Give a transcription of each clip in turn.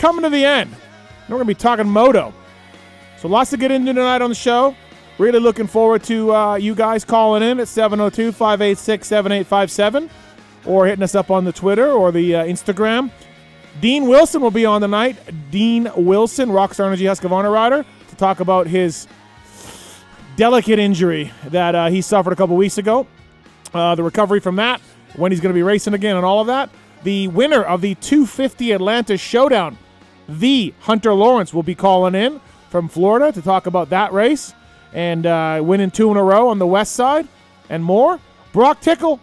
coming to the end. We're going to be talking moto. So lots to get into tonight on the show. Really looking forward to you guys calling in at 702-586-7857 or hitting us up on the Twitter or the Instagram. Dean Wilson will be on tonight. Dean Wilson, Rockstar Energy Husqvarna rider, to talk about his delicate injury that he suffered a couple weeks ago. The recovery from that, when he's going to be racing again and all of that. The winner of the 250 Atlanta Showdown, the Hunter Lawrence, will be calling in from Florida to talk about that race and winning 2 in a row on the west side and more. Broc Tickle,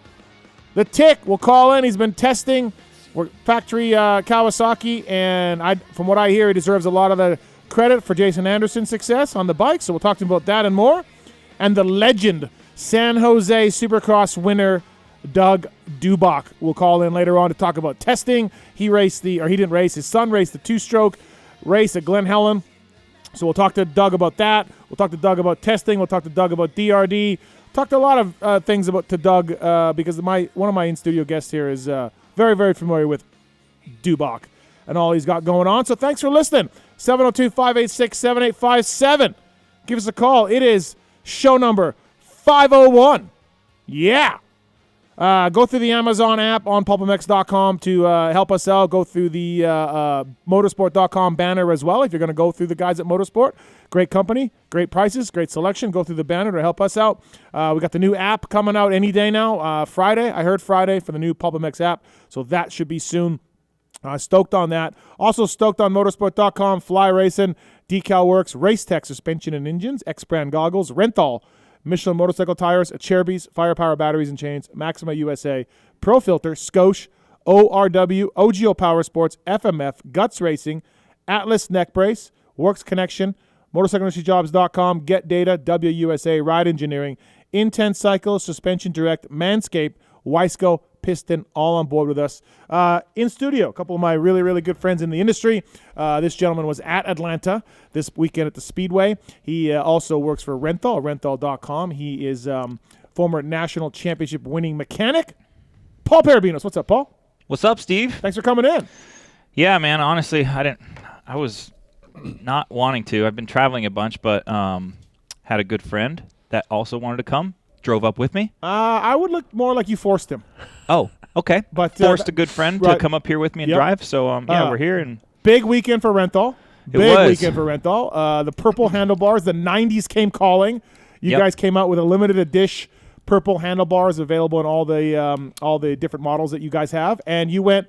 the Tick, will call in. He's been testing factory Kawasaki, and from what I hear, he deserves a lot of the credit for Jason Anderson's success on the bike, so we'll talk to him about that and more. And the legend, San Jose Supercross winner, Doug Dubach, will call in later on to talk about testing. He didn't race, his son raced the 2-stroke race at Glen Helen. So we'll talk to Doug about that. We'll talk to Doug about testing. We'll talk to Doug about DRD. Talked a lot of things to Doug because one of my in-studio guests here is very, very familiar with Dubach and all he's got going on. So thanks for listening. 702-586-7857. Give us a call. It is show number 501. Yeah. Go through the Amazon app on PulpMX.com to help us out. Go through the Motorsport.com banner as well if you're going to go through the guys at Motorsport. Great company, great prices, great selection. Go through the banner to help us out. We got the new app coming out any day now. Friday, I heard Friday for the new PulpMX app, so that should be soon. Stoked on that. Also stoked on Motorsport.com, Fly Racing, Decal Works, Race Tech Suspension and Engines, X-Brand Goggles, Renthal, Michelin Motorcycle Tires, Cherbys, Firepower Batteries and Chains, Maxima USA, Pro Filter, Scoche, ORW, OGO Power Sports, FMF, Guts Racing, Atlas Neck Brace, Works Connection, MotorcycleIndustryJobs.com, Get Data, WUSA, Ride Engineering, Intense Cycles, Suspension Direct, Manscaped, Wiseco, Piston, all on board with us. In studio, a couple of my really, really good friends in the industry. This gentleman was at Atlanta this weekend at the Speedway. He also works for Renthal, renthal.com. He is former national championship winning mechanic. Paul Perebijnos. What's up, Paul? What's up, Steve? Thanks for coming in. Yeah, man, honestly, I was not wanting to. I've been traveling a bunch, but had a good friend that also wanted to come. Drove up with me. I would look more like you forced him. Oh, okay. But forced a good friend to come up here with me and drive. So yeah, we're here and big weekend for Renthal. Big weekend for Renthal. The purple handlebars, the 90s came calling. You guys came out with a limited edition purple handlebars available in all the different models that you guys have, and you went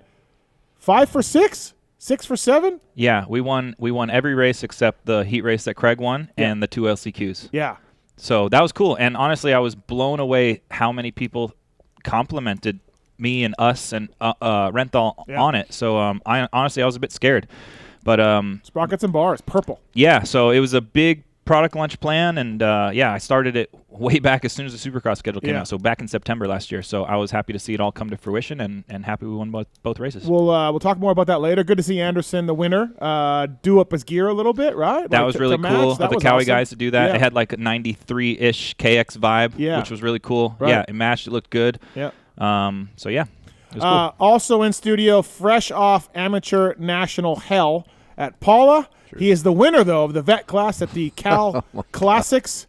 5 for 6, 6 for 7. Yeah, we won every race except the heat race that Craig won and the 2 LCQs. Yeah. So that was cool, and honestly, I was blown away how many people complimented me and us and Renthal on it. So I was a bit scared, but sprockets and bars, purple. Yeah, so it was a big product launch plan, and I started it way back as soon as the Supercross schedule came out. So back in September last year. So I was happy to see it all come to fruition, and happy we won both races. We'll talk more about that later. Good to see Anderson, the winner, do up his gear a little bit, right? That was really cool of the Cowie awesome. Guys to do that. Yeah. It had like a 93-ish KX vibe, which was really cool. Right. Yeah, it matched. It looked good. Yeah. So yeah, it was cool. Also in studio, fresh off amateur national hell at Paula. He is the winner, though, of the vet class at the Cal Classics.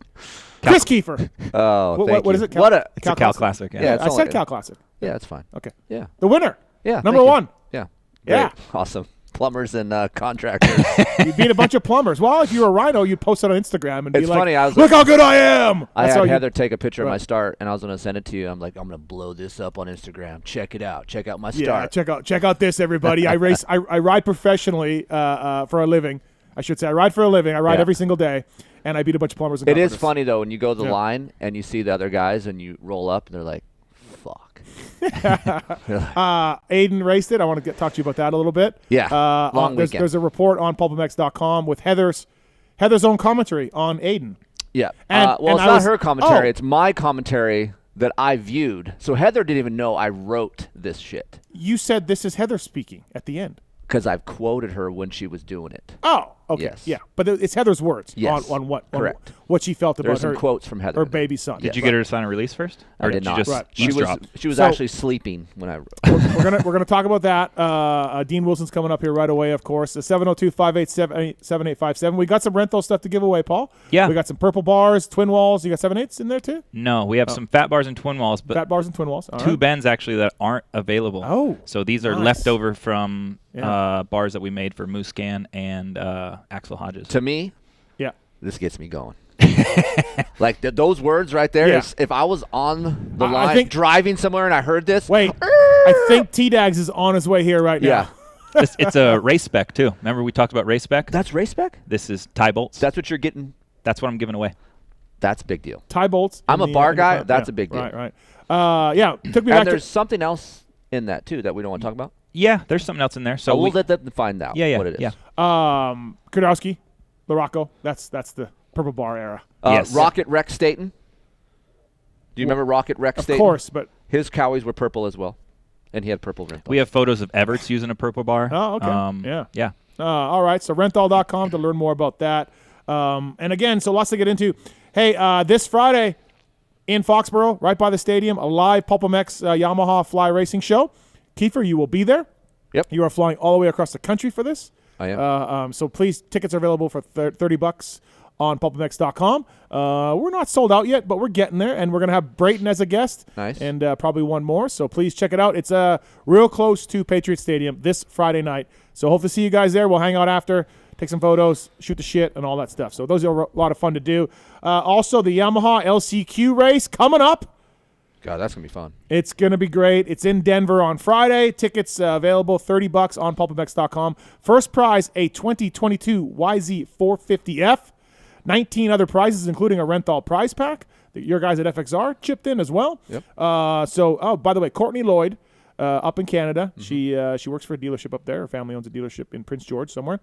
Kris Keefer. Oh, what is it? It's a Cal Classic. Yeah, I said Cal Classic. Yeah, that's fine. Okay. Yeah. The winner. Yeah. Number 1. Yeah. Yeah. Great. Awesome. Plumbers and contractors. You beat a bunch of plumbers. Well, if you were a Rhino, you'd post it on Instagram and be like, funny, look how good I am. I had Heather take a picture of my start, and I was going to send it to you. I'm like, I'm going to blow this up on Instagram. Check it out. Check out my start. Yeah, check out this, everybody. I race. I ride professionally for a living. I should say I ride for a living. I ride every single day, and I beat a bunch of plumbers. It is funny, though, when you go to the line and you see the other guys and you roll up, and they're like, fuck. Aiden raced it. I want to talk to you about that a little bit. Yeah, long weekend. There's a report on PulpMX.com with Heather's own commentary on Aiden. Yeah. And, it's not her commentary. It's my commentary that I viewed. So Heather didn't even know I wrote this shit. You said this is Heather speaking at the end. Because I've quoted her when she was doing it. Oh, Okay. Yes. Yeah. But it's Heather's words Yes. on what Correct. what she felt There's about some quotes from Heather. her baby son. Did you get her to sign a release first? I did did not. You just Right. She was So- actually sleeping when I wrote. We're gonna talk about that. Dean Wilson's coming up here right away, of course. 702-587-7857. We got some rental stuff to give away, Paul. Yeah. We got some purple bars, twin walls. You got 7/8s in there too? No, we have some fat bars and twin walls, but Fat bars and twin walls. All two right. bends actually that aren't available. Oh, So these are nice. leftover from Yeah. bars that we made for Moose Scan and Axel Hodges. To me, Yeah. this gets me going. Like those words right there. Yeah. If I was on the I line think- driving somewhere and I heard this, Wait, I think T-Dags is on his way here right now. yeah, It's a race spec too. Remember we talked about race spec? that's race spec. This is tie bolts. That's what you're getting. That's what I'm giving away. That's a big deal. Tie bolts. I'm in a the- bar in the guy. front. That's Yeah. a big deal. Right. Yeah. Took me And back there's to something else in that too that we don't want to talk about. Yeah, there's something else in there. So So we'll we, let them find out yeah, what it is. yeah. Kudowski, Larocco. That's the purple bar era. Yes. Rocket Rex Staten. Do you remember Rocket Rex Of Staten? course, but His cowies were purple as well, and he had purple rim. We have photos of Everts using a purple bar. Oh, okay. Yeah. Yeah. all right. So rental.com to learn more about that. And again, so lots to get into. Hey, this Friday in Foxborough, right by the stadium, a live PulpMX Yamaha Fly Racing show. Keefer, you will be there. Yep. You are flying all the way across the country for this. I am. So please, tickets are available for $30 on PulpMX.com. We're not sold out yet, but we're getting there, and we're going to have Brayton as a guest. Nice. And probably one more, so please check it out. It's real close to Patriot Stadium this Friday night. So hope to see you guys there. We'll hang out after, take some photos, shoot the shit, and all that stuff. So those are a lot of fun to do. Also, the Yamaha LCQ race coming up. God, that's gonna be fun. It's going to be great. It's in Denver on Friday. Tickets available, $30 on PulpMX.com. First prize, a 2022 YZ450F. 19 other prizes, including a Renthal prize pack that your guys at FXR chipped in as well. Yep. By the way, Courtney Lloyd up in Canada. Mm-hmm. She works for a dealership up there. Her family owns a dealership in Prince George somewhere.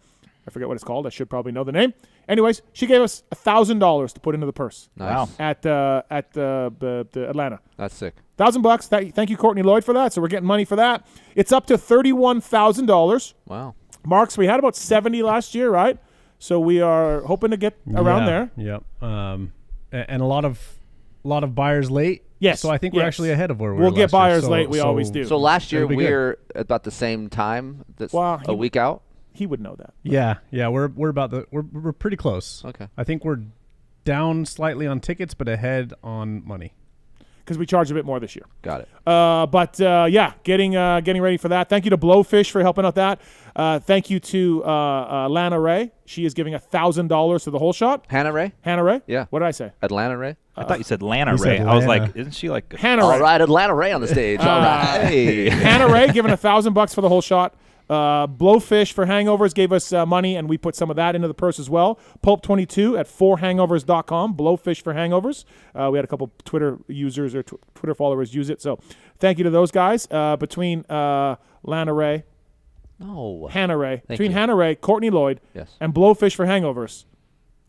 I forget what it's called. I should probably know the name. Anyways, she gave us $1,000 to put into the purse. Nice. Wow. At the Atlanta. That's sick. $1,000. Thank you, Courtney Lloyd, for that. So we're getting money for that. It's up to $31,000. Wow. Marks, we had about 70 last year, right? So we are hoping to get around there. Yep. And a lot of buyers late. Yes. So I think we're yes. actually ahead of where we We'll were get last year. buyers late. We always do. So last year It'll be we good. were about the same time. That's Well, a week out. He would know that. Yeah. We're about we're pretty close. Okay. I think we're down slightly on tickets, but ahead on money. Because we charge a bit more this year. Got it. But getting ready for that. Thank you to Blowfish for helping out that. Thank you to Lana Ray. She is giving $1,000 to the whole shot. Hannah Ray. Hannah Ray? Yeah. What did I say? Atlanta Ray. I thought you said Lana You Ray. said I was Lana. like, isn't she like Hannah All Ray. right, Atlanta Ray on the stage. All right. Hey. Hannah Ray giving $1,000 for the whole shot. Blowfish for hangovers gave us money, and we put some of that into the purse as well. Pulp22 at 4hangovers.com. Blowfish for hangovers. We had a couple Twitter users or Twitter followers use it. So thank you to those guys. Between Lana Ray, No. Hannah Ray, Thank between you. Hannah Ray, Courtney Lloyd, Yes. and Blowfish for hangovers.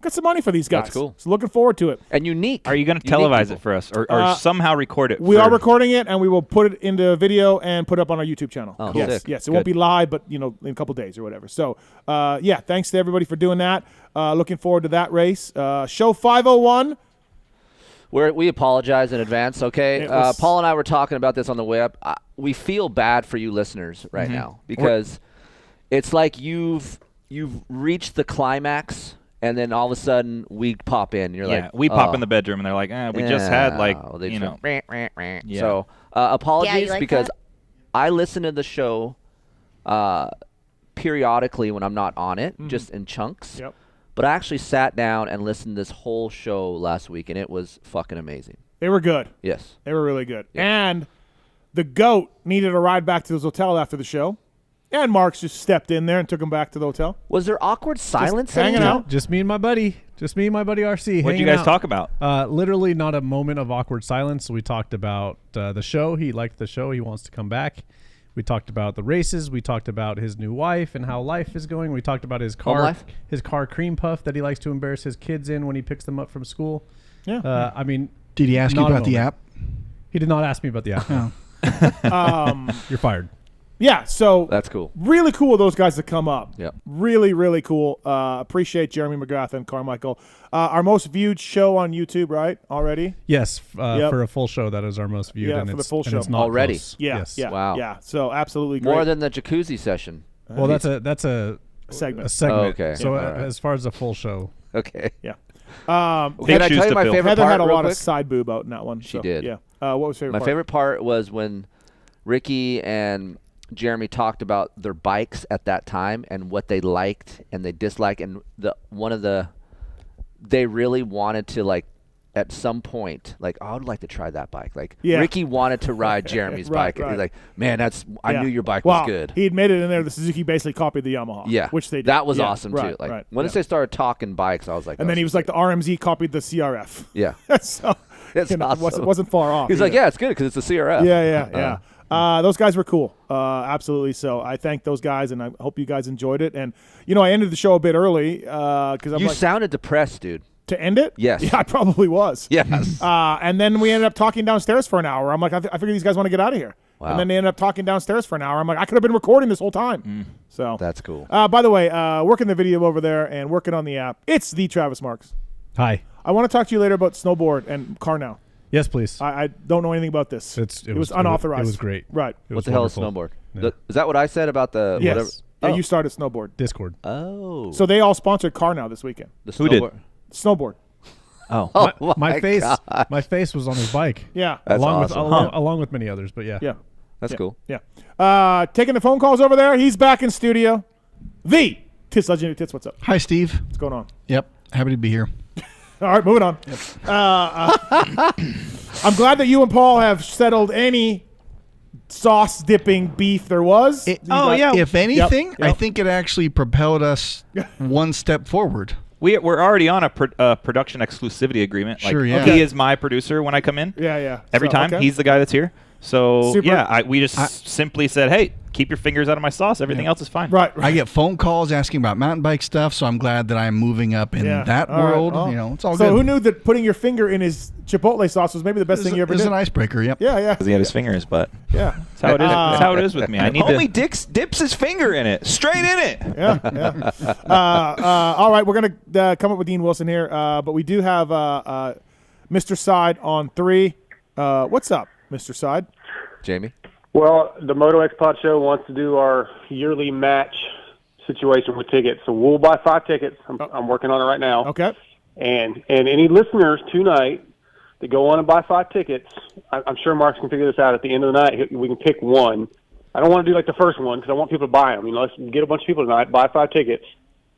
Got some money for these guys. That's cool. So looking forward to it. And unique. Are you going to Unique televise people. it for us or somehow record it? We for- are recording it, and we will put it into video and put it up on our YouTube channel. Oh, yes, sick. yes. It won't Good. be live, but in a couple days or whatever. So, thanks to everybody for doing that. Looking forward to that race. Show 501. We apologize in advance, okay? It was- Paul and I were talking about this on the way up. We feel bad for you listeners right Mm-hmm. now because it's like you've reached the climax, and then all of a sudden we pop in. You're Yeah, like, we pop oh, in the bedroom and they're like, we just had like, yeah, they you just know. went, "Rah, rah, rah." Yeah. So apologies like because that? I listen to the show periodically when I'm not on it, just in chunks. Yep. But I actually sat down and listened to this whole show last week, and it was fucking amazing. They were good. Yes. They were really good. And the GOAT needed a ride back to his hotel after the show. And Marks just stepped in there and took him back to the hotel. Was there awkward silence? hanging anytime? out. Just me and my buddy RC. What did you hanging guys out. talk about? Literally not a moment of awkward silence. We talked about the show. He liked the show. He wants to come back. We talked about the races. We talked about his new wife and how life is going. We talked about his car cream puff that he likes to embarrass his kids in when he picks them up from school. Yeah. I mean, Did he ask you not a about the moment. app? He did not ask me about the app. Oh. You're fired. Yeah, so That's cool. Really cool of those guys to come up. Yep. Really, really cool. Appreciate Jeremy McGrath and Carmichael. Our most viewed show on YouTube, right? Already? Yes, Yep. for a full show, that is our most viewed. Yeah, and for the it's, full and show. it's not Already? close. Yeah. Yes. Yeah. Wow. Yeah. So absolutely great. More than the jacuzzi session. Well, that's a segment. segment. Oh, okay. So Yeah, all right. as far as a full show, Okay. Yeah. Can I shoes tell you to my fill. favorite Heather part had a real lot quick? of side boob out in that one. She so, did. Yeah. What was favorite My part? favorite part was when Ricky and Jeremy talked about their bikes at that time and what they liked and they disliked, and they really wanted to, like, at some point, like, I would like to try that bike. Like, Yeah. Ricky wanted to ride Jeremy's Right, bike. right. He's like, man, I Yeah. knew your bike Well, was good. He admitted in there the Suzuki basically copied the Yamaha. Yeah, Which they did. That was Yeah, awesome right, too. Like, right, once yeah. they started talking bikes, I was like, And then he was like, the RMZ copied the CRF. yeah. So It's awesome. it wasn't far off. He's like, either. yeah, it's good because it's a CRF. Yeah. Those guys were cool. Absolutely. So I thank those guys, and I hope you guys enjoyed it. And, I ended the show a bit early because I'm You like, sounded depressed, dude. to end it? Yes. Yeah, I probably was. Yes. And then we ended up talking downstairs for an hour. I'm like, I figure these guys want to get out of here. Wow. And then they ended up talking downstairs for an hour. I'm like, I could have been recording this whole time. So That's cool. By the way, working the video over there and working on the app, it's the Travis Marks. hi. I want to talk to you later about snowboard and car now. Yes, please. I don't know anything about this. It was unauthorized. It was great. Right. It What was the hell is wonderful. snowboard? Yeah. Is that what I said about the Yes. whatever? Yeah, Oh. you started snowboard. Discord. Oh. So they all sponsored car now this weekend. The Who did? snowboard- Snowboard. Oh. Oh my face. God. My face was on his bike. Yeah. That's along awesome. with along with many others, but yeah. Yeah. That's Yeah. cool. Yeah. Taking the phone calls over there. He's back in studio. The Tits Legendary Tits. What's up? Hi, Steve. What's going on? Yep. Happy to be here. All right, moving on. I'm glad that you and Paul have settled any sauce dipping beef there was. If anything, Yep. I think it actually propelled us one step forward. We're already on a production exclusivity agreement. Sure, like, yeah. He is my producer when I come in. Yeah. Every So, time. okay. He's the guy that's here. So, Super. yeah, we just simply said, hey, keep your fingers out of my sauce. Everything else is fine. Right. I get phone calls asking about mountain bike stuff, so I'm glad that I'm moving up in Yeah. that All right. world. Oh. It's all So good. who knew that putting your finger in his Chipotle sauce was maybe the best thing you ever It's did? an icebreaker, yep. Yeah. Because he had his finger in his butt. Yeah. That's how it is. That's how it is with me. I need Homie to. dips his finger in it, straight in it. Yeah. All right, we're gonna come up with Dean Wilson here, but we do have Mr. Side on 3. What's up, Mr. Side? Jamie. Well, the Moto X Pod Show wants to do our yearly match situation with tickets. So we'll buy 5 tickets. I'm working on it right now. Okay. And any listeners tonight that go on and buy 5 tickets, I'm sure Mark's can figure this out. At the end of the night, we can pick one. I don't want to do like the first one because I want people to buy them. Let's get a bunch of people tonight, buy 5 tickets.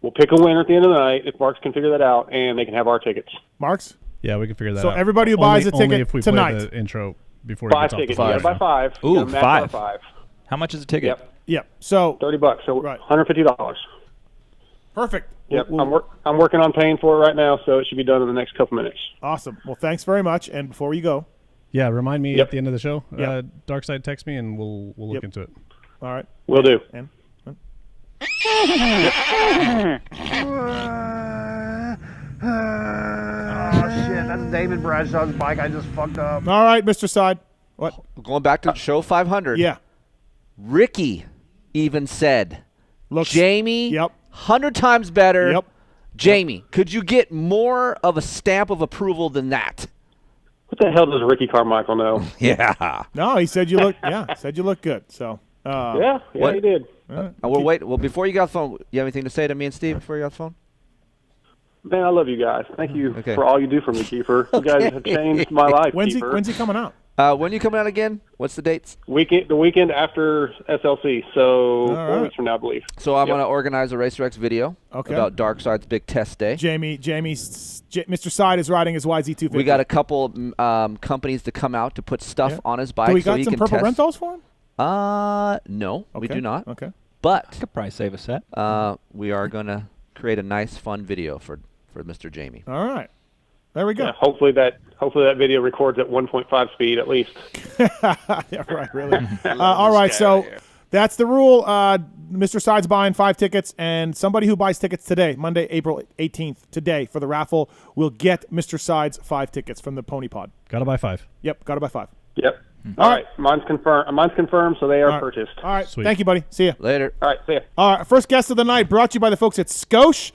We'll pick a winner at the end of the night if Marks can figure that out, and they can have our tickets. Marks? Yeah, we can figure that So out. everybody who buys a only ticket if we tonight. play the intro before he 5 gets off the tickets. phone. You got to buy 5. You Ooh, gotta match 5. our 5. How much is a ticket? Yep. Yep. So $30. So Right. $150. perfect. Yep. We'll- I'm working on paying for it right now, so it should be done in the next couple minutes. awesome. Well, thanks very much. And before you go, Yeah, remind me Yep. at the end of the show. Yep. Darkside, text me and we'll look Yep. into it. all right. Will do. And Oh shit, that's David Bradshaw's bike. I just fucked up. all right, Mr. Side. What? Going back to show 500. Yeah. Ricky even said, Looks. Jamie, Yep. 100 times better. Yep. Jamie, could you get more of a stamp of approval than that? What the hell does Ricky Carmichael know? Yeah. No, he said you look. Yeah, said you look good. So. Yeah, What? he did. Well, before you got the phone, you have anything to say to me and Steve before you got the phone? Man, I love you guys. Thank you Okay. for all you do for me, Keefer. You guys have changed my life, When's Keefer. he coming out? When are you coming out again? What's the dates? The weekend after SLC, so 4 right. weeks from now, I believe. So I'm Yep. going to organize a Racer X video Okay. about Darkside's big test day. Mr. Side is riding his YZ250. We got a couple companies to come out to put stuff Yeah. on his bike Do we so got he some can purple test. rentals for him? No, we Okay. do not. Okay. But Could probably save a set. we are going to create a nice, fun video for Mr. Jamie. All right. There we go. Yeah, hopefully that video records at 1.5 speed at least. Yeah, right, really. All right, so that's the rule. Mr. Side's buying 5 tickets, and somebody who buys tickets today, Monday, April 18th, today for the raffle, will get Mr. Side's 5 tickets from the Pony Pod. Gotta buy 5. Yep, got to buy 5. Yep. All right. Mine's confirmed, so they are purchased. All right. Sweet. Thank you, buddy. See ya. Later. All right. See ya. All right. First guest of the night brought to you by the folks at Scosh.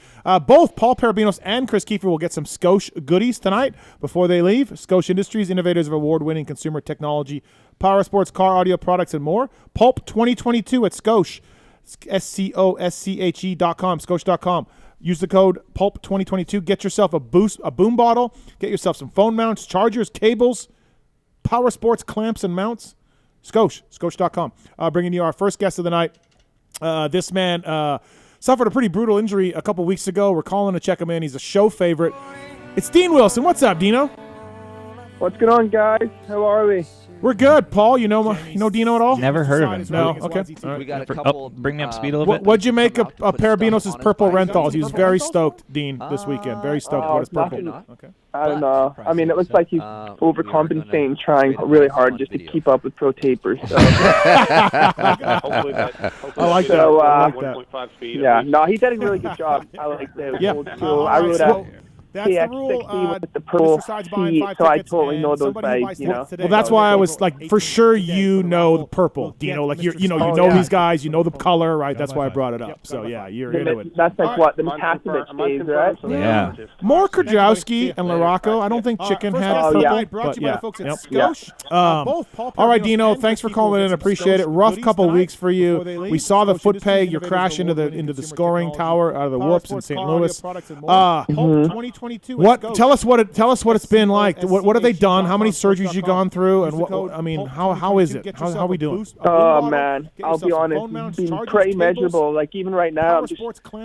Both Paul Perebijnos and Kris Keefer will get some Scosh goodies tonight before they leave. Scosh Industries, innovators of award-winning consumer technology, power sports, car audio products, and more. Pulp 2022 at Scosh. SCOSCHE.com, Scosh.com. Use the code PULP2022. Get yourself a boom bottle. Get yourself some phone mounts, chargers, cables, power sports, clamps, and mounts. Scosh.com. Bringing you our first guest of the night. This man suffered a pretty brutal injury a couple weeks ago. We're calling to check him in. He's a show favorite. It's Dean Wilson. What's up, Dino? What's going on, guys? How are we? We're good. Paul, you know Dino at all? Never heard of him. No? Okay. All right. We got a couple. Bring me up to speed a little bit. What'd you make of put stuff Perebijnos' on his purple bike. rentals? He was very stoked, Dean, this weekend. Very stoked about his purple. nothing. Okay. I don't know. I mean, it looks like he's overcompensating, trying really hard just to keep up with pro tapers. So. Hopefully I like that. So, I like that. 1.5 speed. Yeah, no, he did a really good job. I like the old school. I rode a That's the rule. TX60 with the purple Mr. Side's buying heat, 5 so I tickets, totally and know those somebody who buys bikes, you know. tickets today. Well, that's why I was like, for sure you know the purple, Dino. Like you know these guys, you know the color, right? That's why I brought it up. So yeah, you're into it. That's like what the Matatovich days, right? Yeah. More Krajowski and Larocco. I don't think Chicken had purple, yeah. but yeah. All right, Dino. Thanks for calling in. Appreciate it. Rough couple weeks for you. We saw the foot peg. Your crash into the scoring tower out of the whoops in St. Louis. What? Tell us what it's been like. What have they done? How many surgeries you gone through? And what? I mean, how is it? How are we doing? Oh man, I'll be honest, it's been pretty miserable. Like even right now,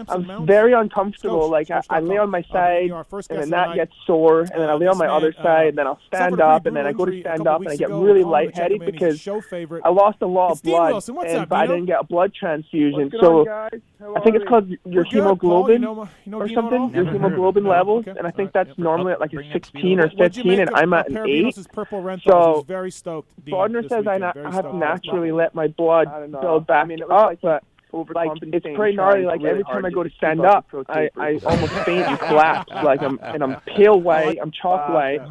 I'm very uncomfortable. Like I lay on my side, and then that gets sore, and then I lay on my other side, and then I'll stand up, and then I go to stand up, and I get really lightheaded because I lost a lot of blood, but I didn't get a blood transfusion. So I think it's called your hemoglobin or something, your hemoglobin levels, and I think that's normally at like a 16 or 15, and I'm at an 8. So Bodner says I have to naturally let my blood build back up, but like it's pretty gnarly. Like every time I go to stand up, I almost faint and collapse. Like I'm pale white, I'm chalk white.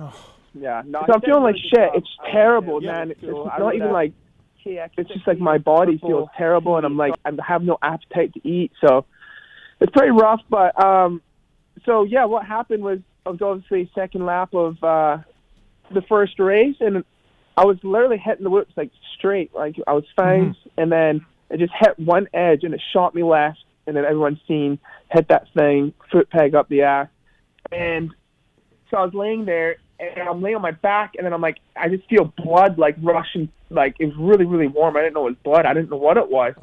Yeah, so I'm feeling like shit. It's terrible, man. It's not even like it's just like my body feels terrible, and I'm like I have no appetite to eat. So it's pretty rough, but so yeah, what happened was I was obviously second lap of the first race, and I was literally hitting the whoops like straight, like I was fine, and then it just hit one edge and it shot me left, and then everyone's seen hit that thing, foot peg up the ass, and so I was laying there, and I'm laying on my back, and then I'm like, I just feel blood like rushing, like it was really, really warm. I didn't know it was blood. I didn't know what it was,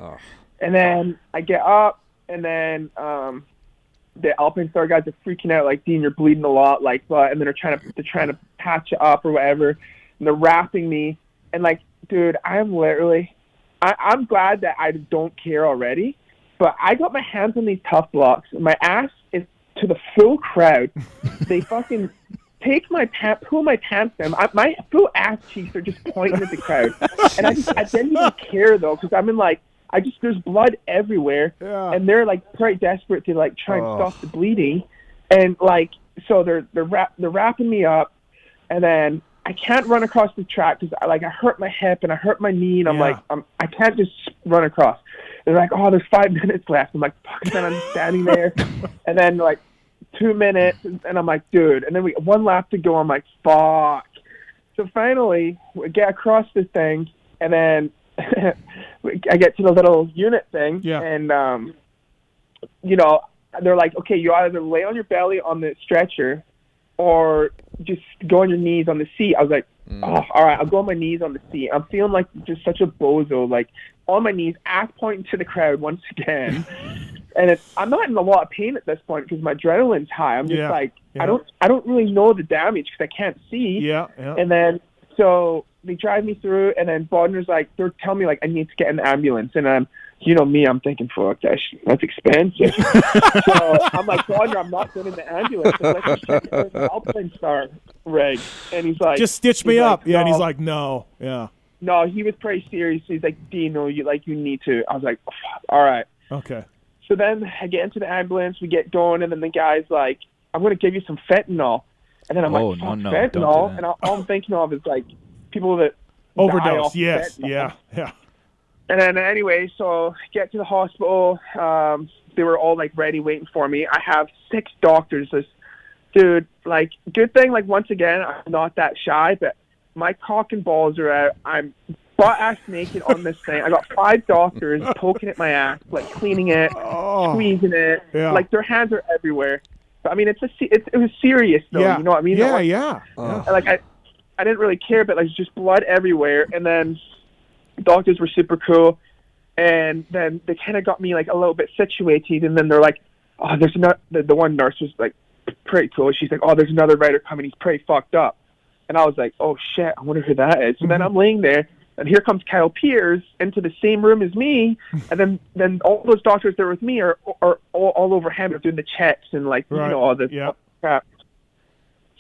and then I get up, and then the Alpine Star guys are freaking out, like, Dean, you're bleeding a lot, like, and then they're trying to patch it up or whatever, and they're wrapping me, and like, dude, I'm literally, I'm glad that I don't care already, but I got my hands on these tough blocks, and my ass is to the full crowd. They fucking take my pull my pants down. My full ass cheeks are just pointing at the crowd, and I didn't even care though, because I'm in like, there's blood everywhere, and they're like pretty desperate to like try and stop the bleeding, and like so they're wrapping me up, and then I can't run across the track because I hurt my hip and I hurt my knee, and I'm like I can't just run across. They're like, oh, there's 5 minutes left. I'm like, fuck, and then I'm standing there, and then like 2 minutes, and I'm like, dude, and then we 1 lap to go. I'm like, fuck. So finally we get across this thing, and then I get to the little unit thing, and they're like, okay, you either lay on your belly on the stretcher or just go on your knees on the seat. I was like, oh, all right, I'll go on my knees on the seat. I'm feeling like just such a bozo, like on my knees, ass pointing to the crowd once again. And I'm not in a lot of pain at this point because my adrenaline's high. I'm just I don't really know the damage because I can't see. And then so they drive me through, and then Bodner's like, they're telling me like I need to get an ambulance, and you know me, I'm thinking, fuck, that's expensive. So I'm like, Bodner, I'm not going in the ambulance. I'm like, there's an Alpine Star rig, and he's like, just stitch me up. No. And he's like, no, no, he was pretty serious. He's like, Dino, you need to. I was like, oh, fuck, all right, okay. So then I get into the ambulance, we get going, and then the guy's like, I'm going to give you some fentanyl. And then I'm like, fentanyl? And all I'm thinking of is like people that Overdose. Yes. Yeah. And then anyway, so get to the hospital. They were all like ready, waiting for me. I have 6 doctors. Dude, like, good thing, like, once again, I'm not that shy, but my cock and balls are out. I'm butt-ass naked on this thing. I got 5 doctors poking at my ass, like, cleaning it, squeezing it. Yeah. Like, their hands are everywhere. But, I mean, it was serious, though. Yeah. You know what I mean? Yeah. Like, I didn't really care, but, like, just blood everywhere. And then the doctors were super cool. And then they kind of got me, like, a little bit situated. And then they're like, oh, there's not, the one nurse was, like, pretty cool. She's like, oh, there's another writer coming. He's pretty fucked up. And I was like, oh, shit, I wonder who that is. So then I'm laying there, and here comes Kyle Pierce into the same room as me. And then all those doctors there with me are all over him doing the checks and, like, you know, all this crap.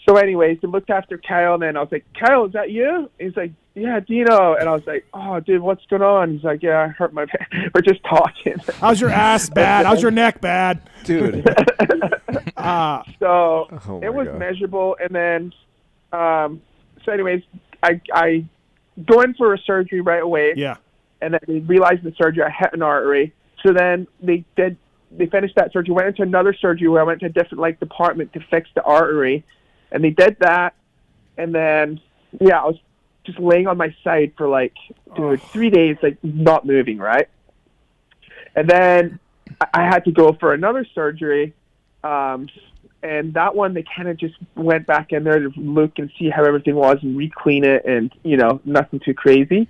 So anyways, they looked after Kyle, and then I was like, Kyle, is that you? He's like, yeah, Dino. And I was like, oh, dude, what's going on? He's like, yeah, I hurt my back. We're just talking. How's your ass bad? How's your neck bad? Dude. So it was measurable. And then, so anyways, I go in for a surgery right away. Yeah. And then they realized the surgery, I hit an artery. So then they finished that surgery, went into another surgery where I went to a different, like, department to fix the artery. And they did that. And then, I was just laying on my side for, like, 3 days, like, not moving, right? And then I had to go for another surgery. And that one, they kind of just went back in there to look and see how everything was and re-clean it and, you know, nothing too crazy.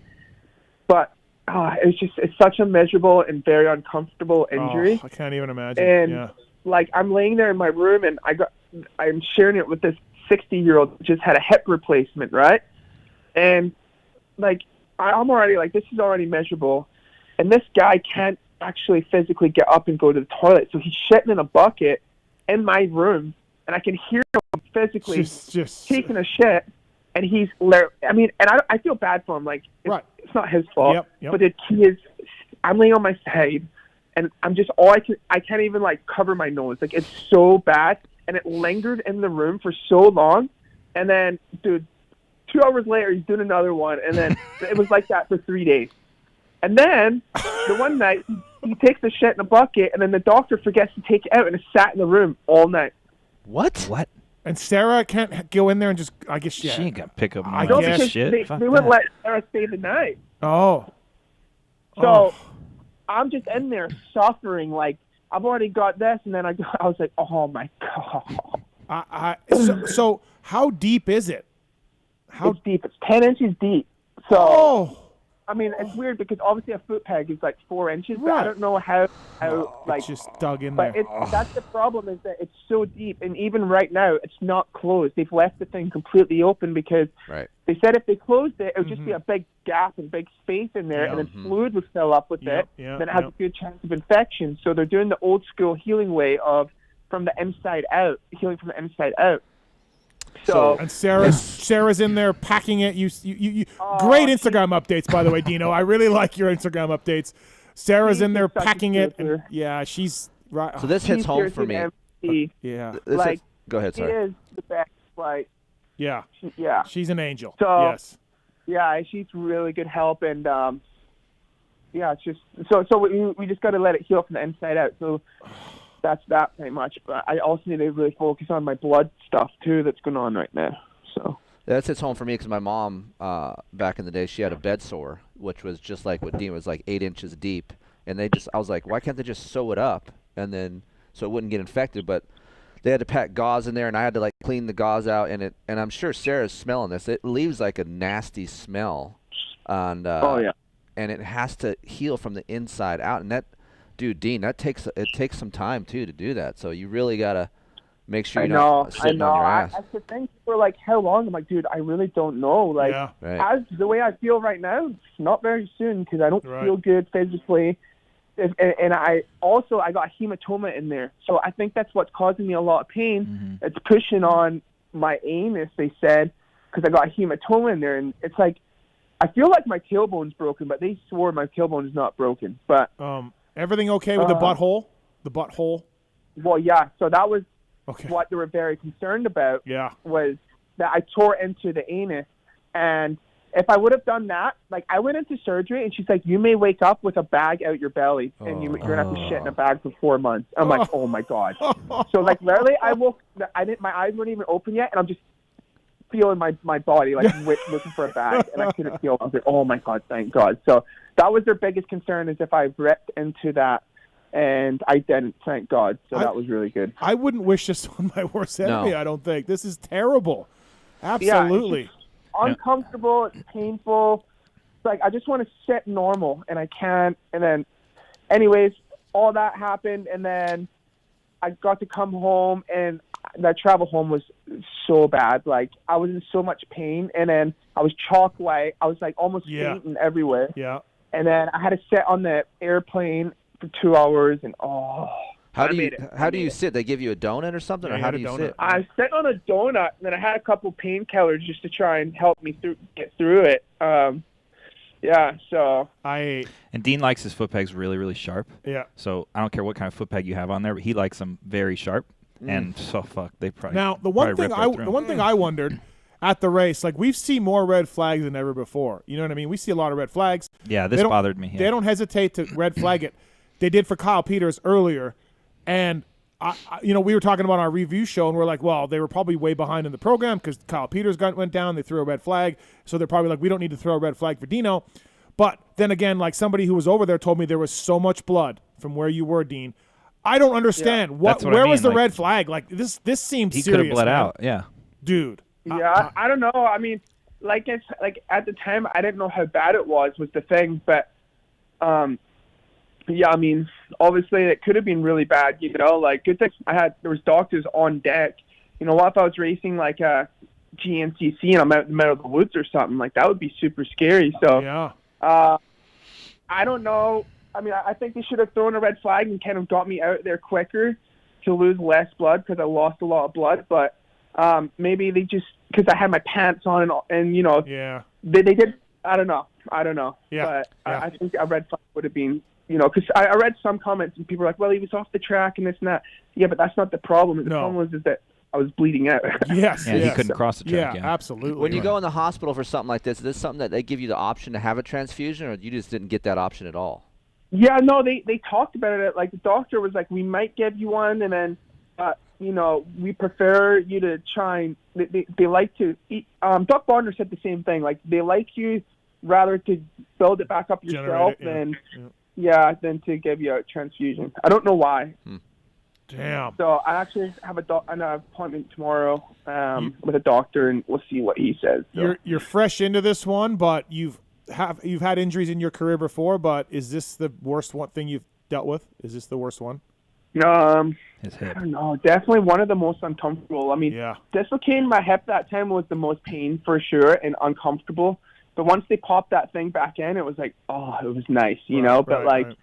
But it's such a miserable and very uncomfortable injury. I can't even imagine. And, like, I'm laying there in my room, and I'm sharing it with this 60-year-old who just had a hip replacement, right? And, like, I'm already, like, this is already measurable. And this guy can't actually physically get up and go to the toilet. So he's shitting in a bucket in my room, and I can hear him physically just taking a shit. And he's, I mean, and I feel bad for him. Like, it's not his fault. Yep. But I'm laying on my side, and I'm just, I can't even, like, cover my nose. Like, it's so bad. And it lingered in the room for so long. And then, dude, 2 hours later, he's doing another one. And then it was like that for 3 days. And then the one night, he takes the shit in a bucket, and then the doctor forgets to take it out, and it sat in the room all night. What? And Sarah can't go in there and just, I guess, she ain't gonna pick up shit. They wouldn't let Sarah stay the night. Oh. So I'm just in there suffering, like, I've already got this, and then I was like, oh my God. So how deep is it? It's deep. It's 10 inches deep. So, I mean, it's weird because obviously a foot peg is like 4 inches, but I don't know how like, it's just dug in there. But that's the problem, is that it's so deep, and even right now, it's not closed. They've left the thing completely open because they said if they closed it, it would just be a big gap and big space in there, and then fluid would fill up with it. Then it has a good chance of infection. So they're doing the old school healing way of from the inside out, healing from the inside out. So and Sarah's in there packing it. You great Instagram updates, by the way, Dino. I really like your Instagram updates. Sarah's in there packing it. And, she's right. So this hits home for me. Go ahead, sorry. She is the best. Like, she's an angel. So, yes. Yeah, she's really good help, and it's just so we just got to let it heal from the inside out. So. That's that pretty much, but I also need to really focus on my blood stuff too that's going on right now. So that hits home for me because my mom, back in the day, she had a bed sore, which was just like what Dean was, like 8 inches deep, and I was like, why can't they just sew it up and then so it wouldn't get infected? But they had to pack gauze in there, and I had to, like, clean the gauze out, and I'm sure Sarah's smelling this. It leaves like a nasty smell, and and it has to heal from the inside out, and that. Dude, Dean, it takes some time too to do that. So you really gotta make sure you're not sitting on your ass. I could think for like how long. I'm like, dude, I really don't know. Like, as the way I feel right now, it's not very soon because I don't feel good physically, and I got hematoma in there. So I think that's what's causing me a lot of pain. It's pushing on my anus, they said, because I got a hematoma in there, and it's like I feel like my tailbone's broken, but they swore my tailbone is not broken. But everything okay with the butthole? The butthole? Well, yeah. So that was what they were very concerned about. Yeah. Was that I tore into the anus, and if I would have done that, like I went into surgery and she's like, you may wake up with a bag out your belly and you're going to have to shit in a bag for 4 months. I'm like, oh my God. So like literally my eyes weren't even open yet. And I'm just feeling my body like looking for a bag and I couldn't feel. I was like, oh my God, thank God. So that was their biggest concern, is if I ripped into that. And I didn't, thank God. So that was really good. I wouldn't wish this on my worst enemy, I don't think. This is terrible. Absolutely. Yeah, uncomfortable, it's painful. It's like I just want to sit normal and I can't. And then anyways, all that happened and then I got to come home and that travel home was so bad. Like I was in so much pain and then I was chalk white. I was like almost fainting everywhere. Yeah. And then I had to sit on the airplane for 2 hours and How do you sit? They give you a donut or something, or how do you sit? I sat on a donut, and then I had a couple painkillers just to try and help me get through it. So and Dean likes his foot pegs really, really sharp. Yeah. So I don't care what kind of foot peg you have on there, but he likes them very sharp. And so they probably now the one thing I wondered at the race, like we've seen more red flags than ever before. You know what I mean? We see a lot of red flags. Yeah, this bothered me. Yeah. They don't hesitate to red flag it. They did for Kyle Peters earlier. And, we were talking about our review show, and we're like, well, they were probably way behind in the program because Kyle Peters went down. They threw a red flag. So they're probably like, we don't need to throw a red flag for Dino. But then again, like somebody who was over there told me there was so much blood from where you were, Dean. I don't understand. Yeah. Where was the red flag? Like, this seems he serious. He could have bled man. out, yeah. Dude. Yeah, I don't know. I mean, like at the time, I didn't know how bad it was the thing. But, yeah, I mean, obviously it could have been really bad, like good thing there was doctors on deck. What if I was racing like a GNCC and I'm out in the middle of the woods or something, like that would be super scary. So, yeah. I don't know. I mean, I think they should have thrown a red flag and kind of got me out there quicker to lose less blood because I lost a lot of blood. But maybe they just, because I had my pants on and yeah, they did. I don't know. Yeah. But yeah. I think a red flag would have been, because I read some comments and people were like, well, he was off the track and this and that. Yeah, but that's not the problem. The problem was that I was bleeding out. Yes. Yeah, he couldn't cross the track. Yeah, absolutely. When you go in the hospital for something like this, is this something that they give you the option to have a transfusion, or you just didn't get that option at all? Yeah, no, they talked about it. Like the doctor was like, we might give you one, and then, we prefer you to try and they like to eat. Doc Barner said the same thing. Like they like you rather to build it back up yourself than to give you a transfusion. I don't know why. Damn. So I actually have an appointment tomorrow with a doctor, and we'll see what he says. So. You're fresh into this one, but you've had injuries in your career before. But is this the worst thing you've dealt with? Is this the worst one? His hip. I don't know. Definitely one of the most uncomfortable. I mean, dislocating my hip that time was the most pain for sure and uncomfortable. But once they popped that thing back in, it was like, oh, it was nice, But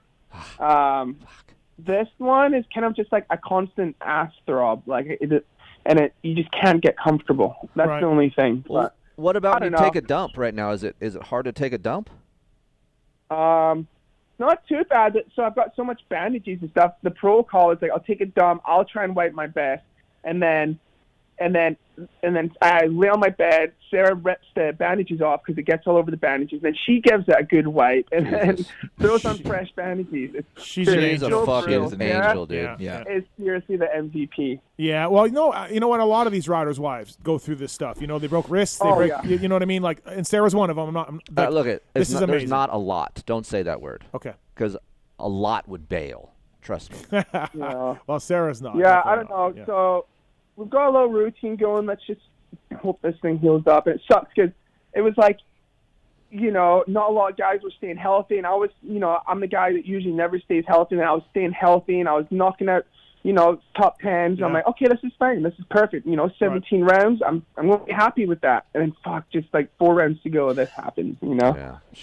this one is kind of just like a constant ass throb, you just can't get comfortable. That's the only thing. Well, what about when you take a dump right now? Is it hard to take a dump? Not too bad. So I've got so much bandages and stuff. The protocol is like, I'll take a dump, I'll try and wipe my best, and then I lay on my bed. Sarah rips the bandages off because it gets all over the bandages. Then she gives it a good wipe and then throws on fresh bandages. She's a fucking angel, dude. Yeah. It's seriously the MVP. Yeah. Well, you know what? A lot of these riders' wives go through this stuff. They broke wrists. They break. Yeah. You know what I mean? Like, and Sarah's one of them. This is amazing. There's not a lot. Don't say that word. Okay. Because a lot would bail. Trust me. Yeah. Well, Sarah's not. Yeah, I don't know. Yeah. So we've got a little routine going. Let's just hope this thing heals up. And it sucks because it was like, not a lot of guys were staying healthy. And I was, I'm the guy that usually never stays healthy. And I was staying healthy and I was knocking out, top 10s. Yeah. I'm like, okay, this is fine. This is perfect. 17 rounds. I'm going to be happy with that. And then just like 4 rounds to go, this happens,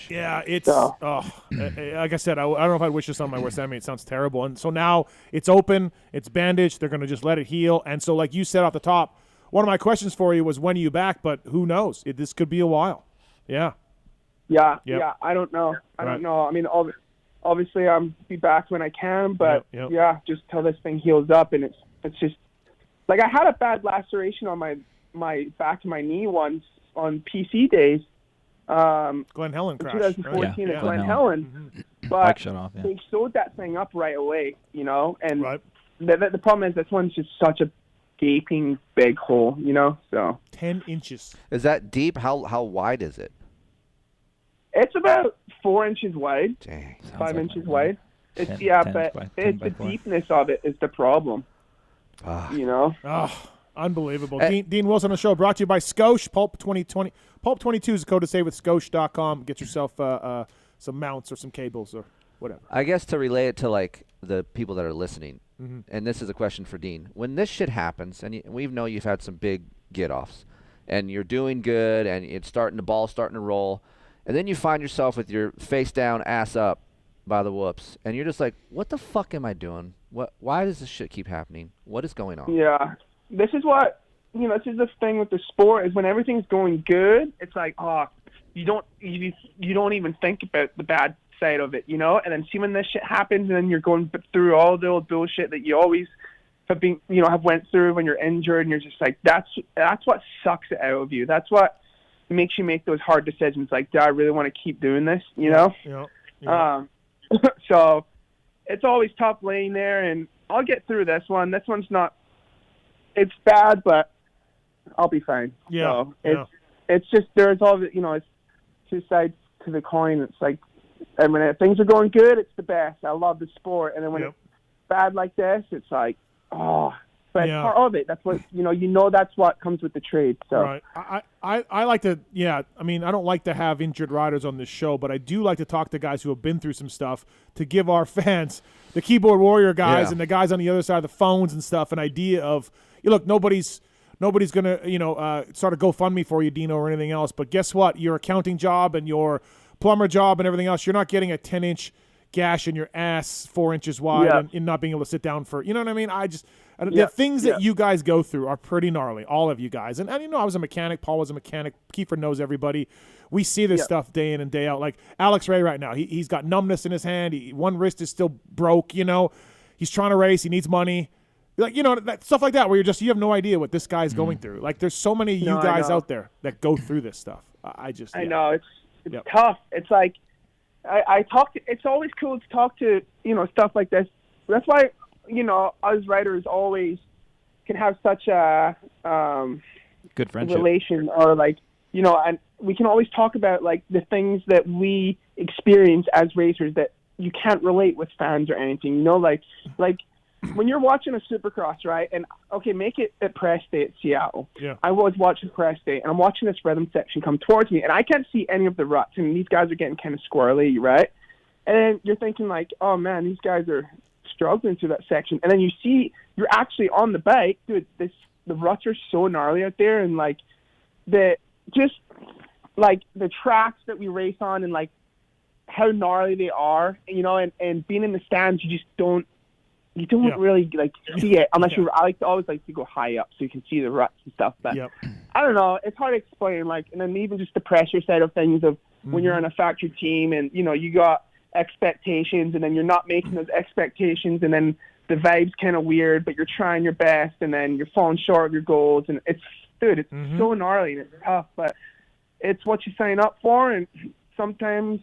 Yeah, it's, like I said, I don't know if I'd wish this on my worst enemy. It sounds terrible. And so now it's open, it's bandaged. They're going to just let it heal. And so like you said off the top, one of my questions for you was, when are you back? But who knows? This could be a while. Yeah. Yeah. Yep. Yeah. I don't know. I don't know. I mean, obviously I'm be back when I can, but just till this thing heals up. And it's just like, I had a bad laceration on my back of my knee once on PC days. Glen Helen crash. 2014 right? at Glen Helen. Bike But shut off, they sewed that thing up right away, you know. And Right. the problem is this one's just such a gaping big hole, you know. So 10 inches. Is that deep? How wide is it? it's about 4 inches wide, Dang. 5 like inches my wide. It's 10 but by 10 it's by the 4. deepness of it is the problem. You know. Oh, unbelievable. Hey. Dean Wilson on the show brought to you by Scosh, Pulp 2020. Pulp 22 is the code to save with Scosh.com. Get yourself some mounts or some cables or whatever. I guess to relay it to like the people that are listening, and this is a question for Dean. When this shit happens, and we know you've had some big get-offs, and you're doing good, and the ball's starting to roll, and then you find yourself with your face down, ass up by the whoops, and you're just like, what the fuck am I doing? Why does this shit keep happening? What is going on? Yeah, this is what this is the thing with the sport is when everything's going good, it's like you don't even think about the bad side of it, you know. And then see when this shit happens, and then you're going through all the old bullshit that you always have went through when you're injured, and you're just like that's what sucks it out of you. That's what makes you make those hard decisions. Like, do I really want to keep doing this? You know. Yeah. So it's always tough laying there, and I'll get through this one. This one's not. It's bad, but I'll be fine. Yeah. So it's just there's all the it's two sides to the coin. It's like, and when things are going good, it's the best. I love the sport, and then when it's bad like this, it's like, but it's part of it. That's what that's what comes with the trade. So right. I like to I mean, I don't like to have injured riders on this show, but I do like to talk to guys who have been through some stuff to give our fans, the keyboard warrior guys and the guys on the other side of the phones and stuff, an idea of look, nobody's gonna start a GoFundMe for you, Dino, or anything else. But guess what? Your accounting job and your plumber job and everything else, you're not getting a 10-inch gash in your ass 4 inches wide and not being able to sit down for, you know what I mean? The things that you guys go through are pretty gnarly, all of you guys. And I was a mechanic. Paul was a mechanic. Keefer knows everybody. We see this stuff day in and day out. Like Alex Ray right now, he's got numbness in his hand. One wrist is still broke, He's trying to race. He needs money. Like, stuff like that where you have no idea what this guy's going through. Like, there's so many of you guys out there that go through this stuff. I know. It's tough. It's like, I talk to, it's always cool to talk to, stuff like this. That's why, us writers always can have such a good friendship relation, or like, and we can always talk about like the things that we experience as racers that you can't relate with fans or anything, like when you're watching a Supercross, right? And okay, make it at press day at Seattle. Yeah. I was watching press day, and I'm watching this rhythm section come towards me, and I can't see any of the ruts, and these guys are getting kind of squirrely, right? And then you're thinking like, oh man, these guys are struggling through that section, and then you're actually on the bike, dude. The ruts are so gnarly out there, and like the tracks that we race on, and like how gnarly they are, and being in the stands, you just don't. You don't really like see it unless I always like to go high up so you can see the ruts and stuff. But I don't know, it's hard to explain. Like, and then even just the pressure side of things of when you're on a factory team and you got expectations and then you're not making those expectations and then the vibe's kind of weird, but you're trying your best and then you're falling short of your goals and it's so gnarly and it's tough, but it's what you sign up for, and sometimes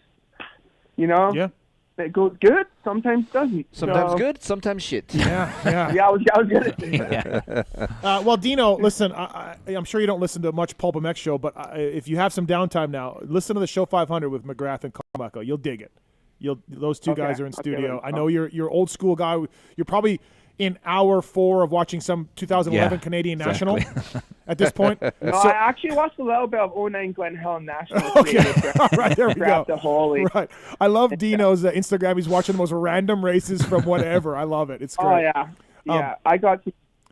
it goes good, sometimes doesn't. Sometimes good, sometimes shit. Yeah. I was good at that. Well, Dino, listen, I'm sure you don't listen to much PulpMX show, but if you have some downtime now, listen to the Show 500 with McGrath and Carmichael. You'll dig it. Those two guys are in studio. I know you're old school guy. You're probably in hour 4 of watching some 2011 Canadian National at this point. No, I actually watched a little bit of 09 Glen Helen National. Okay, all right, there we go. The Holy. Right, I love Dino's Instagram. He's watching the most random races from whatever. I love it. It's great. Oh yeah, I got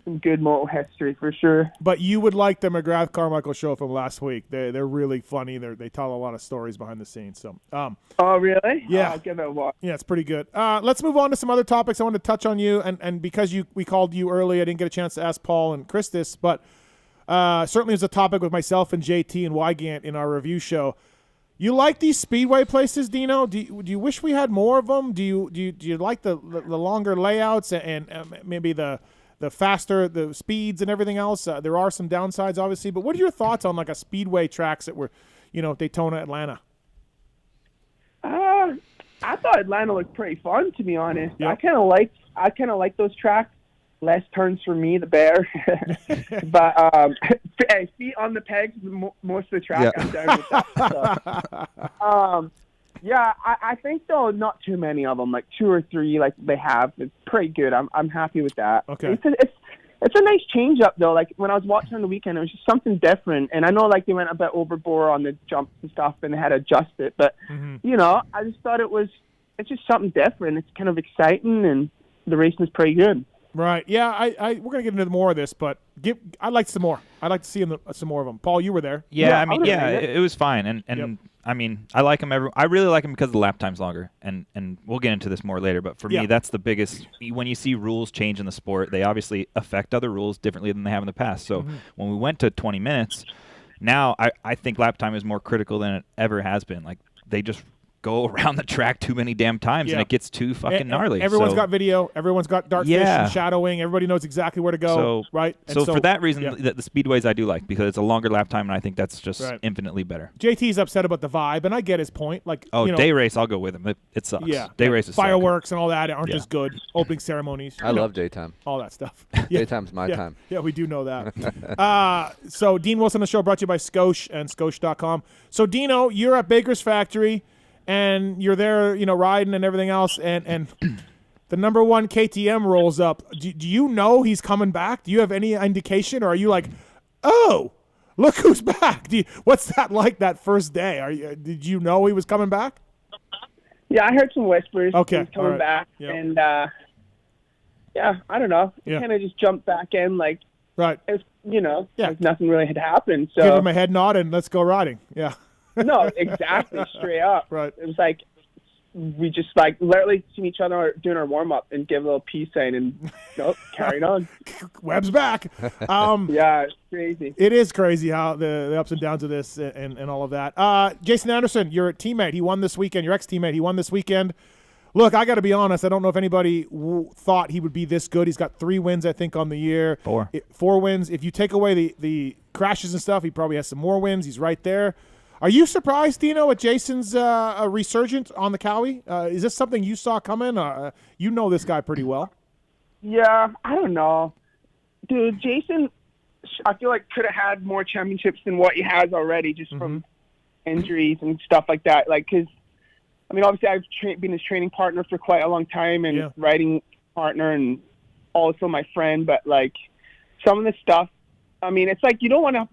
some good moto history for sure. But you would like the McGrath Carmichael show from last week. They're really funny. They tell a lot of stories behind the scenes. So. Oh really? Yeah. I'll give it a watch. Yeah, it's pretty good. Let's move on to some other topics. I want to touch on you, and because we called you early, I didn't get a chance to ask Paul and Kris this, but certainly it's a topic with myself and JT and Wygant in our review show. You like these speedway places, Dino? Do you wish we had more of them? Do you like the longer layouts and maybe the faster the speeds and everything else? There are some downsides, obviously, but what are your thoughts on like a speedway tracks that were, Daytona, Atlanta? I thought Atlanta looked pretty fun, to be honest. Yep. I kind of like those tracks. Less turns for me, the bear. But feet on the pegs most of the track. Yeah. I'm down with that. So, yeah, I think though not too many of them, like 2 or 3, like they have. It's pretty good. I'm happy with that. Okay. It's a nice change up though. Like when I was watching on the weekend, it was just something different. And I know like they went a bit overboard on the jumps and stuff, and they had to adjust it. But I just thought it's just something different. It's kind of exciting, and the racing is pretty good. Right. Yeah. We're gonna get into more of this, but I'd like some more. I'd like to see some more of them. Paul, you were there. Yeah. It was fine, and I mean, I like him. I really like him because the lap time's longer, and we'll get into this more later. But for me, that's the biggest. When you see rules change in the sport, they obviously affect other rules differently than they have in the past. So when we went to 20 minutes, now I think lap time is more critical than it ever has been. Like they just go around the track too many damn times, and it gets too fucking gnarly. Everyone's got video. Everyone's got dark fish and shadowing. Everybody knows exactly where to go, right? So for that reason, the speedways I do like, because it's a longer lap time, and I think that's just infinitely better. JT's upset about the vibe, and I get his point. Like, day race, I'll go with him. It sucks. Yeah, day races, fireworks and all that aren't as good. Opening ceremonies. I love daytime. All that stuff. Daytime's my time. Yeah, we do know that. So Dean Wilson, the show brought to you by Scotia and Scotia.com. So Dino, you're at Baker's Factory. And you're there, riding and everything else, and the number 1 KTM rolls up. Do you know he's coming back? Do you have any indication, or are you like, oh, look who's back? What's that like that first day? Did you know he was coming back? Yeah, I heard some whispers. Okay, he's coming back, and I don't know. He kind of just jumped back in, like, right. It's, like nothing really had happened. So give him a head nod and let's go riding. Yeah. No, exactly, straight up. Right. It was like we just like literally seen each other doing our warm up and give a little peace sign and carried on. Webb's back. Yeah, it's crazy. It is crazy how the ups and downs of this and all of that. Jason Anderson, your teammate, he won this weekend. Your ex-teammate, he won this weekend. Look, I got to be honest. I don't know if anybody thought he would be this good. He's got 3 wins, I think, on the year. 4 wins. If you take away the crashes and stuff, he probably has some more wins. He's right there. Are you surprised, Dino, at Jason's resurgence on the Cowie? Is this something you saw coming? You know this guy pretty well. Yeah, I don't know. Dude, Jason, I feel like could have had more championships than what he has already just from injuries and stuff like that. Like, because, I mean, obviously I've been his training partner for quite a long time and riding partner and also my friend. But, like, some of the stuff, I mean, it's like you don't want to,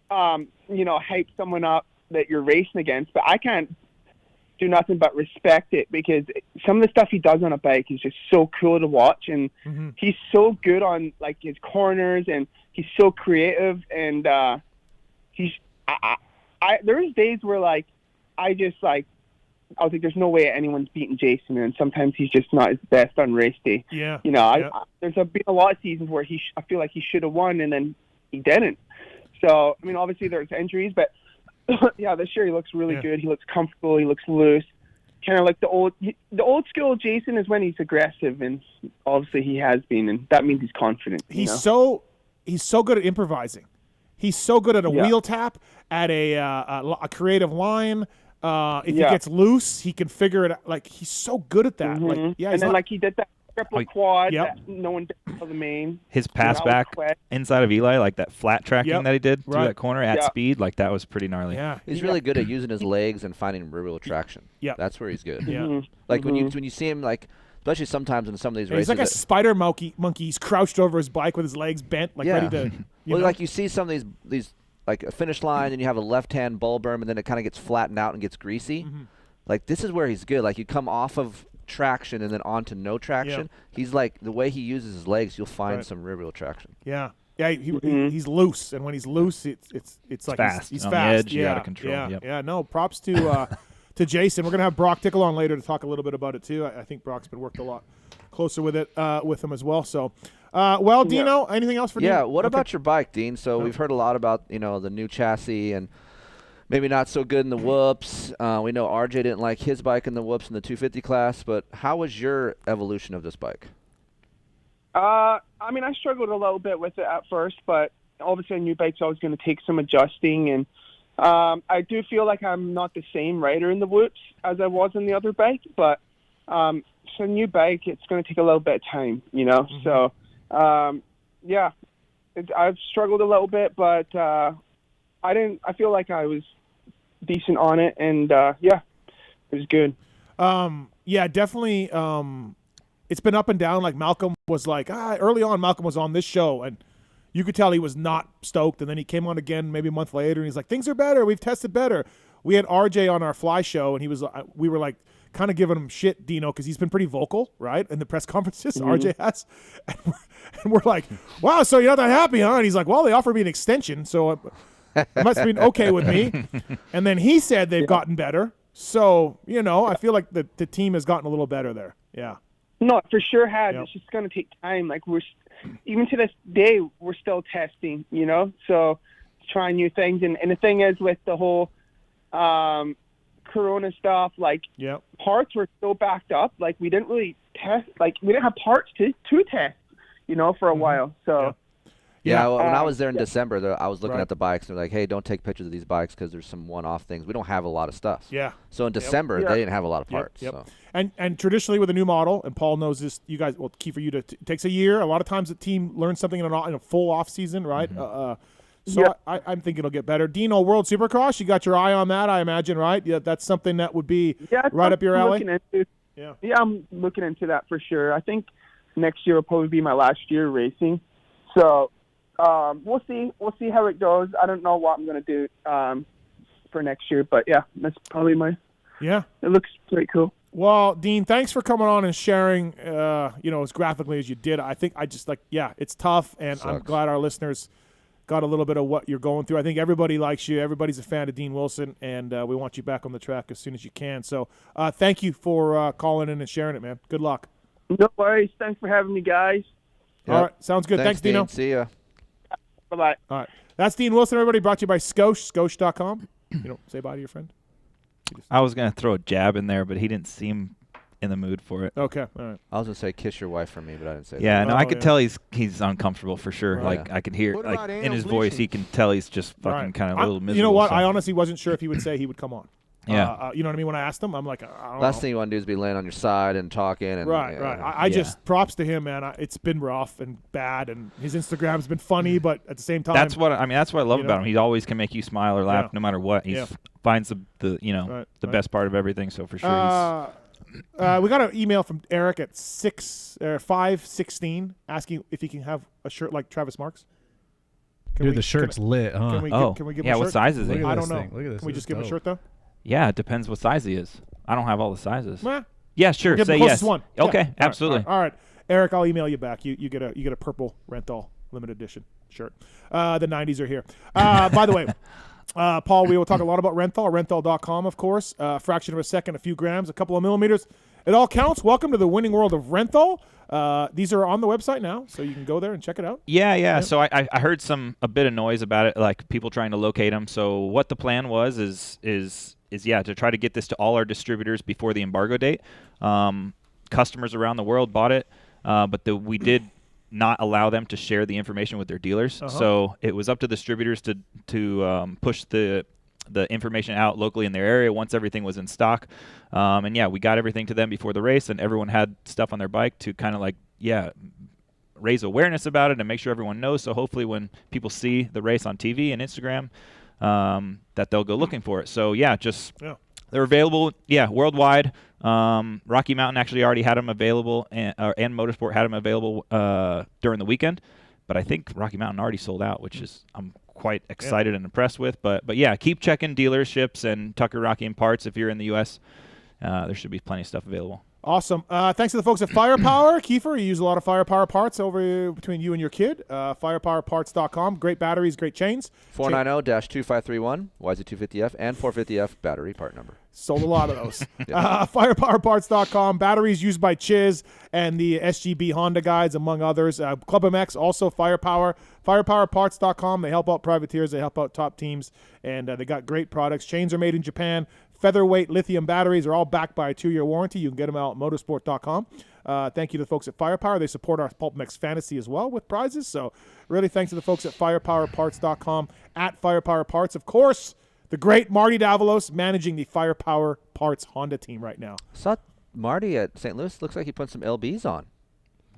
hype someone up that you're racing against, but I can't do nothing but respect it because some of the stuff he does on a bike is just so cool to watch, and he's so good on like his corners, and he's so creative, and there's days where like I was like, there's no way anyone's beating Jason, and sometimes he's just not his best on race day. Yeah, there's been a lot of seasons where I feel like he should have won, and then he didn't. So I mean, obviously there's injuries, but yeah, this year he looks really good. He looks comfortable. He looks loose. Kind of like the old school Jason is when he's aggressive, and obviously he has been, and that means he's confident. He's so good at improvising. He's so good at a wheel tap, at a creative line. If he gets loose, he can figure it out. Like he's so good at that. Like and then like he did that triple quad that no one did for the main. His pass back inside of Eli, like that flat tracking that he did through that corner at speed, like that was pretty gnarly. Yeah, he's really good at using his legs and finding real traction. Yeah, that's where he's good. Yeah, like when you see him, like especially sometimes in some of these races, he's like a spider monkey. He's crouched over his bike with his legs bent, like ready to. Like you see some of these like a finish line, and you have a left-hand bull berm, and then it kind of gets flattened out and gets greasy. Like this is where he's good. Like you come off of traction and then onto no traction. He's like the way he uses his legs, you'll find some real traction. Yeah, he's loose, and when he's loose, it's like fast. He's on fast. The edge, out of control. Yeah. No, props to Jason. We're gonna have Broc Tickle on later to talk a little bit about it too. I think Broc's been worked a lot closer with it with him as well. So, Dino, anything else for Dean? Yeah. What about your bike, Dean? So we've heard a lot about the new chassis and maybe not so good in the whoops. We know RJ didn't like his bike in the whoops in the 250 class, but how was your evolution of this bike? I mean, I struggled a little bit with it at first, but obviously a new bike's always going to take some adjusting, and I do feel like I'm not the same rider in the whoops as I was in the other bike, but it's a new bike. It's going to take a little bit of time, you know. Mm-hmm. So, I've struggled a little bit, but I feel like I was decent on it, and it was good. Yeah, definitely. It's been up and down. Like Malcolm was like, early on, Malcolm was on this show, and you could tell he was not stoked. And then he came on again maybe a month later, and he's like, things are better. We've tested better. We had RJ on our fly show, and we were like kind of giving him shit, Dino, because he's been pretty vocal, right, in the press conferences. Mm-hmm. RJ has, and we're like, wow, so you're not that happy, huh? And he's like, well, they offered me an extension, so it must have been okay with me. And then he said they've gotten better. So, you know, I feel like the team has gotten a little better there. Yeah. No, it for sure has. Yep. It's just going to take time. Like even to this day, we're still testing, you know, so trying new things. And the thing is with the whole Corona stuff, like parts were so backed up. Like we didn't really test, like we didn't have parts to test, you know, for a while. So. Yeah, when I was there in December, I was looking at the bikes, and they're like, hey, don't take pictures of these bikes because there's some one-off things. We don't have a lot of stuff. Yeah. So in December, they didn't have a lot of parts. Yep. So. And traditionally with a new model, and Paul knows this, you guys, well, key for you, it takes a year. A lot of times the team learns something in a full off-season, right? Mm-hmm. I'm thinking it'll get better. Dino, World Supercross, you got your eye on that, I imagine, right? Yeah, that's something that would be right up your alley? Yeah, I'm looking into that for sure. I think next year will probably be my last year racing. So... we'll see. We'll see how it goes. I don't know what I'm going to do for next year, but yeah, that's probably it looks pretty cool. Well, Dean, thanks for coming on and sharing, as graphically as you did. I think it's tough, and I'm glad our listeners got a little bit of what you're going through. I think everybody likes you. Everybody's a fan of Dean Wilson, and we want you back on the track as soon as you can. So thank you for calling in and sharing it, man. Good luck. No worries. Thanks for having me, guys. Yep. All right. Sounds good. Thanks Dino. Dean. See ya. Bye-bye. All right. That's Dean Wilson, everybody. Brought to you by Skosh, skosh.com. You don't say bye to your friend? I was going to throw a jab in there, but he didn't seem in the mood for it. Okay. All right. I was going to say kiss your wife for me, but I didn't say that. Yeah, no, I could tell he's uncomfortable for sure. Right. Like, I could hear like in his voice, he can tell he's just fucking kind of a little miserable. You know what? I honestly wasn't sure if he would say he would come on. Yeah. You know what I mean? When I asked him, I'm like, I don't know. Last thing you want to do is be laying on your side and talking. And, right. I just props to him, man. It's been rough and bad, and his Instagram's been funny, but at the same time, that's what I love about him. He always can make you smile or laugh no matter what. He finds the best part of everything. So for sure, we got an email from Eric at 5:16 asking if he can have a shirt like Travis Marks. The shirt's lit, huh? Can we give him a shirt? What size is he? I don't know. Look at this. Can we just give him a shirt though? Yeah, it depends what size he is. I don't have all the sizes. Well, yeah, sure. We'll say yes. One. Okay, absolutely. All right, Eric, I'll email you back. You get a purple Renthal limited edition shirt. The 90s are here. By the way, Paul, we will talk a lot about Renthal. Renthal.com, of course. Fraction of a second, a few grams, a couple of millimeters. It all counts. Welcome to the winning world of Renthal. These are on the website now, so you can go there and check it out. Yeah. So I heard a bit of noise about it, like people trying to locate them. So what the plan was is to try to get this to all our distributors before the embargo date. Customers around the world bought it, but we did not allow them to share the information with their dealers. So it was up to distributors to push the information out locally in their area once everything was in stock. We got everything to them before the race, and everyone had stuff on their bike to kind of raise awareness about it and make sure everyone knows. So hopefully when people see the race on TV and Instagram, that they'll go looking for it. So they're available worldwide. Rocky Mountain actually already had them available, and Motorsport had them available during the weekend, but I think Rocky Mountain already sold out, which is I'm quite excited and impressed with. But keep checking dealerships and Tucker Rocky and Parts if you're in the U.S. There should be plenty of stuff available. Awesome. Thanks to the folks at Firepower. Keefer, you use a lot of Firepower parts over between you and your kid. Firepowerparts.com. Great batteries, great chains. 490-2531, YZ250F, and 450F battery part number. Sold a lot of those. Firepowerparts.com. Batteries used by Chiz and the SGB Honda guides, among others. PulpMX, also Firepower. Firepowerparts.com. They help out privateers. They help out top teams. And they got great products. Chains are made in Japan. Featherweight lithium batteries are all backed by a 2-year warranty. You can get them out at motorsport.com. Thank you to the folks at Firepower. They support our PulpMX Fantasy as well with prizes. So really thanks to the folks at firepowerparts.com, at Firepower Parts. Of course, The great Marty Davalos managing the Firepower Parts Honda team right now. Saw Marty at St. Louis. Looks like he put some LBs on.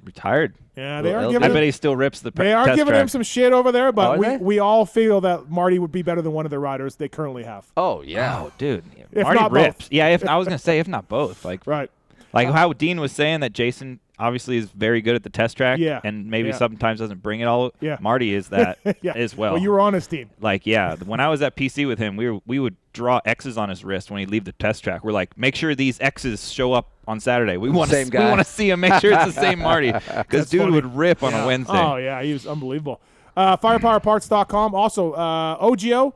Retired. Yeah, they are LB. giving I him, bet he still rips the they are test giving track. him some shit over there, but Are they? we all feel that Marty would be better than one of the riders they currently have. Oh yeah. Oh, dude. If Marty not rips. both. Yeah, I was going to say if not both. Like, Right. Like how Dean was saying that Jason obviously is very good at the test track. Yeah. And maybe Yeah. sometimes doesn't bring it all. Yeah. Marty is that Yeah. as well. Well, you were on his team. Like, yeah, when I was at PC with him, we would draw X's on his wrist when he'd leave the test track. We're like, make sure these X's show up on Saturday. We want to see him. Make sure it's the same Marty, because dude funny. would rip on a Wednesday. Oh, yeah, he was unbelievable. Firepowerparts.com. Also, OGO,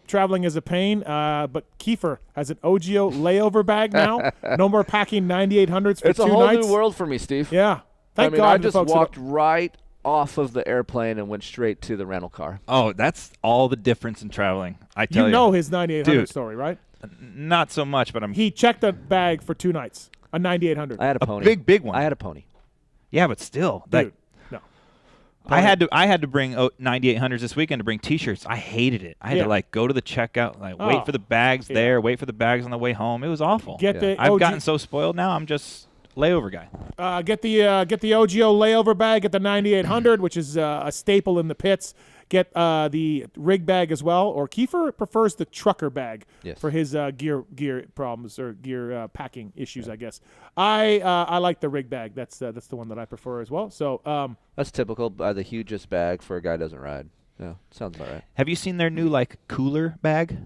traveling is a pain, but Keefer has an OGO layover bag now. No more packing 9800s for It's 2 a whole nights. new world for me, Steve. Yeah. Thank I mean, God I the just folks walked right off of the airplane and went straight to the rental car. Oh, that's all the difference in traveling. I tell you. You know his 9800 Dude. story, right? Not so much, but He checked a bag for 2 nights, a 9800. I had a pony. big one. I had a pony. Yeah, but still, Dude, like, no. I had to bring 9800s this weekend to bring T-shirts. I hated it. I had Yeah. to like go to the checkout, like Oh. wait for the bags Yeah. there, wait for the bags on the way home. It was awful. Get the I've OG gotten so spoiled now. I'm just layover guy. Get the OGO layover bag. Get the 9800, which is a staple in the pits. Get the rig bag as well. Or Keefer prefers the trucker bag for his gear problems or gear packing issues, I guess. I like the rig bag. That's the one that I prefer as well. So That's typical. Buy the hugest bag for a guy who doesn't ride. Yeah, sounds about right. Have you seen their new like cooler bag?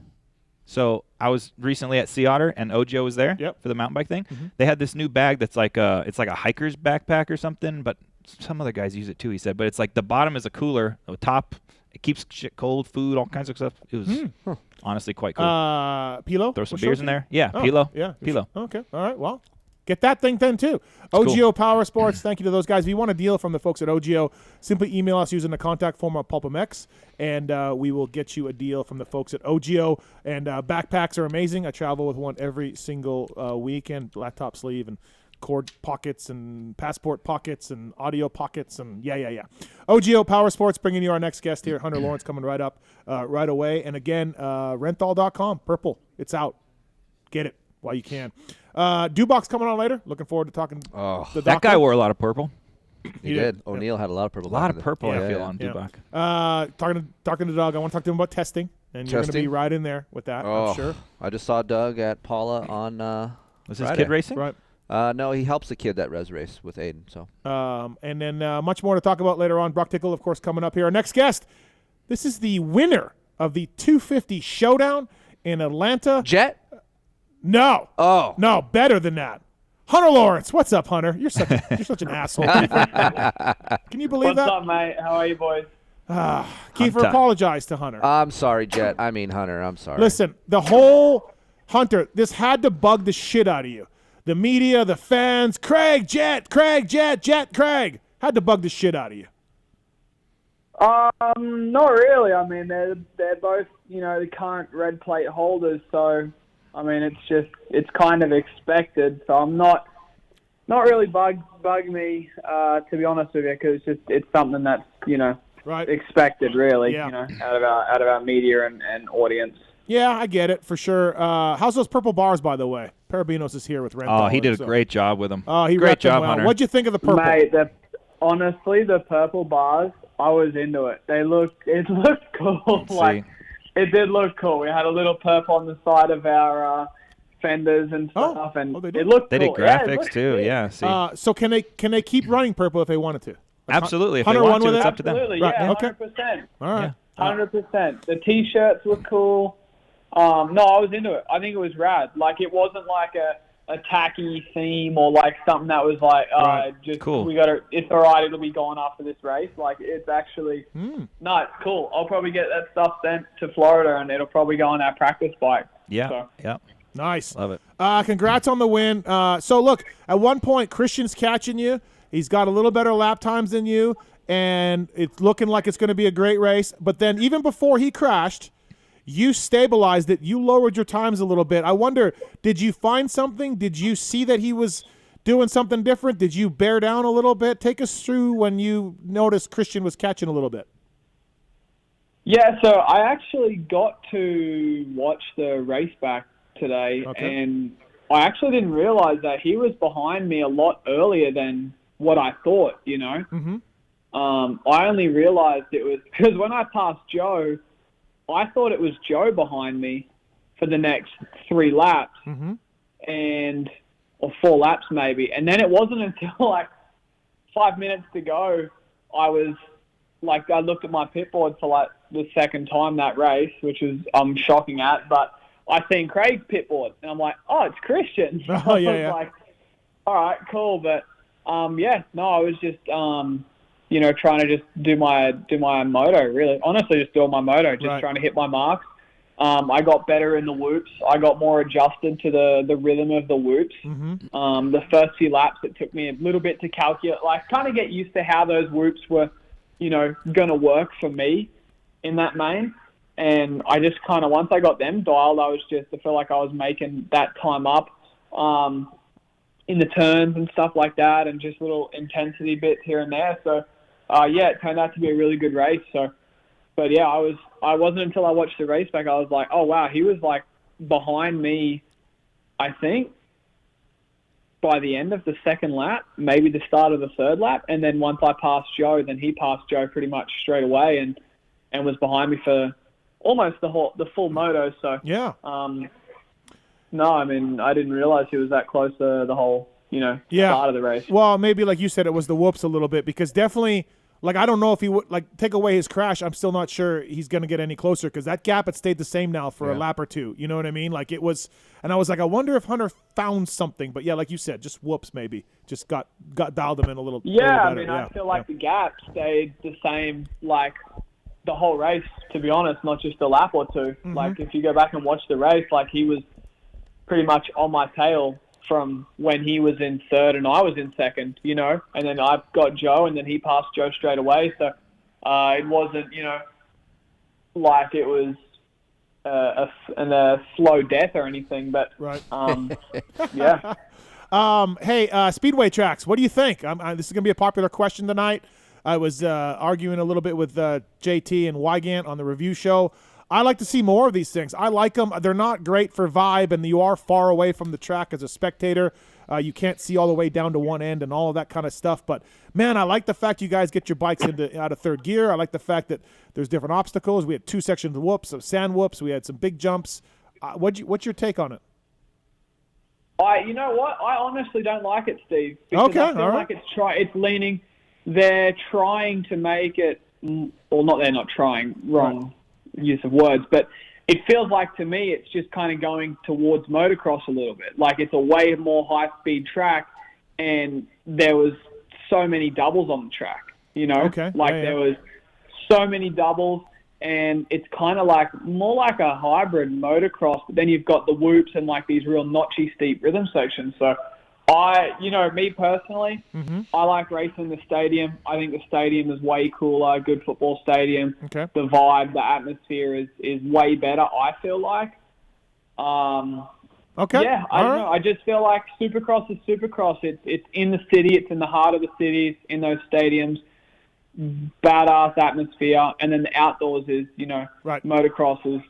So I was recently at Sea Otter and Ojo was there for the mountain bike thing. Mm-hmm. They had this new bag that's like it's like a hiker's backpack or something, but some other guys use it too, he said. But it's like the bottom is a cooler, the top it keeps shit cold, food, all kinds of stuff. It was honestly quite cool. Pilo? Throw some What beers show? in there. Yeah, Oh, Pilo. Yeah. Pilo. Okay. All right. Well, get that thing then too. It's OGO cool. Power Sports. Thank you to those guys. If you want a deal from the folks at OGO, simply email us using the contact form on PulpMX, and we will get you a deal from the folks at OGO. And backpacks are amazing. I travel with one every single weekend. Laptop sleeve and cord pockets and passport pockets and audio pockets and yeah. OGO Power Sports bringing you our next guest here. Hunter Lawrence coming right up right away. And again, renthal.com. Purple. It's out. Get it while you can. Dubach's coming on lato Looking forward to talking to the That doctor. guy wore a lot of purple. He did. O'Neill had a lot of purple. A lot back of in the- purple I Yeah, feel yeah. on Yeah. Dubach. Talking to Doug. I want to talk to him about testing, and you're going to be Testing? right in there with that, Oh, I'm sure. I just saw Doug at Paula on Was his Friday. kid racing? Right. No, he helps the kid that res race with Aiden. So And then much more to talk about later on. Broc Tickle, of course, coming up here. Our next guest, this is the winner of the 250 Showdown in Atlanta. Jet? No. Oh. No, better than that. Hunter Lawrence. What's up, Hunter? You're such an asshole. Can you believe What's that? up, mate? How are you, boys? Keefer, Hunter. apologize to Hunter. I'm sorry, Jet. I mean Hunter. I'm sorry. Listen, the whole Hunter, this had to bug the shit out of you. The media, the fans, Craig, Jet, Craig, Jet, Craig. Had to bug the shit out of you. Not really. I mean, they're both, the current red plate holders. So, I mean, it's kind of expected. So I'm not really bug me, to be honest with you, because it's something that's, Right. expected, really, Yeah. out of our media and audience. Yeah, I get it for sure. How's those purple bars, by the way? Perebijnos is here with Rant. Oh, he did a great job with them. Oh, he great repped them job, well. Hunter. What'd you think of the purple? Mate, honestly, the purple bars, I was into it. It looked cool. Let's like see. it did look cool. We had a little purple on the side of our fenders and Oh. stuff, and Oh, they did? it looked They cool. did Yeah, it graphics looked too. sick. Yeah. See. So can they keep running purple if they wanted to? Like, Absolutely. If Hunter they want won to, with it's it? up to them. Absolutely, Right, yeah, okay. 100%. All right. 100%. The T-shirts were cool. No, I was into it. I think it was rad. Like, it wasn't like a tacky theme or like something that was like, Right. just Cool. it's all right, it'll be gone after this race. Like, it's actually, no, it's cool. I'll probably get that stuff sent to Florida and it'll probably go on our practice bike. Yeah. So. Yeah. Nice. Love it. Congrats on the win. So, look, at one point, Christian's catching you. He's got a little better lap times than you, and it's looking like it's going to be a great race. But then even before he crashed, you stabilized it. You lowered your times a little bit. I wonder, did you find something? Did you see that he was doing something different? Did you bear down a little bit? Take us through when you noticed Christian was catching a little bit. Yeah, so I actually got to watch the race back today, and I actually didn't realize that he was behind me a lot earlier than what I thought, you know. Mm-hmm. I only realized it was because when I passed Joe, I thought it was Joe behind me for the next 3 laps, or 4 laps maybe. And then it wasn't until like 5 minutes to go, I looked at my pit board for like the second time that race, which is I'm shocking at, but I seen Craig's pit board, and I'm like, oh, it's Christian. So I was like, all right, cool. But I was just trying to just do my moto, really. Honestly, just doing my moto, just trying to hit my marks. I got better in the whoops. I got more adjusted to the rhythm of the whoops. The first few laps, it took me a little bit to calculate, like kind of get used to how those whoops were, going to work for me in that main. And I just kind of, once I got them dialed, I feel like I was making that time up in the turns and stuff like that, and just little intensity bits here and there. So, it turned out to be a really good race. So, but yeah, I wasn't until I watched the race back, I was like, oh wow, he was like behind me, I think, by the end of the second lap, maybe the start of the third lap. And then once I passed Joe, then he passed Joe pretty much straight away and was behind me for almost the full moto. So yeah. No, I mean, I didn't realize he was that close to the whole, start of the race. Well, maybe like you said, it was the whoops a little bit, because definitely, like, I don't know if he would, like, take away his crash, I'm still not sure he's going to get any closer, because that gap had stayed the same now for a lap or two. You know what I mean? Like, it was, and I was like, I wonder if Hunter found something. But yeah, like you said, just whoops maybe. Just got dialed him in a little better. I mean, I feel like the gap stayed the same, like, the whole race, to be honest, not just a lap or two. Like, if you go back and watch the race, like, he was pretty much on my tail from when he was in third and I was in second, and then I got Joe, and then he passed Joe straight away. So it wasn't, like it was a slow death or anything, but yeah. Hey, Speedway tracks, what do you think? This is going to be a popular question tonight. I was arguing a little bit with JT and Wygant on the review show. I like to see more of these things. I like them. They're not great for vibe, and you are far away from the track as a spectator. You can't see all the way down to one end and all of that kind of stuff. But, man, I like the fact you guys get your bikes out of third gear. I like the fact that there's different obstacles. We had 2 sections of whoops, of sand whoops. We had some big jumps. What's your take on it? You know what? I honestly don't like it, Steve. Because I feel like it's leaning. They're trying to make it, or not. They're not trying. Wrong use of words, but it feels like to me it's just kind of going towards motocross a little bit. Like, it's a way more high-speed track, and there was so many doubles on the track. There was so many doubles, and it's kind of like more like a hybrid motocross. But then you've got the whoops and like these real notchy steep rhythm sections. So me personally, I like racing the stadium. I think the stadium is way cooler, good football stadium. Okay. The vibe, the atmosphere is way better, I feel like. Okay. Yeah, I don't know. I just feel like Supercross is Supercross. It's in the city. It's in the heart of the city, in those stadiums. Badass atmosphere. And then the outdoors is, motocross is,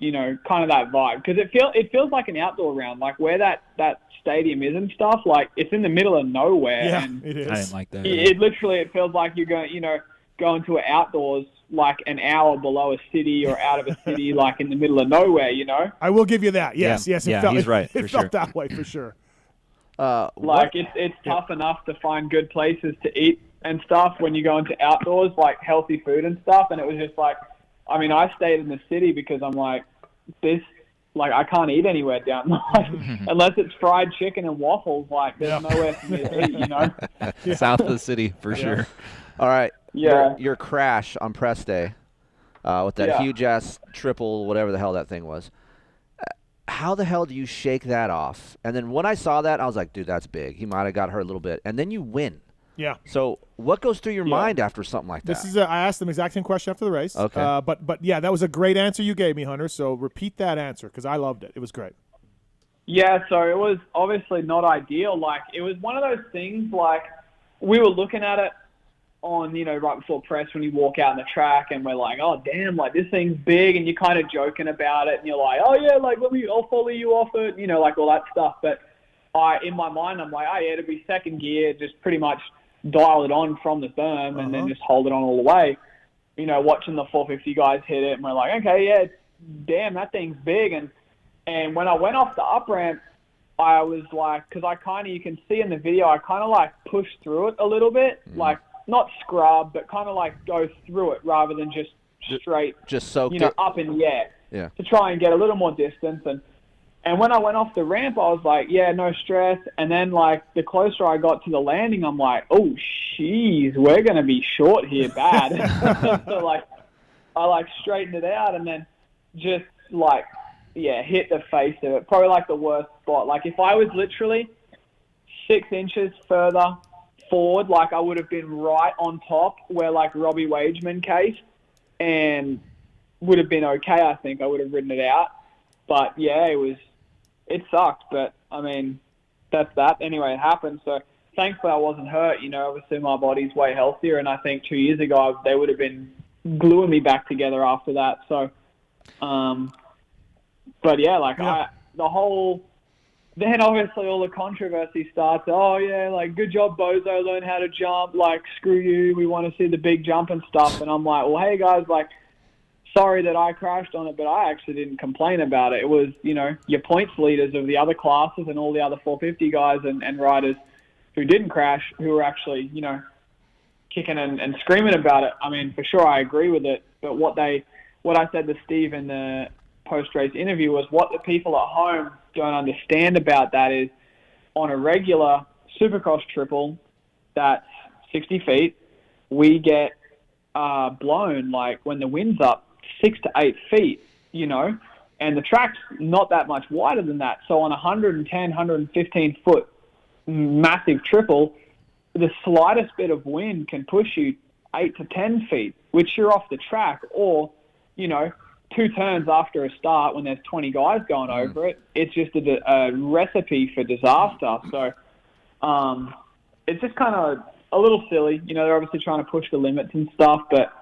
kind of that vibe. Because it feels like an outdoor round. Like, where that stadium is and stuff, like, it's in the middle of nowhere. Yeah, and it is. I didn't like that. It literally, it feels like you're going to an outdoors, like an hour below a city or out of a city, like in the middle of nowhere, I will give you that. Yes. Yeah, he's right. It felt that way for sure. It's tough enough to find good places to eat and stuff when you go into outdoors, like healthy food and stuff. And it was just like, I mean, I stayed in the city because I'm like, I can't eat anywhere down there. Unless it's fried chicken and waffles, like, there's nowhere for me to eat, South of the city, for sure. All right. Yeah. Your crash on press day with that huge-ass triple, whatever the hell that thing was. How the hell do you shake that off? And then when I saw that, I was like, dude, that's big. He might have got hurt a little bit. And then you win. Yeah. So what goes through your mind after something like that? I asked them the exact same question after the race. Okay. But yeah, that was a great answer you gave me, Hunter. So repeat that answer, because I loved it. It was great. Yeah, so it was obviously not ideal. Like, it was one of those things, like, we were looking at it on, right before press when you walk out on the track, and we're like, oh, damn, like, this thing's big, and you're kind of joking about it, and you're like, oh, yeah, like, I'll follow you off it, like all that stuff. But in my mind, I'm like, oh, yeah, it'll be second gear, just pretty much dial it on from the berm and then just hold it on all the way. Watching the 450 guys hit it, and we're like, okay, yeah, damn, that thing's big. And when I went off the up ramp, I was like, because you can see in the video, I kind of like pushed through it a little bit, like not scrub, but kind of like go through it rather than just straight, just soaked it up in the air, yeah, to try and get a little more distance. And when I went off the ramp, I was like, yeah, no stress. And then, like, the closer I got to the landing, I'm like, oh, jeez, we're going to be short here bad. So, like, I, like, straightened it out and then just, like, yeah, hit the face of it. Probably, like, the worst spot. Like, if I was literally 6 inches further forward, like, I would have been right on top where, like, Robbie Wageman cased and would have been okay, I think. I would have ridden it out. But, yeah, it sucked, but, I mean, that's that. Anyway, it happened. So, thankfully, I wasn't hurt. Obviously, my body's way healthier, and I think 2 years ago, they would have been gluing me back together after that. So, but, yeah, like, then obviously all the controversy starts. Oh, yeah, like, good job, Bozo, learn how to jump. Like, screw you, we want to see the big jump and stuff. And I'm like, well, hey, guys, like, sorry that I crashed on it, but I actually didn't complain about it. It was, your points leaders of the other classes and all the other 450 guys and riders who didn't crash, who were actually, kicking and screaming about it. I mean, for sure, I agree with it. But what I said to Steve in the post-race interview was what the people at home don't understand about that is on a regular Supercross triple that's 60 feet, we get blown, like, when the wind's up, 6 to 8 feet, and the track's not that much wider than that. So on a 110, 115 foot massive triple, the slightest bit of wind can push you 8 to 10 feet, which you're off the track, or, 2 turns after a start when there's 20 guys going over it. It's just a recipe for disaster. So it's just kind of a little silly. They're obviously trying to push the limits and stuff, but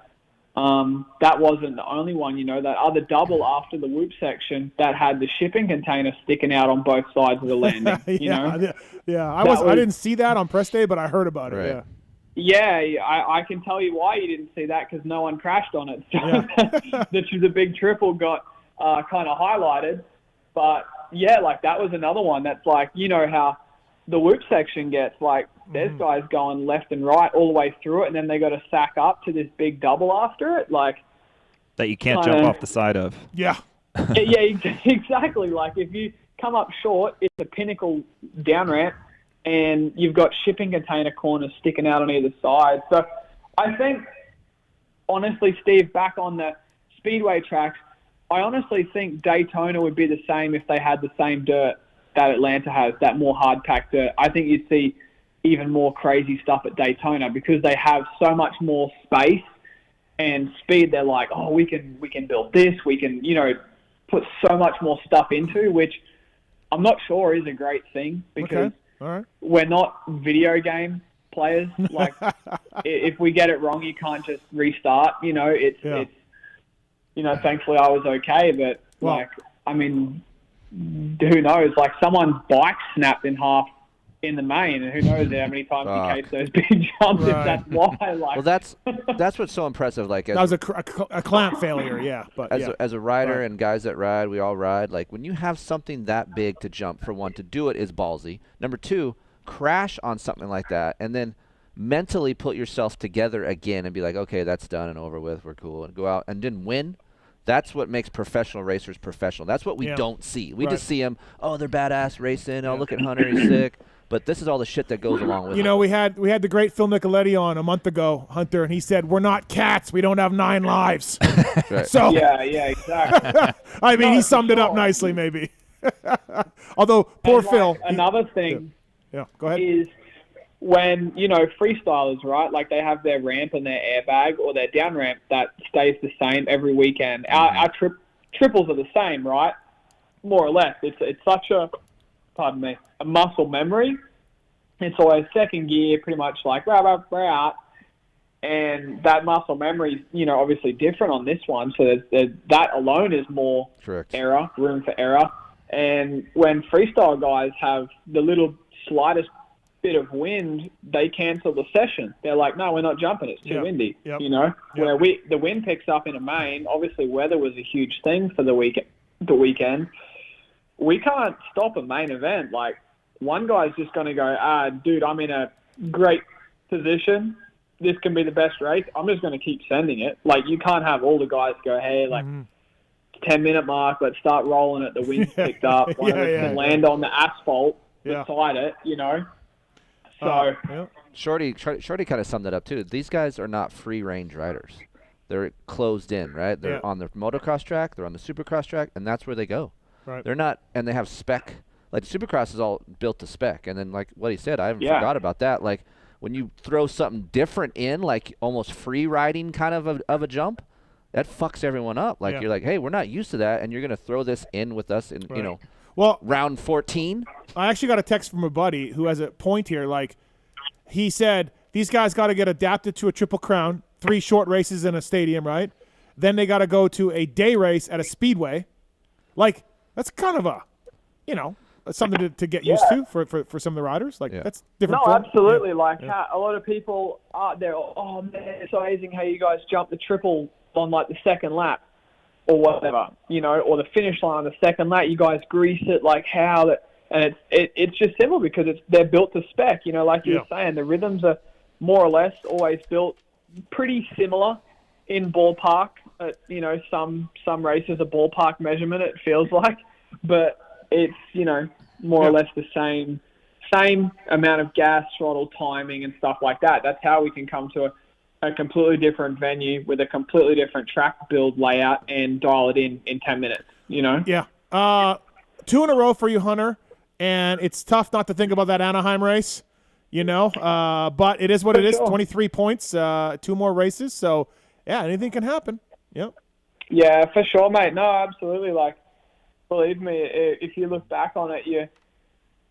that wasn't the only one, that other double after the whoop section that had the shipping container sticking out on both sides of the landing, Yeah, I didn't see that on press day, but I heard about it, right. Yeah, I can tell you why you didn't see that, because no one crashed on it. So which is a big triple got kind of highlighted. But, yeah, like, that was another one that's like, how the whoop section gets, like, there's guys going left and right all the way through it, and then they got to sack up to this big double after it, like, that you can't jump off the side of. Yeah. yeah, exactly. Like, if you come up short, it's a pinnacle down ramp, and you've got shipping container corners sticking out on either side. So I think, honestly, Steve, back on the speedway tracks, I honestly think Daytona would be the same if they had the same dirt that Atlanta has, that more hard-packed dirt. I think you'd see even more crazy stuff at Daytona because they have so much more space and speed. They're like, oh, we can build this, we can, put so much more stuff into, which I'm not sure is a great thing because we're not video game players. Like, if we get it wrong, you can't just restart. It's thankfully I was okay, but I mean, who knows? Like, someone's bike snapped in half in the main, and who knows how many times he cased those big jumps. If that's why. Like, well, that's what's so impressive. Like, that was a clamp failure, yeah. But as a rider and guys that ride, we all ride. Like, when you have something that big to jump, for one, to do it is ballsy. Number two, crash on something like that, and then mentally put yourself together again and be like, okay, that's done and over with. We're cool, and go out and then win. That's what makes professional racers professional. That's what we don't see. We just see them, oh, they're badass racing. Oh, look at Hunter, he's sick. But this is all the shit that goes along with it. We had the great Phil Nicoletti on a month ago, Hunter, and he said, we're not cats. We don't have 9 lives. Right. So yeah, exactly. I mean, he summed it up nicely, maybe. Although, poor Phil. Another thing go ahead. is when, freestylers, right, like they have their ramp and their airbag or their down ramp that stays the same every weekend. Our triples are the same, right? More or less. It's such a muscle memory. It's always second gear, pretty much like, rah, rah, rah. And that muscle memory is, you know, obviously different on this one. So that alone is more room for error. And when freestyle guys have the little slightest bit of wind, they cancel the session. They're like, no, we're not jumping. It's too windy, you know. Where the wind picks up in a main. Obviously, weather was a huge thing for the weekend. We can't stop a main event. Like, one guy's just going to go, dude, I'm in a great position. This can be the best race. I'm just going to keep sending it. Like, you can't have all the guys go, hey, like, 10-minute mark, let's start rolling it. The wind's picked up. One of us can land on the asphalt beside it, you know. So Shorty kind of summed it up, too. These guys are not free-range riders. They're closed in, right? They're on the motocross track. They're on the supercross track, and that's where they go. Right. They're not – and they have spec. Like, supercross is all built to spec. And then, like what he said, I haven't forgot about that. Like, when you throw something different in, like almost free riding kind of a jump, that fucks everyone up. Like, you're like, hey, we're not used to that, and you're going to throw this in with us in, you know, round 14. I actually got a text from a buddy who has a point here. Like, he said, these guys got to get adapted to a Triple Crown, 3 short races in a stadium, right? Then they got to go to a day race at a speedway. Like, that's kind of a, you know, something to get used to for some of the riders. Like, that's different. No, absolutely. Like, a lot of people are there. Oh, man, it's amazing how you guys jump the triple on, like, the second lap or whatever, you know, or the finish line on the second lap. You guys grease it, like, how that. And it's just simple because they're built to spec. You know, like you were saying, the rhythms are more or less always built pretty similar in ballpark. You know, some races are ballpark measurement, it feels like. But it's, you know, more or less the same amount of gas, throttle, timing, and stuff like that. That's how we can come to a completely different venue with a completely different track build layout and dial it in 10 minutes, you know? Yeah. 2 in a row for you, Hunter. And it's tough not to think about that Anaheim race, you know. But it is what it is, 23 points, 2 more races. So, yeah, anything can happen. Yep. Yeah, for sure, mate. No, absolutely. Like, believe me, if you look back on it,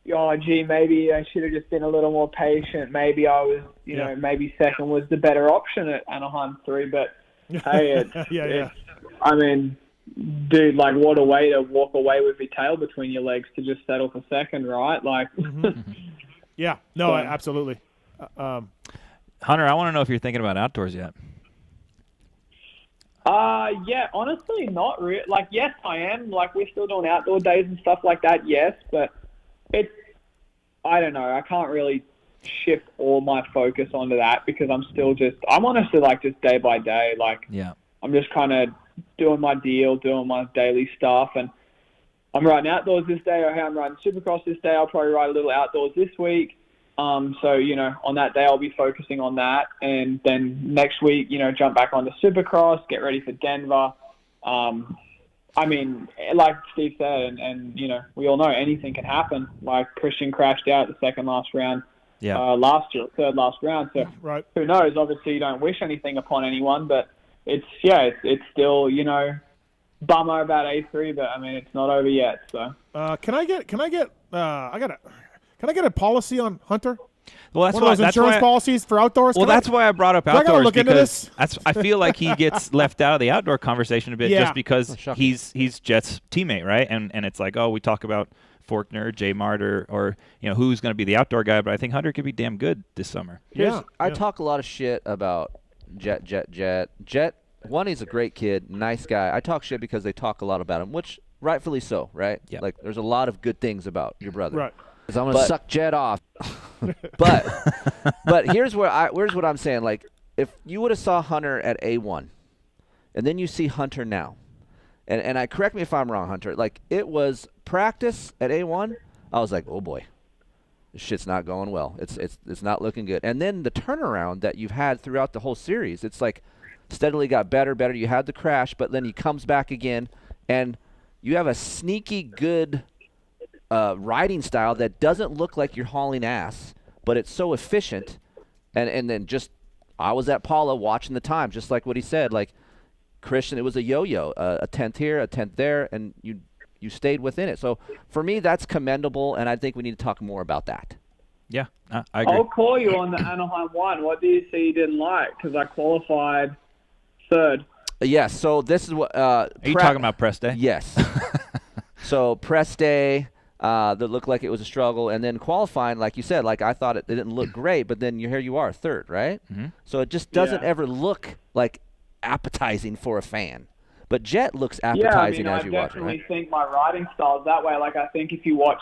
maybe I should have just been a little more patient. Maybe I was, you know, maybe second was the better option at Anaheim 3. But, hey, I mean, dude, like, what a way to walk away with your tail between your legs to just settle for second, right? Like, yeah, no, absolutely. Hunter, I want to know if you're thinking about outdoors yet. Yeah, honestly, not really. Like, yes, I am. Like, we're still doing outdoor days and stuff like that, yes, but I don't know. I can't really shift all my focus onto that because I'm honestly, like, just day by day. Like, I'm just kind of doing my deal, doing my daily stuff, and I'm riding outdoors this day, or I'm riding Supercross this day. I'll probably ride a little outdoors this week. So, you know, on that day I'll be focusing on that, and then next week, you know, jump back onto Supercross, get ready for Denver. I mean, like Steve said, and you know, we all know anything can happen. Like, Christian crashed out the second last round last year, third last round. So who knows? Obviously, you don't wish anything upon anyone, but it's still, you know, bummer about A3, but I mean, it's not over yet. So can I get a policy on Hunter? Well, that's one of those insurance policies for outdoors. Well, that's why I brought up outdoors. I gotta look into this. I feel like he gets left out of the outdoor conversation a bit just because he's Jet's teammate, right? And it's like, oh, we talk about Faulkner, J Mart, or you know, who's going to be the outdoor guy, but I think Hunter could be damn good this summer. I talk a lot of shit about Jet. One, he's a great kid, nice guy. I talk shit because they talk a lot about him, which rightfully so, right? Yeah. Like, there's a lot of good things about your brother. Right. Because I'm gonna suck Jet off. but here's what I'm saying. Like, if you would have saw Hunter at A1, and then you see Hunter now, and I correct me if I'm wrong, Hunter. Like, it was practice at A1. I was like, oh boy, this shit's not going well. It's not looking good. And then the turnaround that you've had throughout the whole series, it's like steadily got better. You had the crash, but then he comes back again, and you have a sneaky good riding style that doesn't look like you're hauling ass, but it's so efficient. And then just, I was at Paula watching the time, just like what he said. Like, Christian, it was a yo-yo, a 10th here, a 10th there, and you stayed within it. So for me, that's commendable, and I think we need to talk more about that. Yeah, I agree. I'll call you on the Anaheim one. What do you see you didn't like? Because I qualified third. Yes. So this is what. Are you talking about press day? Yes. So press day. That looked like it was a struggle, and then qualifying, like you said, like I thought it didn't look great, but then here you are, third, right? Mm-hmm. So it just doesn't ever look like appetizing for a fan. But Jet looks appetizing as you watch it, right? I definitely think my riding style is that way. Like I think if you watch,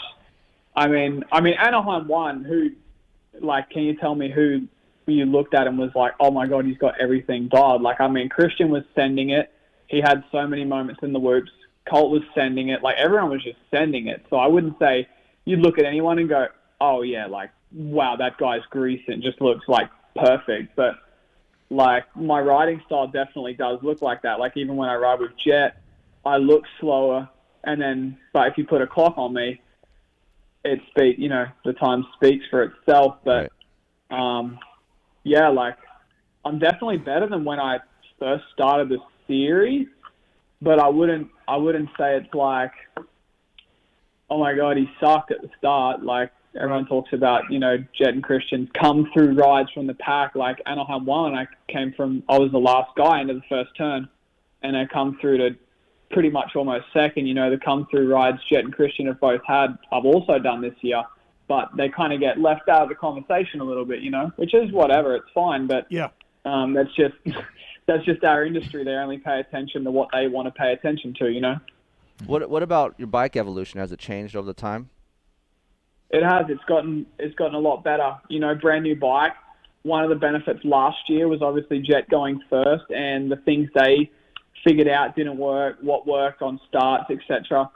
I mean Anaheim won. Can you tell me who you looked at and was like, oh my God, he's got everything dialed? Like, I mean, Christian was sending it. He had so many moments in the whoops. Colt was sending it. Like, everyone was just sending it. So I wouldn't say you'd look at anyone and go, oh, yeah, like, wow, that guy's grease and just looks, like, perfect. But, like, my riding style definitely does look like that. Like, even when I ride with Jet, I look slower. But if you put a clock on me, the time speaks for itself. But, yeah, like, I'm definitely better than when I first started the series. But I wouldn't say it's like, oh my God, he sucked at the start. Like everyone talks about, Jet and Christian come through rides from the pack. Like Anaheim won, I was the last guy into the first turn, and I come through to pretty much almost second. The come through rides Jet and Christian have both had. I've also done this year, but they kind of get left out of the conversation a little bit, which is whatever. It's fine, but that's just. That's just our industry. They only pay attention to what they want to pay attention to, What about your bike evolution? Has it changed over the time? It has. It's gotten a lot better. Brand new bike. One of the benefits last year was obviously Jet going first, and the things they figured out didn't work, what worked on starts, etc.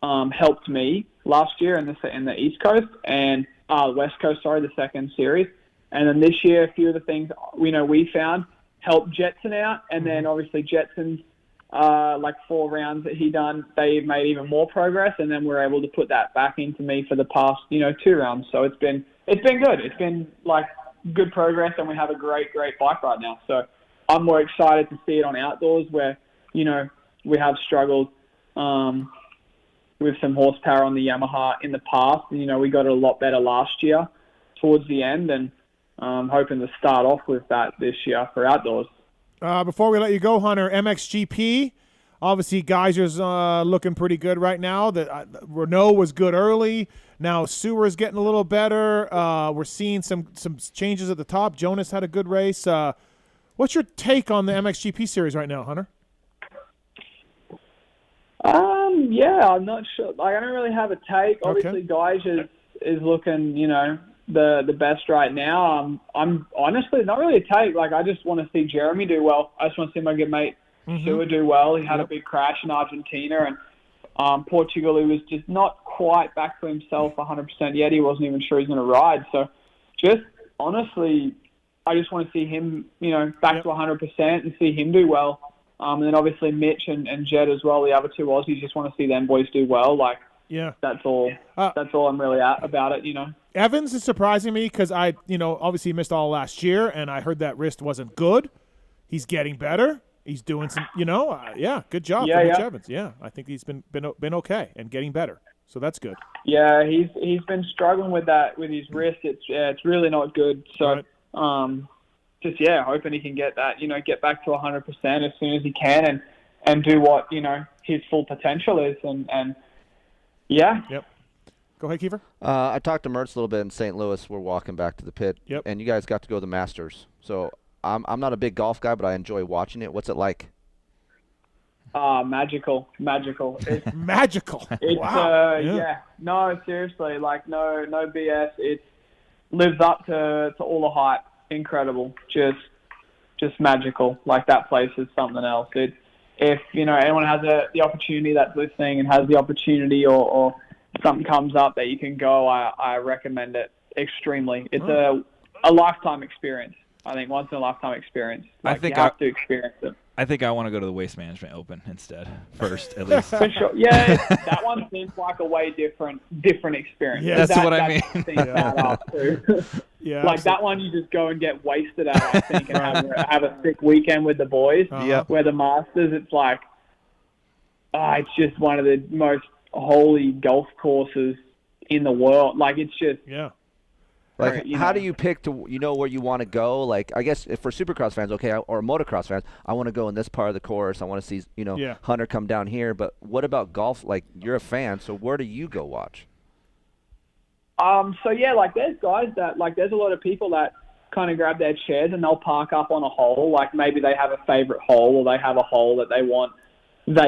Helped me last year in the East Coast and West Coast. Sorry, the second series. And then this year, a few of the things we found helped Jetson out, and then obviously Jetson's 4 rounds that he done, they made even more progress, and then we're able to put that back into me for the past 2 rounds. So it's been good. It's been like good progress, and we have a great bike right now. So I'm more excited to see it on outdoors where we have struggled with some horsepower on the Yamaha in the past. We got it a lot better last year towards the end, and hoping to start off with that this year for outdoors. Before we let you go, Hunter, MXGP, obviously Geyser's looking pretty good right now. Renault was good early. Now Sewer's getting a little better. We're seeing some changes at the top. Jonas had a good race. What's your take on the MXGP series right now, Hunter? Yeah, I'm not sure. Like, I don't really have a take. Obviously, Geyser is looking, the best right now. I'm honestly not really a take. Like, I just want to see Jeremy do well. I just want to see my good mate Stewart do well. He had a big crash in Argentina, and Portugal, he was just not quite back to himself 100% yet. He wasn't even sure he's going to ride. So just honestly, I just want to see him, back to 100% and see him do well. And then obviously Mitch and Jed as well, the other two Aussies, just want to see them boys do well. Like, that's all. That's all I'm really about it. Evans is surprising me because I, obviously missed all last year, and I heard that wrist wasn't good. He's getting better. He's doing some, good job for Mitch Evans. Yeah, I think he's been okay and getting better. So that's good. Yeah, he's been struggling with that with his wrist. It's really not good. So hoping he can get that, get back to 100% as soon as he can and do what his full potential is and. Yeah. Yep. Go ahead, Keefer. I talked to Mertz a little bit in St. Louis. We're walking back to the pit. Yep. And you guys got to go to the Masters. So I'm not a big golf guy, but I enjoy watching it. What's it like? Magical. It's magical. It's wow. No, seriously, like no BS. It lives up to all the hype. Incredible. Just magical. Like, that place is something else. If anyone has the opportunity that's listening and has the opportunity or something comes up that you can go, I recommend it extremely. It's a lifetime experience. I think once in a lifetime experience. Like, you have to experience it. I think I want to go to the Waste Management Open instead, first at least. For sure. Yeah, that one seems like a way different experience. Yeah, that's what I mean. Yeah, like that one, you just go and get wasted at, I think, and have a sick weekend with the boys. Where the Masters, it's like, it's just one of the most holy golf courses in the world. Like, it's just Like, how do you pick to where you want to go? Like, I guess if for Supercross fans, okay, or motocross fans, I want to go in this part of the course. I want to see Hunter come down here. But what about golf? Like, you're a fan, so where do you go watch? So yeah, like there's guys that there's a lot of people that kind of grab their chairs and they'll park up on a hole. Like maybe they have a favorite hole or they have a hole that they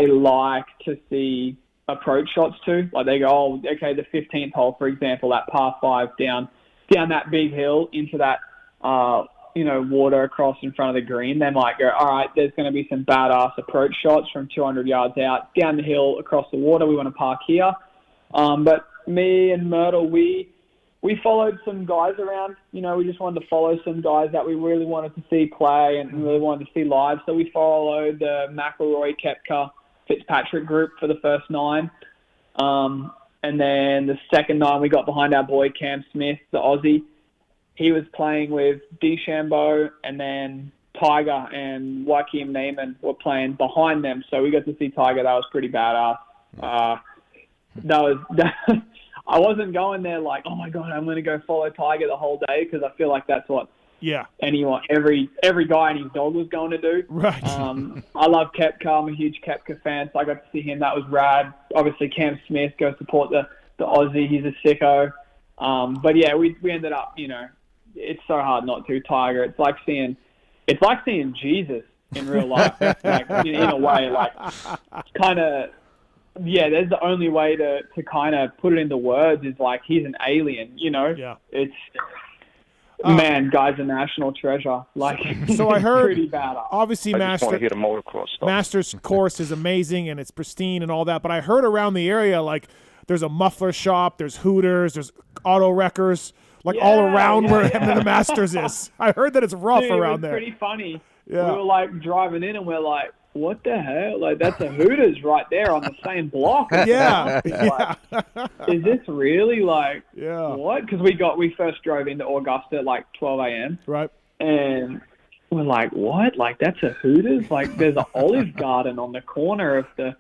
like to see approach shots to. Like they go, oh, okay, the 15th hole, for example, that par 5 down that big hill into that, water across in front of the green. They might go, all right, there's going to be some badass approach shots from 200 yards out down the hill across the water. We want to park here. But me and Myrtle, we followed some guys around. We just wanted to follow some guys that we really wanted to see play and really wanted to see live. So we followed the McElroy, Koepka, Fitzpatrick group for the first 9. And then the second 9, we got behind our boy Cam Smith, the Aussie. He was playing with DeChambeau, and then Tiger and Joaquin Neiman were playing behind them. So we got to see Tiger. That was pretty badass. I wasn't going there like, oh my God, I'm going to go follow Tiger the whole day, because I feel like that's what every guy and his dog was going to do. Right. I love Koepka. I'm a huge Koepka fan, so I got to see him. That was rad. Obviously, Cam Smith, go support the Aussie. He's a sicko. But yeah, we ended up, it's so hard not to. Tiger. It's like seeing Jesus in real life. Like in a way, like kind of. Yeah, there's the only way to kind of put it into words is like he's an alien. Yeah. It's. Man, guy's a national treasure. Like, so I heard, pretty bad. obviously, Masters course is amazing and it's pristine and all that. But I heard around the area, like, there's a muffler shop, there's Hooters, there's auto wreckers, all around where the Masters is. I heard that it's rough around there. It was pretty funny. Yeah. We were like driving in and we're like, what the hell? Like, that's a Hooters right there on the same block. Yeah. Is this really what? Yeah. Because we first drove into Augusta at like 12 a.m. Right. And we're like, what? Like, that's a Hooters? Like, there's an Olive Garden on the corner of the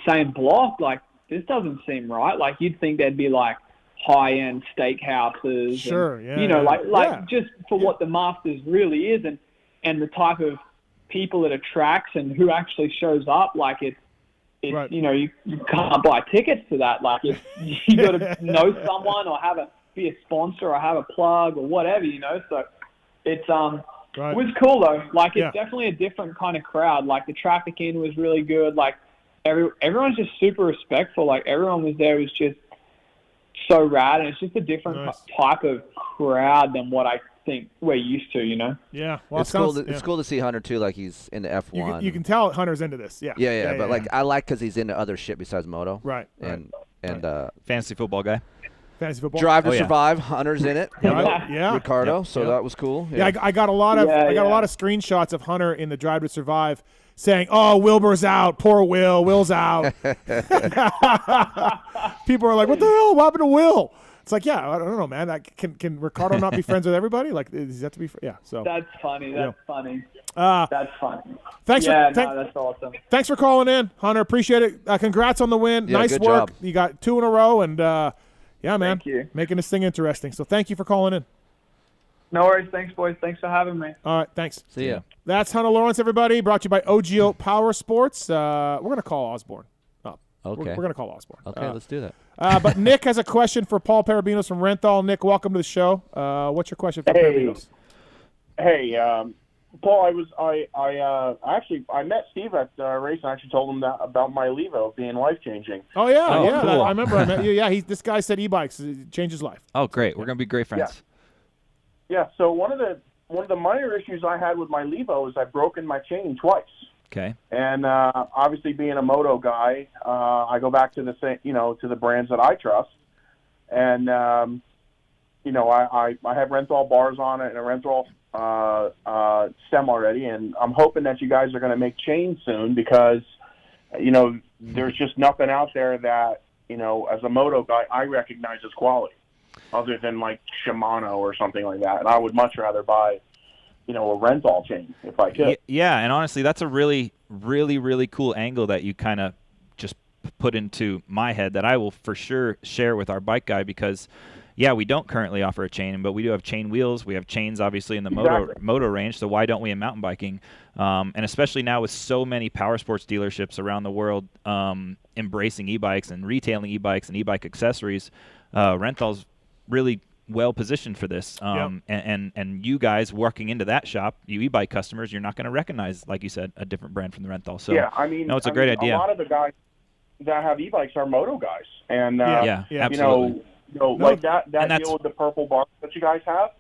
same block. Like, this doesn't seem right. Like, you'd think there'd be like high-end steakhouses. Sure, and, just for what the Masters really is and the type of people it attracts and who actually shows up. Like, it's right. You can't buy tickets to that. Like, you got to know someone or be a sponsor or have a plug or whatever, So it's right. It was cool though. Like, it's definitely a different kind of crowd. Like, the traffic in was really good. Like, everyone's just super respectful. Like, everyone was there was just so rad, and it's just a different type of crowd than what I think we're used to, Yeah, well, it's cool to see Hunter too. Like, he's into F1. You can tell Hunter's into this. Yeah. But like, I like because he's into other shit besides moto. Right. And fantasy football guy. Fantasy football. Drive to Survive. Hunter's in it. Yeah. Ricardo. So that was cool. Yeah. I got a lot of a lot of screenshots of Hunter in the Drive to Survive saying, "Oh, Wilbur's out. Poor Will. Will's out." People are like, "What the hell? What happened to Will?" It's like, I don't know, man. Can Ricardo not be friends with everybody? Like, does he have to be? So that's funny. That's funny. That's funny. Thanks. That's awesome. Thanks for calling in, Hunter. Appreciate it. Congrats on the win. Yeah, nice good work. job. You got 2 in a row, and man, Thank you. making this thing interesting. So thank you for calling in. No worries. Thanks, boys. Thanks for having me. All right. Thanks. See ya. That's Hunter Lawrence, everybody. Brought to you by OGO Power Sports. We're gonna call Osborne. Okay. We're going to call Osborne. Okay, let's do that. But Nick has a question for Paul Perebijnos from Renthal. Nick, welcome to the show. What's your question for Perebijnos? Hey, Paul, I met Steve at a race and I actually told him that about my Levo being life-changing. Oh, yeah. Cool. I remember I met you. Yeah, this guy said e-bikes changed his life. Oh, great. We're going to be great friends. Yeah, so one of the minor issues I had with my Levo is I've broken my chain twice. Okay. And obviously, being a moto guy, I go back to the same, to the brands that I trust. And I have Renthal bars on it and a Renthal stem already, and I'm hoping that you guys are going to make chains soon because, there's just nothing out there that as a moto guy I recognize as quality, other than like Shimano or something like that. And I would much rather buy a Renthal chain if I could. Yeah, and honestly, that's a really, really, really cool angle that you kind of just put into my head that I will for sure share with our bike guy because, Yeah, we don't currently offer a chain, but we do have chain wheels. We have chains, obviously, in the moto range, so why don't we in mountain biking? And especially now with so many power sports dealerships around the world embracing e-bikes and retailing e-bikes and e-bike accessories, Renthal's really well positioned for this. And you guys working into that shop, you e-bike customers, you're not going to recognize, like you said, a different brand from the Renthal. So yeah, I mean, it's a great idea. A lot of the guys that have e-bikes are moto guys, and absolutely. Like that deal with the purple bars that you guys have.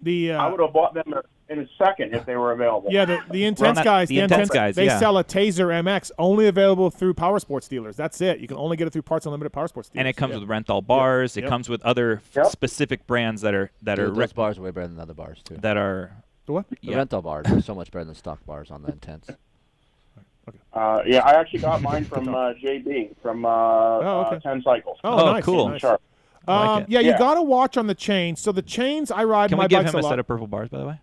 I would have bought them in a second if they were available. Yeah, the Intense guys. The Intense guys. They sell a Taser MX, only available through power sports dealers. That's it. You can only get it through Parts Unlimited power sports dealers. And it comes with Renthal bars. It comes with other specific brands that are those bars are way better than other bars too. That are the what? The Renthal bars are so much better than stock bars on the Intense. Yeah, I actually got mine from JB from 10 Cycles. Oh, nice. Cool. Nice. You got to watch on the chains. So the chains, I ride Can my we give bikes him a lot. set of purple bars, by the way?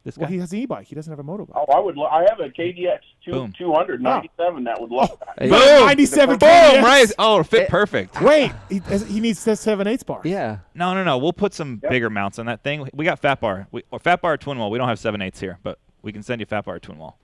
This guy? Well, he has an e-bike. He doesn't have a motorbike. Oh, I have a KDX 200 97 that would love that. Boom! 97 Boom! KDX. Right. Oh, fit perfect. Wait, he needs 7/8 bars. Yeah. No. We'll put some bigger mounts on that thing. We got Fat Bar. Fat Bar twin wall. We don't have 7/8 here, but we can send you Fat Bar twin wall.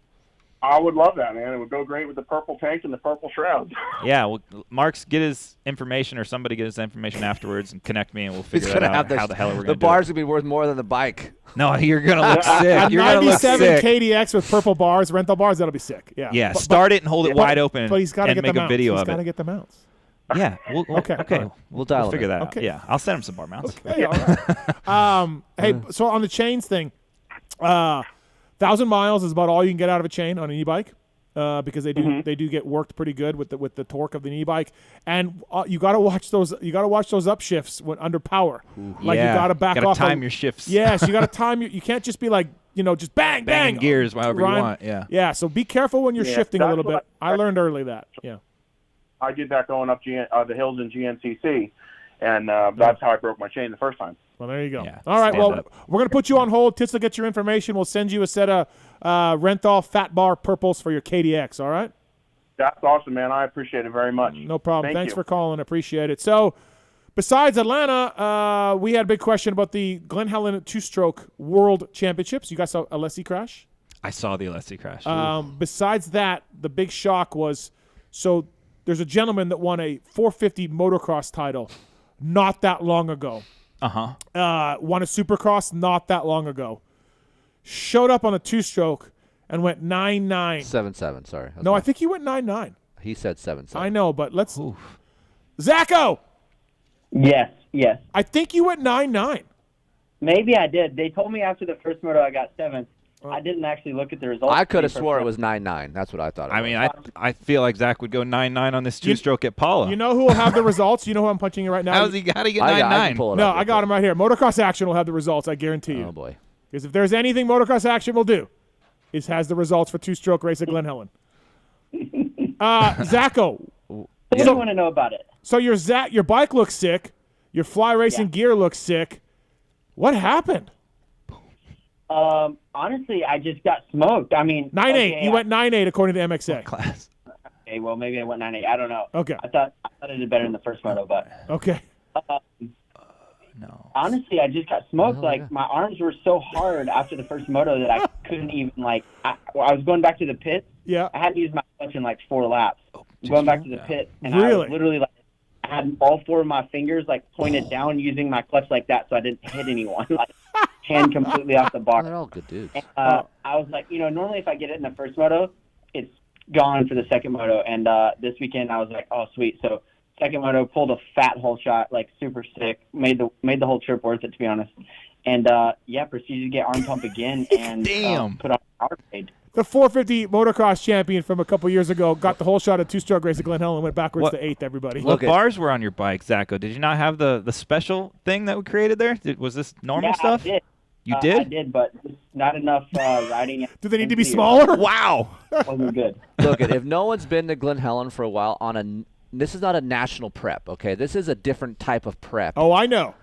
I would love that, man. It would go great with the purple tank and the purple shrouds. Yeah, well, Mark's get his information, or somebody get his information afterwards and connect me, and we'll figure that out. How the hell are we going to do it? The bars would be worth more than the bike. No, you're going to look sick. A You're going to look 97 sick. KDX with purple bars, Renthal bars, that'll be sick. Yeah. Yeah, start it and hold it wide open but he's gotta and get make the a video mounts. of it. He's got to get the mounts. Yeah. Okay. We'll figure that out. Okay. Yeah, I'll send him some bar mounts. Okay, all right. Hey, so on the chains thing, 1,000 miles is about all you can get out of a chain on an e-bike. Because they do get worked pretty good with the torque of the e-bike, and you got to watch those upshifts when under power. Like you got to back off. Time your shifts. Yes, you got to time you can't just be like just bang banging gears however you want. Yeah. So be careful when you're shifting a little bit. I learned early that. Yeah. I did that going up the hills in GNCC, and that's how I broke my chain the first time. Well, there you go. Yeah, all right. Well, we're gonna put you on hold. Tits will get your information. We'll send you a set of Renthal Fat Bar purples for your KDX. All right. That's awesome, man. I appreciate it very much. No problem. Thank Thanks you. for calling. Appreciate it. So, besides Atlanta, we had a big question about the Glen Helen two-stroke World Championships. You guys saw Alessi crash? I saw the Alessi crash. Besides that, the big shock was there's a gentleman that won a 450 motocross title not that long ago. Won a Supercross not that long ago. Showed up on a two-stroke and went 9-9. 7-7, sorry. No, I think he went 9-9. He said 7-7. I know, but let's... Zacho! Yes. I think you went 9-9. Maybe I did. They told me after the first moto I got 7th. I didn't actually look at the results. I could have swore it was 9-9. That's what I thought. I feel like Zach would go 9-9 on this two-stroke at Paula. You know who will have the results? You know who I'm punching you right now? How do you get 9-9? No, I got him right here. Motocross Action will have the results, I guarantee you. Oh, boy. Because if there's anything Motocross Action will do, it has the results for two-stroke race at Glen Helen. Zacho. I didn't want to know about it. So your bike looks sick. Your fly racing gear looks sick. What happened? Honestly, I just got smoked. I mean, 9-8. You went 9-8 according to MXA. Class. Okay, well, maybe I went 9-8. I don't know. Okay. I thought I did better in the first moto, but okay. No. Honestly, I just got smoked. My arms were so hard after the first moto that I couldn't even I was going back to the pit. Yeah. I had to use my clutch in 4 laps. Going back to the pit, and really? I was literally I had all 4 of my fingers pointed down using my clutch like that, so I didn't hit anyone. Hand completely off the bar. They're all good dudes. And, I was like, normally if I get it in the first moto, it's gone for the second moto. And this weekend I was like, oh sweet. So second moto, pulled a fat hole shot, super sick. Made the whole trip worth it, to be honest. And proceeded to get arm pump again and put on power fade. The 450 motocross champion from a couple years ago got the whole shot at two-stroke race at Glen Helen and went backwards to 8th, everybody. What bars were on your bike, Zacho? Did you not have the special thing that we created there? Was this normal stuff? I did. You did? I did, but not enough riding. Do they need to be smaller? Wow. Wasn't good. Look, if no one's been to Glen Helen for a while, this is not a national prep, okay? This is a different type of prep. Oh, I know.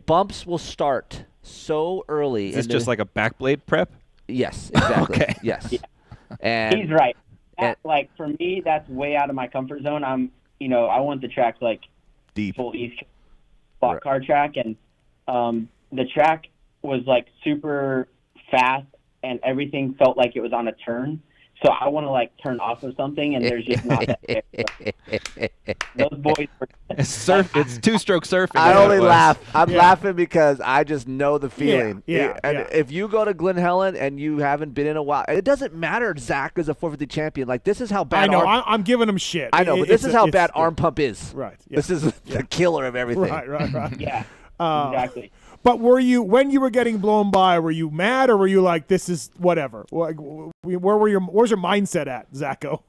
Bumps will start so early. Is this just like a backblade prep? Yes, exactly. Okay. Yes. Yeah. And he's right. For me, that's way out of my comfort zone. I want the tracks deep. Full East. block car track, and the track was like super fast, and everything felt like it was on a turn. So I want to like turn off of something, and there's just not that there. Those boys were it's two-stroke surfing. I only laugh. I'm laughing because I just know the feeling. Yeah. If you go to Glen Helen and you haven't been in a while, it doesn't matter. Zach is a 450 champion. Like, this is how bad. I know. I'm giving him shit. I know, but this is how bad arm pump is. Right. Yeah. This is the killer of everything. Right. Yeah. Exactly. But when you were getting blown by, were you mad, or were you like, this is whatever? Where's your mindset at, Zacho?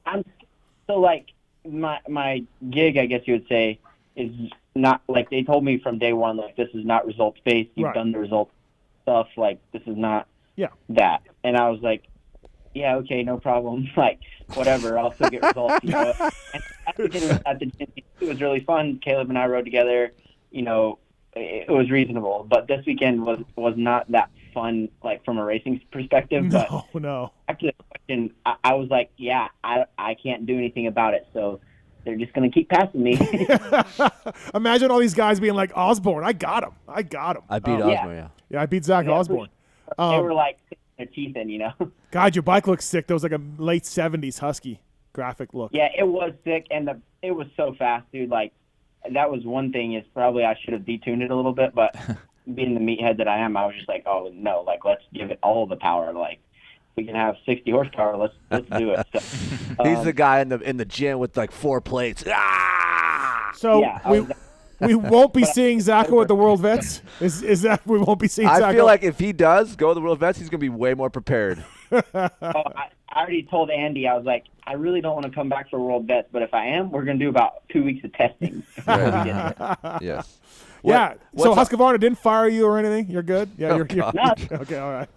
So like my gig, I guess you would say, is not like, they told me from day one, like, this is not results based. You've done the result stuff. Like, this is not that. And I was like, yeah, okay, no problem. Like, whatever, I'll still get results. You know? And at the gym, it was really fun. Caleb and I rode together. You know, it was reasonable, but this weekend was not that fun, like, from a racing perspective. No. Back to the question, I was like, yeah, I can't do anything about it, so they're just going to keep passing me. Imagine all these guys being like, Osborne, I got him. I beat Osborne, Yeah, I beat Zach Osborne. They were like their teeth in, you know. God, your bike looks sick. There was like a late 70s Husky graphic look. Yeah, it was sick, and it was so fast, dude. Like, that was one thing, is probably I should have detuned it a little bit, but being the meathead that I am, I was just like, oh no, like, let's give it all the power. Like, we can have 60 horsepower. Let's do it. So, he's the guy in the gym with like 4 plates. So we won't be seeing Zacho at the World Vets. Is that we won't be seeing Zacho? I feel like if he does go to the World Vets, he's gonna be way more prepared. I already told Andy, I was like, I really don't want to come back for World Vets, but if I am, we're going to do about 2 weeks of testing. Yes. So Husqvarna didn't fire you or anything? You're good? Yeah, you're no. Okay, all right.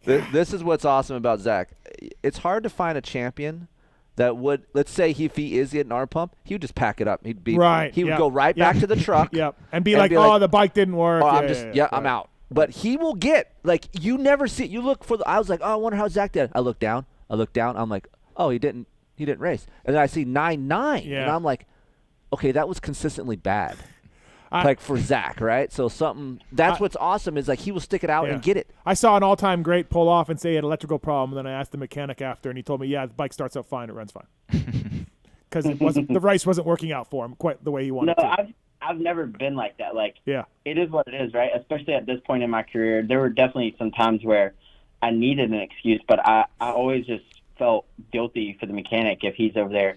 This is what's awesome about Zach. It's hard to find a champion that would, let's say if he is getting an arm pump, he would just pack it up. He would go right back to the truck. And be like, the bike didn't work. I'm out. But he will get, like, you never see, you look for I was like, oh, I wonder how Zach did. I look down. I'm like, oh, he didn't race. And then I see 9.9. And I'm like, okay, that was consistently bad. Like, for Zach, right? So that's what's awesome is, like, he will stick it out and get it. I saw an all-time great pull off and say he had an electrical problem, and then I asked the mechanic after, and he told me, the bike starts out fine, it runs fine. Because the race wasn't working out for him quite the way he wanted to. I've never been like that. Like, it is what it is, right? Especially at this point in my career, there were definitely some times where I needed an excuse, but I always just felt guilty for the mechanic if he's over there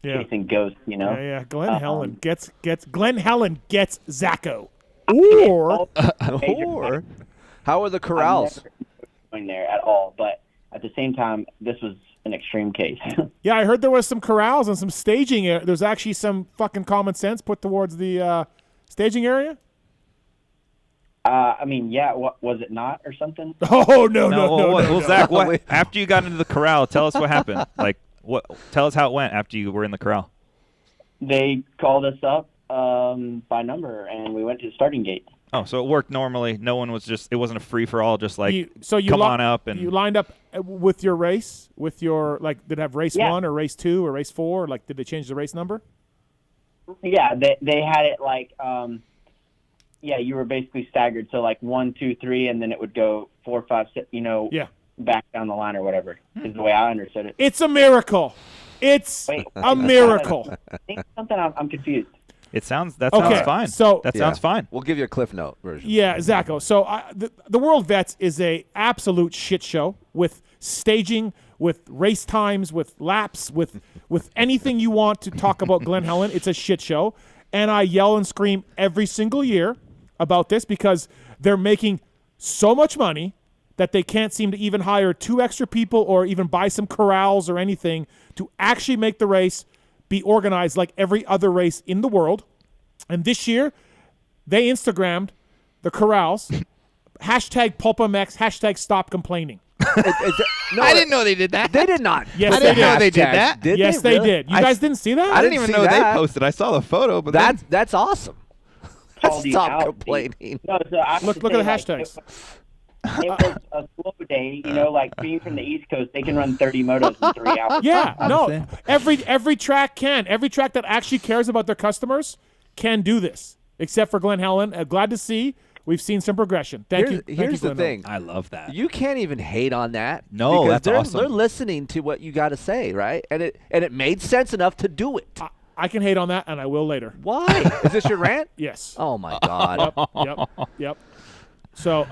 chasing ghosts, you know? Yeah. Glen Helen gets Zacho. Or how are the corrals? I'm never going there at all, but at the same time, this was an extreme case. Yeah, I heard there was some corrals and some staging. There's actually some fucking common sense put towards the staging area. I mean, was it not or something? Oh no. Well, Zach, what after you got into the corral? Tell us what happened. Like, tell us how it went after you were in the corral. They called us up by number, and we went to the starting gate. Oh, so it worked normally. No one was it wasn't a free for all. Just like come on up, and you lined up with your race, with your did it have race 1 or race 2 or race 4? Like, did they change the race number? Yeah, they had it like you were basically staggered. So like 1, 2, 3, and then it would go 4, 5, 6. Back down the line or whatever is the way I understood it. It's a miracle. It's a miracle. I think something I'm confused. Sounds fine. So sounds fine. We'll give you a Cliff Note version. Yeah, Zacho. So the World Vets is a absolute shit show with staging, with race times, with laps, with anything you want to talk about Glen Helen. It's a shit show, and I yell and scream every single year about this because they're making so much money that they can't seem to even hire 2 extra people or even buy some corrals or anything to actually make the race be organized like every other race in the world. And this year, they Instagrammed the corrals, #PulpMX, #stop complaining. No, I didn't know they did that. They did not. Yes, I didn't know they did that. Yes, they did. You guys didn't see that? I didn't even know they posted. I saw the photo, but that's awesome. Stop complaining. No, so look at the hashtags. It was a slow day, like being from the East Coast, they can run 30 motos in 3 hours. Yeah, no, every track can. Every track that actually cares about their customers can do this. except for Glenn Helen. Glad to see we've seen some progression. Thank you. Here's the thing. I love that. You can't even hate on that. No, because that's awesome. They're listening to what you got to say, right? And it made sense enough to do it. I can hate on that, and I will later. Why? Is this your rant? Yes. Oh my God. Yep. So,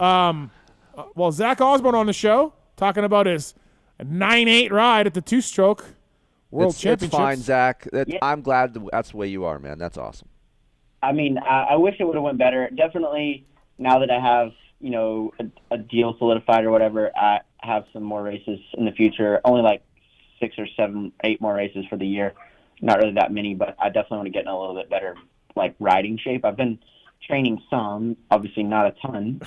well, Zach Osborne on the show talking about his 9.8 ride at the two-stroke World Championships. It's fine, Zach. I'm glad that's the way you are, man. That's awesome. I mean, I wish it would have went better. Definitely, now that I have a deal solidified or whatever, I have some more races in the future. Only like 6 or 7, 8 more races for the year. Not really that many, but I definitely want to get in a little bit better riding shape. I've been training some, obviously not a ton,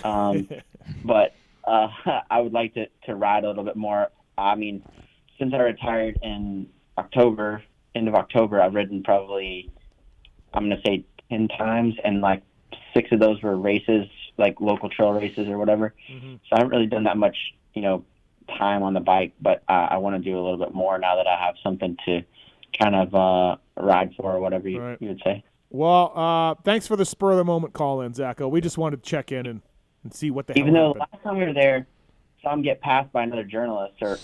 but I would like to ride a little bit more. I mean, since I retired in October, end of October, I've ridden probably, I'm going to say 10 times, and 6 of those were races, like local trail races or whatever. Mm-hmm. So I haven't really done that much, time on the bike, but I want to do a little bit more now that I have something to kind of ride for, or whatever you would say. Well, thanks for the spur of the moment call in, Zacho. We just wanted to check in and see what the hell Even though happened. last time we were there, saw him get passed by another journalist, or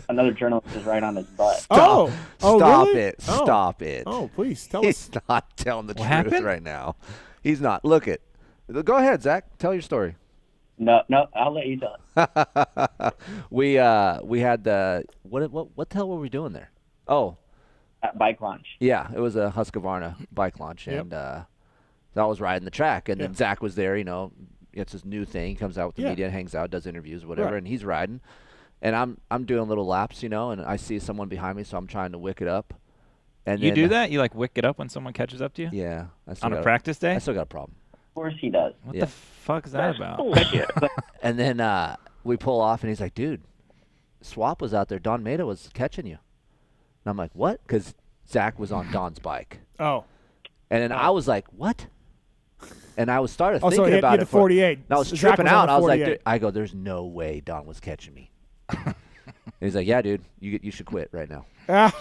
another journalist was right on his butt. Stop really? it. Stop it. Oh, please tell us. He's not telling the truth happened? right now. He's not. Look it. Go ahead, Zach. Tell your story. No, I'll let you tell it. We had the what the hell were we doing there? Oh, at bike launch. Yeah, it was a Husqvarna bike launch, and I was riding the track, and then Zach was there. It's his new thing. He comes out with the media, hangs out, does interviews, whatever, and he's riding, and I'm doing little laps, and I see someone behind me, so I'm trying to wick it up. And you then, do that? You wick it up when someone catches up to you? Yeah. On a practice day? I still got a problem. Of course he does. What the fuck is that about? And then we pull off, and he's like, dude, Swap was out there. Don Maida was catching you. And I'm like, what? Because Zach was on Don's bike. Oh. And then I was like, what? And I started so thinking he about had it. the 48. And I was Zach tripping was on out. the I was 48. like, there's no way Don was catching me. And he's like, yeah, dude, you should quit right now. I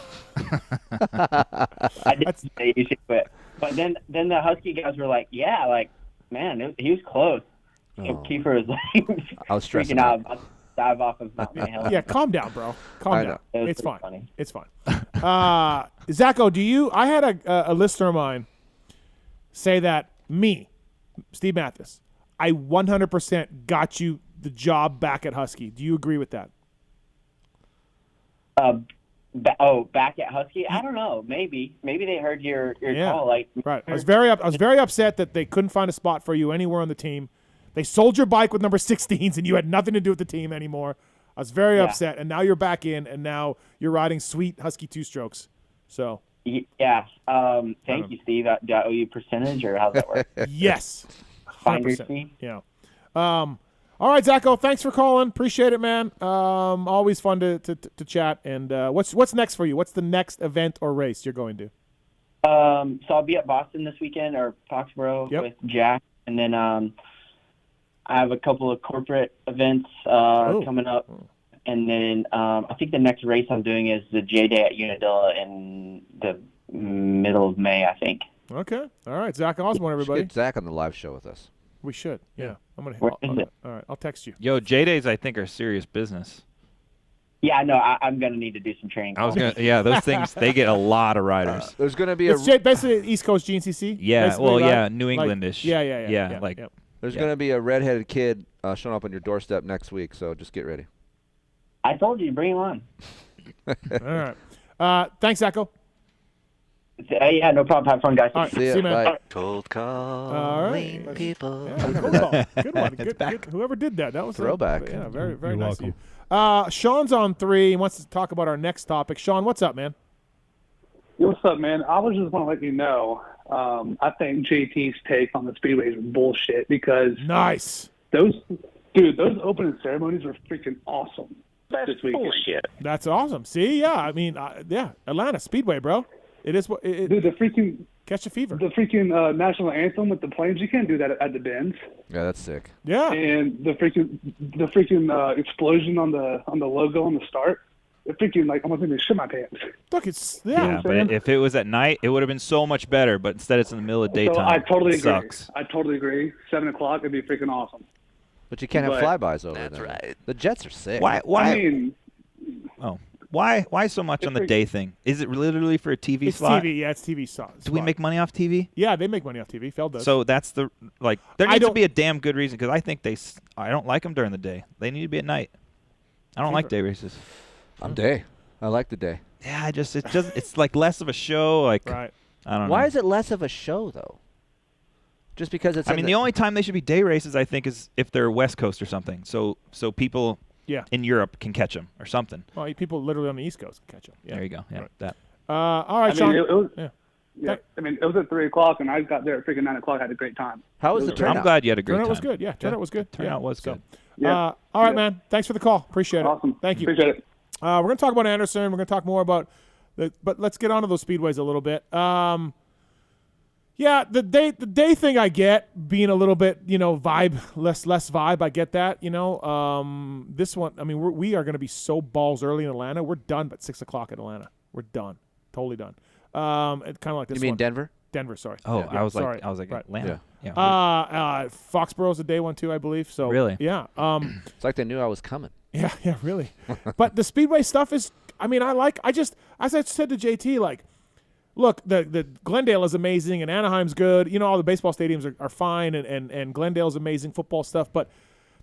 did say you should quit. But then the Husky guys were like, man, he was close. Keefer was I was stressing freaking out about to dive off of Mount Hill. Yeah, calm down, bro. Calm down. It's fine. Funny. It's fine. Zacho, I had a listener of mine say that me, Steve Mathis, I 100% got you the job back at Husky. Do you agree with that? Back at Husky? I don't know. Maybe they heard your call. Right. I was very upset that they couldn't find a spot for you anywhere on the team. They sold your bike with number 16s, and you had nothing to do with the team anymore. I was very upset, and now you're back in, and now you're riding sweet Husky two-strokes. So. Yeah. Thank you, Steve. Do I owe you a percentage, or how's that work? Yes. 100%. Yeah. All right, Zacho, thanks for calling. Appreciate it, man. Always fun to chat. And what's next for you? What's the next event or race you're going to? So I'll be at Boston this weekend, or Foxborough with Jack, and then I have a couple of corporate events coming up, and then I think the next race I'm doing is the J-Day at Unadilla in the middle of May, I think. Okay. All right, Zach Osborne, everybody. Get Zach on the live show with us. We should. Yeah. I'm gonna. Where is it? All right. I'll text you. Yo, J-Days I think are serious business. Yeah, I know. I'm gonna need to do some training. Those things they get a lot of riders. There's gonna be basically East Coast GNCC. Yeah. Well, right? New Englandish. Yeah. There's gonna be a redheaded kid showing up on your doorstep next week, so just get ready. I told you, bring him on. All right. Thanks, Zacho. Yeah, no problem. Have fun, guys. All right. See ya, you, man. bye. Cold calling All right. people. Yeah, cold call. Good one. Good. Whoever did that was throwback. Yeah, very, very You're nice welcome. of you. Sean's on 3. He wants to talk about our next topic. Sean, what's up, man? Yo, what's up, man? I was just want to let you know, I think JT's take on the speedways is bullshit because Nice. those opening ceremonies were freaking awesome. This weekend. Bullshit. That's awesome. See, yeah, I mean, Atlanta Speedway, bro. It is what. Dude, the freaking catch a fever. The freaking national anthem with the planes. You can't do that at the bends. Yeah, that's sick. Yeah. And the freaking explosion on the logo on the start. freaking like almost made me shit my pants. Look, it's yeah, but if it was at night, it would have been so much better. But instead, it's in the middle of daytime. So I totally agree. Sucks. I totally agree. 7 o'clock would be freaking awesome. But you can't have flybys over That's there. right. The Jets are sick. Why? I mean, Why so much on the day thing? Is it literally for a TV it's slot? TV, yeah, it's TV slot. Do we make money off TV? Yeah, they make money off TV. Feld does. So that's there needs to be a damn good reason because I think I don't like them during the day. They need to be at night. I don't like day races. I'm day. I like the day. Yeah, it's like less of a show. Like right. I don't know. Why is it less of a show though? Just because it's. I mean, the only time they should be day races, I think, is if they're West Coast or something. So people in Europe can catch them or something. Well, people literally on the East Coast can catch them. Yeah. There you go. Yeah, right. that. All right, I Sean. mean, I mean, it was at 3 o'clock, and I got there at freaking 9 o'clock. I had a great time. How was the turnout? I'm glad you had a great turnout time. was good. Yeah, turnout was good. Turnout was good. All right, man. Thanks for the call. Appreciate it. Awesome. Thank you. Appreciate it. We're going to talk about Anderson. We're going to talk more about but let's get onto those speedways a little bit. Yeah, the day thing I get being a little bit, vibe, less vibe. I get that, This one, I mean, we are going to be so balls early in Atlanta. We're done at 6 o'clock in Atlanta. We're done. Totally done. It's kind of like this one. You mean Denver? Denver, sorry. Oh, yeah, I was sorry. like right. Atlanta. Yeah. Foxborough's a day one too, I believe. So really, yeah. It's like they knew I was coming. Yeah, really. But the speedway stuff is, I mean, as I said to JT, like, look, the Glendale is amazing and Anaheim's good. All the baseball stadiums are fine and Glendale's amazing football stuff. But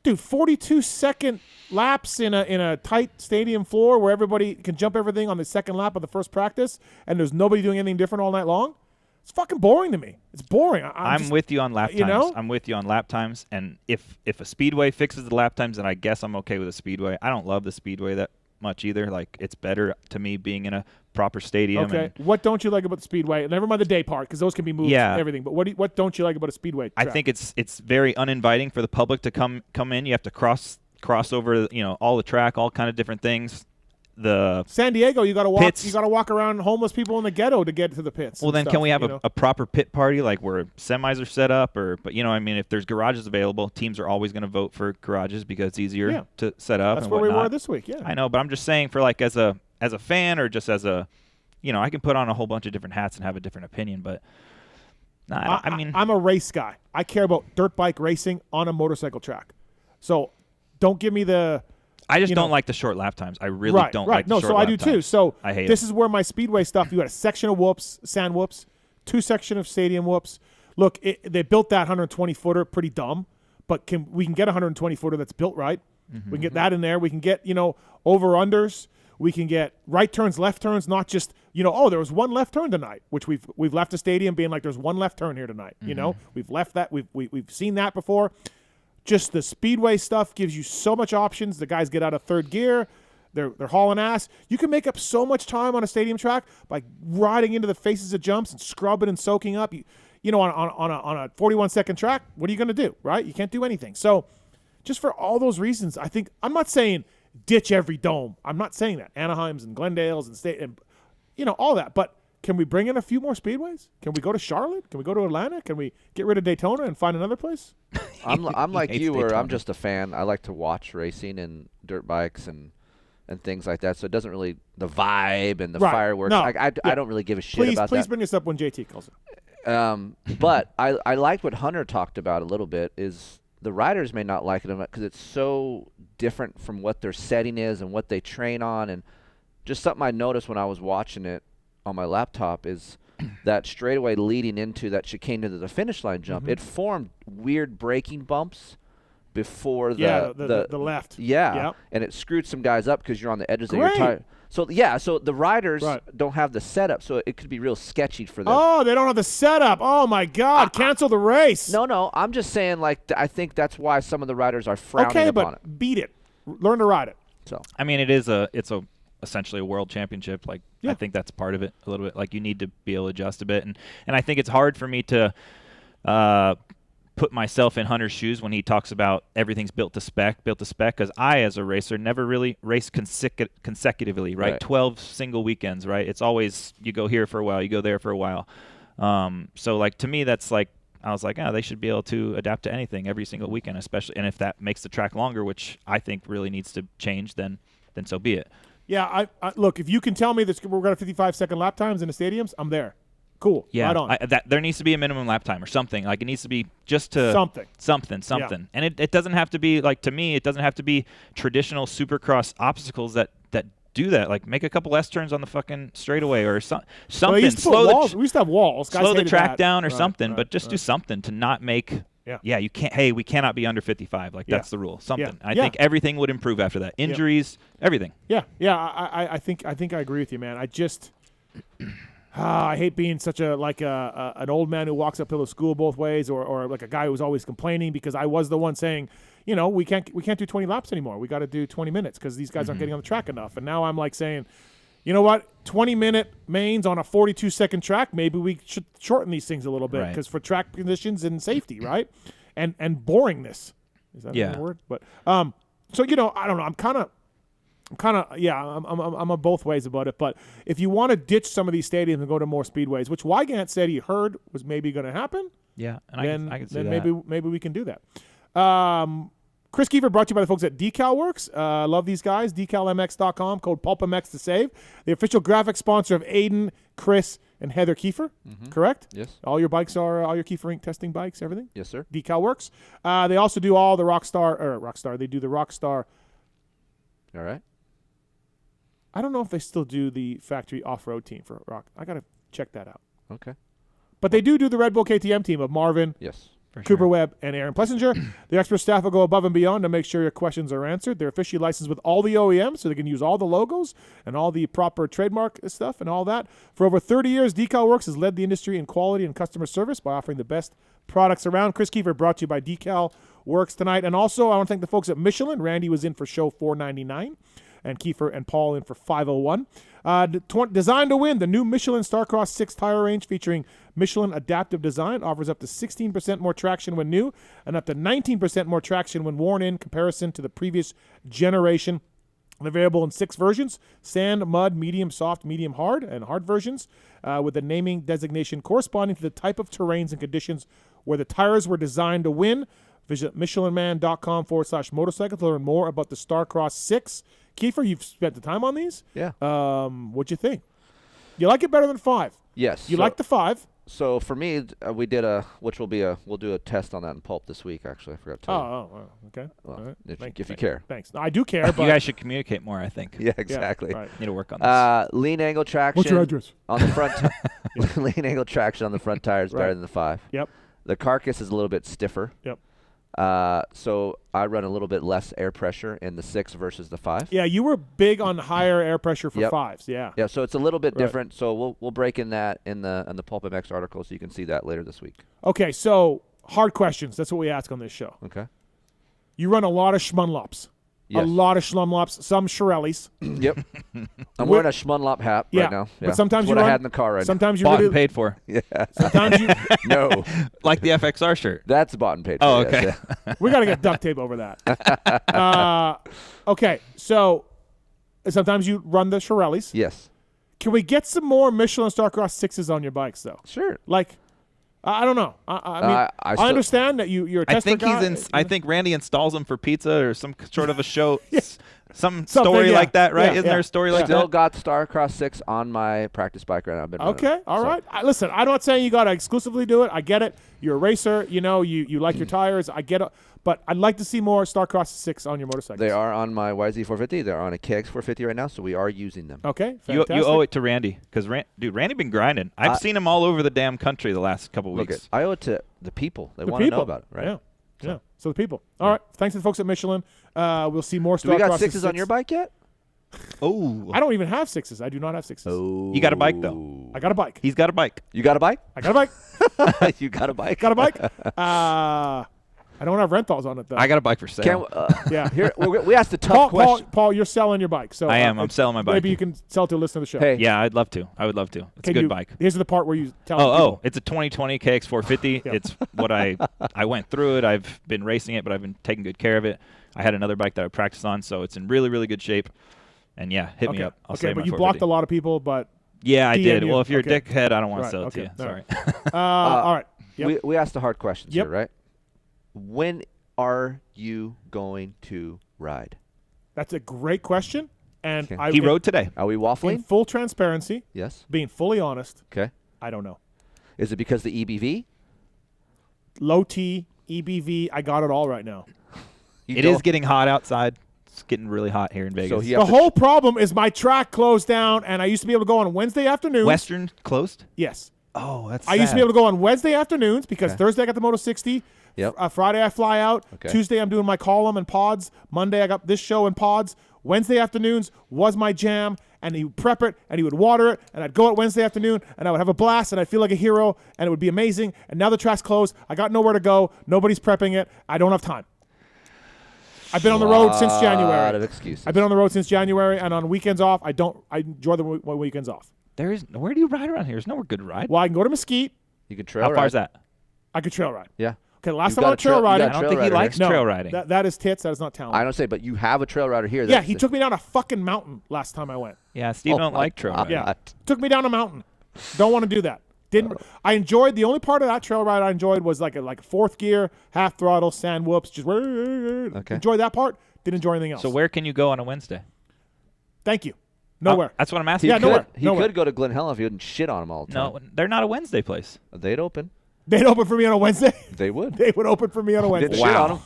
dude, 42-second laps in a tight stadium floor where everybody can jump everything on the second lap of the first practice and there's nobody doing anything different all night long. It's fucking boring to me. It's boring. I'm with you on lap times. I'm with you on lap times. And if a speedway fixes the lap times, then I guess I'm okay with a speedway. I don't love the speedway that much either. Like, it's better to me being in a proper stadium. Okay. What don't you like about the speedway? Never mind the day part because those can be moved and everything. But what don't you like about a speedway track? I think it's very uninviting for the public to come in. You have to cross over, all the track, all kind of different things. The San Diego, you got to walk. pits. You got to walk around homeless people in the ghetto to get to the pits. Well, then stuff, can we have a proper pit party, like where semis are set up, but if there's garages available, teams are always going to vote for garages because it's easier to set up. That's and where whatnot. we were this week. Yeah, I know, but I'm just saying for like as a fan or just as a, I can put on a whole bunch of different hats and have a different opinion, but. I mean, I'm a race guy. I care about dirt bike racing on a motorcycle track. So, don't give me the. I just don't like the short lap times. I really don't like the short lap times. No, so I do too. So I hate this is where my speedway stuff. You got a section of sand whoops, 2 section of stadium whoops. Look, they built that 120 footer pretty dumb, but we can get a 120 footer that's built right. Mm-hmm. We can get that in there. We can get over unders. We can get right turns, left turns, not just there was one left turn tonight, which we've left a stadium being like there's one left turn here tonight. Mm-hmm. We've left that. We've seen that before. Just the speedway stuff gives you so much options. The guys get out of third gear. They're hauling ass. You can make up so much time on a stadium track by riding into the faces of jumps and scrubbing and soaking up. On a 41-second track, what are you going to do, right? You can't do anything. So just for all those reasons, I think I'm not saying ditch every dome. I'm not saying that. Anaheim's and Glendale's and all that. But can we bring in a few more speedways? Can we go to Charlotte? Can we go to Atlanta? Can we get rid of Daytona and find another place? I'm like you, where I'm just a fan. I like to watch racing and dirt bikes and things like that. So it doesn't really the vibe and the fireworks. No. I don't really give a shit about that. Please bring this up when JT calls it. But I liked what Hunter talked about a little bit. Is the riders may not like it because it's so different from what their setting is and what they train on, and just something I noticed when I was watching it on my laptop is that straightaway leading into that chicane to the finish line jump. Mm-hmm. It formed weird braking bumps before the left. Yeah, yep. And it screwed some guys up because you're on the edges of your tire. So so the riders don't have the setup, so it could be real sketchy for them. Oh, they don't have the setup. Oh my God! Cancel the race. No. I'm just saying, I think that's why some of the riders are frowning upon it. Beat it. Learn to ride it. So I mean, it's essentially a world championship. I think that's part of it a little bit. Like, you need to be able to adjust a bit, and I think it's hard for me to put myself in Hunter's shoes when he talks about everything's built to spec, because I, as a racer, never really race consecutively, right? 12 single weekends, right? It's always you go here for a while, you go there for a while. So, to me, that's I was like, they should be able to adapt to anything every single weekend, especially, and if that makes the track longer, which I think really needs to change, then so be it. Yeah, I look, if you can tell me that we're going to 55-second lap times in the stadiums, I'm there. Cool. Yeah, right on. There needs to be a minimum lap time or something. Like, it needs to be just to something. Yeah. And it doesn't have to be, like, to me, it doesn't have to be traditional Supercross obstacles that do that. Like, make a couple S-turns on the fucking straightaway or something. Well, we used to have walls. Guys slow the track that. down or something, but just do something to not make you can't. Hey, we cannot be under 55. Like, that's the rule. Something. I think everything would improve after that. Injuries, everything. Yeah. I think I agree with you, man. I just I hate being such an old man who walks uphill to school both ways, or like a guy who's always complaining because I was the one saying, we can't do 20 laps anymore. We got to do 20 minutes because these guys aren't getting on the track enough. And now I'm like saying, you know what? 20-minute mains on a 42-second track. Maybe we should shorten these things a little bit because for track conditions and safety, right? And boringness. Is that a word? But so I don't know. I'm kind of I'm on both ways about it. But if you want to ditch some of these stadiums and go to more speedways, which Wygant said he heard was maybe going to happen, and I can see that. maybe we can do that. Kris Keefer brought to you by the folks at DecalWorks. Love these guys. DecalMX.com. Code PulpMX to save. The official graphic sponsor of Aiden, Kris, and Heather Keefer. Correct? Yes. All your bikes are all your Keefer Inc. testing bikes. Everything. Yes, sir. DecalWorks. They also do all the Rockstar. They do the Rockstar. All right. I don't know if they still do the factory off-road team for Rock. I got to check that out. Okay. But they do the Red Bull KTM team of Marvin, Yes. Cooper Webb, and Aaron Plessinger. The expert staff will go above and beyond to make sure your questions are answered. They're officially licensed with all the OEMs, so they can use all the logos and all the proper trademark stuff and all that. For over 30 years, DecalWorks has led the industry in quality and customer service by offering the best products around. Kris Keefer brought to you by DecalWorks tonight. And also, I want to thank the folks at Michelin. Randy was in for show 499. And Keefer and Paul in for 501. Designed to win, the new Michelin Starcross 6 tire range featuring Michelin Adaptive Design offers up to 16% more traction when new and up to 19% more traction when worn in comparison to the previous generation. Available in 6 versions: sand, mud, medium, soft, medium, hard, and hard versions, with the naming designation corresponding to the type of terrains and conditions where the tires were designed to win. Visit MichelinMan.com/motorcycle to learn more about the Starcross 6. Keefer, you've spent the time on these. Yeah. What'd you think? You like it better than 5? Yes. You like the 5? So for me, we did we'll do a test on that in Pulp this week. Actually, I forgot to tell you. Okay. Well, all right. if you care. Thanks. No, I do care. But you guys should communicate more, I think. Yeah, exactly. Yeah, right. Need to work on this. Lean angle traction. What's your address? On the front. Lean angle traction on the front tire is better than the 5. Yep. The carcass is a little bit stiffer. Yep. So I run a little bit less air pressure in the 6 versus the 5. Yeah, you were big on higher air pressure for 5s. Yeah. Yeah, so it's a little bit different. So we'll break in that in the PulpMX article, so you can see that later this week. Okay, so hard questions. That's what we ask on this show. Okay. You run a lot of schmunlops. Yes. A lot of schlumlops, some Shirellis. Yep. I'm wearing a Schmunlop hat right now. Yeah. But sometimes That's what I had in the car right sometimes now. you bought and paid for. Yeah. Sometimes you No. Like the FXR shirt. That's bought and paid for. Oh, okay. Yes, yeah. We got to get duct tape over that. Okay, so sometimes you run the Shirellis. Yes. Can we get some more Michelin Starcross 6s on your bikes, though? Sure. Like, I don't know. I mean, I understand that you're a tester guy. I think Randy installs them for pizza or some sort of a show. Some Something, story yeah. like that, right? Yeah, Isn't there a story like Still that? got Starcross 6 on my practice bike right now. I've been running Okay, it, all so. right. Listen, I'm not saying you got to exclusively do it. I get it. You're a racer. You know, you like your tires. I get it. But I'd like to see more Starcross 6 on your motorcycles. They are on my YZ450. They're on a KX450 right now, so we are using them. Okay, you fantastic. owe it to Randy because Randy been grinding. I've seen him all over the damn country the last couple weeks. I owe it to the people. They want to know about it, right? Yeah. Yeah. So the people. All right. Thanks to the folks at Michelin. We'll see more Starcross. Do we got 6s on your bike yet? Oh. I don't even have 6s. I do not have 6s. Oh. You got a bike, though. I got a bike. He's got a bike. You got a bike? I got a bike. You got a bike? Got a bike. I don't have rentals on it, though. I got a bike for sale. Yeah. Here, we asked the tough question. Paul, you're selling your bike. So I am. I'm selling my bike. Maybe you can sell it to a listener of the show. Hey. Yeah, I'd love to. I would love to. It's a good bike. Here's the part where you tell people. Oh, it's a 2020 KX450. Yeah. It's what I went through it. I've been racing it, but I've been taking good care of it. I had another bike that I practiced on, so it's in really, really good shape. And yeah, hit me up. I'll sell you but my you 450. blocked a lot of people, but yeah, I did. you. Well, if you're Okay. a dickhead, I don't want to Right, sell it okay. to you. All Sorry. All right. Yep. We asked the hard questions Yep. here, right? When are you going to ride? That's a great question. And he rode today. Are we waffling? In full transparency. Yes. Being fully honest. Okay. I don't know. Is it because the EBV? Low T, EBV, I got it all right now. It is getting hot outside. It's getting really hot here in Vegas. So the whole problem is my track closed down, and I used to be able to go on Wednesday afternoons. Western closed? Yes. Oh, that's I used to be able to go on Wednesday afternoons because Thursday I got the Moto 60. Yep. Friday I fly out. Okay. Tuesday I'm doing my column and pods. Monday I got this show and pods. Wednesday afternoons was my jam, and he would prep it, and he would water it, and I'd go out Wednesday afternoon, and I would have a blast, and I'd feel like a hero, and it would be amazing. And now the track's closed. I got nowhere to go. Nobody's prepping it. I don't have time. I've been on the road since January. A lot of excuses. I've been on the road since January, and on weekends off, I enjoy the weekends off. Where do you ride around here? There's nowhere good to ride. Well, I can go to Mesquite. You can trail ride. How far is that? I could trail ride. Yeah. Okay, last time I went trail riding. I don't think he likes trail riding. That is Tits. That is not talent. I don't say, but you have a trail rider here. Yeah, he took me down a fucking mountain last time I went. Yeah, Steve don't like trail riding. Yeah, took me down a mountain. Don't want to do that. I enjoyed the only part of that trail ride I enjoyed was like a fourth gear, half throttle, sand whoops. Just enjoyed that part. Didn't enjoy anything else. So where can you go on a Wednesday? Thank you. Nowhere. That's what I'm asking. Nowhere. He could go to Glen Helen if he wouldn't shit on him all the time. No, they're not a Wednesday place. They'd open. They'd open for me on a Wednesday? They would. They would open for me on a Wednesday. Didn't shit on him.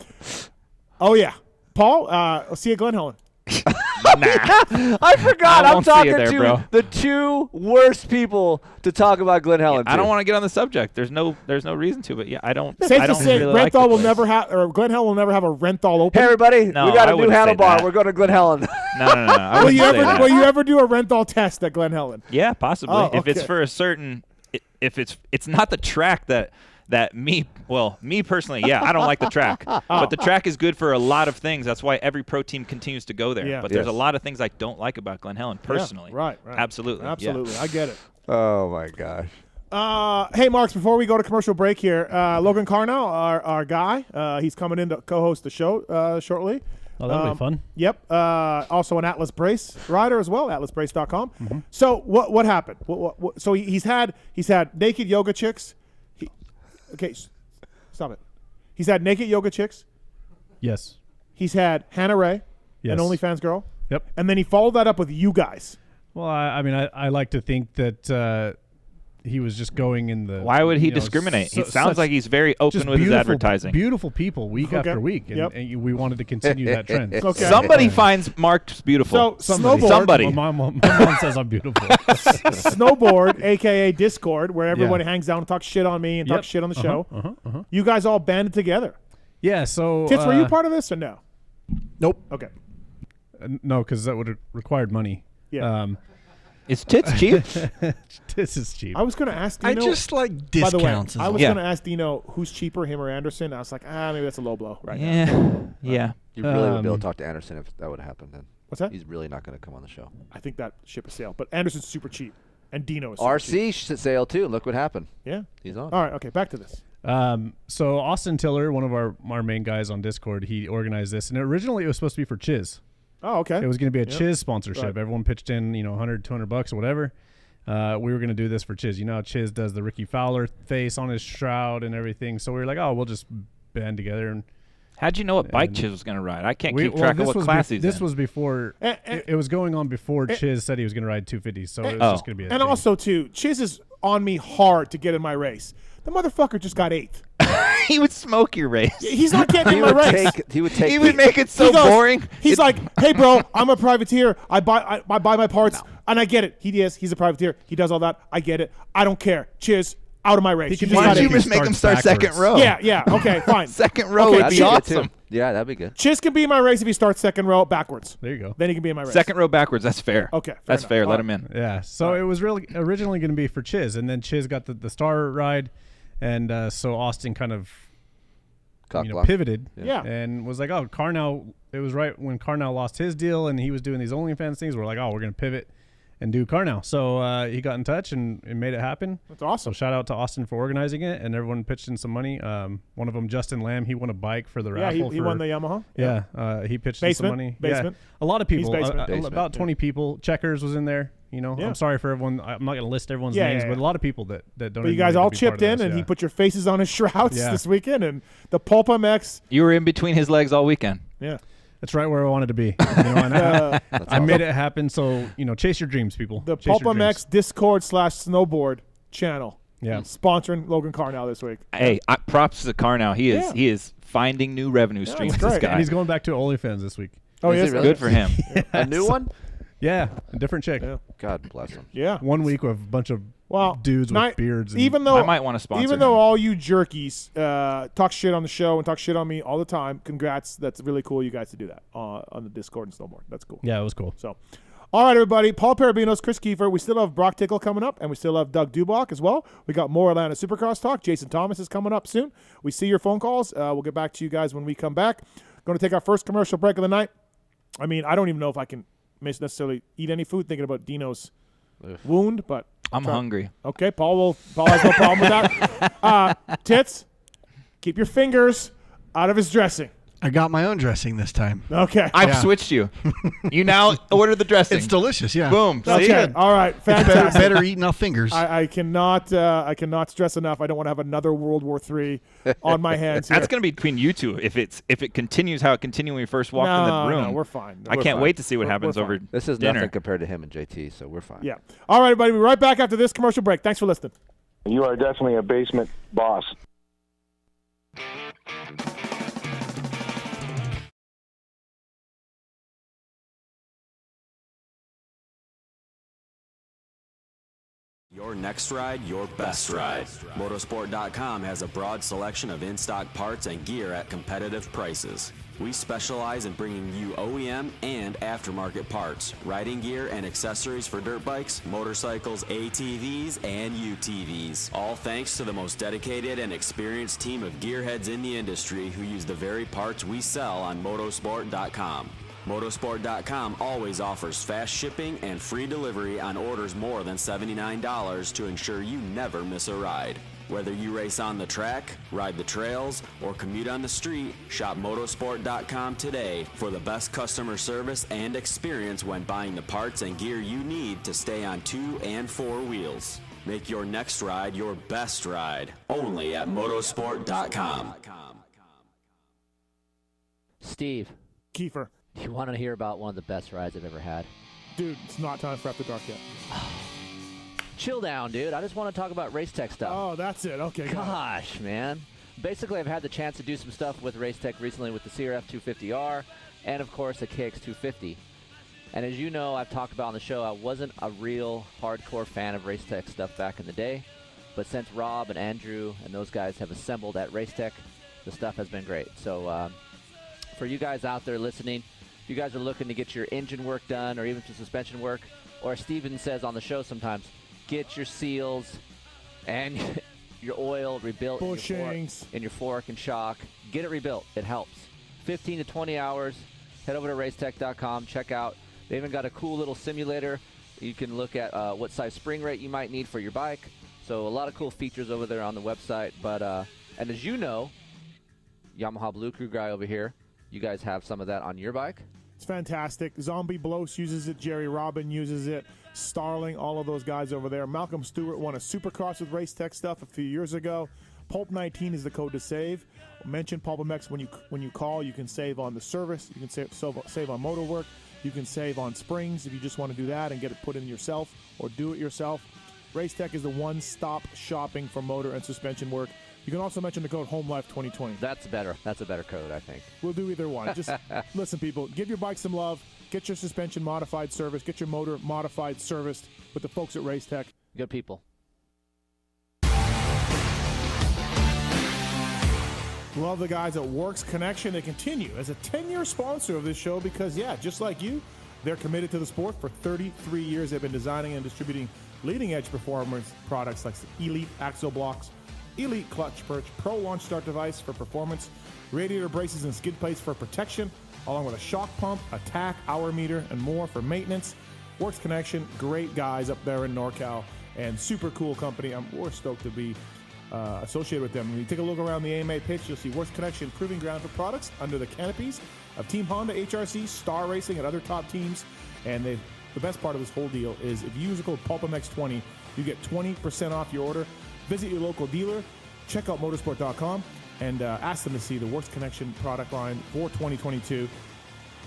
Oh, yeah. Paul, I'll see you at Glen Helen. I forgot. I'm talking there, to bro. the two worst people to talk about Glen Helen. I don't want to get on the subject. There's no reason to, but yeah, I don't. Safe I to don't say, really like Renthal will never have, or Glen Helen will never have a Renthal open. Hey, everybody, No, we got I a new wouldn't say handlebar. that. We're going to Glen Helen. No. I wouldn't say that. Will you ever do a Renthal test at Glen Helen? Yeah, possibly. Oh, If it's okay. for a certain, if it's not the track that me personally, yeah, I don't like the track. But the track is good for a lot of things. That's why every pro team continues to go there. Yeah. But there's a lot of things I don't like about Glen Helen personally. Yeah, right. Absolutely. Absolutely. I get it. Oh, my gosh. Hey, Marks, before we go to commercial break here, Logan Carnell, our guy, he's coming in to co-host the show shortly. Oh, that'll be fun. Yep. Also an Atlas Brace rider as well, atlasbrace.com. Mm-hmm. So what happened? So he's had naked yoga chicks. Okay, stop it. He's had naked yoga chicks. Yes. He's had Hannah Ray, Yes. an OnlyFans girl. Yep. And then he followed that up with you guys. Well, I mean, I like to think that he was just going in the. Why would he discriminate? It sounds like he's very open with his advertising. Beautiful people week after week, and we wanted to continue that trend. Okay. Somebody finds Mark's beautiful. So snowboard. Somebody. Well, my mom says I'm beautiful. Snowboard, a.k.a. Discord, where everybody hangs out and talks shit on me and talks shit on the show. You guys all banded together. Yeah, so. Tits, were you part of this or no? Nope. Okay. No, because that would have required money. Yeah. Is Tits cheap? Tits is cheap. I was going to ask Dino. I just like By the way, discounts. I was going to ask Dino who's cheaper, him or Anderson. I was like, maybe that's a low blow right now. Yeah. You really would be able to talk to Anderson if that would have happened then. What's that? He's really not going to come on the show. I think that ship is sailed. But Anderson's super cheap. And Dino is super cheap. RC should sail too. Look what happened. Yeah. He's on. All right. Okay. Back to this. So Austin Tiller, one of our main guys on Discord, he organized this. And originally it was supposed to be for Chiz. Oh, okay. It was going to be a Chiz sponsorship. Right. Everyone pitched in, $100, $200 or whatever. We were going to do this for Chiz. You know how Chiz does the Ricky Fowler face on his shroud and everything. So we were like, we'll just band together. And how'd you know what bike Chiz was going to ride? I can't keep track of what class he's in. This was before. It was going on before Chiz said he was going to ride 250. So it was just going to be. And also, too, Chiz is on me hard to get in my race. The motherfucker just got 8th. He would smoke your race. He's not getting in my race. He would make it so boring. He's like, hey, bro, I'm a privateer. I buy my parts, and I get it. He's a privateer. He does all that. I get it. I don't care. Chiz, out of my race. Why don't you just make him start second row? Yeah. Okay, fine. Second row would be awesome. Yeah, that'd be good. Chiz can be in my race if he starts second row backwards. There you go. Then he can be in my race. Second row backwards. That's fair. Okay. That's fair. Let him in. Yeah. So it was really originally going to be for Chiz, and then Chiz got the star ride, and so Austin kind of pivoted and was like, Carnell. It was right when Carnell lost his deal and he was doing these OnlyFans things. We're like, we're going to pivot and do Carnell. So he got in touch and made it happen. That's awesome. So shout out to Austin for organizing it, and everyone pitched in some money. One of them, Justin Lamb, he won a bike for the raffle. He won the Yamaha. Yeah, he pitched in some money. Basement. Yeah, a lot of people. Basement. About 20 people. Checkers was in there. I'm sorry for everyone. I'm not going to list everyone's names, but a lot of people that don't. But you guys all chipped in, and he put your faces on his shrouds this weekend, and the PulpMX. You were in between his legs all weekend. Yeah. That's right where I wanted to be. You know, and I made it happen. So, chase your dreams, people. The PulpMX Discord/snowboard channel. Yeah. Sponsoring Logan Carnow this week. Hey, props to Carnow. He is finding new revenue streams. This guy. And he's going back to OnlyFans this week. Oh, yes. Really? Good for him. A new one? Yeah, a different chick. Yeah. God bless him. Yeah. 1 week with a bunch of dudes with beards. Even though I might want to sponsor Even though all you jerkies talk shit on the show and talk shit on me all the time, congrats. That's really cool you guys to do that on the Discord and snowboard. That's cool. Yeah, it was cool. So, all right, everybody. Paul Perebijnos, Kris Keefer. We still have Broc Tickle coming up, and we still have Doug Dubach as well. We got more Atlanta Supercross talk. Jason Thomas is coming up soon. We see your phone calls. We'll get back to you guys when we come back. Going to take our first commercial break of the night. I mean, I don't even know if I can necessarily eat any food thinking about Dino's wound, but I'm hungry. Okay, Paul has no problem with that. Tits, keep your fingers out of his dressing. I got my own dressing this time. Okay. I've switched you. You now order the dressing. It's delicious, yeah. Boom. Okay. All right. Fantastic. It's better eating off fingers. I cannot stress enough. I don't want to have another World War III on my hands here. That's going to be between you two. If it continues how it continued when we first walked in the room. No, we're fine. I can't wait to see what happens over This is dinner. nothing compared to him and JT, so we're fine. Yeah. All right, everybody. We'll be right back after this commercial break. Thanks for listening. You are definitely a basement boss. Your next ride, your best ride. Motorsport.com has a broad selection of in-stock parts and gear at competitive prices. We specialize in bringing you OEM and aftermarket parts, riding gear and accessories for dirt bikes, motorcycles, ATVs, and UTVs. All thanks to the most dedicated and experienced team of gearheads in the industry who use the very parts we sell on Motorsport.com. Motorsport.com always offers fast shipping and free delivery on orders more than $79 to ensure you never miss a ride. Whether you race on the track, ride the trails, or commute on the street, shop Motorsport.com today for the best customer service and experience when buying the parts and gear you need to stay on 2 and 4 wheels. Make your next ride your best ride, only at Motorsport.com. Steve. Keefer. You want to hear about one of the best rides I've ever had? Dude, it's not time for After Dark yet. Chill down, dude. I just want to talk about race tech stuff. Oh, that's it. Okay. Gosh, man. Basically, I've had the chance to do some stuff with race tech recently with the CRF 250R and, of course, the KX 250. And as you know, I've talked about on the show, I wasn't a real hardcore fan of race tech stuff back in the day. But since Rob and Andrew and those guys have assembled at race tech, the stuff has been great. So for you guys out there listening, if you guys are looking to get your engine work done or even some suspension work, or as Steven says on the show sometimes, get your seals and your oil rebuilt in your fork and shock. Get it rebuilt. It helps. 15 to 20 hours. Head over to racetech.com. Check out. They even got a cool little simulator. You can look at what size spring rate you might need for your bike. So a lot of cool features over there on the website. But and as you know, Yamaha Blue Crew guy over here, you guys have some of that on your bike? It's fantastic. Zombie Blows uses it. Jerry Robin uses it. Starling, all of those guys over there. Malcolm Stewart won a Supercross with Race Tech stuff a few years ago. Pulp19 is the code to save. Mention PulpMX when you call. You can save on the service. You can save on motor work. You can save on springs if you just want to do that and get it put in yourself or do it yourself. Race Tech is the one-stop shopping for motor and suspension work. You can also mention the code HOMELIFE2020. That's better. That's a better code, I think. We'll do either one. Just listen, people. Give your bike some love. Get your suspension modified service. Get your motor modified serviced with the folks at Race Tech. Good people. Love the guys at Works Connection. They continue as a 10-year sponsor of this show because, yeah, just like you, they're committed to the sport. For 33 years, they've been designing and distributing leading-edge performance products like Elite Axle Blocks, Elite Clutch Perch, Pro Launch Start Device for performance, radiator braces and skid plates for protection, along with a shock pump, a tack, hour meter, and more for maintenance. Works Connection, great guys up there in NorCal, and super cool company. We're stoked to be associated with them. When you take a look around the AMA pitch, you'll see Works Connection proving ground for products under the canopies of Team Honda, HRC, Star Racing, and other top teams. And the best part of this whole deal is if you use the code PulpMX20, you get 20% off your order. Visit your local dealer, check out motorsport.com, and ask them to see the Works Connection product line for 2022.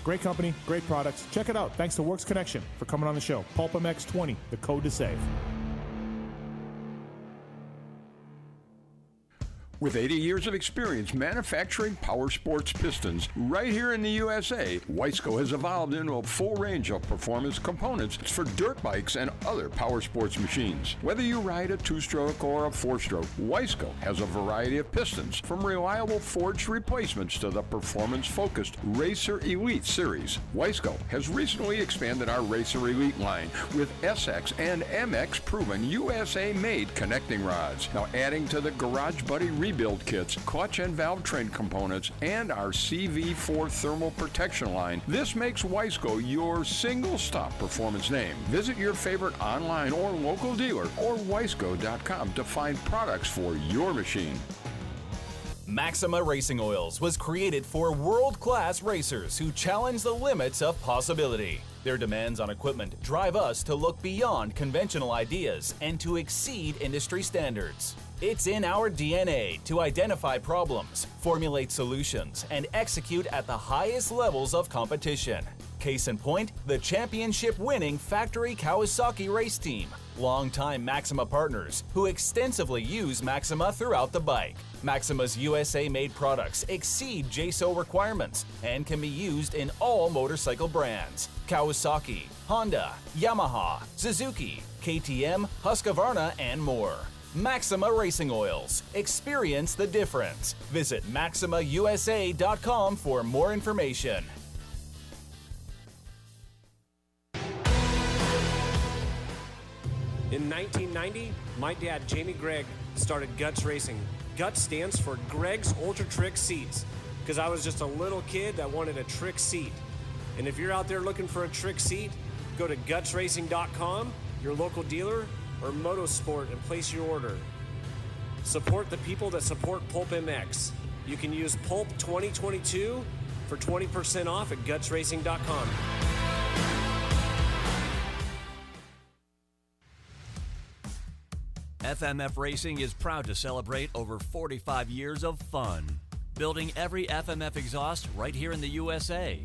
Great company, great products. Check it out. Thanks to Works Connection for coming on the show. PulpMX 20, the code to save. With 80 years of experience manufacturing power sports pistons right here in the USA, Wiseco has evolved into a full range of performance components for dirt bikes and other power sports machines. Whether you ride a 2-stroke or a 4-stroke, Wiseco has a variety of pistons, from reliable forged replacements to the performance-focused Racer Elite series. Wiseco has recently expanded our Racer Elite line with SX and MX proven USA-made connecting rods. Now adding to the Garage Buddy rebuild kits, clutch and valve train components, and our CV4 thermal protection line, this makes Wiseco your single-stop performance name. Visit your favorite online or local dealer or Wiseco.com to find products for your machine. Maxima Racing Oils was created for world-class racers who challenge the limits of possibility. Their demands on equipment drive us to look beyond conventional ideas and to exceed industry standards. It's in our DNA to identify problems, formulate solutions, and execute at the highest levels of competition. Case in point, the championship-winning factory Kawasaki race team, longtime Maxima partners who extensively use Maxima throughout the bike. Maxima's USA-made products exceed JSO requirements and can be used in all motorcycle brands: Kawasaki, Honda, Yamaha, Suzuki, KTM, Husqvarna, and more. Maxima Racing Oils. Experience the difference. Visit MaximaUSA.com for more information. In 1990, my dad, Jamie Gregg, started Guts Racing. Guts stands for Greg's Ultra Trick Seats, because I was just a little kid that wanted a trick seat. And if you're out there looking for a trick seat, go to gutsracing.com, your local dealer, or Motosport, and place your order. Support the people that support PulpMX. You can use Pulp 2022 for 20% off at gutsracing.com. FMF Racing is proud to celebrate over 45 years of fun, building every FMF exhaust right here in the USA.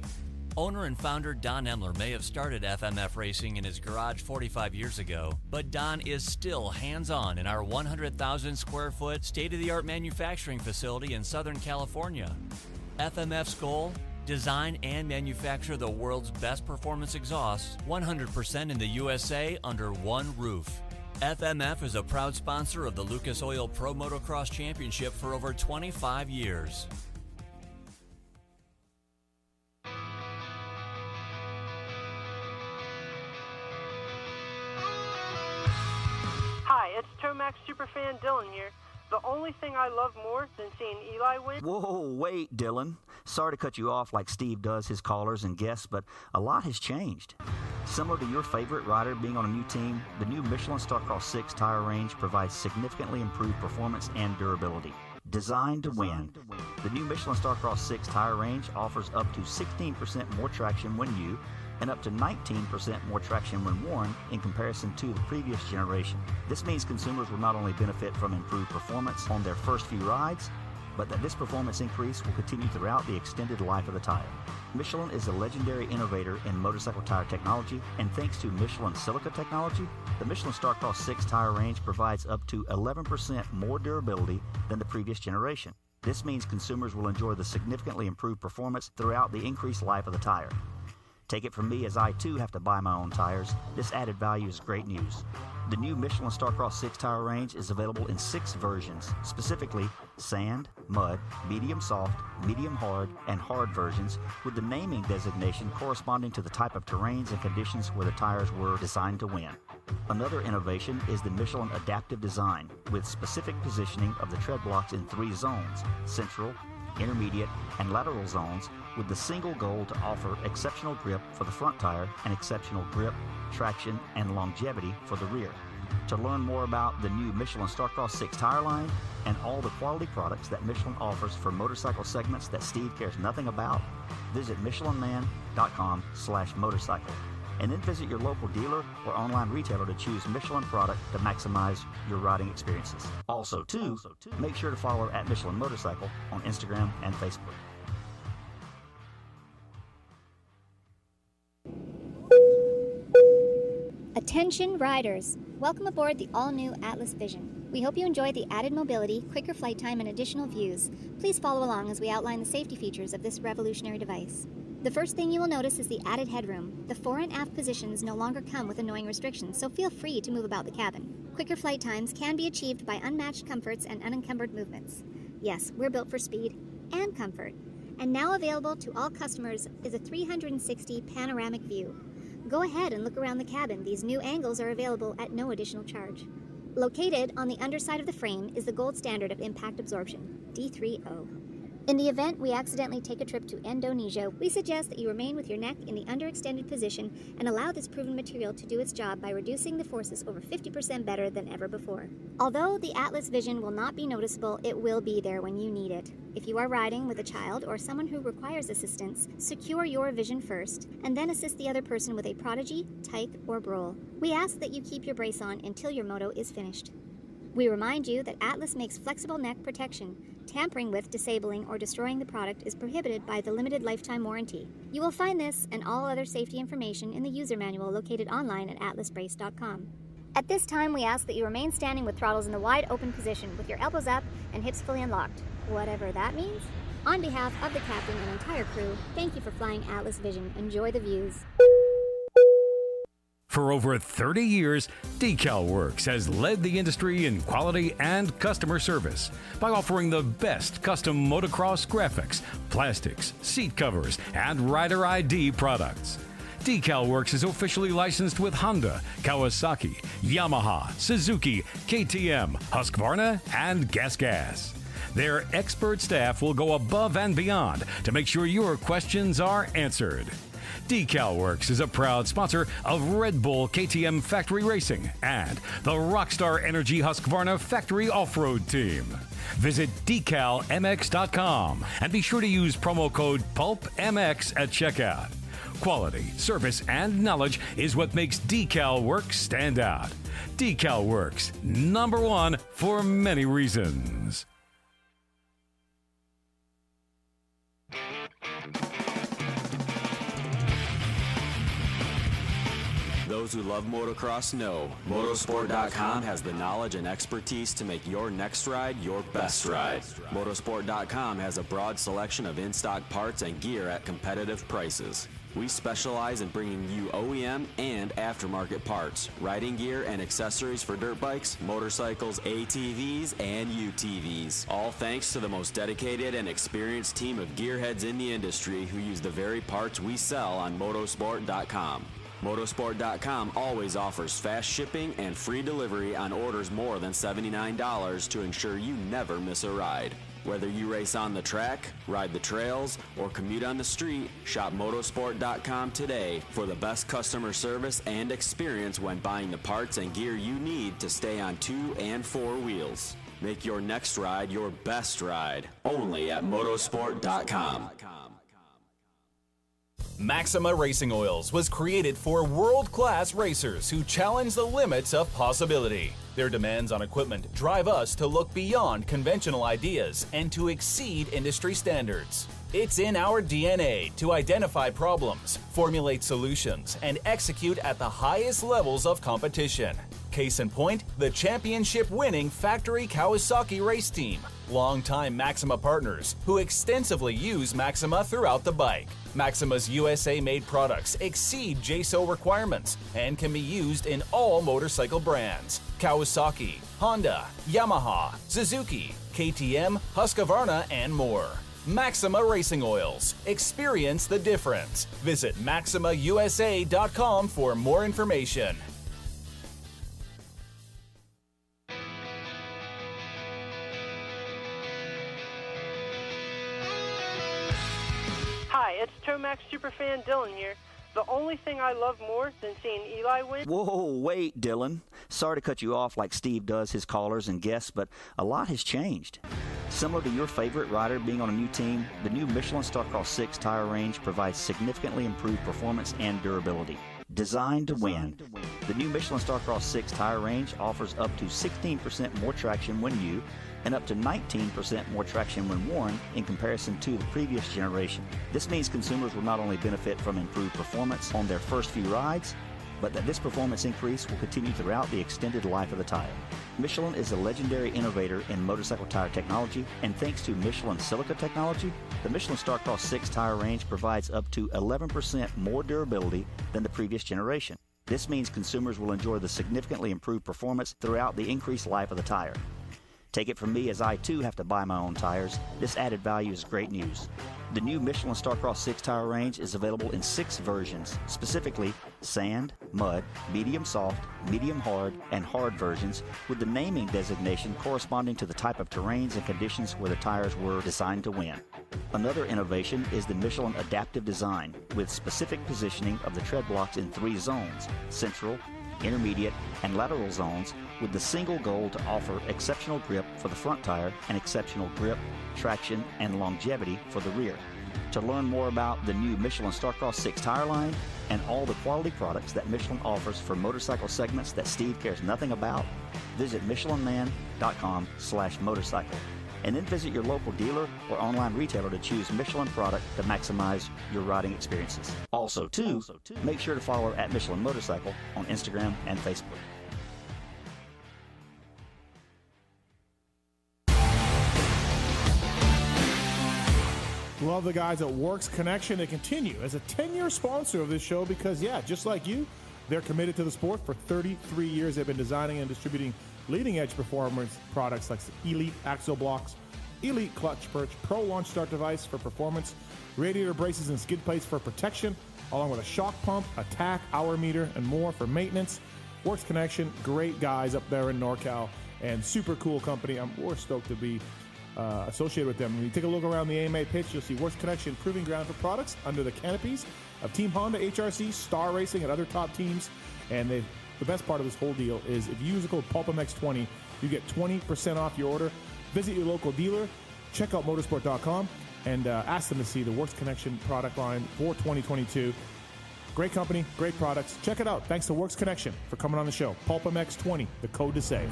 Owner and founder Don Emler may have started FMF Racing in his garage 45 years ago, but Don is still hands-on in our 100,000 square foot state-of-the-art manufacturing facility in Southern California. FMF's goal? Design and manufacture the world's best performance exhausts 100% in the USA under one roof. FMF is a proud sponsor of the Lucas Oil Pro Motocross Championship for over 25 years. Hi, it's Tomax superfan Dylan here. The only thing I love more than seeing Eli win... Whoa, wait, Dylan. Sorry to cut you off like Steve does his callers and guests, but a lot has changed. Similar to your favorite rider being on a new team, the new Michelin Starcross 6 tire range provides significantly improved performance and durability. Designed to win. The new Michelin Starcross 6 tire range offers up to 16% more traction when new and up to 19% more traction when worn in comparison to the previous generation. This means consumers will not only benefit from improved performance on their first few rides, but that this performance increase will continue throughout the extended life of the tire. Michelin is a legendary innovator in motorcycle tire technology, and thanks to Michelin silica technology, the Michelin Starcross 6 tire range provides up to 11% more durability than the previous generation. This means consumers will enjoy the significantly improved performance throughout the increased life of the tire. Take it from me, as I too have to buy my own tires, this added value is great news. The new Michelin Starcross 6 tire range is available in 6 versions, specifically sand, mud, medium soft, medium hard, and hard versions, with the naming designation corresponding to the type of terrains and conditions where the tires were designed to win. Another innovation is the Michelin adaptive design, with specific positioning of the tread blocks in 3 zones: central, intermediate, and lateral zones, with the single goal to offer exceptional grip for the front tire and exceptional grip, traction, and longevity for the rear. To learn more about the new Michelin Starcross 6 tire line and all the quality products that Michelin offers for motorcycle segments that Steve cares nothing about, visit michelinman.com/motorcycle, and then visit your local dealer or online retailer to choose Michelin product to maximize your riding experiences. Also, make sure to follow at Michelin Motorcycle on Instagram and Facebook. Attention riders! Welcome aboard the all-new Atlas Vision. We hope you enjoy the added mobility, quicker flight time, and additional views. Please follow along as we outline the safety features of this revolutionary device. The first thing you will notice is the added headroom. The fore and aft positions no longer come with annoying restrictions, so feel free to move about the cabin. Quicker flight times can be achieved by unmatched comforts and unencumbered movements. Yes, we're built for speed and comfort. And now available to all customers is a 360 panoramic view. Go ahead and look around the cabin. These new angles are available at no additional charge. Located on the underside of the frame is the gold standard of impact absorption, D3O. In the event we accidentally take a trip to Indonesia, we suggest that you remain with your neck in the underextended position and allow this proven material to do its job by reducing the forces over 50% better than ever before. Although the Atlas Vision will not be noticeable, it will be there when you need it. If you are riding with a child or someone who requires assistance, secure your vision first, and then assist the other person with a prodigy, tyke, or brole. We ask that you keep your brace on until your moto is finished. We remind you that Atlas makes flexible neck protection. Tampering with, disabling, or destroying the product is prohibited by the limited lifetime warranty. You will find this and all other safety information in the user manual located online at atlasbrace.com. At this time, we ask that you remain standing with throttles in the wide open position with your elbows up and hips fully unlocked, whatever that means. On behalf of the captain and entire crew, thank you for flying Atlas Vision. Enjoy the views. For over 30 years, DecalWorks has led the industry in quality and customer service by offering the best custom motocross graphics, plastics, seat covers, and rider ID products. DecalWorks is officially licensed with Honda, Kawasaki, Yamaha, Suzuki, KTM, Husqvarna, and GasGas. Their expert staff will go above and beyond to make sure your questions are answered. DecalWorks is a proud sponsor of Red Bull KTM Factory Racing and the Rockstar Energy Husqvarna Factory Off-Road Team. Visit decalmx.com and be sure to use promo code PulpMX at checkout. Quality, service, and knowledge is what makes DecalWorks stand out. DecalWorks, #1 for many reasons. Those who love motocross know Motorsport.com has the knowledge and expertise to make your next ride your best ride. Motorsport.com has a broad selection of in-stock parts and gear at competitive prices. We specialize in bringing you OEM and aftermarket parts, riding gear, and accessories for dirt bikes, motorcycles, ATVs, and UTVs. All thanks to the most dedicated and experienced team of gearheads in the industry who use the very parts we sell on Motorsport.com. Motorsport.com always offers fast shipping and free delivery on orders more than $79 to ensure you never miss a ride. Whether you race on the track, ride the trails, or commute on the street, shop Motorsport.com today for the best customer service and experience when buying the parts and gear you need to stay on 2 and 4 wheels. Make your next ride your best ride, only at Motorsport.com. Maxima Racing Oils was created for world-class racers who challenge the limits of possibility. Their demands on equipment drive us to look beyond conventional ideas and to exceed industry standards. It's in our DNA to identify problems, formulate solutions, and execute at the highest levels of competition. Case in point, the championship-winning factory Kawasaki race team, longtime Maxima partners who extensively use Maxima throughout the bike. Maxima's USA-made products exceed JSO requirements and can be used in all motorcycle brands: Kawasaki, Honda, Yamaha, Suzuki, KTM, Husqvarna, and more. Maxima Racing Oils. Experience the difference. Visit MaximaUSA.com for more information. Hi, it's Tomax Superfan Dylan here. The only thing I love more than seeing Eli win... Whoa, wait, Dylan. Sorry to cut you off like Steve does his callers and guests, but a lot has changed. Similar to your favorite rider being on a new team, the new Michelin Starcross 6 tire range provides significantly improved performance and durability. Designed to win. The new Michelin Starcross 6 tire range offers up to 16% more traction when new and up to 19% more traction when worn in comparison to the previous generation. This means consumers will not only benefit from improved performance on their first few rides, but that this performance increase will continue throughout the extended life of the tire. Michelin is a legendary innovator in motorcycle tire technology, and thanks to Michelin silica technology, the Michelin Starcross 6 tire range provides up to 11% more durability than the previous generation. This means consumers will enjoy the significantly improved performance throughout the increased life of the tire. Take it from me, as I too have to buy my own tires, this added value is great news. The new Michelin Starcross 6 tire range is available in 6 versions, specifically sand, mud, medium soft, medium hard, and hard versions, with the naming designation corresponding to the type of terrains and conditions where the tires were designed to win. Another innovation is the Michelin adaptive design, with specific positioning of the tread blocks in 3 zones: central, intermediate, and lateral zones, with the single goal to offer exceptional grip for the front tire and exceptional grip, traction, and longevity for the rear. To learn more about the new Michelin Starcross 6 tire line and all the quality products that Michelin offers for motorcycle segments that Steve cares nothing about, visit michelinman.com/motorcycle. And then visit your local dealer or online retailer to choose Michelin product to maximize your riding experiences. Also, make sure to follow at Michelin Motorcycle on Instagram and Facebook. Love the guys at Works Connection. They continue as a 10-year sponsor of this show because, just like you, they're committed to the sport. For 33 years, they've been designing and distributing leading-edge performance products like Elite Axle Blocks, Elite Clutch Perch, Pro Launch Start Device for performance, radiator braces and skid plates for protection, along with a shock pump, attack, hour meter, and more for maintenance. Works Connection, great guys up there in NorCal, and super cool company. We're stoked to be associated with them. When you take a look around the AMA pitch, you'll see Works Connection proving ground for products under the canopies of Team Honda, HRC, Star Racing, and other top teams. And the best part of this whole deal is if you use the code PulpMX20, you get 20% off your order. Visit your local dealer, check out motorsport.com, and ask them to see the Works Connection product line for 2022. Great company, great products. Check it out. Thanks to Works Connection for coming on the show. PulpMX20, the code to save.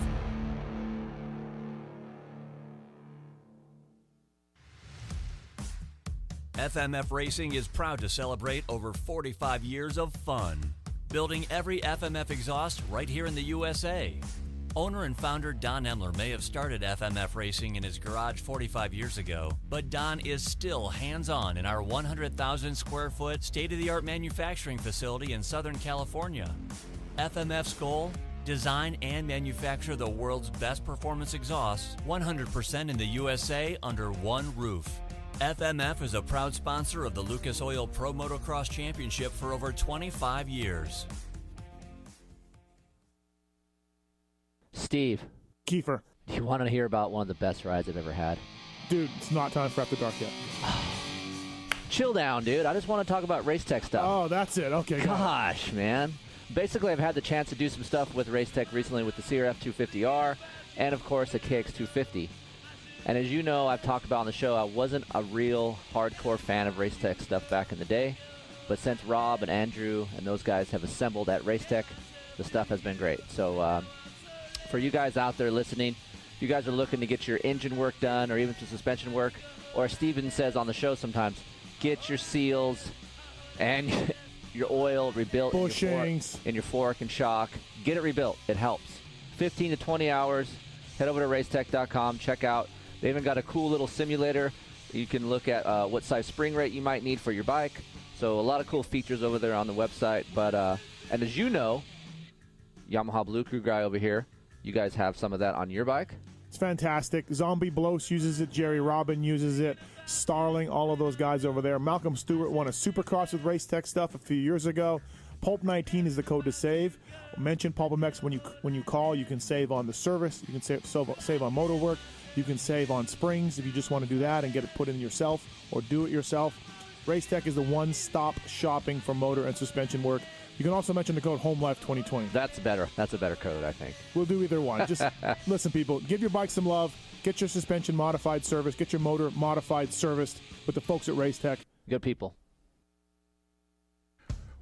FMF Racing is proud to celebrate over 45 years of fun, building every FMF exhaust right here in the USA. Owner and founder Don Emler may have started FMF Racing in his garage 45 years ago, but Don is still hands-on in our 100,000 square foot state-of-the-art manufacturing facility in Southern California. FMF's goal? Design and manufacture the world's best performance exhausts 100% in the USA under one roof. FMF is a proud sponsor of the Lucas Oil Pro Motocross Championship for over 25 years. Steve. Keefer. Do you want to hear about one of the best rides I've ever had? Dude, it's not time for After Dark yet. Chill down, dude. I just want to talk about race tech stuff. Oh, that's it. Okay. Gosh, man. Basically, I've had the chance to do some stuff with race tech recently with the CRF 250R and, of course, the KX 250. And as you know, I've talked about on the show, I wasn't a real hardcore fan of race tech stuff back in the day. But since Rob and Andrew and those guys have assembled at race tech, the stuff has been great. So for you guys out there listening, if you guys are looking to get your engine work done or even some suspension work, or as Steven says on the show sometimes, get your seals and your oil rebuilt bushings in your fork and shock. Get it rebuilt. It helps. 15 to 20 hours. Head over to racetech.com. Check out. They even got a cool little simulator. You can look at what size spring rate you might need for your bike. So a lot of cool features over there on the website. But and as you know, Yamaha Blue Crew guy over here, you guys have some of that on your bike? It's fantastic. Zombie Blows uses it. Jerry Robin uses it. Starling, all of those guys over there. Malcolm Stewart won a Supercross with Race Tech stuff a few years ago. Pulp19 is the code to save. Mention PulpMX when you call. You can save on the service. You can save on motor work. You can save on springs if you just want to do that and get it put in yourself or do it yourself. Race Tech is the one-stop shopping for motor and suspension work. You can also mention the code HOMELIFE2020. That's a better code, I think. We'll do either one. Just listen, people. Give your bike some love. Get your suspension modified service. Get your motor modified serviced with the folks at Race Tech. Good people.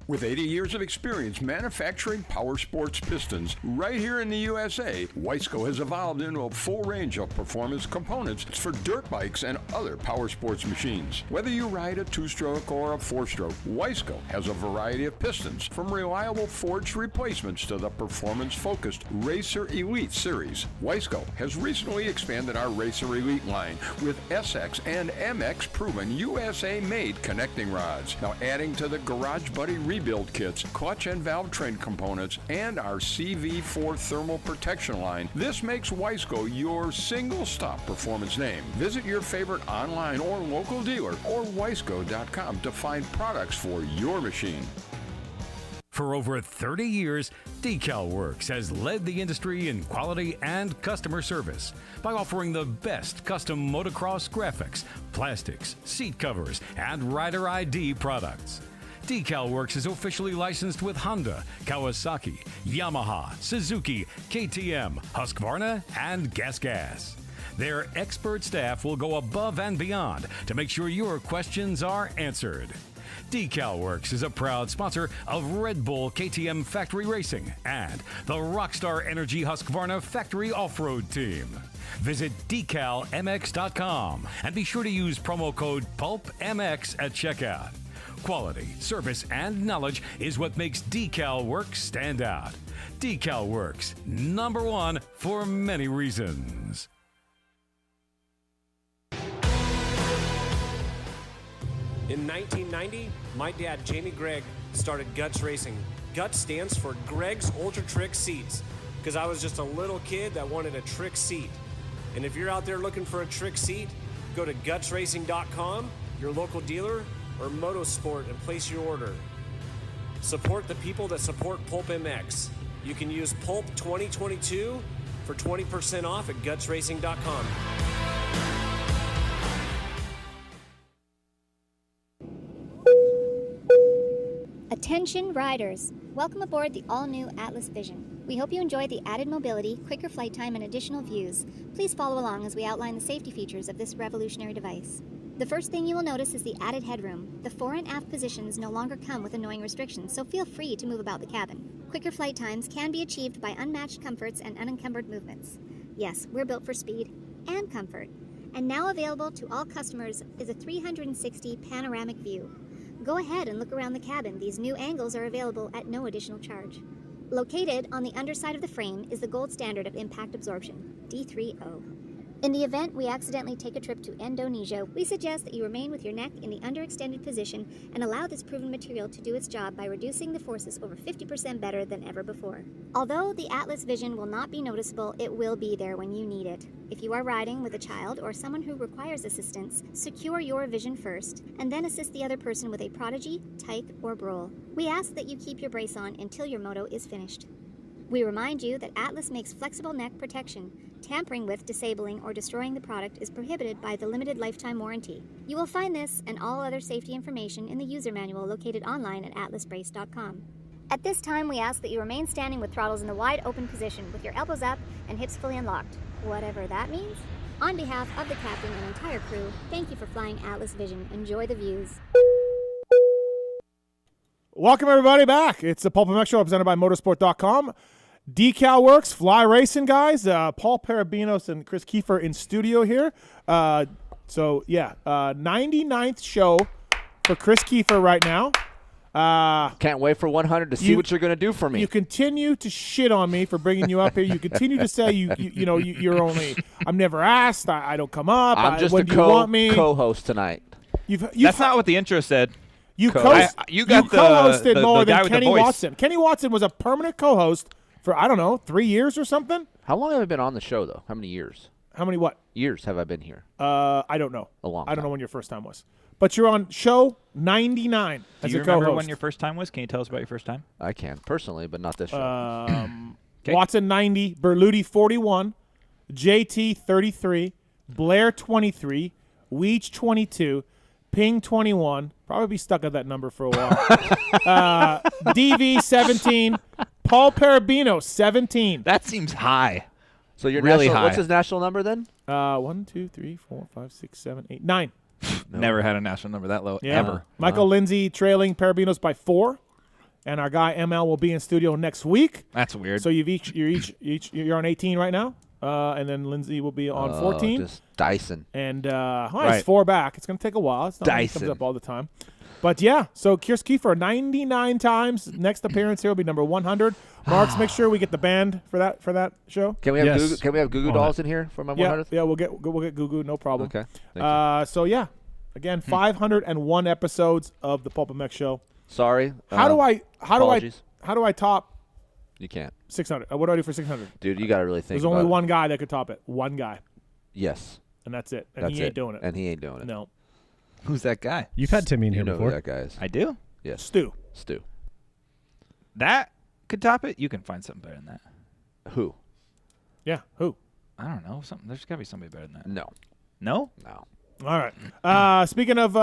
With 80 years of experience manufacturing power sports pistons right here in the USA, Wiseco has evolved into a full range of performance components for dirt bikes and other power sports machines. Whether you ride a 2-stroke or a 4-stroke, Wiseco has a variety of pistons, from reliable forged replacements to the performance-focused Racer Elite series. Wiseco has recently expanded our Racer Elite line with SX and MX proven USA-made connecting rods. Now adding to the Garage Buddy rebuild kits, clutch and valve train components, and our CV4 thermal protection line, this makes Wiseco your single-stop performance name. Visit your favorite online or local dealer or wiseco.com to find products for your machine. For over 30 years, DecalWorks has led the industry in quality and customer service by offering the best custom motocross graphics, plastics, seat covers, and rider ID products. DecalWorks is officially licensed with Honda, Kawasaki, Yamaha, Suzuki, KTM, Husqvarna, and GasGas. Their expert staff will go above and beyond to make sure your questions are answered. DecalWorks is a proud sponsor of Red Bull KTM Factory Racing and the Rockstar Energy Husqvarna Factory Off-Road Team. Visit decalmx.com and be sure to use promo code PulpMX at checkout. Quality, service, and knowledge is what makes DecalWorks stand out. DecalWorks, #1 for many reasons. In 1990, my dad, Jamie Gregg, started Guts Racing. Guts stands for Greg's Ultra Trick Seats, because I was just a little kid that wanted a trick seat. And if you're out there looking for a trick seat, go to gutsracing.com, your local dealer, or Motosport, and place your order. Support the people that support PulpMX. You can use Pulp 2022 for 20% off at gutsracing.com. Attention riders! Welcome aboard the all-new Atlas Vision. We hope you enjoy the added mobility, quicker flight time, and additional views. Please follow along as we outline the safety features of this revolutionary device. The first thing you will notice is the added headroom. The fore and aft positions no longer come with annoying restrictions, so feel free to move about the cabin. Quicker flight times can be achieved by unmatched comforts and unencumbered movements. Yes, we're built for speed and comfort. And now available to all customers is a 360 panoramic view. Go ahead and look around the cabin. These new angles are available at no additional charge. Located on the underside of the frame is the gold standard of impact absorption, D3O. In the event we accidentally take a trip to Indonesia, we suggest that you remain with your neck in the underextended position and allow this proven material to do its job by reducing the forces over 50% better than ever before. Although the Atlas Vision will not be noticeable, it will be there when you need it. If you are riding with a child or someone who requires assistance, secure your vision first, and then assist the other person with a Prodigy, Tyke, or Brole. We ask that you keep your brace on until your moto is finished. We remind you that Atlas makes flexible neck protection. Tampering with, disabling, or destroying the product is prohibited by the limited lifetime warranty. You will find this and all other safety information in the user manual located online at atlasbrace.com. At this time, we ask that you remain standing with throttles in the wide open position with your elbows up and hips fully unlocked, whatever that means. On behalf of the captain and entire crew, thank you for flying Atlas Vision. Enjoy the views. Welcome, everybody, back. It's the PulpMX Show presented by Motorsport.com. DecalWorks, fly racing guys. Paul Perebijnos and Kris Keefer in studio here. 99th show for Kris Keefer right now. Can't wait for 100 to see what you're going to do for me. You continue to shit on me for bringing you up here. You continue to say you're only. I'm never asked. I don't come up. I'm just when a do you want me? co-host tonight. That's not what the intro said. You co-hosted more the guy than with Kenny the voice. Watson. Kenny Watson was a permanent co-host for, 3 years or something. How long have I been on the show, though? How many years? How many what? Years have I been here? I don't know. A long time. I don't know when your first time was. But you're on show 99 as a co-host. Do you remember when co-host. your first time was? Can you tell us about your first time? I can, personally, but not this show. Watson 90, Berluti 41, JT 33, Blair 23, Weech 22, Ping 21. Probably be stuck at that number for a while. DV 17, Paul Perebijnos 17. That seems high. So your really national, high. What's his national number then? 1, 2, 3, 4, 5, 6, 7, 8, 9. Never had a national number that low ever. Michael Lindsay trailing Perebijnos by 4. and our guy ML will be in studio next week. That's weird. So you're on 18 right now, and then Lindsay will be on 14. Just Dyson. And it's 4 back. It's going to take a while. It's not like it comes up all the time. But yeah, so Kris Keefer 99 times. Next appearance here will be number 100. Marks, make sure we get the band for that show. Can we have Goo Goo Dolls in here for my 100th? Yeah, we'll get Goo Goo, no problem. Okay. Thank you. So yeah, again, 501 episodes of the PulpMX show. Sorry. How do I top? You can't. 600. What do I do for 600? Dude, you got to really think. There's only one guy that could top it. One guy. Yes. And that's it. And he ain't doing it. And he ain't doing it. No. Who's that guy? You've had Timmy in here know before. Who that guy is. I do? Yes. Stu. That could top it? You can find something better than that. Who? Yeah, who? I don't know. There's got to be somebody better than that. No. No? No. All right. Speaking of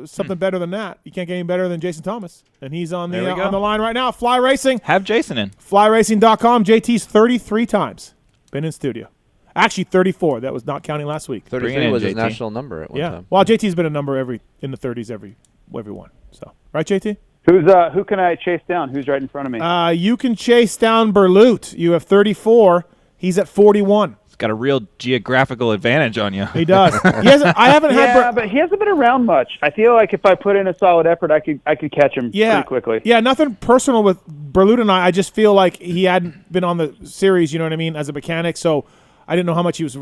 something better than that, you can't get any better than Jason Thomas. And he's on the line right now. Fly Racing. Have Jason in. FlyRacing.com. JT's 33 times been in studio. Actually, 34. That was not counting last week. 33 was his national number at one time. Well, JT's been a number in the 30s every one. So, right, JT? Who can I chase down? Who's right in front of me? You can chase down Berlut. You have 34. He's at 41. He's got a real geographical advantage on you. He does. I haven't had. But he hasn't been around much. I feel like if I put in a solid effort, I could catch him pretty quickly. Yeah, nothing personal with Berlut and I. I just feel like he hadn't been on the series. You know what I mean? As a mechanic, so. I didn't know how much he was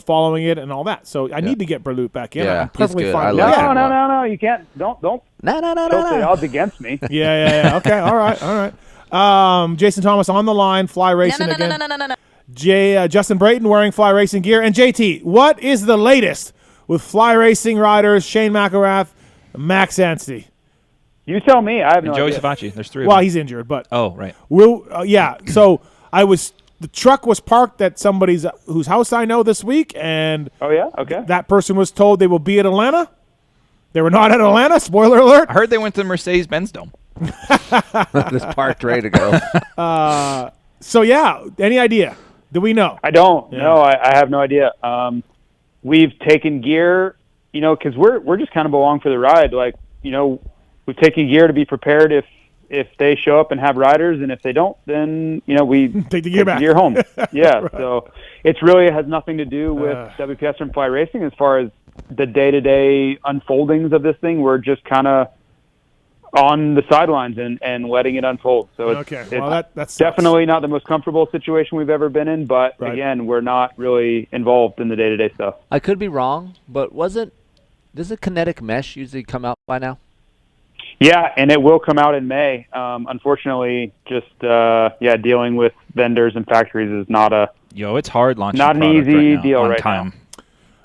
following it and all that. So I need to get Berlut back in. Yeah, I'm perfectly fine. No. You can't. Don't. No. The odds against me. Yeah. Okay. All right. Jason Thomas on the line. Fly Racing again. No. Justin Brayton wearing Fly Racing gear. And JT, what is the latest with Fly Racing riders Shane McElrath, Max Anstey? You tell me. I have no Joey idea. Savacci. There's 3 of Well, them. he's injured, but right. So the truck was parked at somebody's whose house I know this week, and that person was told they will be at Atlanta. They were not at Atlanta. Spoiler alert. I heard they went to the Mercedes-Benz Dome. Just parked ready to go. Any idea? Do we know? I don't. Yeah. No, I have no idea. We've taken gear, because we're just kind of along for the ride. Like, we've taken gear to be prepared if they show up and have riders, and if they don't, then we take the gear back. The gear home. Yeah, Right. So it has nothing to do with WPS and Fly Racing as far as the day-to-day unfoldings of this thing. We're just kind of on the sidelines and letting it unfold. So it's that's definitely not the most comfortable situation we've ever been in, but again, we're not really involved in the day-to-day stuff. I could be wrong, but doesn't Kinetic Mesh usually come out by now? Yeah, and it will come out in May. Unfortunately, just dealing with vendors and factories is not it's hard launching. Not an easy deal on right time.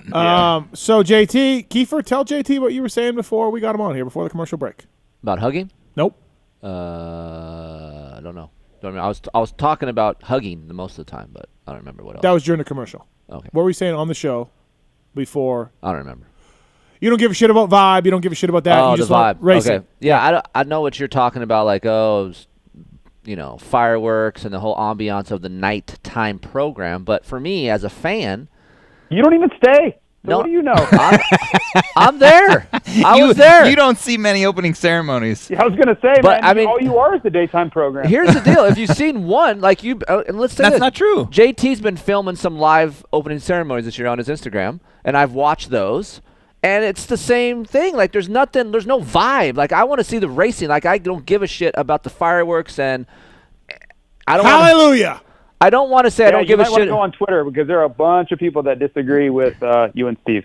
now. So JT, Keefer, tell JT what you were saying before we got him on here before the commercial break. About hugging? Nope. I don't know. I was talking about hugging the most of the time, but I don't remember what else. That was during the commercial. Okay. What were you saying on the show before? I don't remember. You don't give a shit about vibe. You don't give a shit about that. Oh, you the just want vibe. racing. Okay. Yeah, I know what you're talking about. Like, fireworks and the whole ambiance of the nighttime program. But for me, as a fan, you don't even stay. So what do you know? I'm there. I was there. You don't see many opening ceremonies. Yeah, I was gonna say, but man, all you are is the daytime program. Here's the deal: if you've seen one, like and let's say that's not true. JT's been filming some live opening ceremonies this year on his Instagram, and I've watched those. And it's the same thing. Like, there's no vibe. Like, I want to see the racing. Like, I don't give a shit about the fireworks, and I don't. Hallelujah. I don't want to say I don't give a shit. You might want to go on Twitter because there are a bunch of people that disagree with you and Steve.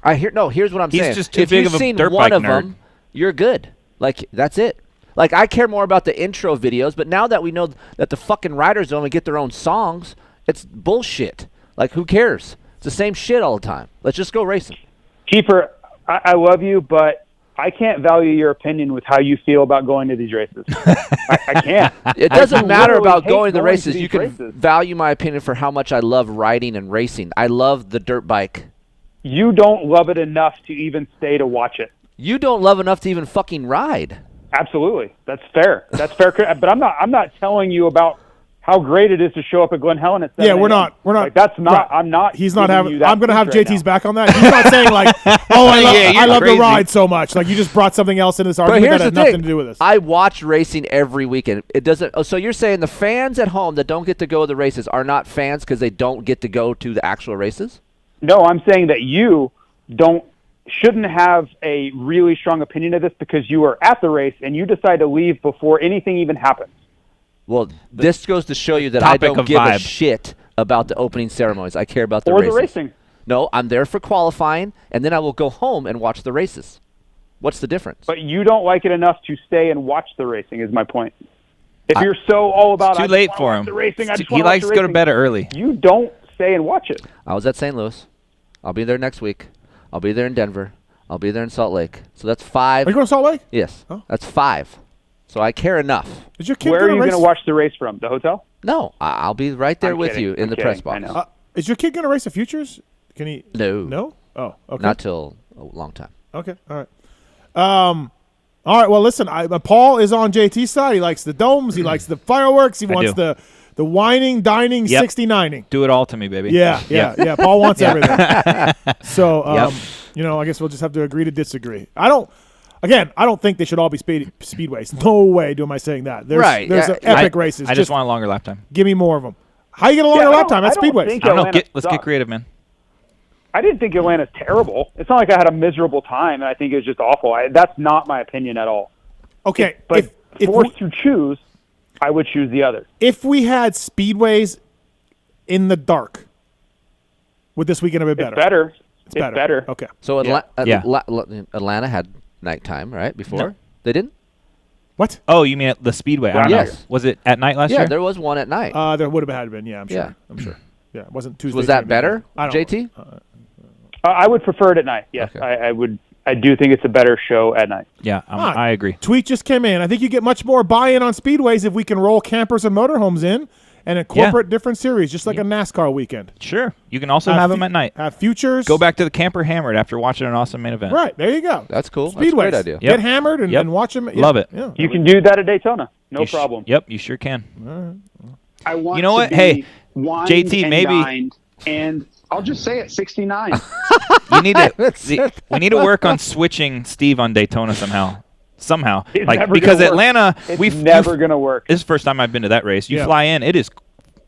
Here's what I'm saying. He's just too if big you've of a seen dirt one bike of nerd. them, you're good. Like, that's it. Like, I care more about the intro videos, but now that we know that the fucking riders only get their own songs, it's bullshit. Like, who cares? It's the same shit all the time. Let's just go racing. Keefer, I love you, but I can't value your opinion with how you feel about going to these races. I can't. It doesn't matter about going to the going races. to You these can races. value my opinion for how much I love riding and racing. I love the dirt bike. You don't love it enough to even stay to watch it. You don't love enough to even fucking ride. Absolutely. That's fair. That's fair. But I'm not telling you about how great it is to show up at Glen Helen at 7 Yeah, we're not. Like, that's not. Right. I'm not. He's not giving having. you that I'm going to have speech right JT's now. back on that. He's not saying like, "Oh, I love the crazy. ride so much." Like you just brought something else into this But argument here's that had the nothing thing. to do with this. I watch racing every weekend. It doesn't. Oh, so you're saying the fans at home that don't get to go to the races are not fans because they don't get to go to the actual races? No, I'm saying that you shouldn't have a really strong opinion of this because you are at the race and you decide to leave before anything even happens. Well, this goes to show you that I topic don't of give a vibe. shit about the opening ceremonies. I care about the Or races. the racing. No, I'm there for qualifying, and then I will go home and watch the races. What's the difference? But you don't like it enough to stay and watch the racing is my point. If you're so all about It's too I just late wanna for watch him. the racing, I just He wanna watch likes the to go to racing, bed early. You don't stay and watch it. I was at St. Louis. I'll be there next week. I'll be there in Denver. I'll be there in Salt Lake. So that's 5. Are you going to Salt Lake? Yes. Oh. That's 5. So I care enough. Is your kid Where are gonna you race? going to watch the race from? The hotel? No, I'll be right there I'm with kidding. you in I'm the kidding. press box. I know. Is your kid going to race the Futures? Can he? No. No. Oh, okay. Not till a long time. Okay. All right. All right. Well, listen. Paul is on JT's side. He likes the domes. He likes the fireworks. He wants do. the whining, dining, Yep. 69ing. Do it all to me, baby. Yeah. Paul wants everything. So, Yep. I guess we'll just have to agree to disagree. I don't think they should all be speedways. No way am I saying that. There's epic races. I just want a longer lap time. Give me more of them. How you get a longer lap time? That's speedways. I don't know. Let's get creative, man. I didn't think Atlanta's terrible. It's not like I had a miserable time, and I think it was just awful. That's not my opinion at all. Okay. But forced to choose, I would choose the other. If we had speedways in the dark, would this weekend have been better? It's better. Okay. So Yeah. Atlanta had nighttime, right? Before? No. They didn't? What? Oh, you mean at the Speedway? I don't Yes. know. Was it at night last Yeah, year? there was one at night. There would have had been. Yeah, I'm sure. Yeah. I'm sure. Yeah, it wasn't Tuesday. Was that better, I don't JT? I would prefer it at night. Yes, Okay. I would. I do think it's a better show at night. Yeah, I agree. Tweet just came in. I think you get much more buy-in on speedways if we can roll campers and motorhomes in and incorporate different series, just like a NASCAR weekend. Sure. You can also have them at night. Have futures. Go back to the camper hammered after watching an awesome main event. Right, there you go. That's cool. Speedways. That's a great idea. Yep. Get hammered and watch them. Love it. Yeah. You can do that at Daytona. No problem. Yep, you sure can. I want You know to what? be Hey, wined JT, and maybe- dined, and I'll just say it, 69. You need to. We need to work on switching Steve on Daytona somehow. It's Like never because gonna work. Atlanta, It's never going to work. This is the first time I've been to that race. You Yeah. fly in, it is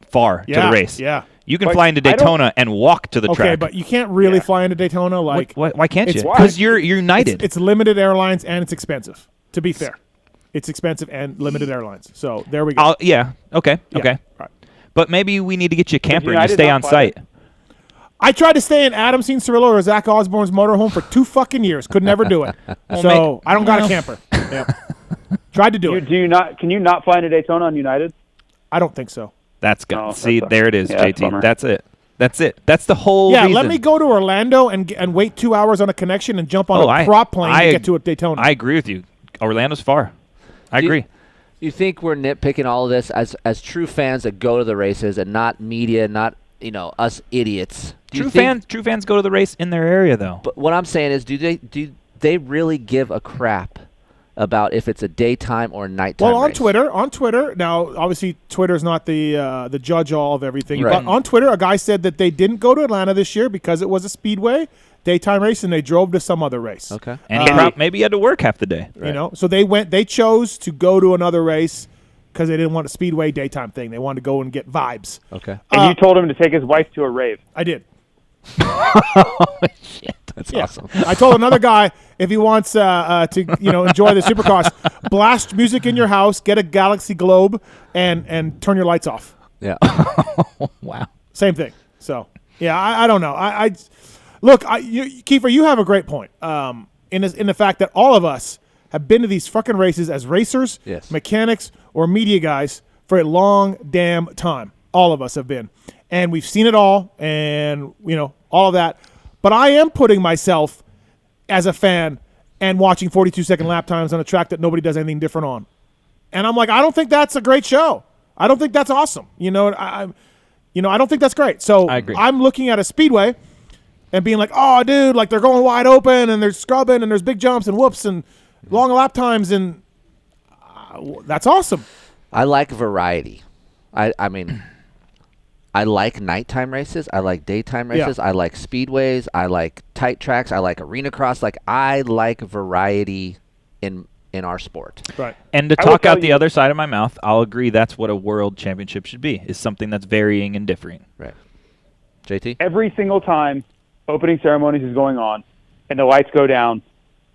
far to the race. Yeah. You can But fly into I don't- Daytona and walk to the Okay, track. but you can't really fly into Daytona. Like, why can't you? it's- Because you're United. It's limited airlines and it's expensive. To be fair, it's expensive and limited airlines. So there we go. Yeah. Okay. Yeah. Okay. Right. But maybe we need to get you a camper and United you stay not on fly site. I tried to stay in Adam Scene Cirillo or Zach Osborne's motorhome for 2 fucking years. Could never do it. So I don't got a camper. Yep. Tried to do it. Do you not? Can you not fly into Daytona on United? I don't think so. That's good. Oh, See, that's there it is, yeah, that's a JT. bummer. That's it. That's it. That's the whole Yeah, reason. let me go to Orlando and wait 2 hours on a connection and jump on a prop plane to get to a Daytona. I agree with you. Orlando's far. I agree. You think we're nitpicking all of this as true fans that go to the races and not media, not us idiots? True fans go to the race in their area though. But what I'm saying is, do they really give a crap about if it's a daytime or nighttime Well, on race? Twitter. Now, obviously, Twitter's not the judge all of everything. Right. But on Twitter, a guy said that they didn't go to Atlanta this year because it was a speedway daytime race, and they drove to some other race. Okay. And maybe he had to work half the day. So they chose to go to another race because they didn't want a speedway daytime thing. They wanted to go and get vibes. Okay. And you told him to take his wife to a rave. I did. Shit. That's Yeah. awesome. I told another guy if he wants to enjoy the Supercross, blast music in your house, get a Galaxy Globe, and turn your lights off. Yeah. Wow. Same thing. So yeah, I don't know. Look, Keefer, you have a great point. In the fact that all of us have been to these fucking races as racers, Yes. mechanics, or media guys for a long damn time. All of us have been, and we've seen it all, and all of that. But I am putting myself as a fan and watching 42-second lap times on a track that nobody does anything different on, and I'm like, I don't think that's a great show. I don't think that's awesome. I don't think that's great. So I agree. I'm looking at a speedway and being like, oh, dude, like they're going wide open and they're scrubbing and there's big jumps and whoops and long lap times and that's awesome. I like variety. I mean, I like nighttime races. I like daytime races. I like speedways. I like tight tracks. I like arena cross. Like, I like variety in our sport. Right. And to talk out the other side of my mouth, I'll agree that's what a world championship should be, is something that's varying and differing. Right. JT? Every single time opening ceremonies is going on and the lights go down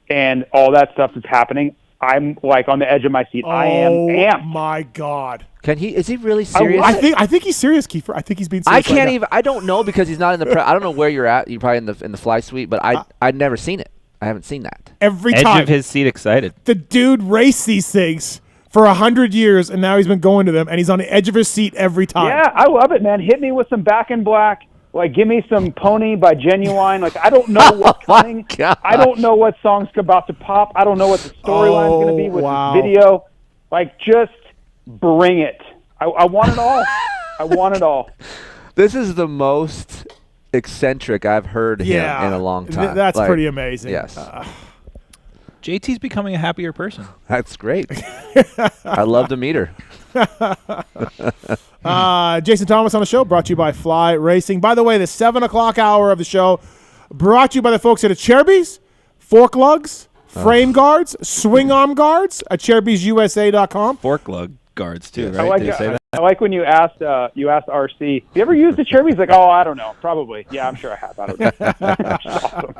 and all that stuff is happening, I'm like on the edge of my seat. I am amped. Oh my God! Is he really serious? I think he's serious, Keefer. I think he's being serious. I don't know because he's not in the. I don't know where you're at. You're probably in the fly suite, but I'd never seen it. I haven't seen that. Every Edge time of his seat, excited. The dude raced these things for 100 years, and now he's been going to them, and he's on the edge of his seat every time. Yeah, I love it, man. Hit me with some Back in Black. Like, give me some Pony by Genuine. Like, I don't know what's coming. I don't know what song's about to pop. I don't know what the storyline's going to be with this video. Like, just bring it. I want it all. I want it all. This is the most eccentric I've heard him in a long time. That's pretty amazing. Yes. JT's becoming a happier person. That's great. I love to meet her. Jason Thomas on the show, brought to you by Fly Racing. By the way, the 7 o'clock hour of the show brought to you by the folks at Cherbys, Fork Lugs, Frame Guards, Swing Arm Guards at CherbysUSA.com. Fork lug guards too, right? Did you say that? I like when you asked RC, you ever used the Cherbys? Like, oh, I don't know. Probably. Yeah, I'm sure I have. I don't know. Awesome.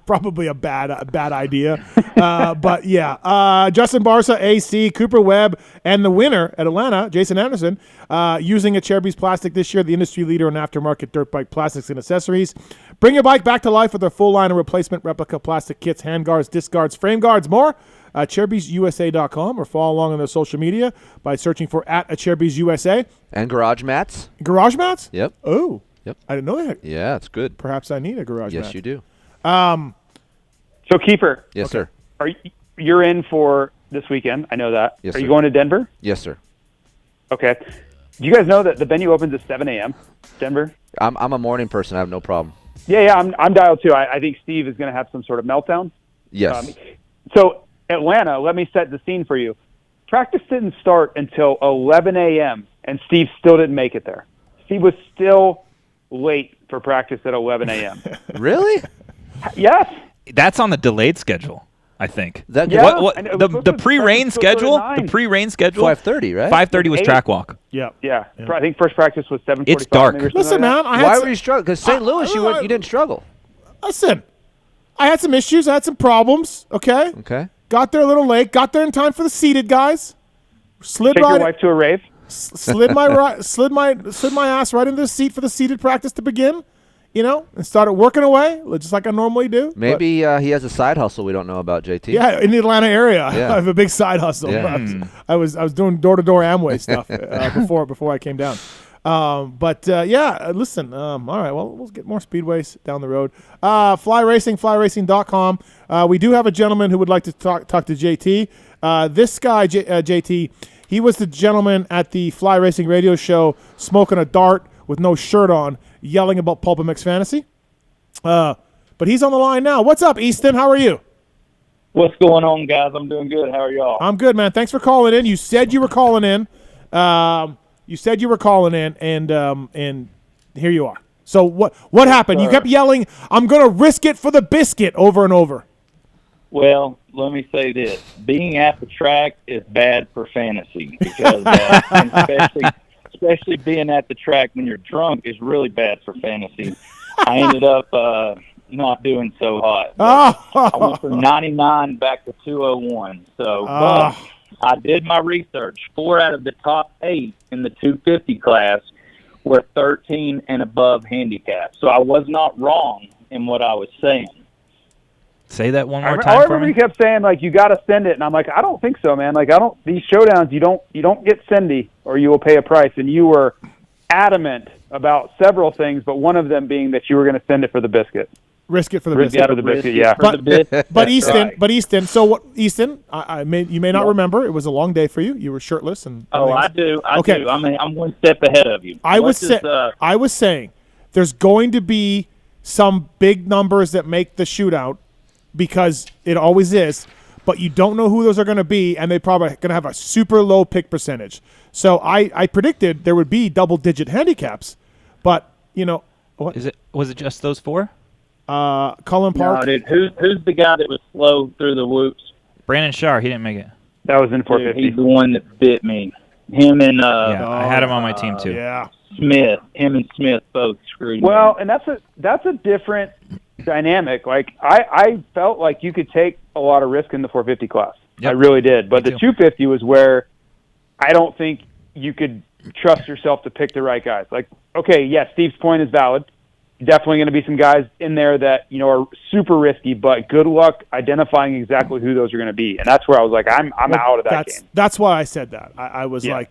Probably a bad idea. But yeah, Justin Barca, AC, Cooper Webb, and the winner at Atlanta, Jason Anderson, using a Cherbys plastic this year, the industry leader in aftermarket dirt bike plastics and accessories. Bring your bike back to life with their full line of replacement replica plastic kits, hand guards, disc guards, frame guards, more. CherbysUSA.com, or follow along on their social media by searching for @CherbysUSA. And garage mats. Garage mats? Yep. Oh. Yep. I didn't know that. Yeah, it's good. Perhaps I need a garage mat. Yes, you do. So, Keefer. Yes, sir. You're in for this weekend. I know that. Yes, Are sir. you going to Denver? Yes, sir. Okay. Do you guys know that the venue opens at 7 a.m., Denver? I'm a morning person. I have no problem. Yeah, I'm dialed too. I think Steve is going to have some sort of meltdown. Yes. So, Atlanta, let me set the scene for you. Practice didn't start until 11 a.m., and Steve still didn't make it there. Steve was still late for practice at 11 a.m. Really? Yes. That's on the delayed schedule, I think. That the pre-rain schedule? The pre-rain schedule? 5:30, right? 5:30 was track walk. Yeah. I think first practice was 7:45. It's dark. Listen, man. Why were you struggling? Because St. Louis, you didn't struggle. Listen, I had some issues. I had some problems. Okay. Okay. Got there a little late. Got there in time for the seated guys. Take your wife to a rave. Slid my ass right into the seat for the seated practice to begin. And started working away just like I normally do. Maybe he has a side hustle we don't know about, JT. Yeah, in the Atlanta area, Yeah. I have a big side hustle. Yeah. I was doing door-to-door Amway stuff before I came down. Listen. All right, well, we'll get more speedways down the road. Fly Racing, flyracing.com. We do have a gentleman who would like to talk to JT. This guy, JT, he was the gentleman at the Fly Racing radio show smoking a dart with no shirt on, yelling about PulpMX Fantasy. But he's on the line now. What's up, Easton? How are you? What's going on, guys? I'm doing good. How are y'all? I'm good, man. Thanks for calling in. You said you were calling in. And here you are. So what happened? You kept yelling, "I'm going to risk it for the biscuit," over and over. Well, let me say this. Being at the track is bad for fantasy because and especially being at the track when you're drunk is really bad for fantasy. I ended up not doing so hot. I went from 99 back to 201. But I did my research. 4 out of the top 8 in the 250 class were 13 and above handicapped. So I was not wrong in what I was saying. Say that one more I time for remember me. you kept saying, like, you got to send it. And I'm like, I don't think so, man. Like, these showdowns, you don't get sendy or you will pay a price. And you were adamant about several things, but one of them being that you were going to send it for the biscuit. Risk it for the Risk biscuit. it for the biscuit, yeah. But Easton, Right. So what, Easton? You may not remember. It was a long day for you. You were shirtless and. Oh, I do. I do. I mean, I'm one step ahead of you. I was saying, there's going to be some big numbers that make the shootout, because it always is. but you don't know who those are going to be, and they probably going to have a super low pick percentage. So I predicted there would be double-digit handicaps, but what was it just those 4? Cullen Park. No, dude. Who's the guy that was slow through the whoops? Brandon Schaar. He didn't make it. That was in 450. Dude, he's the one that bit me. Him and I had him on my team too. Yeah. Smith. Him and Smith both screwed me. Well, and that's a different dynamic. Like I felt like you could take a lot of risk in the 450 class. Yep. I really did. But Me the too. 250 was where I don't think you could trust yourself to pick the right guys. Like, okay, yes, Steve's point is valid. Definitely going to be some guys in there that are super risky, but good luck identifying exactly who those are going to be. And that's where I was like, I'm out of that game. That's why I said that. I was like,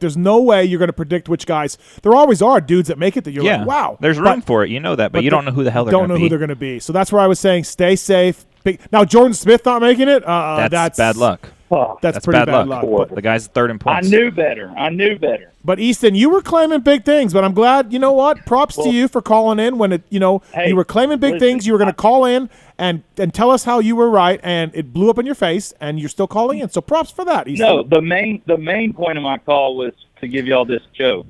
there's no way you're going to predict which guys. There always are dudes that make it that you're like, wow. There's room for it. You know that, but you don't know who the hell they're going to be. Don't know who they're going to be. So that's where I was saying, stay safe. Now Jordan Smith not making it. That's bad luck. That's pretty bad luck. The guy's third in points. I knew better. But Easton, you were claiming big things, but I'm glad. You know what? Props to you for calling in when it. You were claiming big things. You were going to call in and tell us how you were right, and it blew up in your face, and you're still calling in. So props for that, Easton. No, the main point of my call was to give y'all this joke.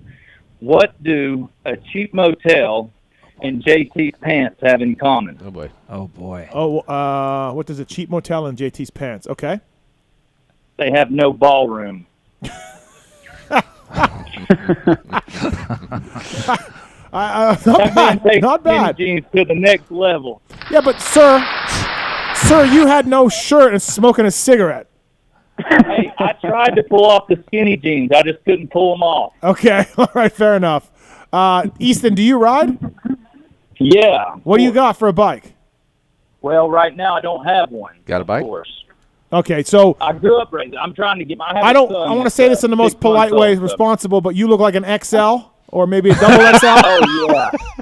What do a cheap motel and JT's pants have in common? Oh boy. Oh boy. Oh, what does a cheap motel and JT's pants? Okay. They have no ballroom. Not bad. Jeans to the next level. Yeah, but sir, you had no shirt and smoking a cigarette. Hey, I tried to pull off the skinny jeans. I just couldn't pull them off. Okay, all right, fair enough. Easton, do you ride? Yeah. What do you got for a bike? Well, right now I don't have one. Got a bike? Of course. Okay, so I grew up racing. I'm trying to get my. I want to say this in the most polite way, responsible, but you look like an XL or maybe a double XL.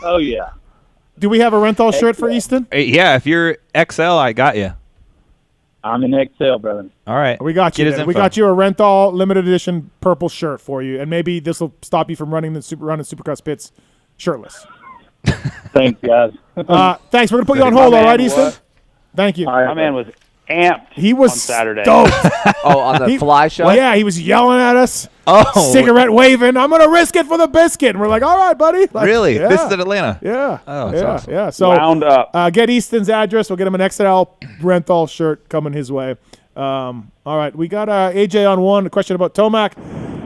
Oh yeah. Do we have a rental shirt for Easton? Yeah, if you're XL, I got you. I'm an XL, brother. All right, we got you. We got you a rental limited edition purple shirt for you, and maybe this will stop you from running Supercross pits shirtless. Thanks, guys. Thanks. We're gonna put you on hold, all right, Easton? Thank you. My man was amped. He was on Saturday. Stoked. On the fly shot? Well, yeah, he was yelling at us. Oh, cigarette waving. I'm gonna risk it for the biscuit. And we're like, all right, buddy. Like, really? Yeah. This is in Atlanta. Yeah. Oh, that's awesome. Yeah. So wound up. Get Easton's address. We'll get him an XL rental shirt coming his way. All right, we got AJ on one. A question about Tomac.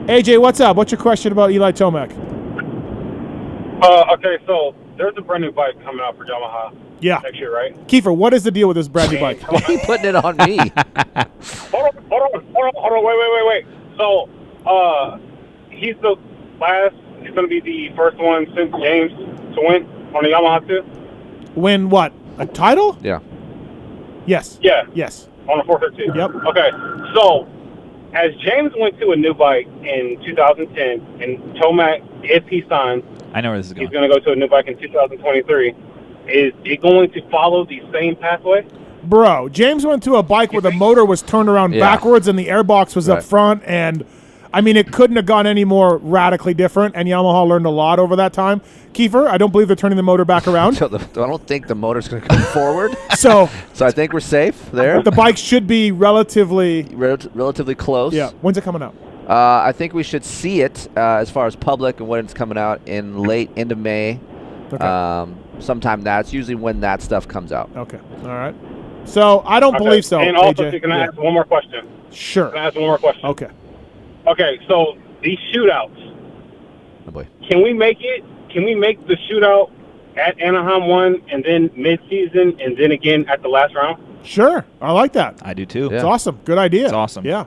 AJ, what's up? What's your question about Eli Tomac? Okay, so there's a brand new bike coming out for Yamaha. Yeah. Next year, right? Keefer, what is the deal with this brand new bike? Why are you putting it on me? Hold on, wait. So, he's the last. He's going to be the first one since James to win on the Yamaha too. Win what? A title? Yeah. Yes. Yeah. Yes. On the 450. Yep. Okay, so as James went to a new bike in 2010, and Tomac, if he signs, I know where this is going. He's going to go to a new bike in 2023. Is it going to follow the same pathway? Bro, James went to a bike where the motor was turned around backwards and the airbox was up front, and I mean, it couldn't have gone any more radically different, and Yamaha learned a lot over that time. Keefer, I don't believe they're turning the motor back around. So I don't think the motor's going to come forward. So I think we're safe there. The bike should be relatively close. Yeah. When's it coming out? I think we should see it as far as public and when it's coming out in late into May. Okay. Sometime that's usually when that stuff comes out. Okay. All right. So I don't believe so. And also, AJ. can I ask one more question? Sure. Can I ask one more question? Okay. Okay, so these shootouts. Oh boy. Can we make it? Can we make the shootout at Anaheim 1 and then mid-season and then again at the last round? Sure. I like that. I do too. It's awesome. Good idea. It's awesome. Yeah.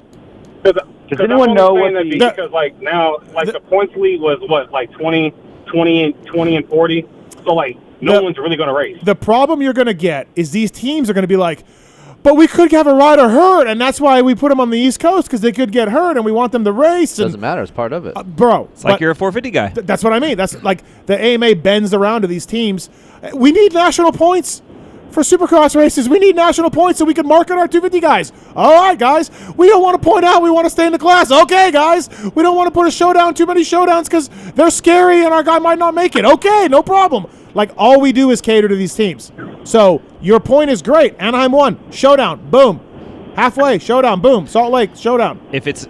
Does anyone know what because like now the points league was what, like 20 and 40? So like no one's really going to race. The problem you're going to get is these teams are going to be like, but we could have a rider hurt, and that's why we put them on the East Coast, because they could get hurt, and we want them to race. Doesn't matter. It's part of it. Bro. It's like you're a 450 guy. That's what I mean. That's like the AMA bends around to these teams. We need national points for Supercross races. We need national points so we can market our 250 guys. All right, guys. We don't want to point out we want to stay in the class. Okay, guys. We don't want to put a showdown, too many showdowns, because they're scary and our guy might not make it. Okay, no problem. Like, all we do is cater to these teams. So your point is great. Anaheim 1, showdown, boom. Halfway, showdown, boom, Salt Lake, showdown. If it's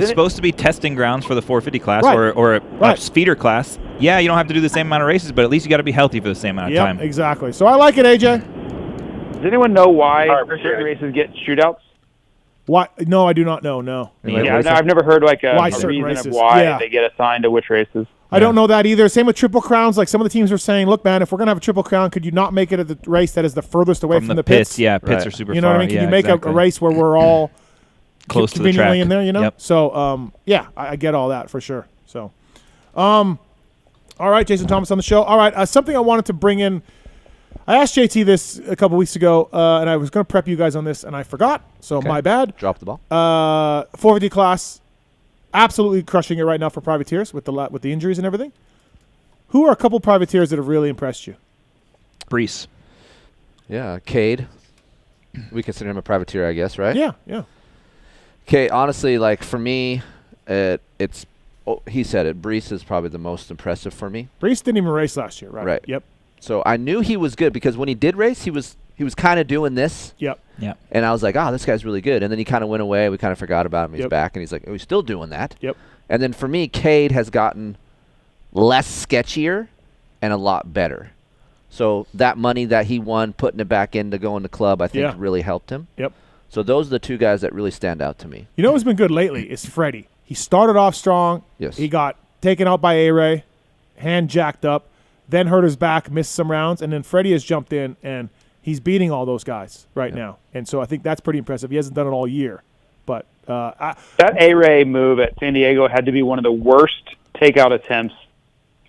supposed to be testing grounds for the 450 class Right. or a feeder class, yeah, you don't have to do the same amount of races, but at least you got to be healthy for the same amount of time. Exactly. So I like it, AJ. Does anyone know why certain races get shootouts? Why? No, I do not know. No. Yeah, I've never heard like a certain reason races. of why Yeah. they get assigned to which races. I don't know that either. Same with Triple Crowns. Like some of the teams are saying, look, man, if we're going to have a Triple Crown, could you not make it at the race that is the furthest away from the pits? Yeah, pits are super far. You know what I mean? Can you make a race where we're all close to the conveniently track in there, you know? Yep. So, I get all that for sure. So, all right, Jason Thomas on the show. All right, something I wanted to bring in. I asked JT this a couple weeks ago, and I was going to prep you guys on this, and I forgot. So my bad. Drop the ball. 450 class, absolutely crushing it right now for privateers with the injuries and everything. Who are a couple privateers that have really impressed you? Brees. Yeah, Cade. We consider him a privateer, I guess, right? Yeah. Okay, honestly, like for me, it's he said it. Brees is probably the most impressive for me. Brees didn't even race last year, right? Right. Yep. So I knew he was good because when he did race, he was kind of doing this. Yep. Yeah. And I was like, this guy's really good. And then he kind of went away. We kind of forgot about him. He's back, and he's like, he's still doing that. Yep. And then for me, Cade has gotten less sketchier and a lot better. So that money that he won, putting it back in to go in the club, I think really helped him. Yep. So those are the two guys that really stand out to me. You know who's been good lately is Freddie. He started off strong. Yes. He got taken out by A-Ray, hand jacked up, then hurt his back, missed some rounds, and then Freddie has jumped in, and he's beating all those guys right now. And so I think that's pretty impressive. He hasn't done it all year. But that A-Ray move at San Diego had to be one of the worst takeout attempts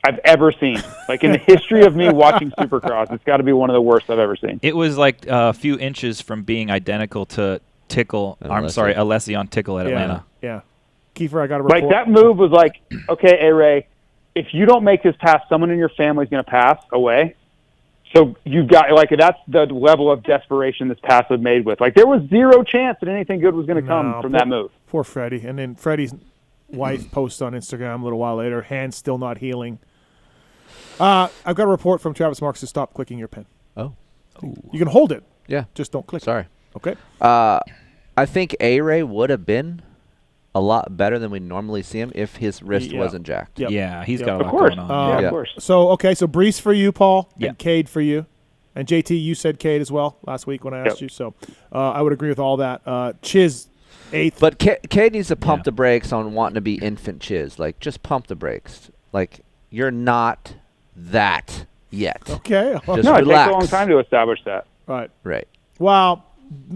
I've ever seen. Like in the history of me watching Supercross, it's got to be one of the worst I've ever seen. It was like a few inches from being identical to Tickle. Alessi on Tickle at Atlanta. Yeah. Keefer, I got a report. Like that move was like, okay, A-Ray, if you don't make this pass, someone in your family is going to pass away. So you've got, like, that's the level of desperation this pass was made with. Like, there was zero chance that anything good was going to come from that move. Poor Freddie. And then Freddie's wife posts on Instagram a little while later, hand still not healing. I've got a report from Travis Marks to stop clicking your pen. Oh. You can hold it. Yeah. Just don't click. Sorry. Okay. I think A-Ray would have been a lot better than we normally see him if his wrist wasn't jacked. Yep. Yeah, he's got a lot going on. Of course. So Brees for you, Paul, and Cade for you. And JT, you said Cade as well last week when I asked you. So I would agree with all that. Chiz, 8th. But Cade needs to pump the brakes on wanting to be infant Chiz. Like, just pump the brakes. Like, you're not that yet. Okay. Just no, relax. it takes a long time to establish that. Right. Right. Well,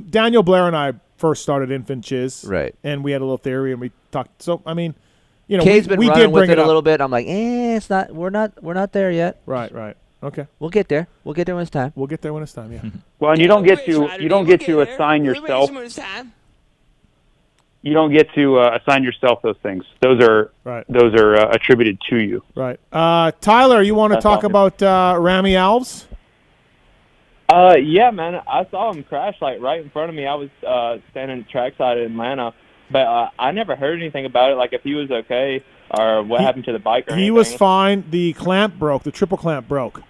Daniel Blair and I first started Infant Chiz. Right. And we had a little theory and we talked. So, I mean, you know, Cade's been we running did with bring it it a little bit. I'm like, it's not. We're not there yet. Right. Okay. We'll get there. We'll get there when it's time. We'll get there when it's time. Yeah. Well, and you don't get to assign yourself. You don't get to assign yourself those things. Those are attributed to you. Right. Tyler, you want to talk about Rami Alves? Yeah, man. I saw him crash like right in front of me. I was standing trackside in Atlanta, but I never heard anything about it. Like if he was okay or what happened to the bike or anything. He was fine. The clamp broke. The triple clamp broke.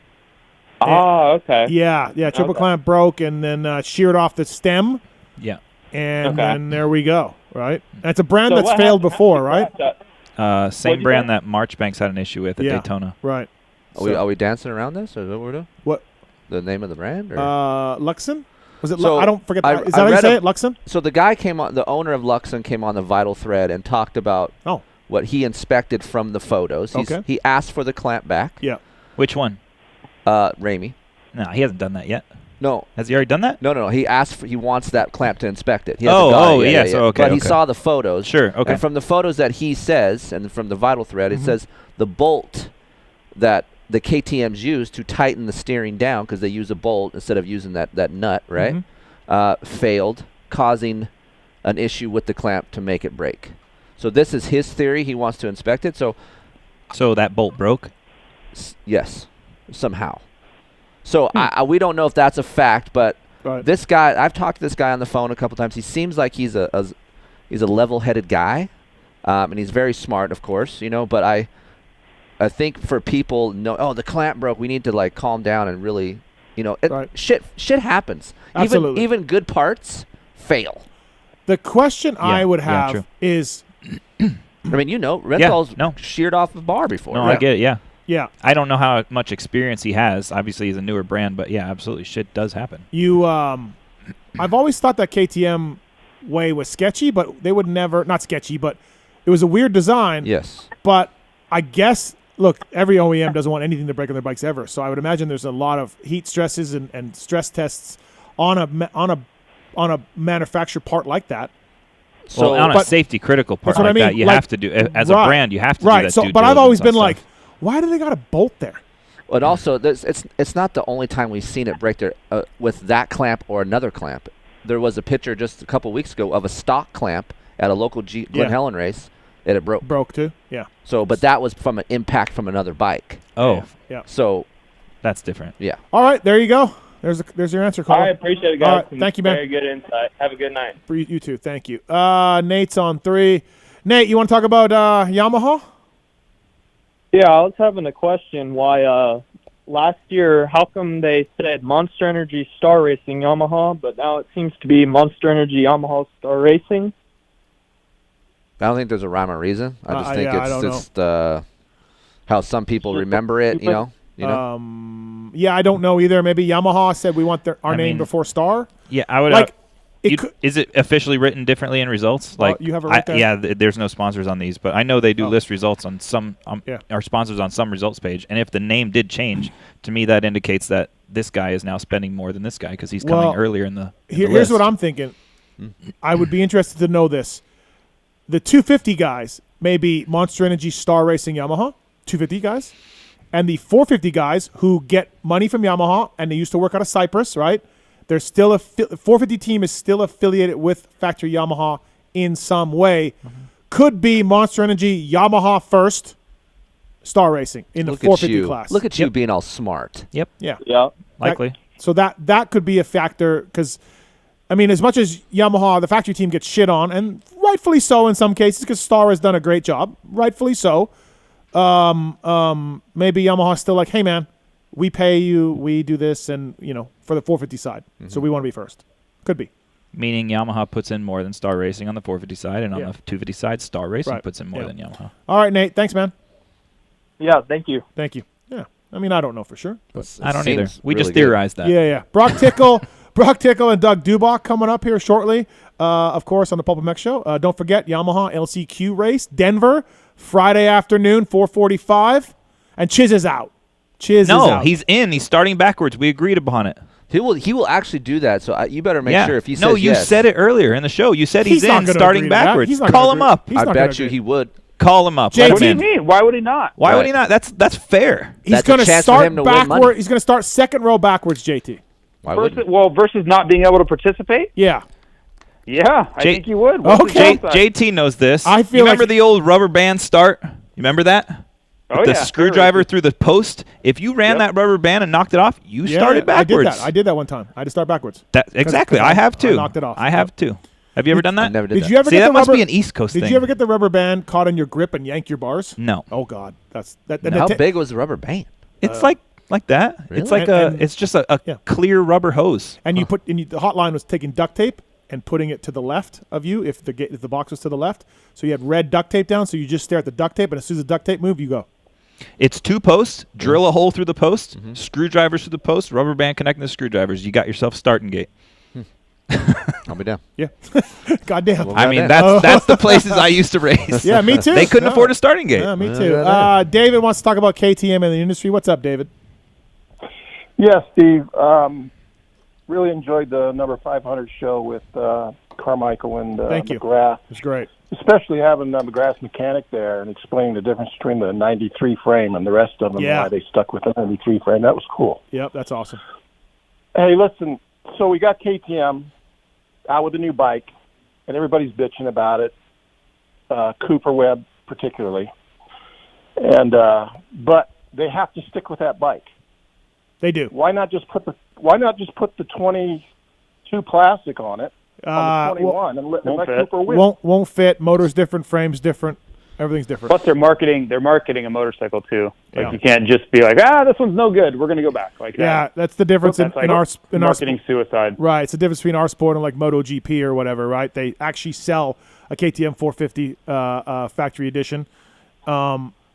Oh, okay. Yeah. Triple clamp broke and then sheared off the stem. Yeah. And then there we go. Right. That's a brand that's failed before, right? Same brand that Marchbanks had an issue with at Daytona. Right. Are we dancing around this, or is that what we're doing? What? The name of the brand? Or? Luxon? Was it? So I don't forget. Is that how you say it? Luxon? So the guy came on. The owner of Luxon came on the Vital Thread and talked about what he inspected from the photos. He asked for the clamp back. Yeah. Which one? Ramey. No, he hasn't done that yet. No. Has he already done that? No. He wants that clamp to inspect it. He yes. Okay. But he saw the photos. Sure. Okay. And from the photos that he says, and from the Vital Thread, it says the bolt that the KTMs use to tighten the steering down, because they use a bolt instead of using that nut, right? Failed, causing an issue with the clamp to make it break. So this is his theory. He wants to inspect it. So that bolt broke? Yes, somehow. So we don't know if that's a fact, but this guy, I've talked to this guy on the phone a couple times. He seems like he's a level-headed guy, and he's very smart, of course, but I think for people the clamp broke, we need to like calm down and really, shit happens. Absolutely. Even good parts fail. The question I would have is, I mean, Renthall's sheared off a bar before. No, I get it. Yeah. Yeah. I don't know how much experience he has. Obviously, he's a newer brand, but yeah, absolutely, shit does happen. I've always thought that KTM way was sketchy, but they would never, not sketchy, but it was a weird design. Yes. But I guess, look, every OEM doesn't want anything to break on their bikes ever. So I would imagine there's a lot of heat stresses and stress tests on a manufactured part like that. So on a safety critical part like that, you have to do, as a brand, you have to do that. So, but I've always been like, why do they got a bolt there? But also, it's not the only time we've seen it break there with that clamp or another clamp. There was a picture just a couple weeks ago of a stock clamp at a local Glen Helen race, and it broke. Broke too, yeah. So, but that was from an impact from another bike. Oh, yeah. So that's different. Yeah. All right, there you go. There's your answer, Cole. I appreciate it, guys. Right, thank you, man. Very good insight. Have a good night. You too. Thank you. Nate's on 3. Nate, you want to talk about Yamaha? Yeah, I was having a question. Why last year, how come they said Monster Energy Star Racing Yamaha, but now it seems to be Monster Energy Yamaha Star Racing? I don't think there's a rhyme or reason. I just think I it's don't just how some people remember it, you know? Yeah, I don't know either. Maybe Yamaha said we want our name before Star. Yeah, I would like. Is it officially written differently in results? Like you have it right there? Yeah, there's no sponsors on these, but I know they do list results on some. Our sponsors on some results page, and if the name did change, to me that indicates that this guy is now spending more than this guy because he's coming earlier in the. Here's what I'm thinking. I would be interested to know this. The 250 guys may be Monster Energy Star Racing Yamaha, 250 guys, and the 450 guys who get money from Yamaha and they used to work out of Cyprus, right? They're still 450 team is still affiliated with Factory Yamaha in some way. Could be Monster Energy Yamaha first Star Racing in the 450 class. Look at you being all smart. Yep. Yeah. Yeah. Likely. So that could be a factor because, I mean, as much as Yamaha, the factory team gets shit on, and rightfully so in some cases because Star has done a great job, rightfully so. Maybe Yamaha's still like, hey man, we pay you, we do this, and for the 450 side, so we want to be first. Could be. Meaning Yamaha puts in more than Star Racing on the 450 side, and on the 250 side, Star Racing puts in more than Yamaha. All right, Nate. Thanks, man. Yeah, thank you. Thank you. Yeah, I mean, I don't know for sure, but I don't either. We just theorized that. Yeah. Broc Tickle, and Doug Dubach coming up here shortly. Of course, on the PulpMX show. Don't forget Yamaha LCQ race, Denver, Friday afternoon, 4:45, and Chiz is out. Chiz is out. He's in. He's starting backwards. We agreed upon it. He will actually do that. So you better make sure if he says no, you said it earlier in the show. You said he's in, starting backwards. Call him up. I bet you he would. Call him up. What do you mean? Why would he not? Why would he not? That's fair. He's going to start backward. He's going to start second row backwards, JT. Versus not being able to participate? Yeah. Yeah, I think he would. Okay. JT knows this. I feel you remember the old rubber band start? You remember that? Oh, the screwdriver through the post. If you ran that rubber band and knocked it off, you started backwards. I did that one time. I had to start backwards. Exactly. I have too. I knocked it off. I have too. Have you ever done that? I never did that. You ever See, get that the must rubber, be an East Coast thing. Did you ever get the rubber band caught in your grip and yank your bars? No. Oh God, that's that. How big was the rubber band? It's like that. Really? It's like it's just a clear rubber hose. And you put the hotline was taking duct tape and putting it to the left of you if the box was to the left. So you had red duct tape down. So you just stare at the duct tape, and as soon as the duct tape moved, you go. It's 2 posts. Drill a hole through the post. Screwdrivers through the post. Rubber band connecting the screwdrivers. You got yourself starting gate. I'll be down. Yeah. Goddamn. I mean, that's the places I used to race. Yeah, me too. They couldn't afford a starting gate. Yeah, me too. David wants to talk about KTM and the industry. What's up, David? Yeah, Steve. Really enjoyed the number 500 show with Carmichael and Thank you. McGrath. It was great. Especially having McGrath's mechanic there and explaining the difference between the 93 frame and the rest of them, why they stuck with the 93 frame. That was cool. Yep, that's awesome. Hey, listen, so we got KTM out with a new bike, and everybody's bitching about it, Cooper Webb particularly. And but they have to stick with that bike. They do. Why not just put the 22 plastic on it? On the 21 and let Cooper win. Won't fit. Motor's different, frame's different, Everything's different. Plus, they're marketing a motorcycle too. Like Yeah. you can't just be like, this one's no good. We're gonna go back. Like Yeah, that's the difference in our marketing suicide. Right, it's the difference between our sport and like MotoGP or whatever. Right, they actually sell a KTM 450 factory edition.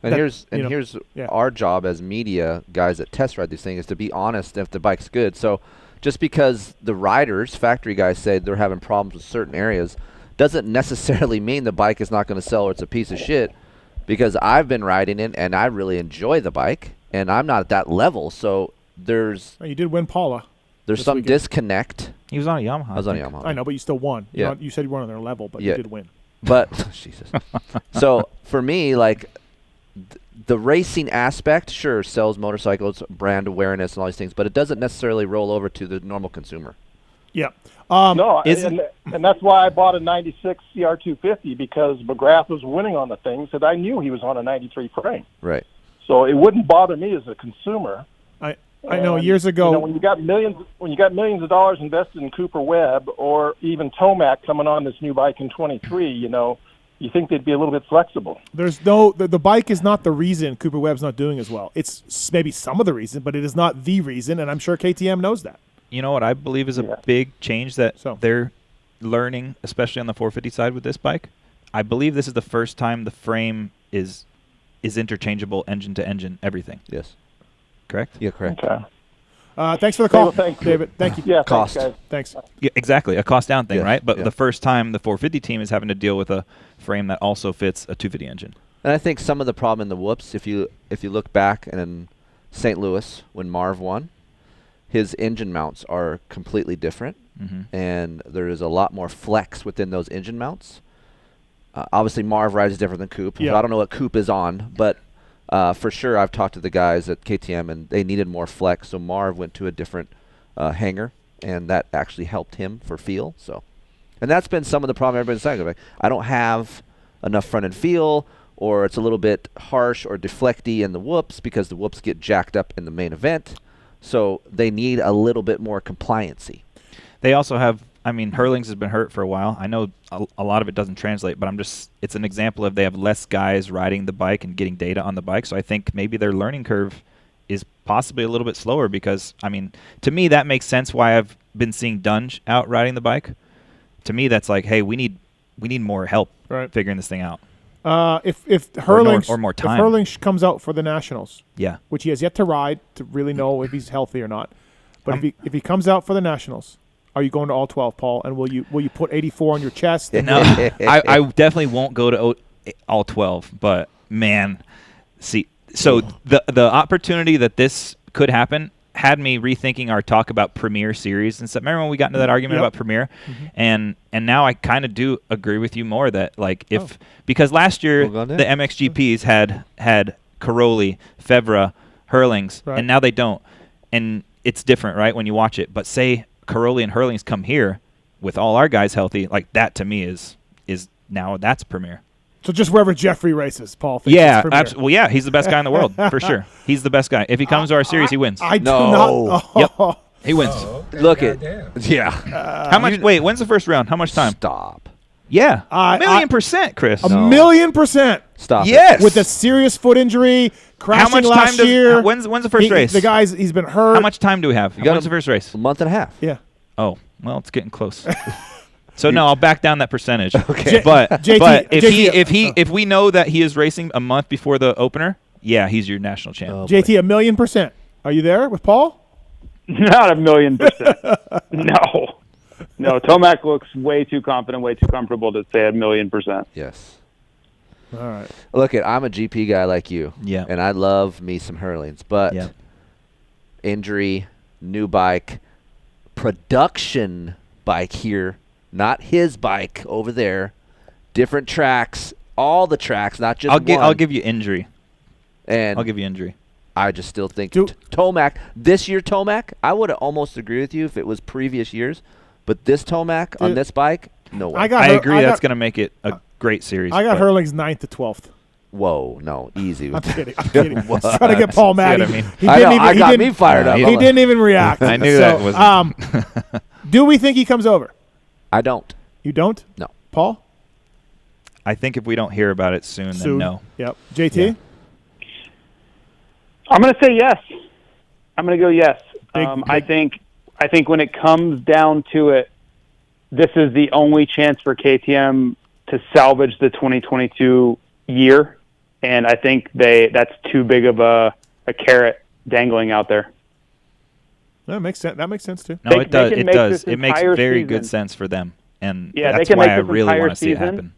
Here's our job as media guys that test ride these things is to be honest if the bike's good. So just because the riders, factory guys, say they're having problems with certain areas doesn't necessarily mean the bike is not going to sell or it's a piece of shit, because I've been riding it and I really enjoy the bike and I'm not at that level. So you did win Paula. There's some disconnect. He was on a Yamaha. I was on a Yamaha. I know, but you still won. Yeah. You said you weren't on their level, but you did win. But Jesus. So for me, like the racing aspect, sure, sells motorcycles, brand awareness, and all these things, but it doesn't necessarily roll over to the normal consumer. Yeah. No, and that's why I bought a 96 CR250, because McGrath was winning on the things that I knew he was on a 93 frame. Right. So it wouldn't bother me as a consumer. I know years ago, when you got millions of dollars invested in Cooper Webb or even Tomac coming on this new bike in 23, you think they'd be a little bit flexible. There's the bike is not the reason Cooper Webb's not doing as well. It's maybe some of the reason, but it is not the reason, and I'm sure KTM knows that. You know what I believe is a big change that they're learning, especially on the 450 side with this bike? I believe this is the first time the frame is interchangeable engine to engine, everything. Yes. Correct? Yeah, correct. Okay. Thanks for the call, thank you. David. Thank you. Yeah, cost. Thanks, Thanks. Yeah, exactly. A cost down thing, Yes, right? But yeah. the first time the 450 team is having to deal with a frame that also fits a 250 engine. And I think some of the problem in the whoops, if you look back in St. Louis when Marv won, his engine mounts are completely different, and there is a lot more flex within those engine mounts. Obviously, Marv rides different than Coop. Yeah. So I don't know what Coop is on, but for sure I've talked to the guys at KTM, and they needed more flex, so Marv went to a different hanger, and that actually helped him for feel. So, and that's been some of the problem everybody's saying. Like, I don't have enough front end feel, or it's a little bit harsh or deflecty in the whoops because the whoops get jacked up in the main event. So they need a little bit more compliancy. They also have, Hurlings has been hurt for a while. I know a lot of it doesn't translate, but it's an example of they have less guys riding the bike and getting data on the bike. So I think maybe their learning curve is possibly a little bit slower because, to me, that makes sense why I've been seeing Dunge out riding the bike. To me, that's like, hey, we need more help figuring this thing out. If Hurlings or more time. If Hurlings comes out for the Nationals, which he has yet to ride to really know if he's healthy or not, but if he comes out for the Nationals, are you going to all 12, Paul? And will you put 84 on your chest? No, I definitely won't go to all 12. But man, so the opportunity that this could happen had me rethinking our talk about Premier Series and stuff. Remember when we got into that argument about Premier? And now I kind of do agree with you more that because last year the MXGPs had Caroli, Febvre, Hurlings, and now they don't. And it's different, right, when you watch it. But say Caroli and Hurlings come here with all our guys healthy, like that to me is now that's Premier. So just wherever Jeffrey races, Paul. Yeah, absolutely. Well, yeah, he's the best guy in the world for sure. He's the best guy. If he comes to our series, he wins. I do not. Yep, he wins. Look at how much? Wait, when's the first round? How much time? Stop. Yeah, 1,000,000%, Kris. 1,000,000%. Stop. Yes. With a serious foot injury, crashing how much last time year. When's the first race? The guy's he's been hurt. How much time do we have? When's the first race? A month and a half. Yeah. Oh, well, it's getting close. So no, I'll back down that percentage. Okay. But JT, if we know that he is racing a month before the opener, yeah, he's your national champ. JT, 1,000,000%. Are you there with Paul? Not 1,000,000%. No, Tomac looks way too confident, way too comfortable to say 1,000,000%. Yes. All right. Look, I'm a GP guy like you. Yeah. And I love me some Hurlings, but injury, new bike, production bike here, not his bike over there, different tracks, all the tracks, not just one. I'll give you injury. And I'll give you injury. I just still think Tomac, this year Tomac, I would have almost agreed with you if it was previous years, but this Tomac on this bike, no way. I agree that's going to make it a great series. I got Hurlings 9th to 12th. Whoa, no, easy. I'm kidding. Just trying to get Paul mad. He got me fired up. He didn't even react. I knew that was. Do we think he comes over? I don't. You don't? No. Paul? I think if we don't hear about it soon, then no. Yep. JT? I'm going to say yes. I'm going to go yes. I think when it comes down to it, this is the only chance for KTM to salvage the 2022 year, and I think that's too big of a carrot dangling out there. That makes sense. That makes sense too. No, it does. It does. It makes very good sense for them, and that's why I really want to see it happen.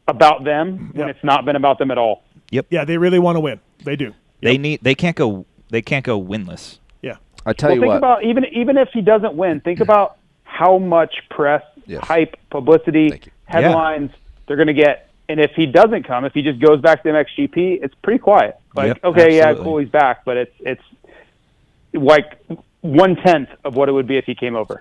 About them when it's not been about them at all. Yep. Yeah, they really want to win. They do. They can't go winless. Yeah. I tell you think what. about even if he doesn't win, think about how much press, hype, publicity, headlines they're going to get. And if he doesn't come, if he just goes back to the MXGP, it's pretty quiet. Like, okay, yeah, cool, he's back, but it's like 1/10 of what it would be if he came over.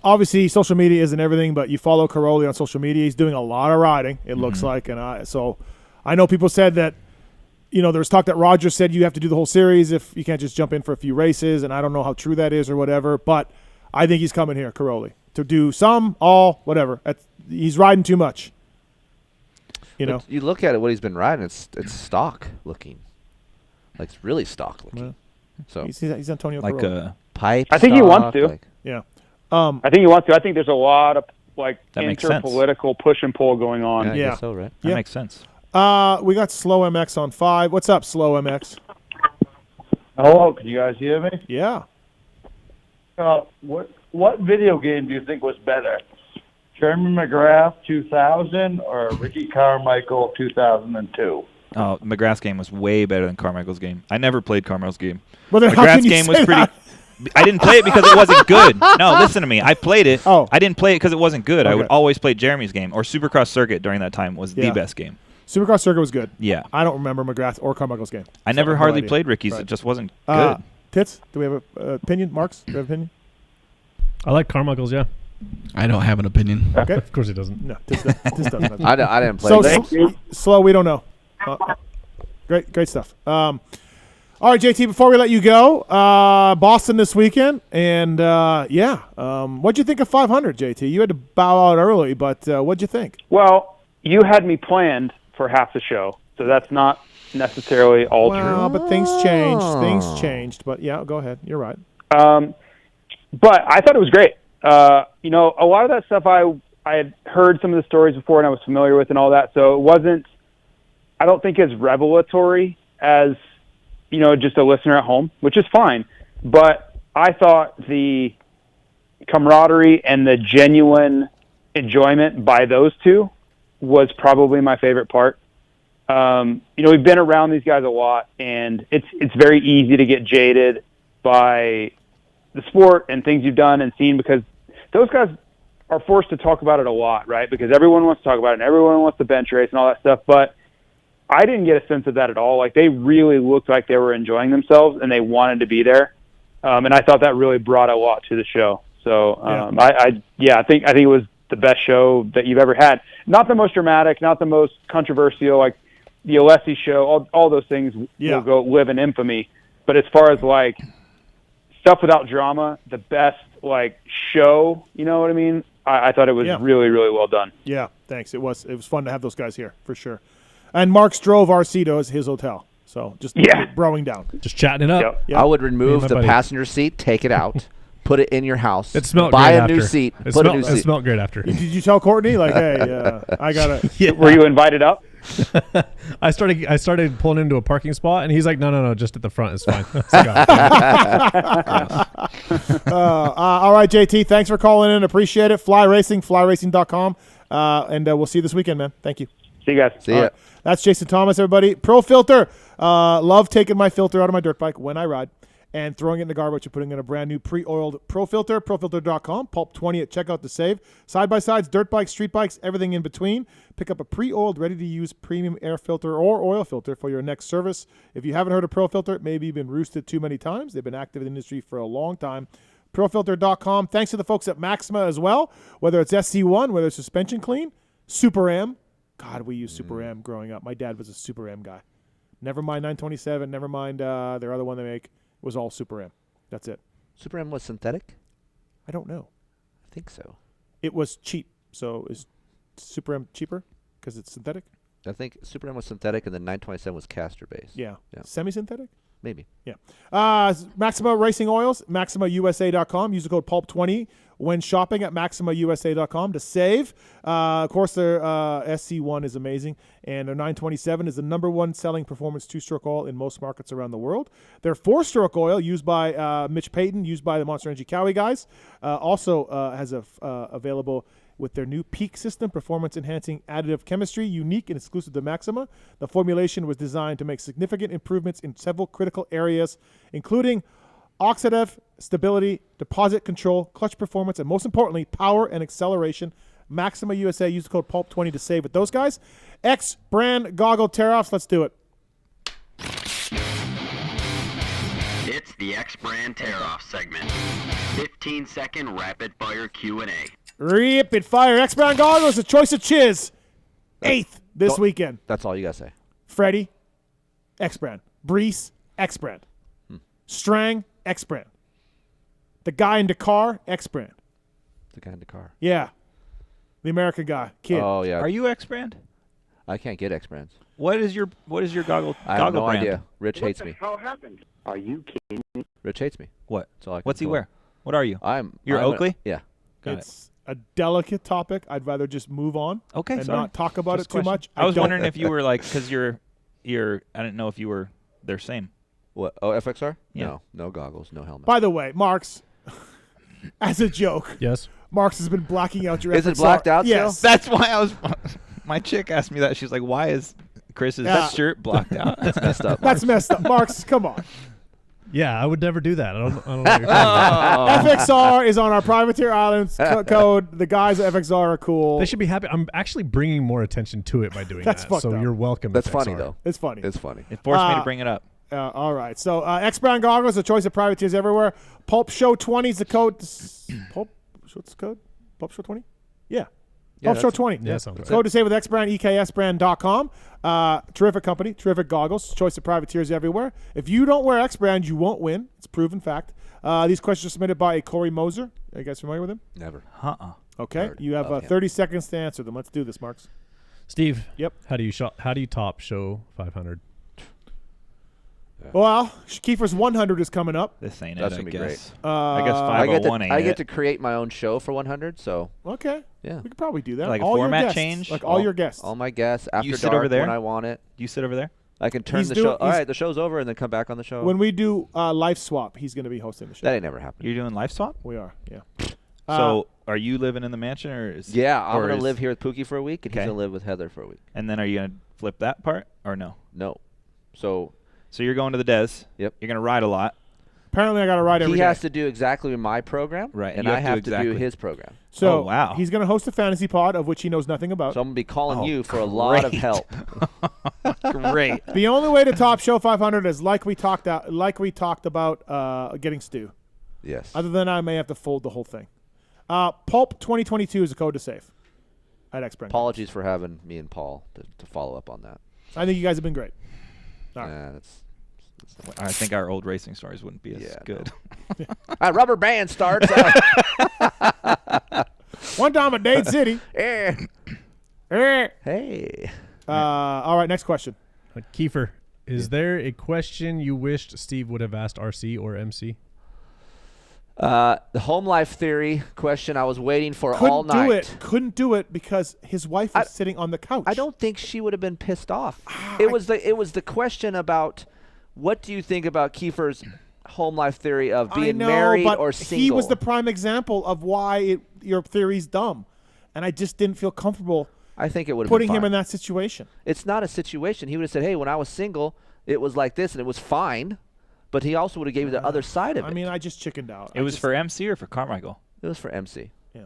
Obviously, social media isn't everything, but you follow Caroli on social media. He's doing a lot of riding, it looks like. And so I know people said that, there was talk that Roger said you have to do the whole series if you can't just jump in for a few races, and I don't know how true that is or whatever, but I think he's coming here, Caroli, to do some, all, whatever. He's riding too much. But you look at it, what he's been riding, it's stock looking. Like, it's really stock looking. Yeah. So he's Antonio like Caroli. a pipe. I think he wants to. Yeah. I think he wants to. I think there's a lot of that makes sense. interpolitical push and pull going on. Yeah, I guess so, right? That makes sense. We got Slow MX on 5. What's up, Slow MX? Hello, can you guys hear me? Yeah. What video game do you think was better? Jeremy McGrath 2000 or Ricky Carmichael 2002? Oh, McGrath's game was way better than Carmichael's game. I never played Carmichael's game. Well, then how McGrath's can you game say was pretty. that? I didn't play it because it wasn't good. No, listen to me. I played it. Oh. I didn't play it because it wasn't good. I Okay. would always play Jeremy's game, or Supercross Circuit during that time was the best game. Supercross Circuit was good. Yeah. I don't remember McGrath or Carmichael's game. I never hardly played Ricky's. Right. It just wasn't good. Tits, do we have an opinion? Marks, do you have an opinion? I like Carmichael's, yeah. I don't have an opinion. Okay. Of course he doesn't. No, Tits doesn't. Have I didn't play so it. Slow, we don't know. Great stuff. All right, JT, before we let you go, Boston this weekend, and what'd you think of 500, JT? You had to bow out early, but what'd you think? Well, you had me planned for half the show, so that's not necessarily all true. Well, but things changed. Things changed, but yeah, go ahead. You're right. But I thought it was great. A lot of that stuff I had heard some of the stories before and I was familiar with and all that, so it wasn't, I don't think, as revelatory as, just a listener at home, which is fine. But I thought the camaraderie and the genuine enjoyment by those two was probably my favorite part. We've been around these guys a lot, and it's very easy to get jaded by the sport and things you've done and seen, because those guys are forced to talk about it a lot, right? Because everyone wants to talk about it and everyone wants to bench race and all that stuff. But I didn't get a sense of that at all. Like, they really looked like they were enjoying themselves and they wanted to be there. And I thought that really brought a lot to the show. So I think it was the best show that you've ever had. Not the most dramatic, not the most controversial, like the Alessi show, all those things will go live in infamy. But as far as like stuff without drama, the best show, you know what I mean? I thought it was really, really well done. Yeah, thanks. It was fun to have those guys here for sure. And Mark's drove RC to his hotel, so just broing down, just chatting it up. Yep. I would remove the buddy. passenger seat, take it out, put it in your house. It smelled buy great a after. new seat. It Put a smelled, new seat. It smelled great after. Did you tell Courtney hey, I gotta? Were you invited up? I started pulling into a parking spot, and he's like, "No, just at the front is fine." All right, JT, thanks for calling in. Appreciate it. Fly Racing, flyracing.com, and we'll see you this weekend, man. Thank you. See you guys. See ya. Right. That's Jason Thomas, everybody. Pro Filter. Love taking my filter out of my dirt bike when I ride and throwing it in the garbage and putting in a brand new pre-oiled Pro Filter. ProFilter.com. Pulp20 at checkout to save. Side-by-sides, dirt bikes, street bikes, everything in between. Pick up a pre-oiled, ready-to-use premium air filter or oil filter for your next service. If you haven't heard of Pro Filter, maybe you've been roosted too many times. They've been active in the industry for a long time. ProFilter.com. Thanks to the folks at Maxima as well. Whether it's SC1, whether it's suspension clean, Super M. God, we used Super M growing up. My dad was a Super M guy. Never mind 927. Never mind their other one they make. It was all Super M. That's it. Super M was synthetic? I don't know. I think so. It was cheap. So is Super M cheaper? because it's synthetic. I think Super M was synthetic, and then 927 was caster based. Yeah. Semi-synthetic. Maybe. Yeah. Maxima Racing Oils, MaximaUSA.com. Use the code PULP20 when shopping at MaximaUSA.com to save. Of course, their SC1 is amazing, and their 927 is the #1 selling performance two-stroke oil in most markets around the world. Their four-stroke oil, used by Mitch Payton, used by the Monster Energy Cowie guys, also has available with their new Peak system, performance-enhancing additive chemistry, unique and exclusive to Maxima. The formulation was designed to make significant improvements in several critical areas, including oxidative stability, deposit control, clutch performance, and most importantly, power and acceleration. Maxima USA, use the code PULP20 to save with those guys. X brand goggle tear-offs. Let's do it. It's the X brand tear-off segment. 15-second rapid-fire Q&A. Rapid fire. X brand goggles, the choice of Chiz. 8th this weekend. That's all you got to say. Freddie, X brand. Brees, X brand. Strang, X brand. The guy in Dakar, X brand. The guy in Dakar. Yeah. The American guy, kid. Oh, yeah. Are you X brand? I can't get X brands. What is your goggle? I have no brand? idea. Rich hates me. How happened? Are you kidding me? Rich hates me. What? That's all I can What's he tell wear? What are you? You're I'm Oakley? Yeah. Got It's a delicate topic. I'd rather just move on. Okay, and sorry. not talk about Just it too question. much. I was don't- wondering if you were like, because you're. I didn't know if you were their same. What? Oh, FXR? Yeah. No. No goggles, no helmet. By the way, Marks, as a joke, Yes. Marks has been blacking out your Is it FXR. blacked out still? Yes. That's why I was. My chick asked me that. She's like, "Why is Chris's shirt blocked out?" That's messed up. That's messed up. Marks, come on. Yeah, I would never do that. I don't know what you're talking about. FXR is on our privateer islands code. The guys at FXR are cool. They should be happy. I'm actually bringing more attention to it by doing That's that. fucked So up. you're welcome. That's FXR. funny, though. It's funny. It's funny. It forced me to bring it up. All right. So X brand goggles, the choice of privateers everywhere. Pulp Show 20 is the code. Pulp. What's the code? Pulp Show 20. Yeah. Pulp Show 20. Yeah, sounds right. Code to save with X brand, EKSbrand.com. Terrific company, terrific goggles, choice of privateers everywhere. If you don't wear X brand, you won't win. It's proven fact. These questions are submitted by Corey Moser. Are you guys familiar with him? Never. Okay. Heard You have of him. 30 seconds to answer them. Let's do this, Marks. Steve. Yep. How do you top show 500? Well, Keefer's 100 is coming up. This ain't That's it. I gonna be guess. great. I guess I get 501 to, ain't I it. get to create my own show for 100, so Okay. yeah. We could probably do that. Like a all format your guests, change? Like all your guests. All my guests after You sit dark over there? when I want it. You sit over there. I can turn He's the doing- show. All he's- right, the show's over, and then come back on the show. When we do Life Swap, he's going to be hosting the show. That ain't never happened. You're doing life swap. We are, yeah. So, are you living in the mansion, or is? Yeah, I'm or gonna is- live here with Pookie for a week, and he's Okay. gonna live with Heather for a week. And then, are you gonna flip that part, or no? No. So you're going to the Des. Yep. You're gonna ride a lot. Apparently, I got to ride every he day. has to do exactly my program, Right, and you I have to have do to do exactly. his program. So Oh, wow. he's going to host a fantasy pod of which he knows nothing about. So I'm gonna be calling Oh, you for a lot of great. help. Great. The only way to top show 500 is like we talked about getting Stu. Yes. Other than I may have to fold the whole thing. Pulp 2022 is the code to save at X brand. Apologies for having me and Paul to follow up on that. I think you guys have been great. All right. Nah, that's I think our old racing stories wouldn't be as Yeah, good. rubber band starts. One time at Dade City. Hey. All right, next question. Keefer, is there a question you wished Steve would have asked RC or MC? The home life theory question I was waiting for all night. Couldn't do it because his wife was sitting on the couch. I don't think she would have been pissed off. It was the question about what do you think about Keefer's home life theory of being married but or single? He was the prime example of why your theory's dumb, and I just didn't feel comfortable. I think it would have putting been him fine. in that situation. It's not a situation. He would have said, "Hey, when I was single, it was like this, and it was fine." But he also would have gave you the other side of it. I mean, I just chickened out. It was for MC or for Carmichael? It was for MC. Yeah.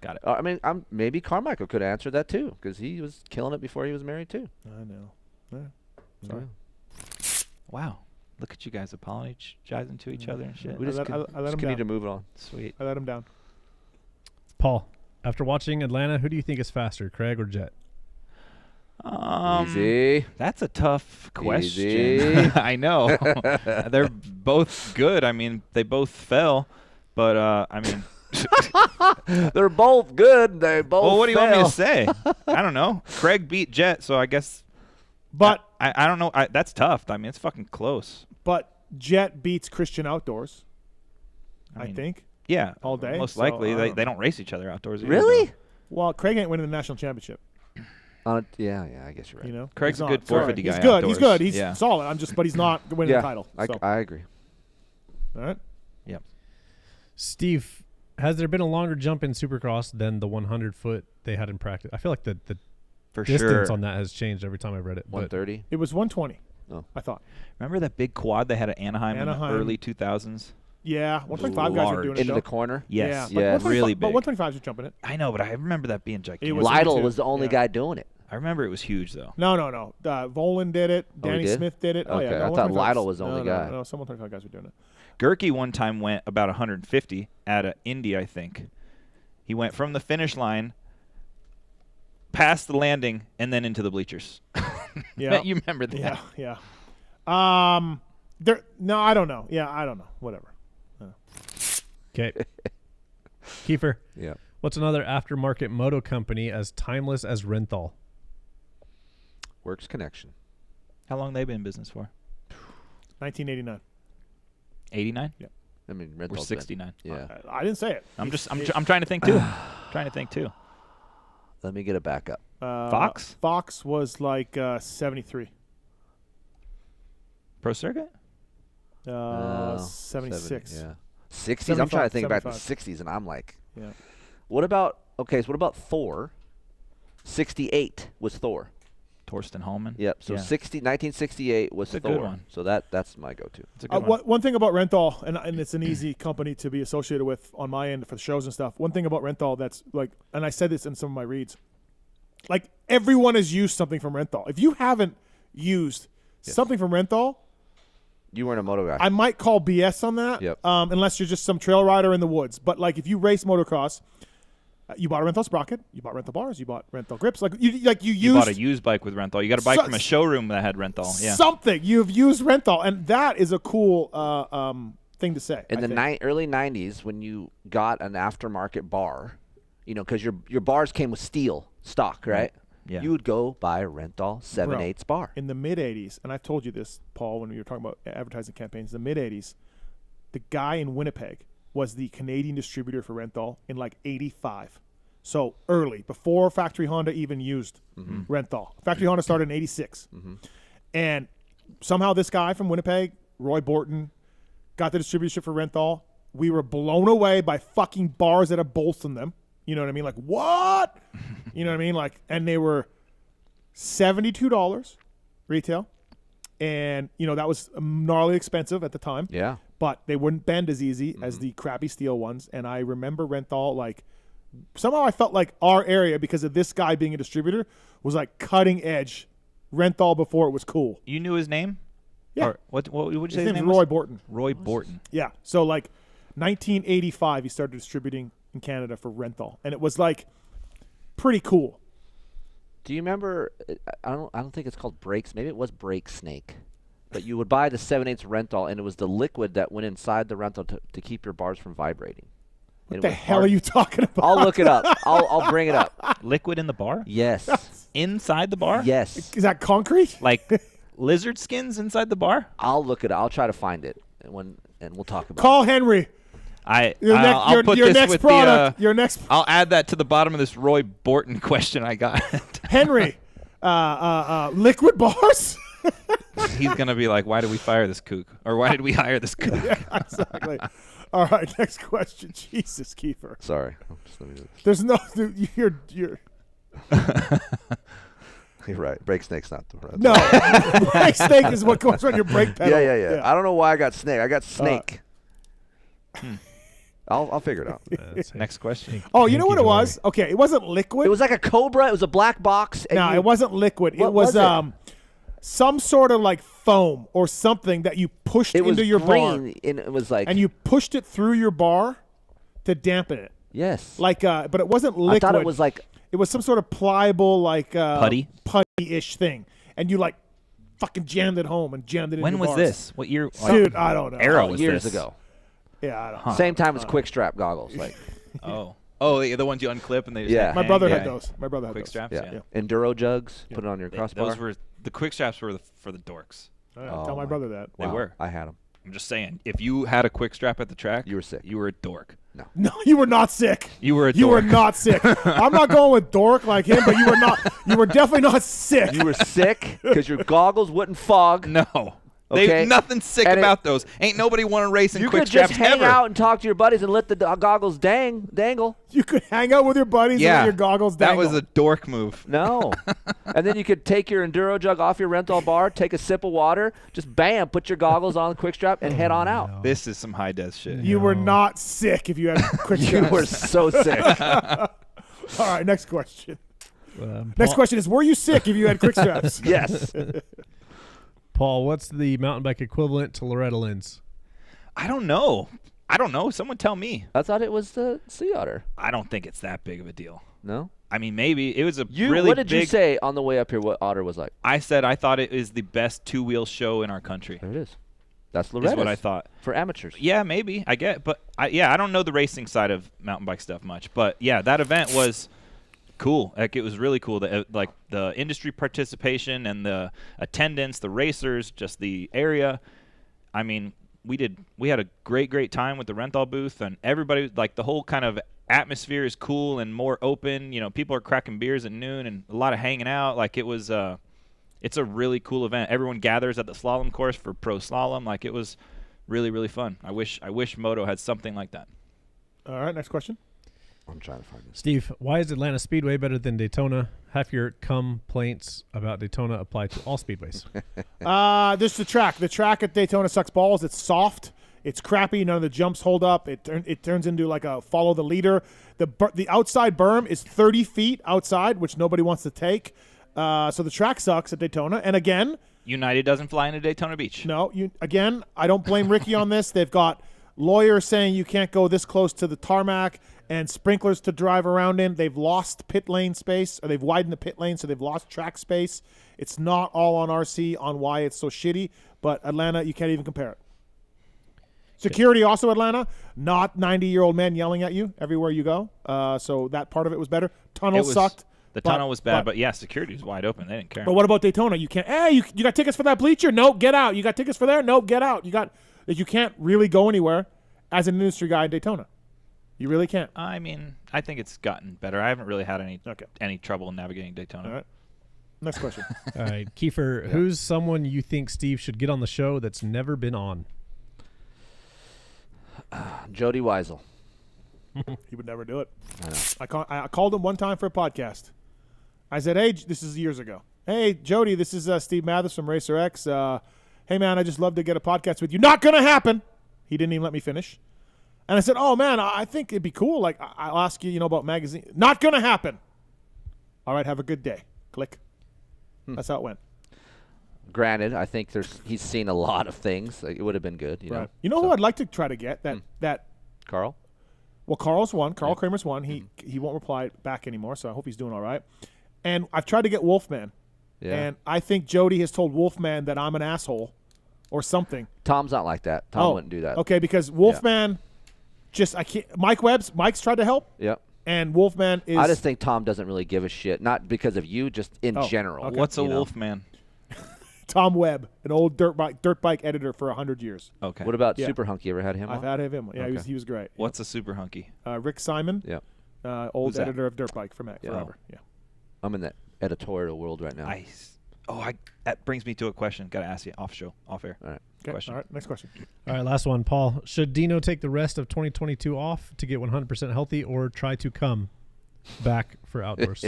Got it. I mean, maybe Carmichael could answer that too, because he was killing it before he was married too. I know. Yeah. Sorry. Wow. Look at you guys apologizing to each other and shit. We just, I let him need down. to move it on. Sweet. I let him down. Paul, after watching Atlanta, who do you think is faster, Craig or Jet? Easy. That's a tough question. Easy. I know. They're both good. I mean, they both fell, but I mean, They're both good. They both. Well, what do you want me fail. to say? I don't know. Craig beat Jet, so I guess. But I don't know. That's tough. I mean, it's fucking close. But Jet beats Christian Outdoors. I mean, think. Yeah, all day. Most so, likely, they don't race each other outdoors. Either, Really? Well, Craig ain't winning the national championship. Yeah, I guess you're right. You know, Craig's He's a good not. 450 guy. He's good. Outdoors. He's good. He's yeah. solid. But he's not winning the title. So. I agree. All right. Yep. Steve, has there been a longer jump in Supercross than the 100-foot they had in practice? I feel like the For distance sure. on that has changed every time I've read it. 130. It was 120. Oh. I thought. Remember that big quad they had at Anaheim in the early 2000s? Yeah, 125 guys were doing it. Into though. the corner. Yes. Yeah, really but big. 125s were jumping it. I know, but I remember that being gigantic. Lytle was the only guy doing it. I remember it was huge, though. No. Volan did it. Oh, he Danny did? Smith did it. Oh, Okay, yeah. I thought Lytle was the only guy. No, some 125 guys were doing it. Gerke one time went about 150 at Indy, I think. He went from the finish line, past the landing, and then into the bleachers. Yeah. You remember that? Yeah. No, I don't know. Yeah, I don't know. Whatever. Okay. Keefer. Yeah. What's another aftermarket moto company as timeless as Renthal? Works Connection. How long they been in business for? 1989. 89? Yeah. I mean, We're 69. Yeah. I didn't say it. I'm trying to think too. Let me get it back up. Fox? Fox was like 73. Pro Circuit? 76. Yeah. 60s. I'm trying to think about the 60s, and I'm like, yeah. What about Thor? 68 was Thor. Torsten Hallman. Yep. So 1968 was It's a Thor. good one. So that's my go-to. It's a good one. One thing about Renthal, and it's an easy company to be associated with on my end for the shows and stuff. One thing about Renthal that's like, and I said this in some of my reads, like everyone has used something from Renthal. If you haven't used something from Renthal, You weren't a moto guy. I might call BS on that. Yep. Unless you're just some trail rider in the woods. But like if you race motocross, you bought a Renthal sprocket, you bought Renthal bars, you bought Renthal grips. You bought a used bike with Renthal. You got a bike from a showroom that had Renthal. Yeah. Something you've used Renthal, and that is a cool thing to say. In the early 90s, when you got an aftermarket bar, because your bars came with steel stock, right? Yeah. You would go buy a Renthal 7/8 bar. In the mid 80s, and I've told you this, Paul, when we were talking about advertising campaigns, the mid 80s, the guy in Winnipeg was the Canadian distributor for Renthal in like 85. So early, before Factory Honda even used Renthal. Factory Honda started in 86. And somehow this guy from Winnipeg, Roy Borton, got the distributorship for Renthal. We were blown away by fucking bars that have bolts in them. You know what I mean? Like, what? You know what I mean? Like, and they were $72 retail. And, that was gnarly expensive at the time. Yeah. But they wouldn't bend as easy as the crappy steel ones. And I remember Renthal, like, somehow I felt like our area, because of this guy being a distributor, was like cutting edge Renthal before it was cool. You knew his name? Yeah. Or what would you say His his name's name Roy was? Borton. Roy Borton. Yeah. So like 1985, he started distributing in Canada for Renthal, and it was like pretty cool. Do you remember? I don't think it's called Brakes. Maybe it was Brake Snake. But you would buy the 7/8 Renthal, and it was the liquid that went inside the Renthal to keep your bars from vibrating. What the hell are you talking about? I'll look it up. I'll bring it up. Liquid in the bar? Yes. Inside the bar? Yes. Is that concrete? Like lizard skins inside the bar? I'll look it up. I'll try to find it, and we'll talk about Call it. Henry. I'll put your this next with product. Your next. I'll add that to the bottom of this Roy Borton question I got. Henry, liquid bars. He's gonna be like, "Why did we fire this kook? Or why did we hire this kook?" Yeah, exactly. All right, next question. Jesus, Keefer. Sorry. There's no. You're. You're right. Brake Snake's not the right. No, brake snake is what goes on your brake pedal. Yeah. I don't know why I got snake. I got snake. I'll figure it out. Next question. Oh, you know what it was? Okay, it wasn't liquid. It was like a Cobra. It was a black box. No, it wasn't liquid. What It was was it? some sort of like foam or something that you pushed It was into your bar, green, and it was like. and you pushed it through your bar to dampen it. Yes. Like, but it wasn't liquid. I thought it was like. It was some sort of pliable, like putty-ish thing, and you like fucking jammed it home and jammed it. When into was bars. this? What year? Dude, I don't know. Era was years this? ago. Yeah, I don't know. Same time as quick strap goggles. Like. Oh, yeah, the ones you unclip and they just Yeah. My hang. brother Yeah. had those. My brother had Quick those. straps. Yeah. Yeah. Enduro jugs. Put it on your crossbar. Those were the quick straps were for the dorks. Tell my brother that. They were. I had them. I'm just saying, if you had a quick strap at the track, you were sick. You were a dork. No, you were not sick. You were a dork. You were not sick. I'm not going with dork like him, but you were not. You were definitely not sick. You were sick because your goggles wouldn't fog. No. Okay. Nothing sick And about those. Ain't nobody want to race in You quick could just straps hang ever. out and talk to your buddies and let the goggles dangle. You could hang out with your buddies and let your goggles dangle. That was a dork move. No. And then you could take your enduro jug off your rental bar, take a sip of water, just bam, put your goggles on the quick strap and head on out. This is some high des shit. You were not sick if you had quick You straps. were so sick. All right, next question. Next question is, were you sick if you had quick straps? Yes. Paul, what's the mountain bike equivalent to Loretta Lynn's? I don't know. Someone tell me. I thought it was the Sea Otter. I don't think it's that big of a deal. No? I mean, maybe. It was a really What did big... you say on the way up here what Otter was like? I said I thought it is the best two-wheel show in our country. There it is. That's Loretta's. Is what I thought. For amateurs. Yeah, maybe. I get. But, I don't know the racing side of mountain bike stuff much. But, yeah, that event was... cool. Like, it was really cool. Like the industry participation and the attendance, the racers, just the area. I mean, we had a great time with the rental booth, and everybody, like, the whole kind of atmosphere is cool and more open. You know, people are cracking beers at noon and a lot of hanging out. Like, it was it's a really cool event. Everyone gathers at the slalom course for pro slalom. Like, it was really fun. I wish Moto had something like that. All right, next question. I'm trying to find this. Steve, why is Atlanta Speedway better than Daytona? Have your complaints about Daytona apply to all speedways? This is the track. The track at Daytona sucks balls. It's soft. It's crappy. None of the jumps hold up. It turns into like a follow the leader. The outside berm is 30 feet outside, which nobody wants to take. So the track sucks at Daytona. And again, United doesn't fly into Daytona Beach. No, I don't blame Ricky on this. They've got lawyers saying you can't go this close to the tarmac and sprinklers to drive around in. They've lost pit lane space, or they've widened the pit lane, so they've lost track space. It's not all on RC on why it's so shitty, but Atlanta, you can't even compare it. Security also Atlanta, not 90-year-old men yelling at you everywhere you go. So that part of it was better. Tunnel sucked. The tunnel was bad, but yeah, security was wide open. They didn't care. But what about Daytona? You can't. Hey, you got tickets for that bleacher? Nope, get out. You got tickets for there? Nope, get out. You can't really go anywhere as an industry guy in Daytona. You really can't. I mean, I think it's gotten better. I haven't really had any trouble navigating Daytona. All right. Next question. All right, Keefer, who's someone you think Steve should get on the show that's never been on? Jody Weisel. He would never do it. I called him one time for a podcast. I said, hey, this is years ago. Hey, Jody, this is Steve Mathis from Racer X. Hey, man, I just love to get a podcast with you. Not going to happen. He didn't even let me finish. And I said, oh, man, I think it'd be cool. Like, I'll ask you, about magazine. Not going to happen. All right, have a good day. Click. That's how it went. Granted, I think he's seen a lot of things. Like, it would have been good, you know. You know who I'd like to try to get? That Carl? Well, Carl's won. Carl Kramer's won. He won't reply back anymore, so I hope he's doing all right. And I've tried to get Wolfman. Yeah. And I think Jody has told Wolfman that I'm an asshole or something. Tom's not like that. Tom wouldn't do that. Okay, because Wolfman I can't. Mike's tried to help. Yep. And Wolfman is. I just think Tom doesn't really give a shit. Not because of you, just in general. Okay. What's a Wolfman? Tom Webb, an old dirt bike editor for 100 years. Okay. What about Super Hunky? You ever had him I've on? had him. Yeah, Okay. he was great. What's a super hunky? Rick Simon. Yeah. Old Who's that? editor of Dirt Bike forever. Yeah. I'm in that editorial world right now. That brings me to a question. Got to ask you off air. All right. Okay. Question. All right. Next question. All right, last one, Paul. Should Dino take the rest of 2022 off to get 100% healthy, or try to come back for outdoors?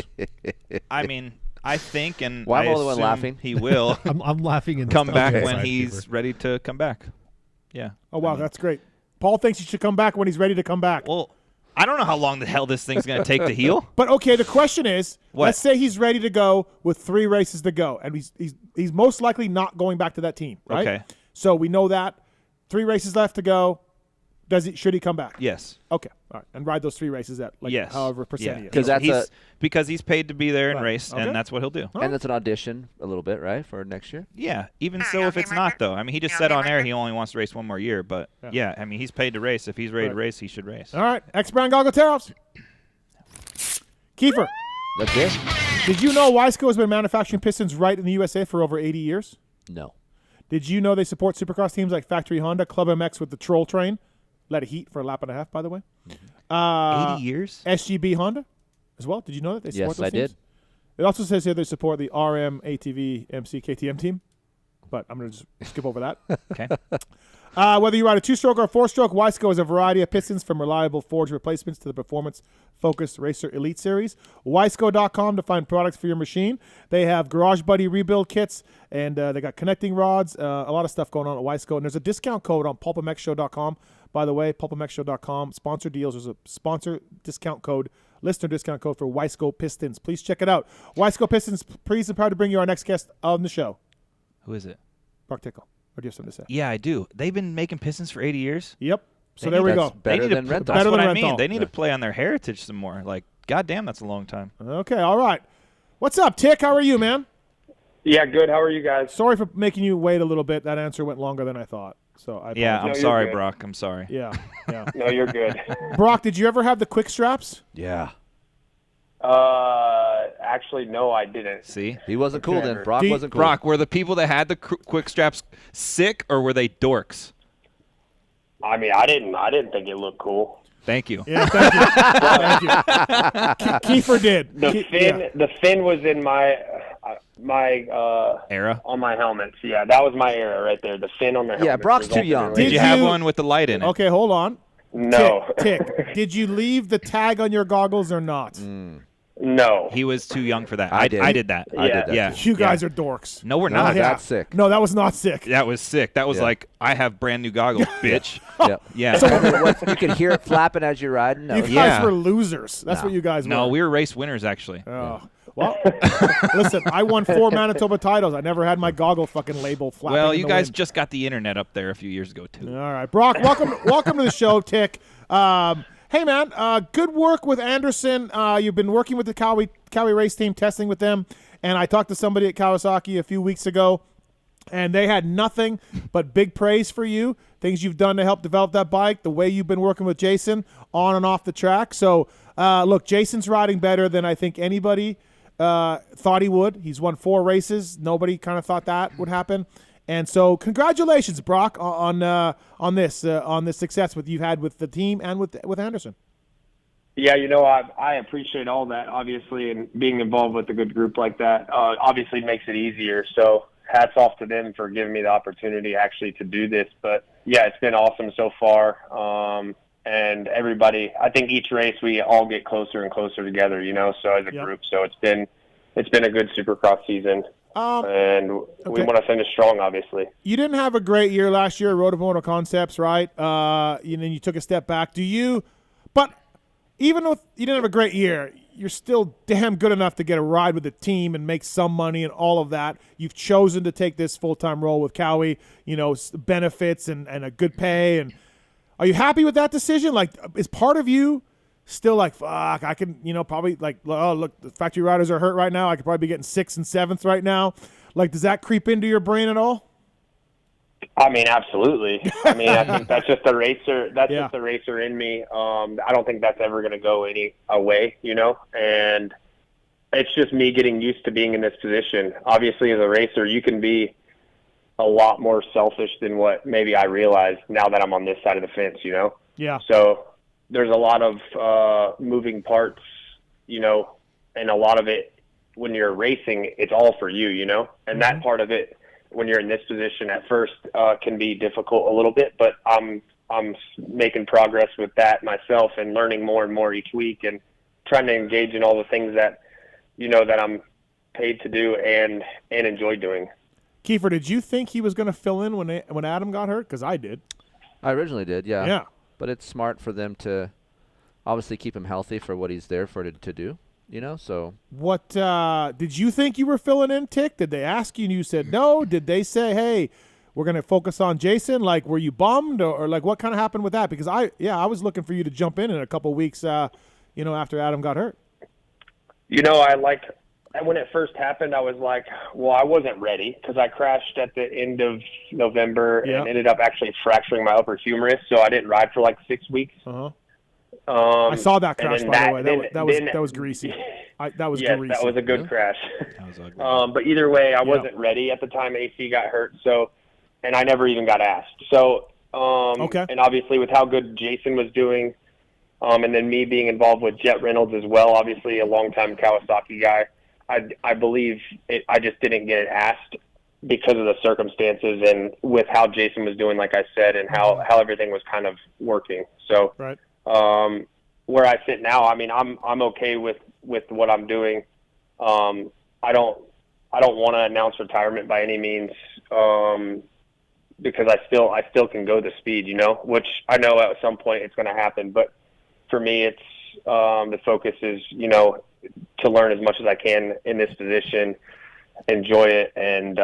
I mean, I think, and Why am I I the one assume laughing? he will. I'm laughing and come back okay. when Sorry, he's Keefer. ready to come back. Yeah. Oh wow, that's great. Paul thinks he should come back when he's ready to come back. Well, I don't know how long the hell this thing's going to take to heal. But okay, the question is, What? let's say he's ready to go with 3 races to go, and he's most likely not going back to that team, right? Okay. So we know that 3 races left to go. Should he come back? Yes. Okay. All right. And ride those 3 races at yes. however percent he Because because he's paid to be there and race, Okay. and that's what he'll do. And it's an audition a little bit, right, for next year? Yeah. Even so, if it's not though, I mean, he just said on air he only wants to race 1 more year, but yeah, I mean, he's paid to race. If he's ready to race, he should race. All right. X-Brand Goggle Tear-Offs. Keefer. That's it. Did you know Wiseco has been manufacturing pistons right in the USA for over 80 years? No. Did you know they support Supercross teams like Factory Honda, Club MX with the Troll Train? Let it heat for a lap and a half, by the way. 80 years? SGB Honda as well. Did you know that they support Yes, those I teams? did. It also says here they support the RM, ATV, MC, KTM team. But I'm going to just skip over that. Okay. Whether you ride a 2-stroke or a 4-stroke, Wiseco has a variety of pistons from reliable forged replacements to the performance-focused Racer Elite Series. Wiseco.com to find products for your machine. They have Garage Buddy rebuild kits, and they got connecting rods, a lot of stuff going on at Wiseco. And there's a discount code on PulpMXShow.com. By the way, PulpMXShow.com, sponsor deals. There's a sponsor discount code, listener discount code for Wiseco Pistons. Please check it out. Wiseco Pistons, pleased and proud to bring you our next guest on the show. Who is it? Broc Tickle. Or do you have something to say? Yeah, I do. They've been making pistons for 80 years. Yep. So there we go. Better than rental. That's what I rental. mean. They need to play on their heritage some more. Like, goddamn, that's a long time. Okay, all right. What's up, Tick? How are you, man? Yeah, good. How are you guys? Sorry for making you wait a little bit. That answer went longer than I thought. So I Yeah, I'm apologize. sorry, Brock. I'm sorry. Yeah, yeah. No, you're good. Brock, did you ever have the quick straps? Yeah. Actually, no, I didn't. See? He wasn't cool then. Brock Do you- wasn't cool. Brock, were the people that had the quick straps sick, or were they dorks? I mean, I didn't think it looked cool. Thank you. Yeah, thank you. Thank you. Keefer did. The fin was in my Era? on my helmets. Yeah, that was my era right there. The fin on the helmet. Yeah, Brock's too young. Did you have one with the light in it? Okay, hold on. No. Tick. Did you leave the tag on your goggles or not? No. He was too young for that. I did. I did that. I did that Yeah. too. You guys are dorks. No, we're not. That's sick. No, that was not sick. That was sick. That was like, I have brand new goggles, bitch. Yep. Yeah. You could hear it flapping as you're riding. No, You guys were losers. That's what you guys were. No, we were race winners, actually. Oh. Well, listen, I won 4 Manitoba titles. I never had my goggle fucking label flapping. Well, in you the guys wind. just got the internet up there a few years ago, too. All right, Brock, welcome to the show, Tick. Hey, man, good work with Anderson. You've been working with the Cowie race team, testing with them, and I talked to somebody at Kawasaki a few weeks ago, and they had nothing but big praise for you, things you've done to help develop that bike, the way you've been working with Jason on and off the track. So, look, Jason's riding better than I think anybody thought he would. He's won 4 races. Nobody kind of thought that would happen. And so, congratulations, Brock, on this success you've had with the team and with Anderson. Yeah, I appreciate all that, obviously, and being involved with a good group like that obviously makes it easier. So hats off to them for giving me the opportunity actually to do this. But, yeah, it's been awesome so far. And everybody, I think each race we all get closer and closer together, so as a group. So it's been a good Supercross season. And we want to finish strong, obviously. You didn't have a great year last year at Rotomoto Concepts, right? You took a step back. But even if you didn't have a great year, you're still damn good enough to get a ride with the team and make some money and all of that. You've chosen to take this full-time role with Cowie, benefits and a good pay. And are you happy with that decision? Like, is part of you still like, fuck, I can, probably like, oh, look, the factory riders are hurt right now. I could probably be getting 6th and 7th right now. Like, does that creep into your brain at all? I mean, absolutely. I think that's just the racer. That's just the racer in me. I don't think that's ever going to go any away, and it's just me getting used to being in this position. Obviously, as a racer, you can be a lot more selfish than what maybe I realize now that I'm on this side of the fence, Yeah. So there's a lot of moving parts, and a lot of it when you're racing, it's all for you, and that part of it when you're in this position at first can be difficult a little bit, but I'm making progress with that myself and learning more and more each week and trying to engage in all the things that, that I'm paid to do and enjoy doing. Keefer, did you think he was going to fill in when Adam got hurt? Because I did. I originally did, yeah. Yeah. But it's smart for them to obviously keep him healthy for what he's there for to do, so. What did you think you were filling in, Tick? Did they ask you and you said no? Did they say, hey, we're going to focus on Jason? Like, were you bummed or like what kind of happened with that? Because I was looking for you to jump in a couple weeks, after Adam got hurt. When it first happened, I was like, well, I wasn't ready because I crashed at the end of November and ended up actually fracturing my upper humerus, so I didn't ride for like 6 weeks. Uh-huh. I saw that crash, by the way. That was greasy. That was greasy. That was a good crash. That was ugly. But either way, I wasn't ready at the time AC got hurt, and I never even got asked. So, and obviously with how good Jason was doing, and then me being involved with Jet Reynolds as well, obviously a longtime Kawasaki guy, I believe I just didn't get it asked because of the circumstances and with how Jason was doing, like I said, and how everything was kind of working. So, where I sit now, I mean, I'm okay with what I'm doing. I don't want to announce retirement by any means, because I still can go the speed, which I know at some point it's going to happen. But for me, it's the focus is, to learn as much as I can in this position, enjoy it, and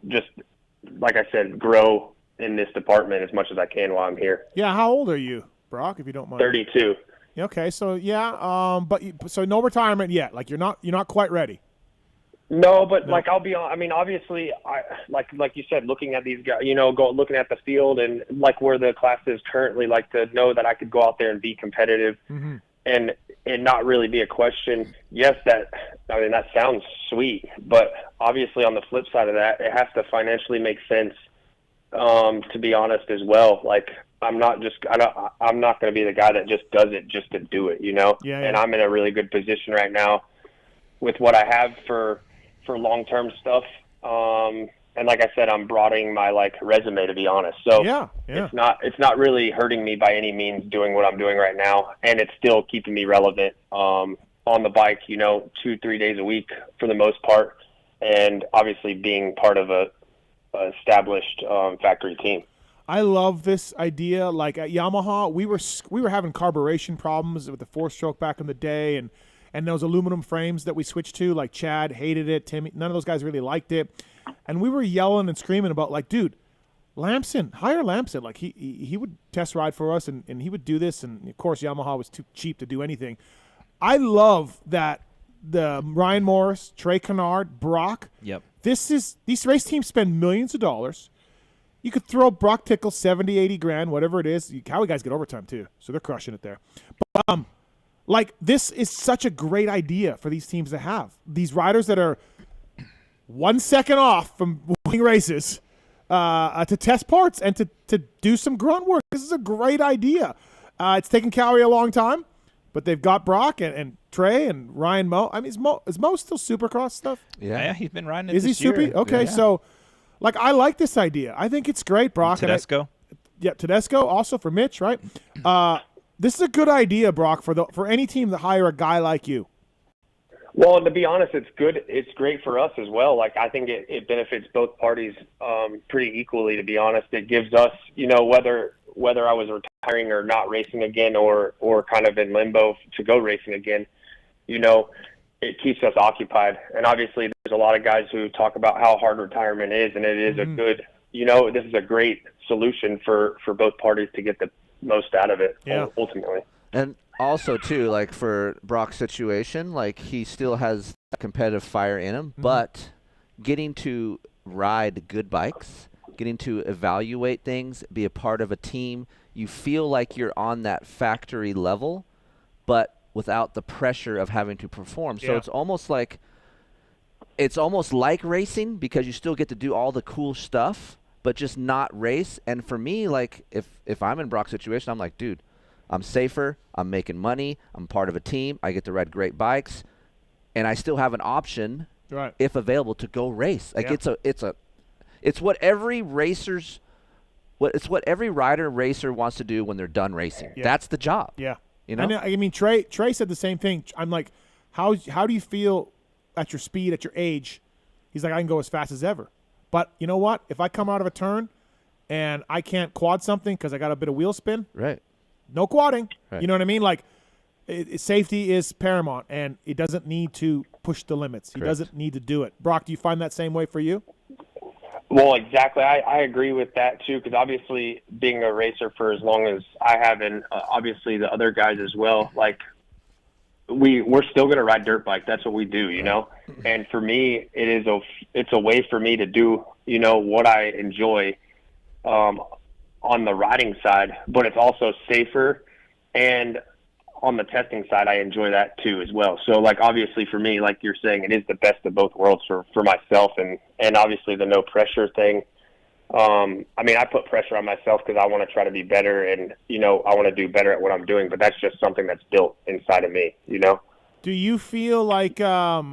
just like I said, grow in this department as much as I can while I'm here. Yeah, how old are you, Broc, if you don't mind? 32. Okay, so so no retirement yet. Like you're not quite ready. No, but like I'll be on. I mean, obviously, I like you said, looking at these guys, looking at the field and like where the class is currently, like to know that I could go out there and be competitive, and not really be a question. Yes, that sounds sweet, but obviously on the flip side of that, it has to financially make sense. To be honest as well, like I'm not going to be the guy that just does it just to do it, And I'm in a really good position right now with what I have for long-term stuff. And like I said, I'm broadening my resume, to be honest. So it's not really hurting me by any means doing what I'm doing right now. And it's still keeping me relevant, on the bike, 2-3 days a week for the most part. And obviously being part of a established factory team. I love this idea. Like at Yamaha, we were having carburation problems with the 4-stroke back in the day, and those aluminum frames that we switched to. Like Chad hated it, Timmy, none of those guys really liked it, and we were yelling and screaming about like, dude, Lamson, hire Lamson. Like he would test ride for us, and he would do this, and of course Yamaha was too cheap to do anything. I love that the Ryan Morris, Trey Kennard, Broc. Yep. These race teams spend millions of dollars. You could throw Broc Tickle 70, 80 grand, whatever it is. Cowie guys get overtime too, so they're crushing it there. But this is such a great idea for these teams to have. These riders that are 1 second off from winning races to test parts and to do some grunt work. This is a great idea. It's taken Cowie a long time, but they've got Broc and Trey and Ryan Moe. I mean, is Moe still Supercross stuff? Yeah, he's been riding it Is he this year. Soupy? Okay, so I like this idea. I think it's great, Broc. Tedesco. Tedesco also for Mitch, right? This is a good idea, Broc, for any team to hire a guy like you. Well, and to be honest, it's good. It's great for us as well. Like I think it benefits both parties pretty equally. To be honest, it gives us, whether I was retiring or not racing again, or kind of in limbo to go racing again, it keeps us occupied. And obviously, there's a lot of guys who talk about how hard retirement is, and it is a good, this is a great solution for both parties to get the most out of it ultimately. And also too, like for Broc's situation, like he still has that competitive fire in him, but getting to ride good bikes, getting to evaluate things, be a part of a team, you feel like you're on that factory level, but without the pressure of having to perform. So it's almost like racing, because you still get to do all the cool stuff, but just not race. And for me, like if I'm in Broc's situation, I'm like, dude, I'm safer, I'm making money, I'm part of a team, I get to ride great bikes, and I still have an option, if available, to go race. Like it's what every rider racer wants to do when they're done racing. That's the job. Yeah. I mean, Trey said the same thing. I'm like, how do you feel at your speed, at your age? He's like, I can go as fast as ever. But you know what? If I come out of a turn and I can't quad something because I got a bit of wheel spin, no quadding. You know what I mean? Like, safety is paramount, and it doesn't need to push the limits. He doesn't need to do it. Broc, do you find that same way for you? Well, exactly. I agree with that too, because obviously being a racer for as long as I have, and obviously the other guys as well, like we're still going to ride dirt bike. That's what we do, you know. And for me, it's a way for me to do, you know, what I enjoy on the riding side, but it's also safer. And on the testing side, I enjoy that too as well. So like obviously for me, like you're saying, it is the best of both worlds for myself, and obviously the no pressure thing. I mean, I put pressure on myself because I want to try to be better, and you know, I want to do better at what I'm doing. But that's just something that's built inside of me, you know. Do you feel like you are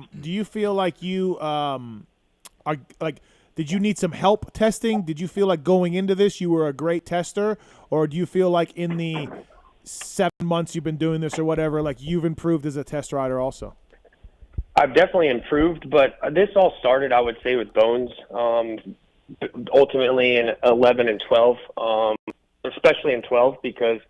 like? Did you need some help testing? Did you feel like going into this you were a great tester, or do you feel like in the 7 months you've been doing this or whatever, like you've improved as a test rider also? I've definitely improved, but this all started, I would say, with Bones. Ultimately in 11 and 12, especially in 12, because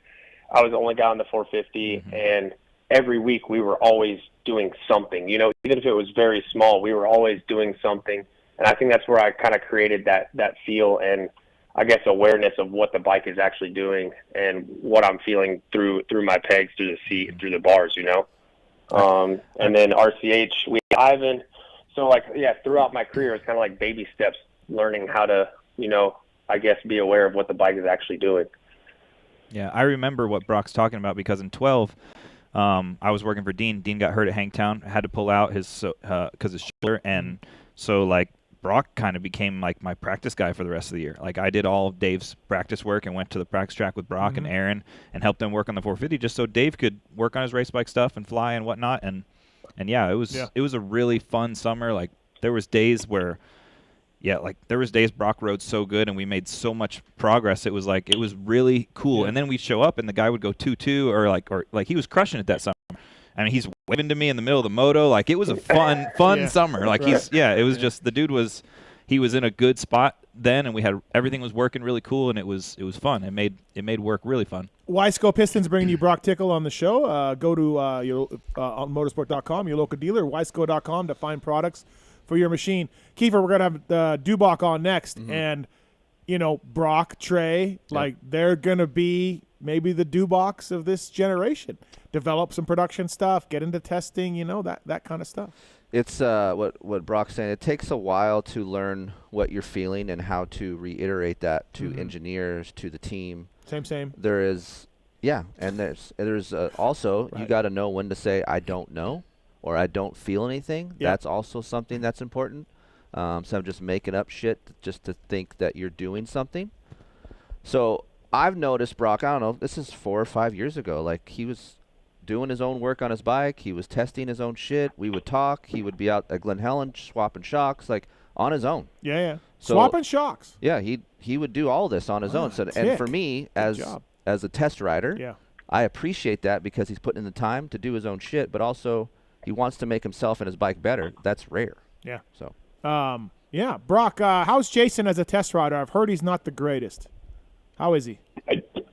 I was the only guy on the 450, and every week we were always doing something. You know, even if it was very small, we were always doing something. And I think that's where I kind of created that feel and, I guess, awareness of what the bike is actually doing and what I'm feeling through my pegs, through the seat, and through the bars, you know. And then RCH, we Ivan. So, like, yeah, throughout my career, it's kind of like baby steps, learning how to, you know, I guess, be aware of what the bike is actually doing. Yeah, I remember what Broc's talking about because in 12, I was working for Dean. Dean got hurt at Hangtown, had to pull out his because his shoulder, and so like Broc kind of became like my practice guy for the rest of the year. Like I did all of Dave's practice work and went to the practice track with Broc and Aaron and helped them work on the 450 just so Dave could work on his race bike stuff and fly and whatnot. And yeah, it was a really fun summer. Like there was days where, there was days Broc rode so good and we made so much progress. It was really cool. Yeah. And then we'd show up and the guy would go 2-2 or like he was crushing it that summer. I mean, he's waving to me in the middle of the moto. Like, it was a fun summer. Like, it was just, the dude he was in a good spot then, and everything was working really cool, and it was fun. It made work really fun. Wiseco Pistons bringing you Broc Tickle on the show. Go to your motorsport.com, your local dealer, wiseco.com to find products for your machine. Keefer, we're going to have Dubach on next, and, you know, Broc, Trey, like, they're going to be maybe the Dubachs of this generation. Develop some production stuff, get into testing, you know, that kind of stuff. It's what Broc's saying. It takes a while to learn what you're feeling and how to reiterate that to engineers, to the team. Same. There is, and there's also you got to know when to say I don't know or I don't feel anything. Yep. That's also something that's important. So I'm just making up shit just to think that you're doing something. So I've noticed Broc, I don't know, this is 4 or 5 years ago, like he was doing his own work on his bike. He was testing his own shit. We would talk. He would be out at Glen Helen swapping shocks, like on his own. Yeah. So, swapping shocks. Yeah, he would do all this on his own. So, and for me, as a test rider, I appreciate that because he's putting in the time to do his own shit, but also he wants to make himself and his bike better. That's rare. Yeah. So. Broc, how's Jason as a test rider? I've heard he's not the greatest. How is he?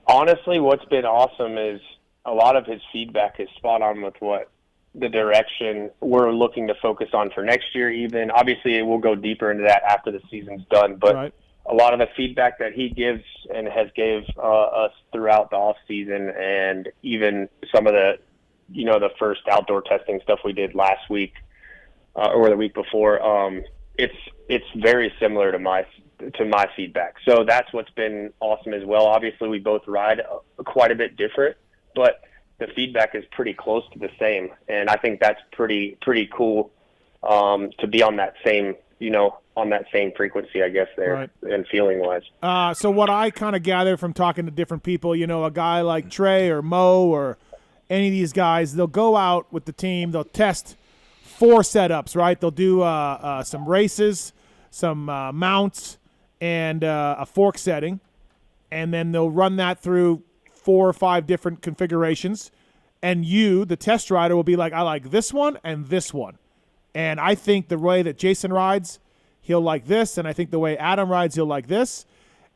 Honestly, what's been awesome is a lot of his feedback is spot on with what the direction we're looking to focus on for next year even. Obviously, we'll go deeper into that after the season's done, but a lot of the feedback that he gives and has gave us throughout the off season and even some of the, you know, the first outdoor testing stuff we did last week or the week before, it's very similar to my feedback. So that's what's been awesome as well. Obviously, we both ride quite a bit different, but the feedback is pretty close to the same, and I think that's pretty cool to be on that same, you know, on that same frequency, I guess, there, and feeling-wise. So what I kind of gather from talking to different people, you know, a guy like Trey or Mo or any of these guys, they'll go out with the team, they'll test 4 setups, right? They'll do some races, some mounts, and a fork setting, and then they'll run that through 4 or 5 different configurations, and you, the test rider, will be like, I like this one and this one. And I think the way that Jason rides, he'll like this, and I think the way Adam rides, he'll like this.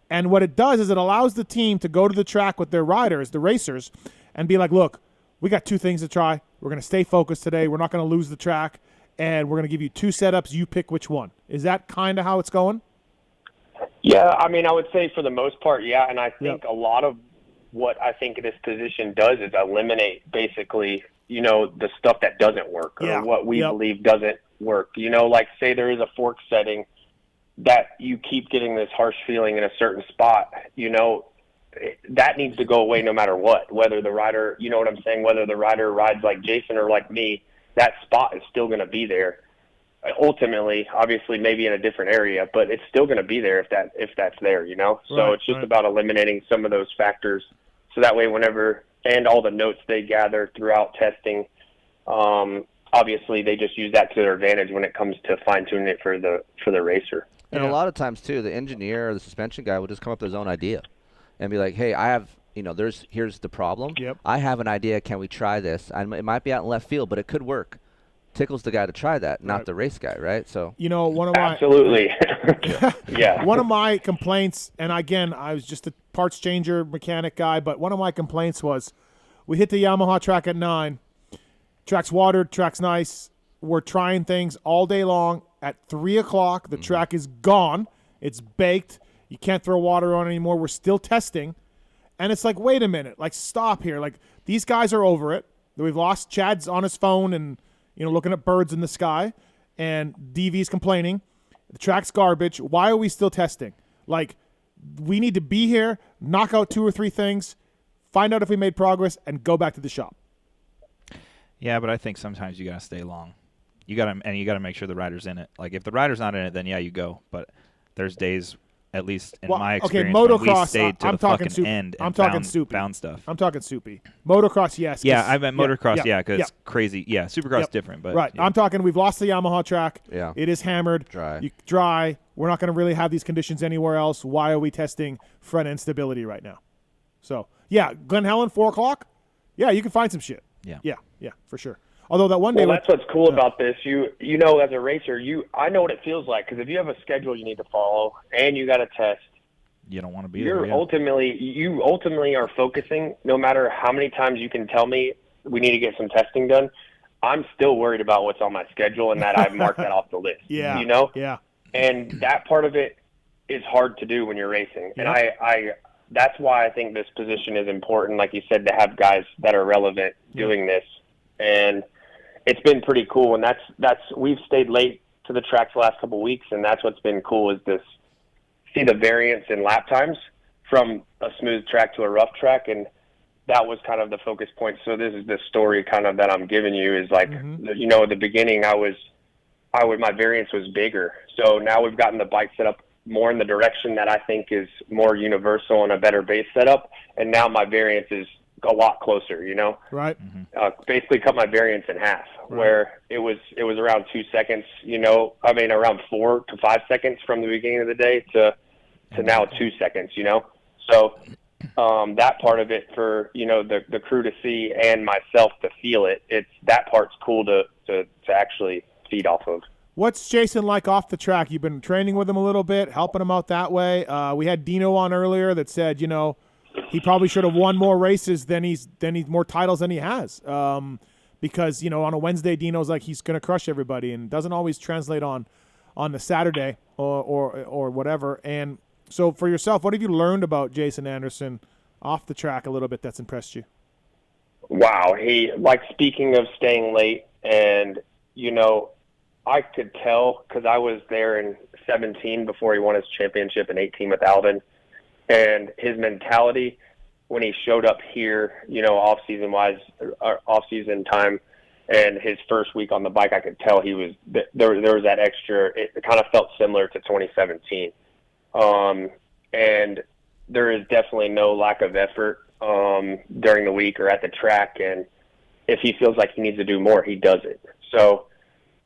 And what it does is it allows the team to go to the track with their riders, the racers, and be like, look, we got 2 things to try. We're going to stay focused today. We're not going to lose the track, and we're going to give you 2 setups. You pick which one. Is that kind of how it's going? Yeah, I mean, I would say for the most part, yeah. And I think a lot of what I think this position does is eliminate basically, the stuff that doesn't work or what we believe doesn't work. Like say there is a fork setting that you keep getting this harsh feeling in a certain spot, that needs to go away no matter what, whether the rider, you know what I'm saying, whether the rider rides like Jason or like me, that spot is still going to be there. Ultimately, obviously, maybe in a different area, but it's still going to be there if that's there, So it's just about eliminating some of those factors, so that way, whenever and all the notes they gather throughout testing, obviously they just use that to their advantage when it comes to fine tuning it for the racer. And a lot of times too, the engineer or the suspension guy will just come up with his own idea, and be like, "Hey, I have." Here's the problem. I have an idea. Can we try this? And it might be out in left field, but it could work. Tickle's the guy to try that, not the race guy, right? So one of my absolutely, one of my complaints, and again, I was just a parts changer mechanic guy, but one of my complaints was we hit the Yamaha track at 9. Track's watered, track's nice. We're trying things all day long. At 3 o'clock, the track is gone. It's baked. You can't throw water on it anymore. We're still testing, and it's like, wait a minute, like stop here. Like these guys are over it. We've lost. Chad's on his phone and looking at birds in the sky, and DV's complaining. The track's garbage. Why are we still testing? Like, we need to be here, knock out 2 or 3 things, find out if we made progress, and go back to the shop. Yeah, but I think sometimes you got to stay long. You got to make sure the rider's in it. Like, if the rider's not in it, then yeah, you go. But there's days, at least in my experience, when we stayed to the fucking end and found stuff. I'm talking soupy. Motocross, yes. Yeah, I meant motocross, because crazy. Yeah, supercross different. But right. Yeah. I'm talking we've lost the Yamaha track. Yeah. It is hammered. Dry. We're not going to really have these conditions anywhere else. Why are we testing front end stability right now? So, yeah, Glen Helen, 4 o'clock. Yeah, you can find some shit. Yeah, for sure. Although that one day, that's what's cool about this. As a racer, I know what it feels like, because if you have a schedule you need to follow and you got to test, you don't want to be you there. ultimately are focusing. No matter how many times you can tell me we need to get some testing done, I'm still worried about what's on my schedule and that I've marked that off the list. Yeah. And that part of it is hard to do when you're racing. And I that's why I think this position is important, like you said, to have guys that are relevant doing this. And it's been pretty cool, and that's we've stayed late to the tracks the last couple of weeks, and that's what's been cool is this see the variance in lap times from a smooth track to a rough track, and that was kind of the focus point. So this is the story kind of that I'm giving you is like at the beginning my variance was bigger. So now we've gotten the bike set up more in the direction that I think is more universal and a better base setup, and now my variance is a lot closer, Right. Basically cut my variance in half, where it was around 2 seconds, around 4 to 5 seconds from the beginning of the day to now 2 seconds, So that part of it for, the crew to see and myself to feel it, that part's cool to actually feed off of. What's Jason like off the track? You've been training with him a little bit, helping him out that way. We had Dino on earlier that said, he probably should have won more races than he's more titles than he has. Because on a Wednesday, Dino's like he's gonna crush everybody, and doesn't always translate on the Saturday or whatever. And so for yourself, what have you learned about Jason Anderson off the track a little bit that's impressed you? Wow, speaking of staying late, and I could tell because I was there in 17 before he won his championship in 18 with Alvin. And his mentality when he showed up here, off-season time, and his first week on the bike, I could tell he was there was that extra. It kind of felt similar to 2017, and there is definitely no lack of effort during the week or at the track. And if he feels like he needs to do more, he does it. So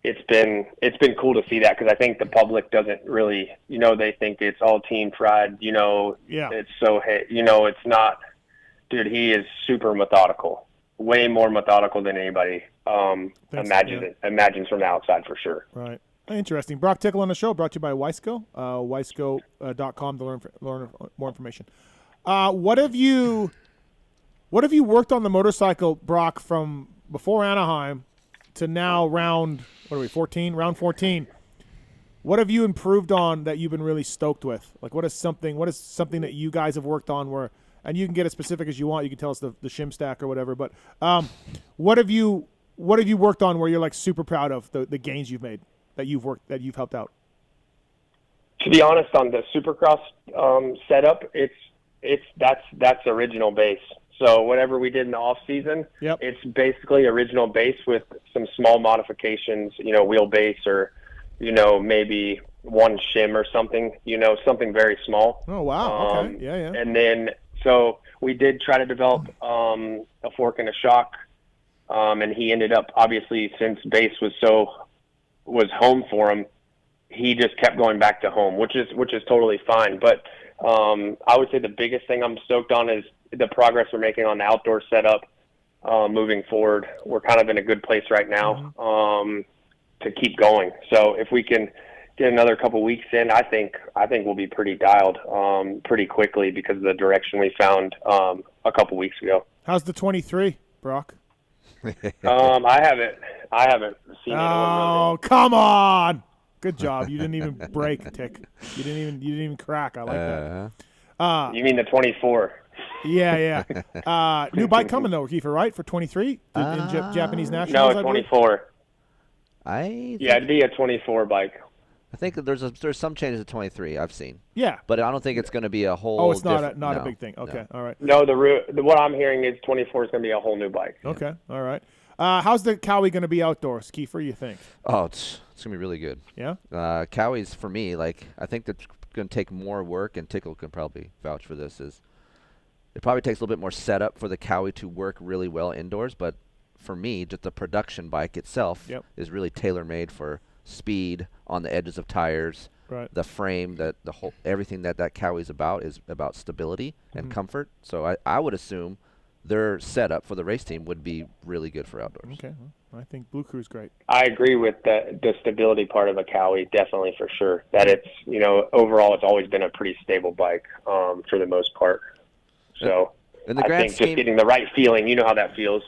it's been cool to see that, because I think the public doesn't really, they think it's all team pride, it's so, it's not. Dude, he is super methodical, way more methodical than anybody imagines from the outside, for sure. Right. Interesting. Broc Tickle on the show, brought to you by Wiseco, wiseco.com to learn more information. What have you worked on the motorcycle, Broc, from before Anaheim to now round 14? What have you improved on that you've been really stoked with? Like, what is something that you guys have worked on where, and you can get as specific as you want. You can tell us the shim stack or whatever. But what have you worked on where you're like super proud of the gains you've made that you've helped out? To be honest, on the Supercross setup, that's original base. So whatever we did in the off season, it's basically original base with some small modifications. Wheelbase or maybe one shim or something. Something very small. Oh wow! Okay, yeah. And then so we did try to develop a fork and a shock, and he ended up obviously since base was home for him. He just kept going back to home, which is totally fine. But I would say the biggest thing I'm stoked on is the progress we're making on the outdoor setup. Moving forward, we're kind of in a good place right now to keep going. So if we can get another couple weeks in, I think we'll be pretty dialed pretty quickly because of the direction we found a couple weeks ago. How's the 23, Broc? I haven't seen it. Oh, come on! Good job. You didn't even break, Tick. You didn't even crack. I like that. You mean the 24? Yeah. New bike coming though, Keefer, right? For 23 in Japanese nationals. No, 24. Yeah, it'd be a 24 bike. I think that there's some changes to 23 I've seen. Yeah, but I don't think it's going to be a whole. Oh, it's not a big thing. Okay, all right. No, what I'm hearing is 24 is going to be a whole new bike. Okay, all right. How's the Cowie going to be outdoors, Keefer? You think? Oh, it's going to be really good. Yeah. Cowie's for me, like I think that's going to take more work, and Tickle can probably vouch for this. It probably takes a little bit more setup for the Cowie to work really well indoors, but for me, just the production bike itself is really tailor-made for speed on the edges of tires. Right. The frame, the whole everything that Cowie's about is about stability and comfort. So I would assume their setup for the race team would be really good for outdoors. Okay, well, I think Blue Crew's great. I agree with the stability part of a Cowie, definitely for sure. That it's overall it's always been a pretty stable bike for the most part. So I think just getting the right feeling, you know how that feels,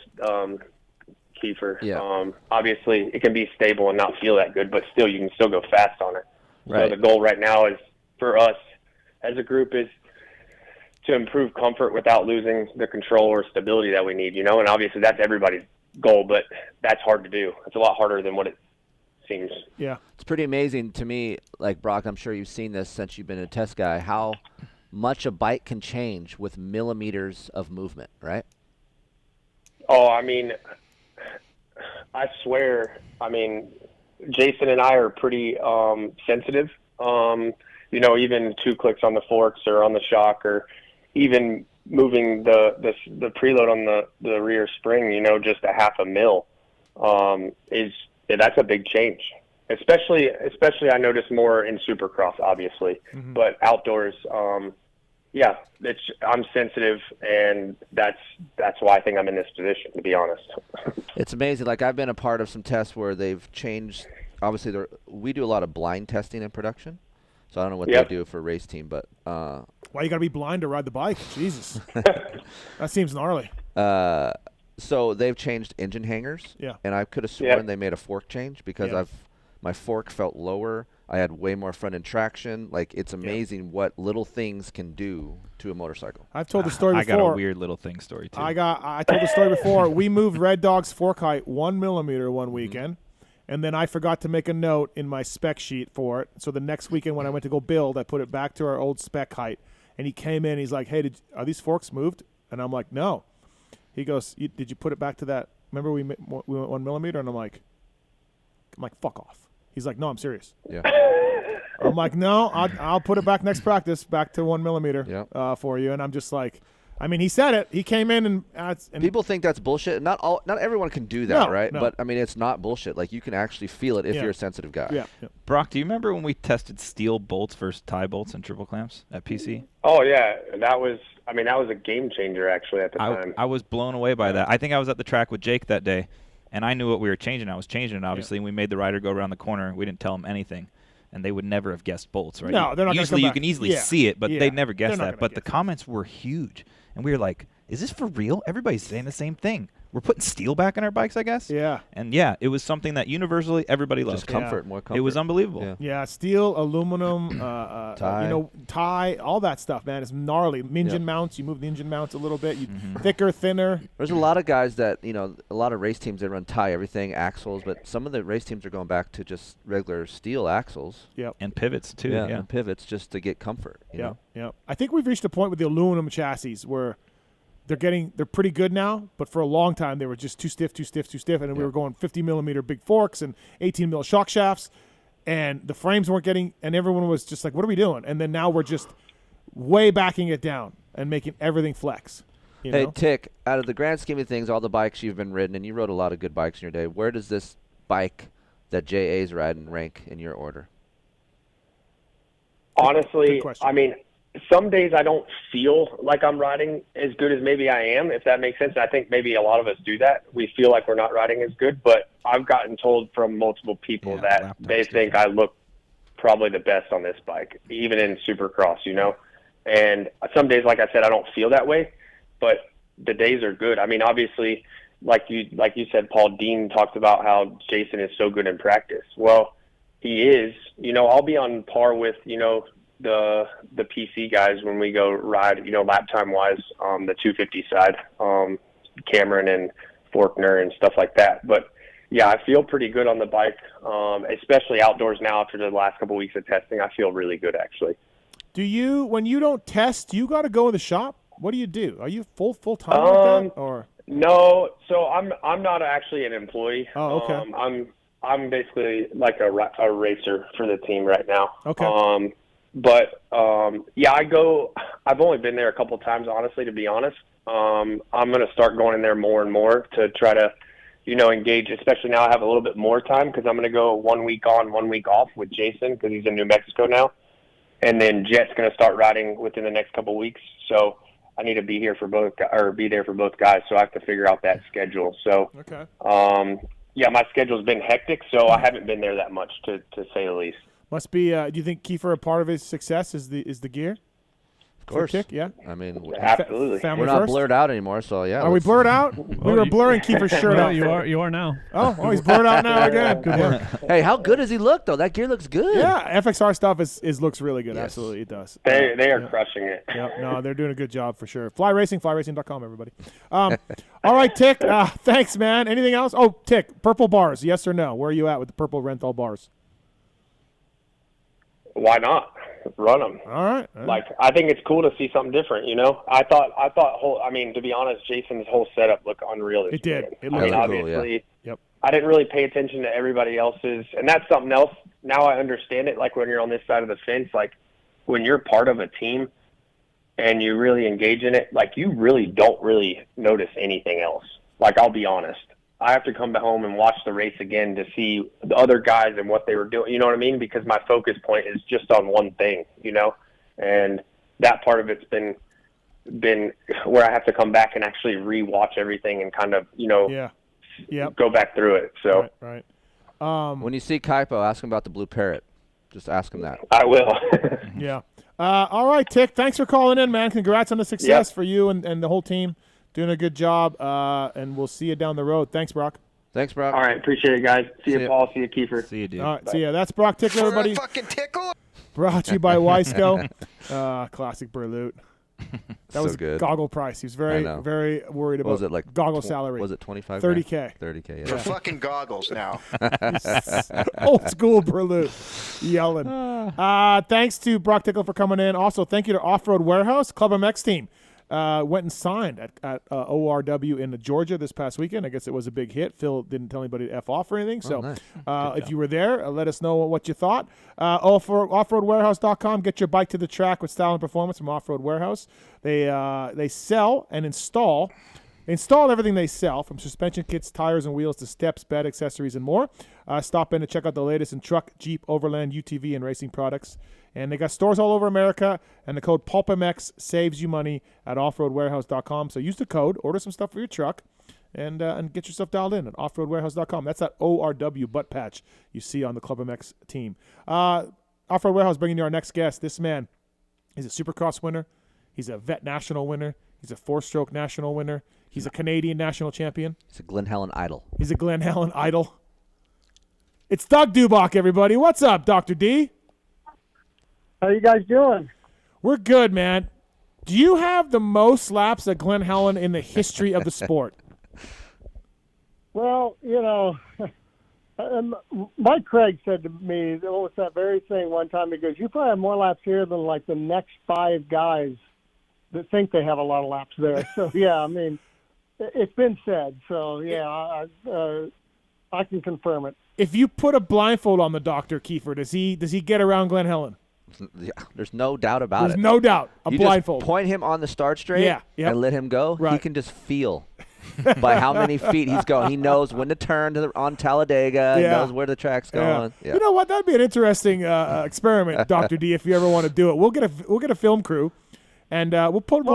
Keefer. Yeah. Obviously, it can be stable and not feel that good, but still, you can still go fast on it. Right. So the goal right now is for us as a group is to improve comfort without losing the control or stability that we need, and obviously that's everybody's goal, but that's hard to do. It's a lot harder than what it seems. Yeah. It's pretty amazing to me, like Broc, I'm sure you've seen this since you've been a test guy, how much a bike can change with millimeters of movement, right? Oh, I mean, I swear, Jason and I are pretty sensitive. Even 2 clicks on the forks or on the shock or even moving the preload on the rear spring, just a half a mil, that's a big change. Especially I notice more in Supercross, obviously, but outdoors, I'm sensitive, and that's why I think I'm in this position, to be honest. It's amazing. Like I've been a part of some tests where they've changed. Obviously, we do a lot of blind testing in production, so I don't know what they do for a race team, but why you got to be blind to ride the bike? Jesus, that seems gnarly. So they've changed engine hangers. Yeah, and I could have sworn they made a fork change because my fork felt lower. I had way more front end traction. Like, it's amazing what little things can do to a motorcycle. I've told the story before. I got a weird little thing story, too. I told the story before. We moved Red Dog's fork height 1 millimeter one weekend, and then I forgot to make a note in my spec sheet for it. So the next weekend when I went to go build, I put it back to our old spec height. And he came in, he's like, hey, are these forks moved? And I'm like, no. He goes, did you put it back to that? Remember we went 1 millimeter? And I'm like, fuck off. He's like, no, I'm serious. Yeah. I'm like, no, I'll put it back next practice, back to 1 millimeter for you. And I'm just like, he said it. He came in and people think that's bullshit. Not everyone can do that, right? No. But it's not bullshit. Like, you can actually feel it if you're a sensitive guy. Yeah. Broc, do you remember when we tested steel bolts versus tie bolts and triple clamps at PC? Oh yeah, that was a game changer actually at the time. I was blown away by that. I think I was at the track with Jake that day, and I knew what we were changing. I was changing it, obviously, and we made the rider go around the corner. We didn't tell him anything, and they would never have guessed bolts, right? No, they're not. Usually you can easily see it, but they'd never guess that. But the comments were huge, and we were like, is this for real? Everybody's saying the same thing. we're putting steel back in our bikes, I guess. Yeah. And yeah, it was something that universally everybody loved. Just comfort, more comfort. It was unbelievable. Yeah, steel, aluminum, tie. Tie, all that stuff, man. It's gnarly. Engine mounts, you move the engine mounts a little bit. Thicker, thinner. There's a lot of guys that, a lot of race teams that run tie everything, axles, but some of the race teams are going back to just regular steel axles. Yep. And pivots, too. Yeah, and pivots just to get comfort. You know? Yeah. I think we've reached a point with the aluminum chassis where they're pretty good now, but for a long time they were just too stiff, and then we were going 50 millimeter big forks and 18 mil shock shafts, and the frames weren't getting, and everyone was just like, what are we doing? And then now we're just way backing it down and making everything flex. Hey, Tick, out of the grand scheme of things, all the bikes you've been ridden, and you rode a lot of good bikes in your day, where does this bike that JA's riding rank in your order? Honestly, I mean, some days I don't feel like I'm riding as good as maybe I am, if that makes sense. I think maybe a lot of us do that. We feel like we're not riding as good, but I've gotten told from multiple people that they think I look probably the best on this bike, even in Supercross, And some days, like I said, I don't feel that way, but the days are good. I mean, obviously, like you said, Paul, Dean talked about how Jason is so good in practice. Well, he is. I'll be on par with, the PC guys when we go ride, lap time wise, the 250 side, Cameron and Faulkner and stuff like that. But yeah, I feel pretty good on the bike, especially outdoors now after the last couple of weeks of testing. I feel really good, actually. When you don't test, you got to go in the shop? What do you do? Are you full time like that, or? No, so I'm not actually an employee. Oh, okay. I'm basically like a racer for the team right now. Okay. Yeah, I've only been there a couple times, honestly, to be honest. I'm going to start going in there more and more to try to, engage, especially now I have a little bit more time because I'm going to go 1 week on, 1 week off with Jason because he's in New Mexico now. And then Jet's going to start riding within the next couple weeks. So I need to be here for both, or be there for both guys. So I have to figure out that schedule. So, yeah, my schedule's been hectic, so I haven't been there that much to say the least. Must be. Do you think Keefer, a part of his success is the gear? Of course. Tick, yeah. I mean, absolutely. We're not blurred out anymore, so yeah. Are we blurred out? We were blurring Keefer's shirt out. You are now. Oh, he's blurred out now again. Good work. Hey, how good does he look though? That gear looks good. Yeah, FXR stuff looks really good. Yes. Absolutely, it does. They are crushing it. Yep. No, they're doing a good job for sure. Fly Racing, flyracing.com, everybody. All right, Tick. Thanks, man. Anything else? Oh, Tick, purple bars, yes or no? Where are you at with the purple Renthal bars? Why not run them? All right. Like, I think it's cool to see something different. I thought to be honest, Jason's whole setup looked unreal. It did. It looked obviously. Yep. I didn't really pay attention to everybody else's, and that's something else. Now I understand it. Like when you're on this side of the fence, like when you're part of a team and you really engage in it, like you really don't really notice anything else. Like, I'll be honest. I have to come back home and watch the race again to see the other guys and what they were doing. You know what I mean? Because my focus point is just on one thing, and that part of it's been where I have to come back and actually rewatch everything and kind of, go back through it. So, right. When you see Kaipo, ask him about the blue parrot. Just ask him that. I will. Yeah. All right, Tick. Thanks for calling in, man. Congrats on the success for you and the whole team. Doing a good job, and we'll see you down the road. Thanks, Broc. Thanks, Broc. All right, appreciate it, guys. See you, Paul. See you, Keefer. See you, dude. All right, Bye. see ya. That's Broc Tickle, everybody. Fucking tickle. Brought to you by Weisco. Classic Berlut. That was good. Goggle price. He was very worried about was it like goggle salary. Was it 25? $30K. $30K. Yeah. For fucking goggles now. Old school Berlut. Yelling. Thanks to Broc Tickle for coming in. Also, thank you to Off-Road Warehouse, PulpMX team. Went and signed at ORW in Georgia this past weekend. I guess it was a big hit. Phil didn't tell anybody to F off or anything. So nice. If you were there, let us know what you thought. Offroadwarehouse.com. Get your bike to the track with style and performance from Off-Road Warehouse. They sell and install everything they sell, from suspension kits, tires and wheels to steps, bed accessories, and more. Stop in to check out the latest in truck, Jeep, Overland, UTV, and racing products. And they got stores all over America, and the code PulpMX saves you money at offroadwarehouse.com. So use the code, order some stuff for your truck, and get yourself dialed in at offroadwarehouse.com. That's that ORW butt patch you see on the PulpMX team. Off-Road Warehouse bringing you our next guest. This man is a Supercross winner. He's a Vet National winner. He's a 4-stroke national winner. He's a Canadian national champion. He's a Glen Helen idol. He's a Glen Helen idol. It's Doug Dubach, everybody. What's up, Dr. D? How you guys doing? We're good, man. Do you have the most laps at Glen Helen in the history of the sport? Well, Mike Craig said to me almost that very thing one time. He goes, "You probably have more laps here than like the next 5 guys that think they have a lot of laps there." So yeah, I mean, it's been said. So yeah, I can confirm it. If you put a blindfold on the doctor, Keefer, does he get around Glen Helen? There's no doubt about it. There's no doubt. You blindfold. Just point him on the start straight and let him go. Right. He can just feel by how many feet he's going. He knows when to turn on Talladega. He knows where the track's going. Yeah. You know what? That'd be an interesting experiment, Dr. D, if you ever want to do it. We'll get a film crew, and we'll put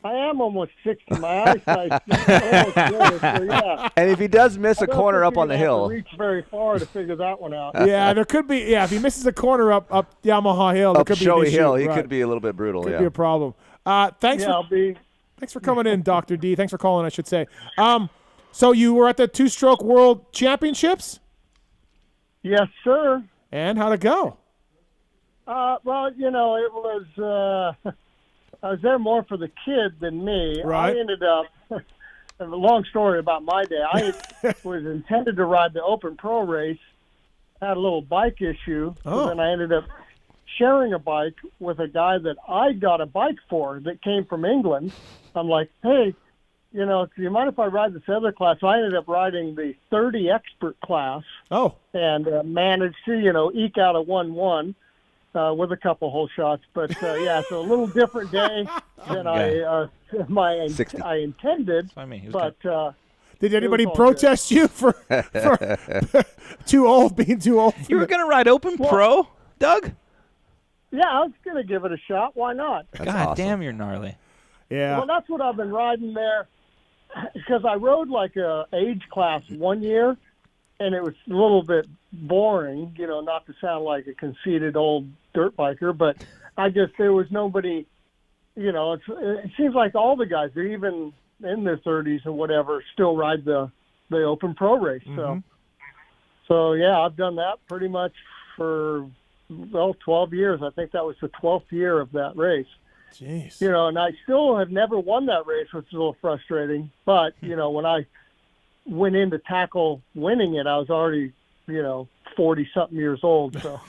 I am almost 60. My eyesight's almost good, so yeah. And if he does miss a corner up on the hill, reach very far to figure that one out. Yeah, there could be. Yeah, if he misses a corner up Yamaha Hill, there could be Showy an issue. Hill, he Right. could be a little bit brutal. Could be a problem. Thanks for coming in, Dr. D. Thanks for calling, I should say. So you were at the 2-stroke World Championships? Yes, sir. And how'd it go? Well, it was. I was there more for the kid than me. Right. I ended up. A long story about my day. I was intended to ride the Open Pro race. Had a little bike issue, so then I ended up sharing a bike with a guy that I got a bike for that came from England. I'm like, hey, do you mind if I ride this other class? So I ended up riding the 30 expert class. Oh. And managed to, eke out a 1-1 with a couple hole shots. But, so a little different day than I intended. But did anybody protest you for being too old? You were going to ride Open Pro, Doug? Yeah, I was going to give it a shot. Why not? God damn, you're gnarly. Yeah. Well, that's what I've been riding there because I rode like a age class one year, and it was a little bit boring, not to sound like a conceited old dirt biker, but there was nobody, it seems like all the guys, they're even in their 30s and whatever, still ride the Open Pro race. Mm-hmm. So yeah, I've done that pretty much for 12 years. I think that was the 12th year of that race. Jeez. And I still have never won that race, which is a little frustrating. But, when I went in to tackle winning it, I was already, 40-something years old. So,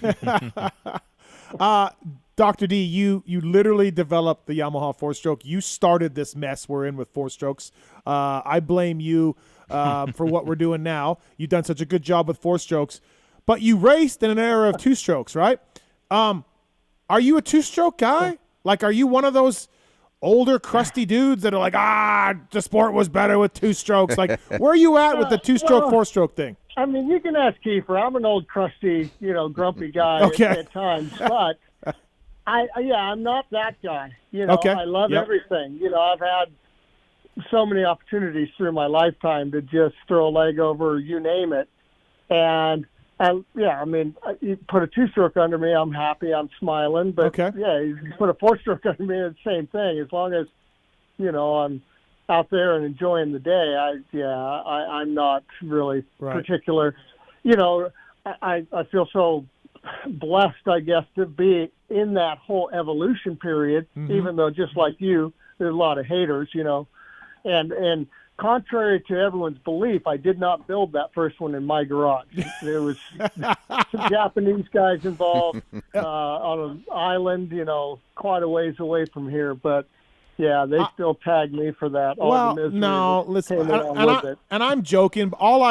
Dr. D, you literally developed the Yamaha 4-stroke. You started this mess we're in with 4-strokes. I blame you for what we're doing now. You've done such a good job with 4-strokes. But you raced in an era of 2-strokes, right? Are you a 2-stroke guy? Like, are you one of those older, crusty dudes that are like, the sport was better with 2-strokes? Like, where are you at with the 2-stroke, 4-stroke thing? I mean, you can ask Keefer. I'm an old, crusty, grumpy guy at times. But, I'm not that guy. I love everything. I've had so many opportunities through my lifetime to just throw a leg over, you name it. And you put a 2-stroke under me, I'm happy, I'm smiling. But you put a 4-stroke under me, it's the same thing. As long as, I'm out there and enjoying the day, I'm not really particular. I feel so blessed, I guess, to be in that whole evolution period, even though just like you, there's a lot of haters, and contrary to everyone's belief, I did not build that first one in my garage. There was some Japanese guys involved on an island, quite a ways away from here. But, they still tag me for that. And I'm joking. All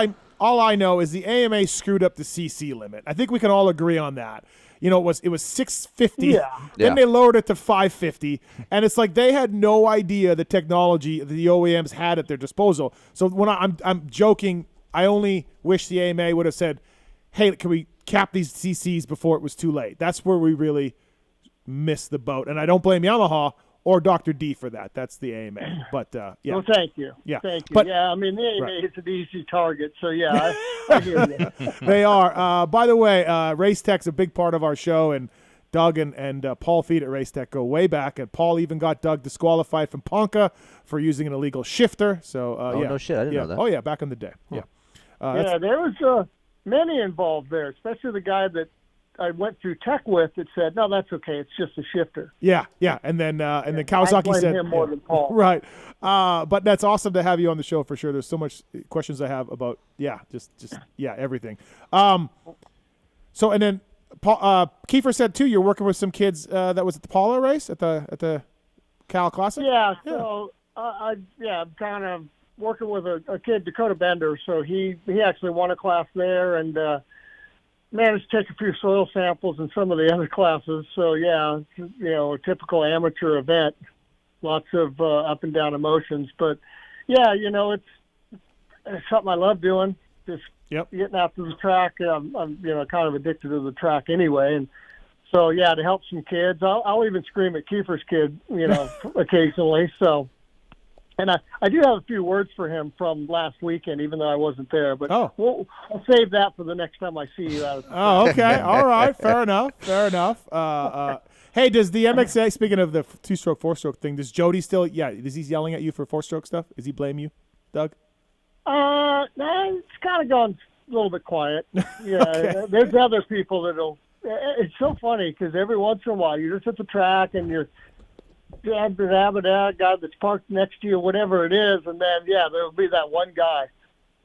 I know is the AMA screwed up the CC limit. I think we can all agree on that. It was 650. Yeah. Then they lowered it to 550, and it's like they had no idea the technology the OEMs had at their disposal. So when I'm joking, I only wish the AMA would have said, "Hey, can we cap these CCs before it was too late?" That's where we really missed the boat, and I don't blame Yamaha or Dr. D for that. That's the AMA. But yeah. Well, thank you. Yeah. Thank you. But, the AMA is an easy target. So I hear you. They are. By the way, Race Tech's a big part of our show, and Doug and Paul Feed at Race Tech go way back, and Paul even got Doug disqualified from Ponca for using an illegal shifter. So no shit, I didn't know that. Oh yeah, back in the day. Huh. Yeah. There was many involved there, especially the guy that I went through tech with that said, "No, that's okay. It's just a shifter." Yeah. And then Kawasaki I blame said him more than Paul. Right. But that's awesome to have you on the show for sure. There's so much questions I have about just everything. So and then Paul, Keefer said too, you're working with some kids that was at the Paula race at the Cal Classic. Yeah. So I'm kind of working with a kid, Dakota Bender. So he actually won a class there and managed to take a few soil samples in some of the other classes. So a typical amateur event, lots of up and down emotions. But it's something I love doing. Just getting out to the track. I'm kind of addicted to the track anyway, and so to help some kids. I'll even scream at Keefer's kid, occasionally. So. And I do have a few words for him from last weekend, even though I wasn't there. But I'll save that for the next time I see you out. Okay. All right. Fair enough. Hey, does the MXA, speaking of the 2-stroke, 4-stroke thing, does Jody still, is he yelling at you for 4-stroke stuff? Does he blame you, Doug? No, it's kind of gone a little bit quiet. Yeah, okay. There's other people that'll. It's so funny because every once in a while you're just at the track and you're guy that's parked next to you, whatever it is, and then there'll be that one guy.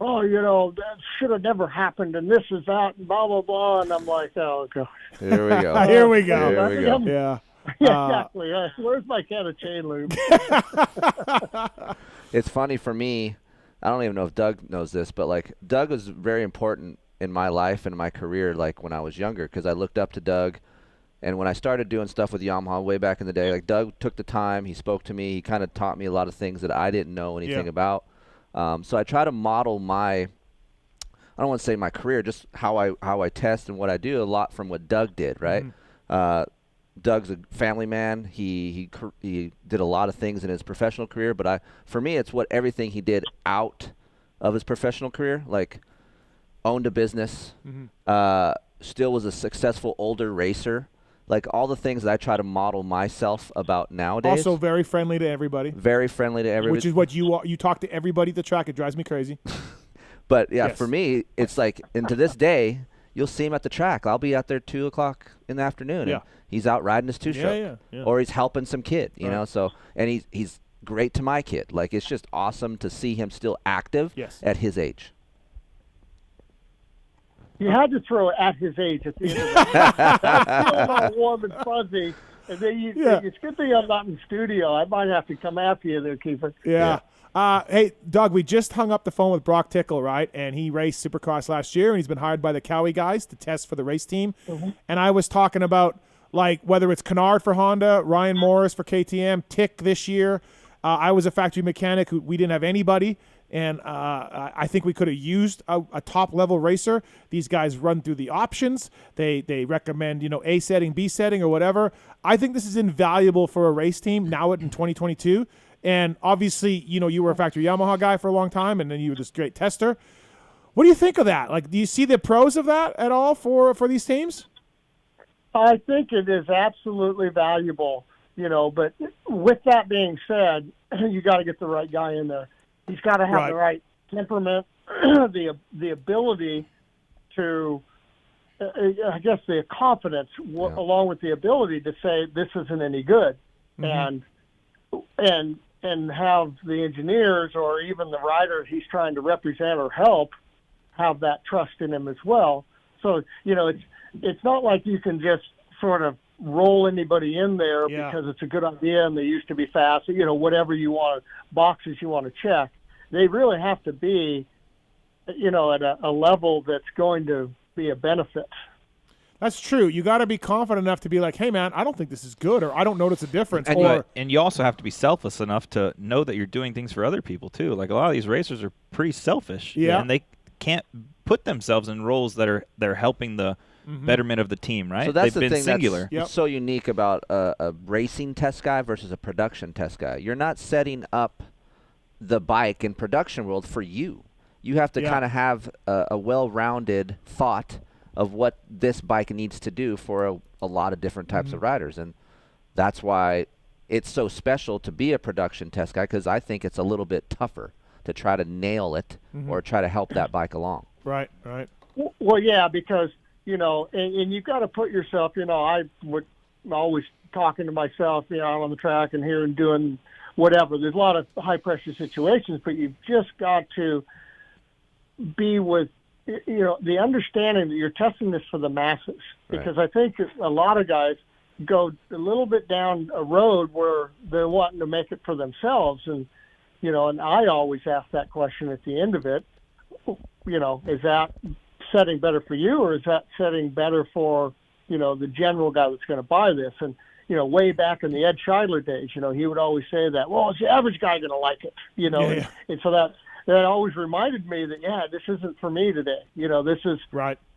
Oh, that should have never happened, and this is that, and blah blah blah, and I'm like, oh gosh. Here we go. Here we go. Yeah. Exactly. Where's my can of chain lube? It's funny for me. I don't even know if Doug knows this, but like Doug was very important in my life and my career, like when I was younger, because I looked up to Doug. And when I started doing stuff with Yamaha way back in the day, like Doug took the time, he spoke to me, he kind of taught me a lot of things that I didn't know anything about. So I try to model I don't want to say my career, just how I test and what I do a lot from what Doug did, right? Mm-hmm. Doug's a family man. He did a lot of things in his professional career, but for me, it's everything he did out of his professional career, like owned a business, still was a successful older racer. Like all the things that I try to model myself about nowadays. Also very friendly to everybody. Very friendly to everybody. Which is what you talk to everybody at the track. It drives me crazy. But for me, it's like, and to this day, you'll see him at the track. I'll be out there 2:00 in the afternoon. And he's out riding his 2-stroke. Yeah. Or he's helping some kid, you know. So, and he's great to my kid. Like it's just awesome to see him still active at his age. You had to throw it at his age at the end of the day. That's feeling all warm and fuzzy. And then it's a good thing I'm not in the studio. I might have to come after you there, Keefer. Yeah. Hey, Doug, we just hung up the phone with Broc Tickle, right? And he raced Supercross last year, and he's been hired by the Cowie guys to test for the race team. Mm-hmm. And I was talking about, like, whether it's Kennard for Honda, Ryan Morris for KTM, Tick this year. I was a factory mechanic. We didn't have anybody. And I think we could have used a top-level racer. These guys run through the options. They recommend, A setting, B setting, or whatever. I think this is invaluable for a race team now in 2022. And obviously, you were a factory Yamaha guy for a long time, and then you were this great tester. What do you think of that? Like, do you see the pros of that at all for these teams? I think it is absolutely valuable, But with that being said, you got to get the right guy in there. He's got to have the right temperament, the ability to, I guess, the confidence, along with the ability to say this isn't any good, and have the engineers or even the rider he's trying to represent or help have that trust in him as well. So it's not like you can just sort of roll anybody in there because it's a good idea and they used to be fast. Whatever you want, boxes you want to check. They really have to be, at a level that's going to be a benefit. That's true. You got to be confident enough to be like, hey, man, I don't think this is good, or I don't notice a difference. And you also have to be selfless enough to know that you're doing things for other people, too. Like, a lot of these racers are pretty selfish. Yeah. And they can't put themselves in roles that they're helping the betterment of the team, right? So that's They've the been thing singular. that's so unique about a racing test guy versus a production test guy. You're not setting up the bike in production world for you. You have to kind of have a well-rounded thought of what this bike needs to do for a lot of different types of riders. And that's why it's so special to be a production test guy, because I think it's a little bit tougher to try to nail it or try to help that bike along. Right, right. Well, yeah, because, and you've got to put yourself, I would always talking to myself, out on the track and here and doing whatever. There's a lot of high-pressure situations, but you've just got to be with, the understanding that you're testing this for the masses. Because I think a lot of guys go a little bit down a road where they're wanting to make it for themselves. And, and I always ask that question at the end of it, is that setting better for you, or is that setting better for, the general guy that's going to buy this? And, way back in the Ed Scheidler days, he would always say that, well, is the average guy going to like it? And so that always reminded me that, this isn't for me today. This is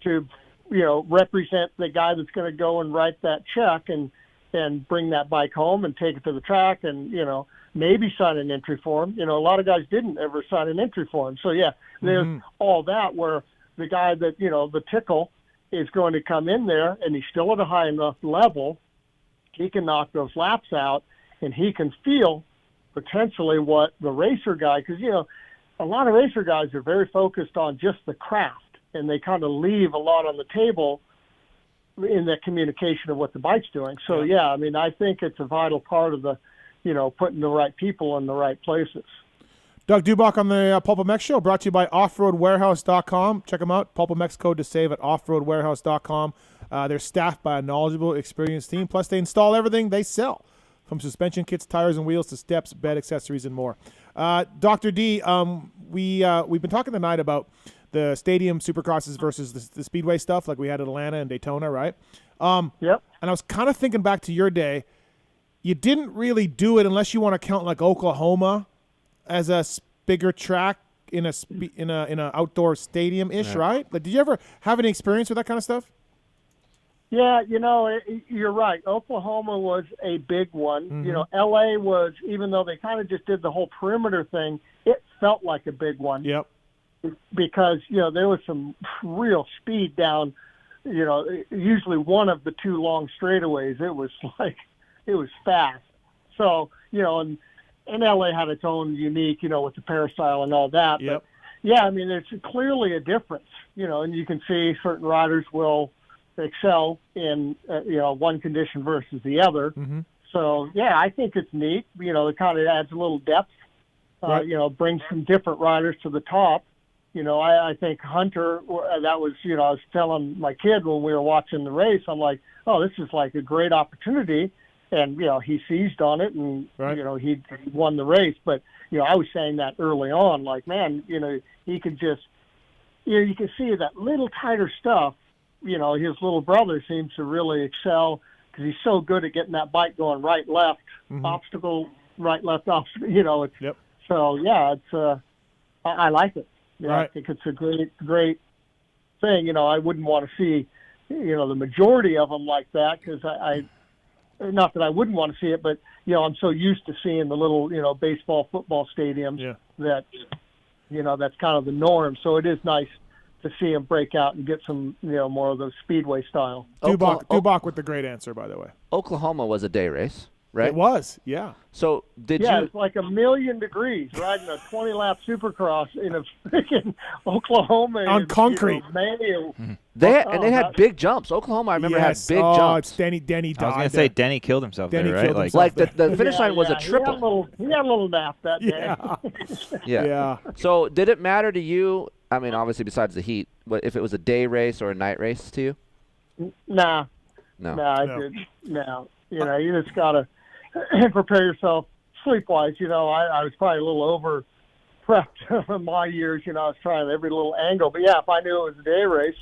to, represent the guy that's going to go and write that check and bring that bike home and take it to the track and, maybe sign an entry form. A lot of guys didn't ever sign an entry form. So, there's all that where the guy that, the Tickle is going to come in there and he's still at a high enough level, he can knock those laps out and he can feel potentially what the racer guy, because, a lot of racer guys are very focused on just the craft and they kind of leave a lot on the table in the communication of what the bike's doing. So, I think it's a vital part of the, putting the right people in the right places. Doug Dubach on the PulpMX Show, brought to you by offroadwarehouse.com. Check them out. PulpMX code to save at offroadwarehouse.com. They're staffed by a knowledgeable, experienced team. Plus, they install everything they sell, from suspension kits, tires and wheels to steps, bed accessories, and more. Dr. D, we've been talking tonight about the stadium supercrosses versus the speedway stuff, like we had at Atlanta and Daytona, right? Yep. And I was kind of thinking back to your day. You didn't really do it unless you want to count like Oklahoma as a bigger track in a outdoor stadium ish, right? Like, did you ever have any experience with that kind of stuff? Yeah, you're right. Oklahoma was a big one. LA was, even though they kind of just did the whole perimeter thing, it felt like a big one. Yep. Because, there was some real speed down, usually one of the two long straightaways. It was fast. So, and LA had its own unique, with the peristyle and all that. Yep. But, there's clearly a difference, and you can see certain riders will excel in, one condition versus the other. So, I think it's neat. It kind of adds a little depth, brings some different riders to the top. I think Hunter, that was, I was telling my kid when we were watching the race, I'm like, oh, this is like a great opportunity. And, he seized on it and, he won the race. But, I was saying that early on, like, man, he could just, you can see that little tighter stuff. His little brother seems to really excel because he's so good at getting that bike going right, left, obstacle, right, left, obstacle, it's, so, it's, I like it. I think it's a great thing. I wouldn't want to see, the majority of them like that because I not that I wouldn't want to see it, but, I'm so used to seeing the little, baseball, football stadiums that, that's kind of the norm. So it is nice to see them break out and get some, more of those speedway style. Dubach with the great answer, by the way. Oklahoma was a day race, right? It was, yeah. So did you? It's like 1,000,000 degrees riding a 20-lap supercross in a freaking Oklahoma on concrete. They had big jumps. Oklahoma, I remember, had big jumps. It's Denny died. I was gonna say Denny killed himself Denny there, right? killed Like the finish line was a triple. He had a little nap that day. Yeah. So did it matter to you? I mean, obviously, besides the heat, but if it was a day race or a night race to you? Nah. No. I didn't. No. You just gotta prepare yourself sleep-wise. I was probably a little over prepped in my years. I was trying every little angle. But if I knew it was a day race,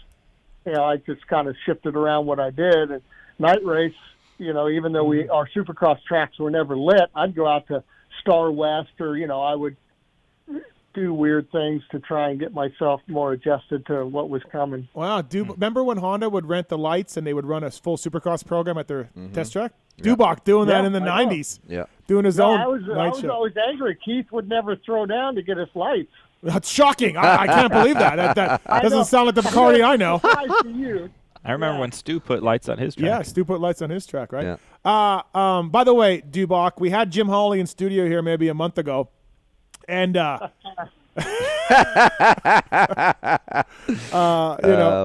I just kind of shifted around what I did. And night race, even though our supercross tracks were never lit, I'd go out to Star West or, I would do weird things to try and get myself more adjusted to what was coming. Wow. Remember when Honda would rent the lights and they would run a full supercross program at their test track? Dubach doing that in the 90s. Yeah. Doing his own I was night show. always angry. Keith would never throw down to get us lights. That's shocking. I can't believe that. That doesn't sound like the Bacardi I know. I remember when Stu put lights on his track. Yeah, Stu put lights on his track, right? Yeah. By the way, Dubach, we had Jim Hawley in studio here maybe a month ago, and oh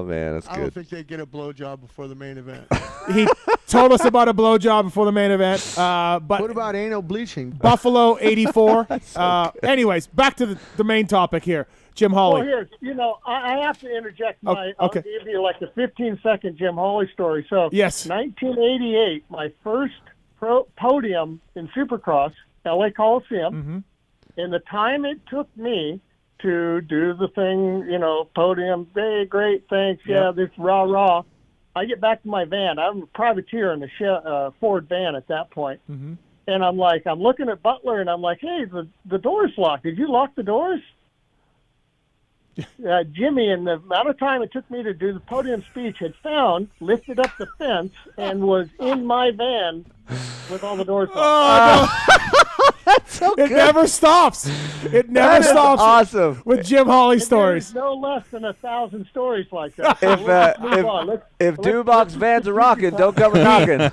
man, that's good. I don't think they get a blowjob before the main event. He told us about a blowjob before the main event. But what about anal bleaching? Buffalo 84. Anyways, back to the main topic here. Jim Hawley. Well, here, I have to interject I'll give you like a 15-second Jim Hawley story. So, yes. 1988, my first podium in Supercross, LA Coliseum, and the time it took me to do the thing, podium, hey, great, thanks, this rah-rah. I get back to my van. I'm a privateer in the Ford van at that point. And I'm looking at Butler, and I'm like, hey, the door's locked. Did you lock the doors? Jimmy, in the amount of time it took me to do the podium speech, had lifted up the fence, and was in my van with all the doors locked. That's so good. It never stops. It never stops. Awesome. With Jim Hawley stories. There's no less than 1,000 stories like that. If Dubach's vans are rocking, don't come knocking.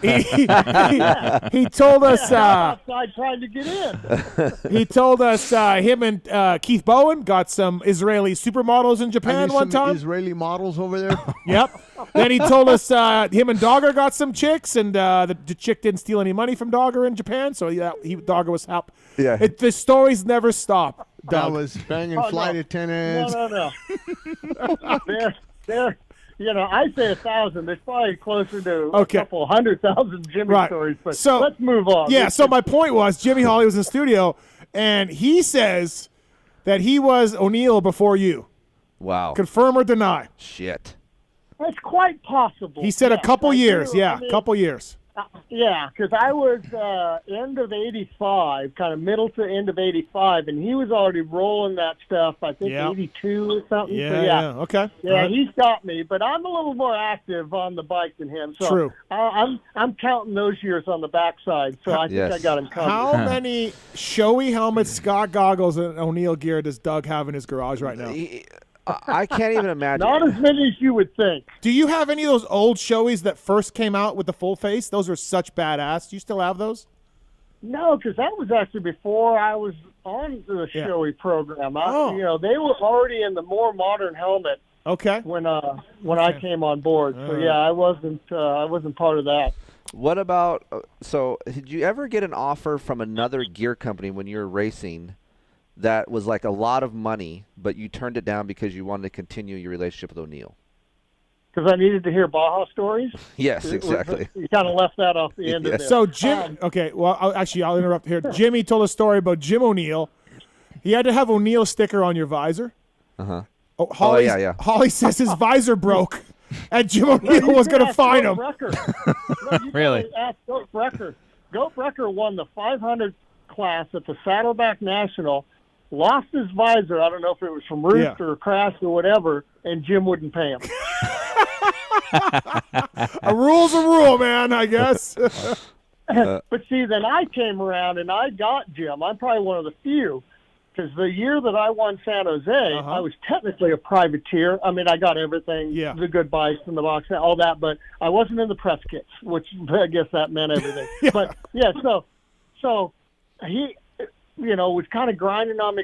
He told us. Outside trying to get in. He told us him and Keith Bowen got some Israeli supermodels in Japan one time. Israeli models over there. Yep. Then he told us him and Dogger got some chicks, and the chick didn't steal any money from Dogger in Japan, so Dogger was helped. Yeah. The stories never stop. That was banging flight attendants. No. They're I say 1,000. There's probably closer to a couple 100,000 Jimmy stories. But so let's move on. Yeah. So my point was, Jimmy Hawley was in the studio, and he says that he was O'Neill before you. Wow. Confirm or deny? Shit. That's quite possible. He said a couple years. Couple years. Yeah, because I was end of 85, kind of middle to end of 85, and he was already rolling that stuff, I think 82 or something. Yeah, okay. Yeah, right. He's got me, but I'm a little more active on the bike than him. So true. I'm counting those years on the backside, so I think I got him covered. How many showy helmets, Scott goggles, and O'Neill gear does Doug have in his garage right now? I can't even imagine. Not as many as you would think. Do you have any of those old showies that first came out with the full face? Those are such badass. Do you still have those? No, because that was actually before I was on the showy program. They were already in the more modern helmet. Okay. When I came on board, so I wasn't part of that. What about? So, did you ever get an offer from another gear company when you were racing? That was like a lot of money, but you turned it down because you wanted to continue your relationship with O'Neill. Because I needed to hear Baja stories? Yes, exactly. You kind of left that off the end of it. So, Jim, I'll interrupt here. Jimmy told a story about Jim O'Neill. He had to have O'Neill sticker on your visor. Uh-huh. Holly says his visor broke, and Jim O'Neill was going to fine him. Really? Ask Goat Brecker. Goat Brecker won the 500 class at the Saddleback National. Lost his visor. I don't know if it was from roost or crash or whatever, and Jim wouldn't pay him. A rule's a rule, man, I guess. But see, then I came around and I got Jim. I'm probably one of the few, because the year that I won San Jose, I was technically a privateer. I mean, I got everything, the good bikes and the box, all that, but I wasn't in the press kits, which I guess that meant everything. But, so he... was kind of grinding on me.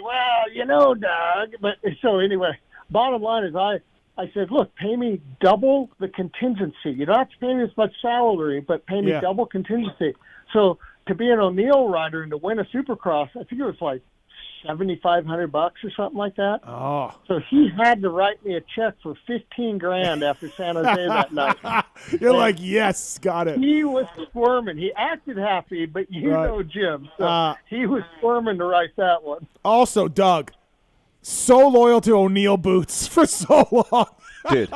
Well, Doug. But so anyway, bottom line is I said, look, pay me double the contingency. You don't have to pay me as much salary, but pay me double contingency. So to be an O'Neill rider and to win a Supercross, I think it was like $7,500 or something like that. Oh. So he had to write me a check for $15,000 after San Jose that night. You're like, yes, got it. He was squirming. He acted happy, but you know Jim. So he was squirming to write that one. Also, Doug, so loyal to O'Neill boots for so long. Dude.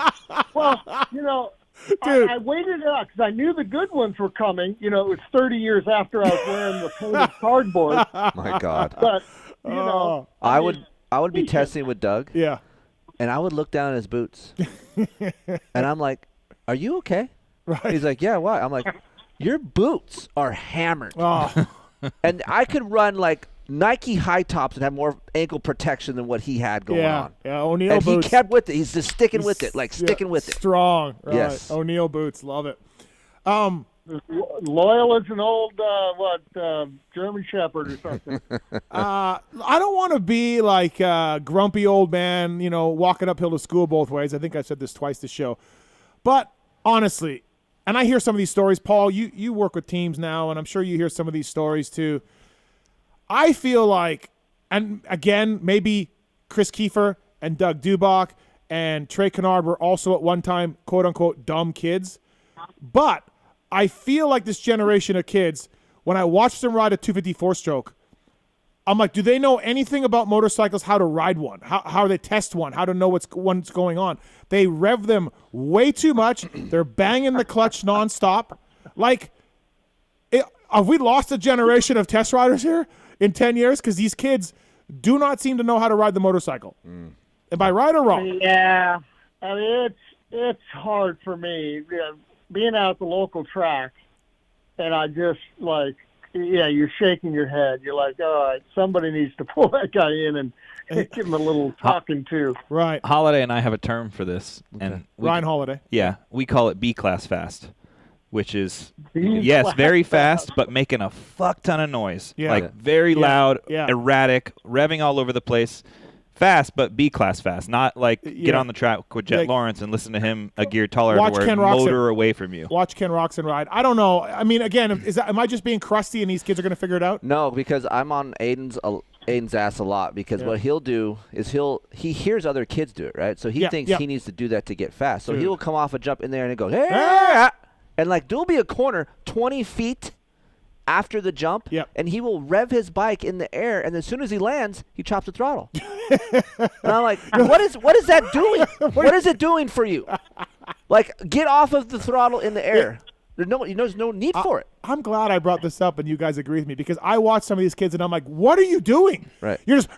Well, I waited out because I knew the good ones were coming. It was 30 years after I was wearing the painted cardboard. My God. But, I would be testing with Doug. Yeah. And I would look down at his boots. And I'm like, are you okay? Right. He's like, yeah, why? I'm like, your boots are hammered. Oh. And I could run like Nike high tops that have more ankle protection than what he had going on. Yeah, O'Neal and boots. he kept with it. He's just sticking with it, sticking with it. Strong. Right. Yes. O'Neal boots. Love it. Loyal as an old German Shepherd or something. I don't want to be like a grumpy old man, walking uphill to school both ways. I think I've said this twice this show. But honestly, and I hear some of these stories, Paul, you work with teams now, and I'm sure you hear some of these stories too. I feel like, and again, maybe Chris Keefer and Doug Dubach and Trey Kennard were also at one time, quote unquote, dumb kids. But I feel like this generation of kids, when I watch them ride a 254 stroke, I'm like, do they know anything about motorcycles, how to ride one, how they test one, how to know what's going on? They rev them way too much. They're banging the clutch nonstop. Have we lost a generation of test riders here in 10 years? Because these kids do not seem to know how to ride the motorcycle. Am I right or wrong? Yeah. I mean, it's hard for me. Being out at the local track, and I just you're shaking your head. You're like, all right, somebody needs to pull that guy in and give him a little talking to. Right. Holiday and I have a term for this. Okay. And Ryan Holiday. Yeah, we call it B-class fast, which is, B-class very fast, but making a fuck ton of noise. Yeah. Very loud, Yeah. erratic, revving all over the place. Fast, but B-class fast. Not get on the track with Jet Lawrence and listen to him a gear taller Watch everywhere, Ken Roxon. motor away from you. Watch Ken Roxon ride. I don't know. I mean, again, am I just being crusty and these kids are going to figure it out? No, because I'm on Aiden's ass a lot because what he'll do is he hears other kids do it, right? So he thinks he needs to do that to get fast. So he will come off a jump in there and go, hey! And there'll be a corner 20 feet after the jump, and he will rev his bike in the air, and as soon as he lands, he chops the throttle. And I'm like, what is that doing? What is it doing for you? Get off of the throttle in the air. There's no need for it. I'm glad I brought this up and you guys agree with me because I watch some of these kids and I'm like, what are you doing? Right. You're just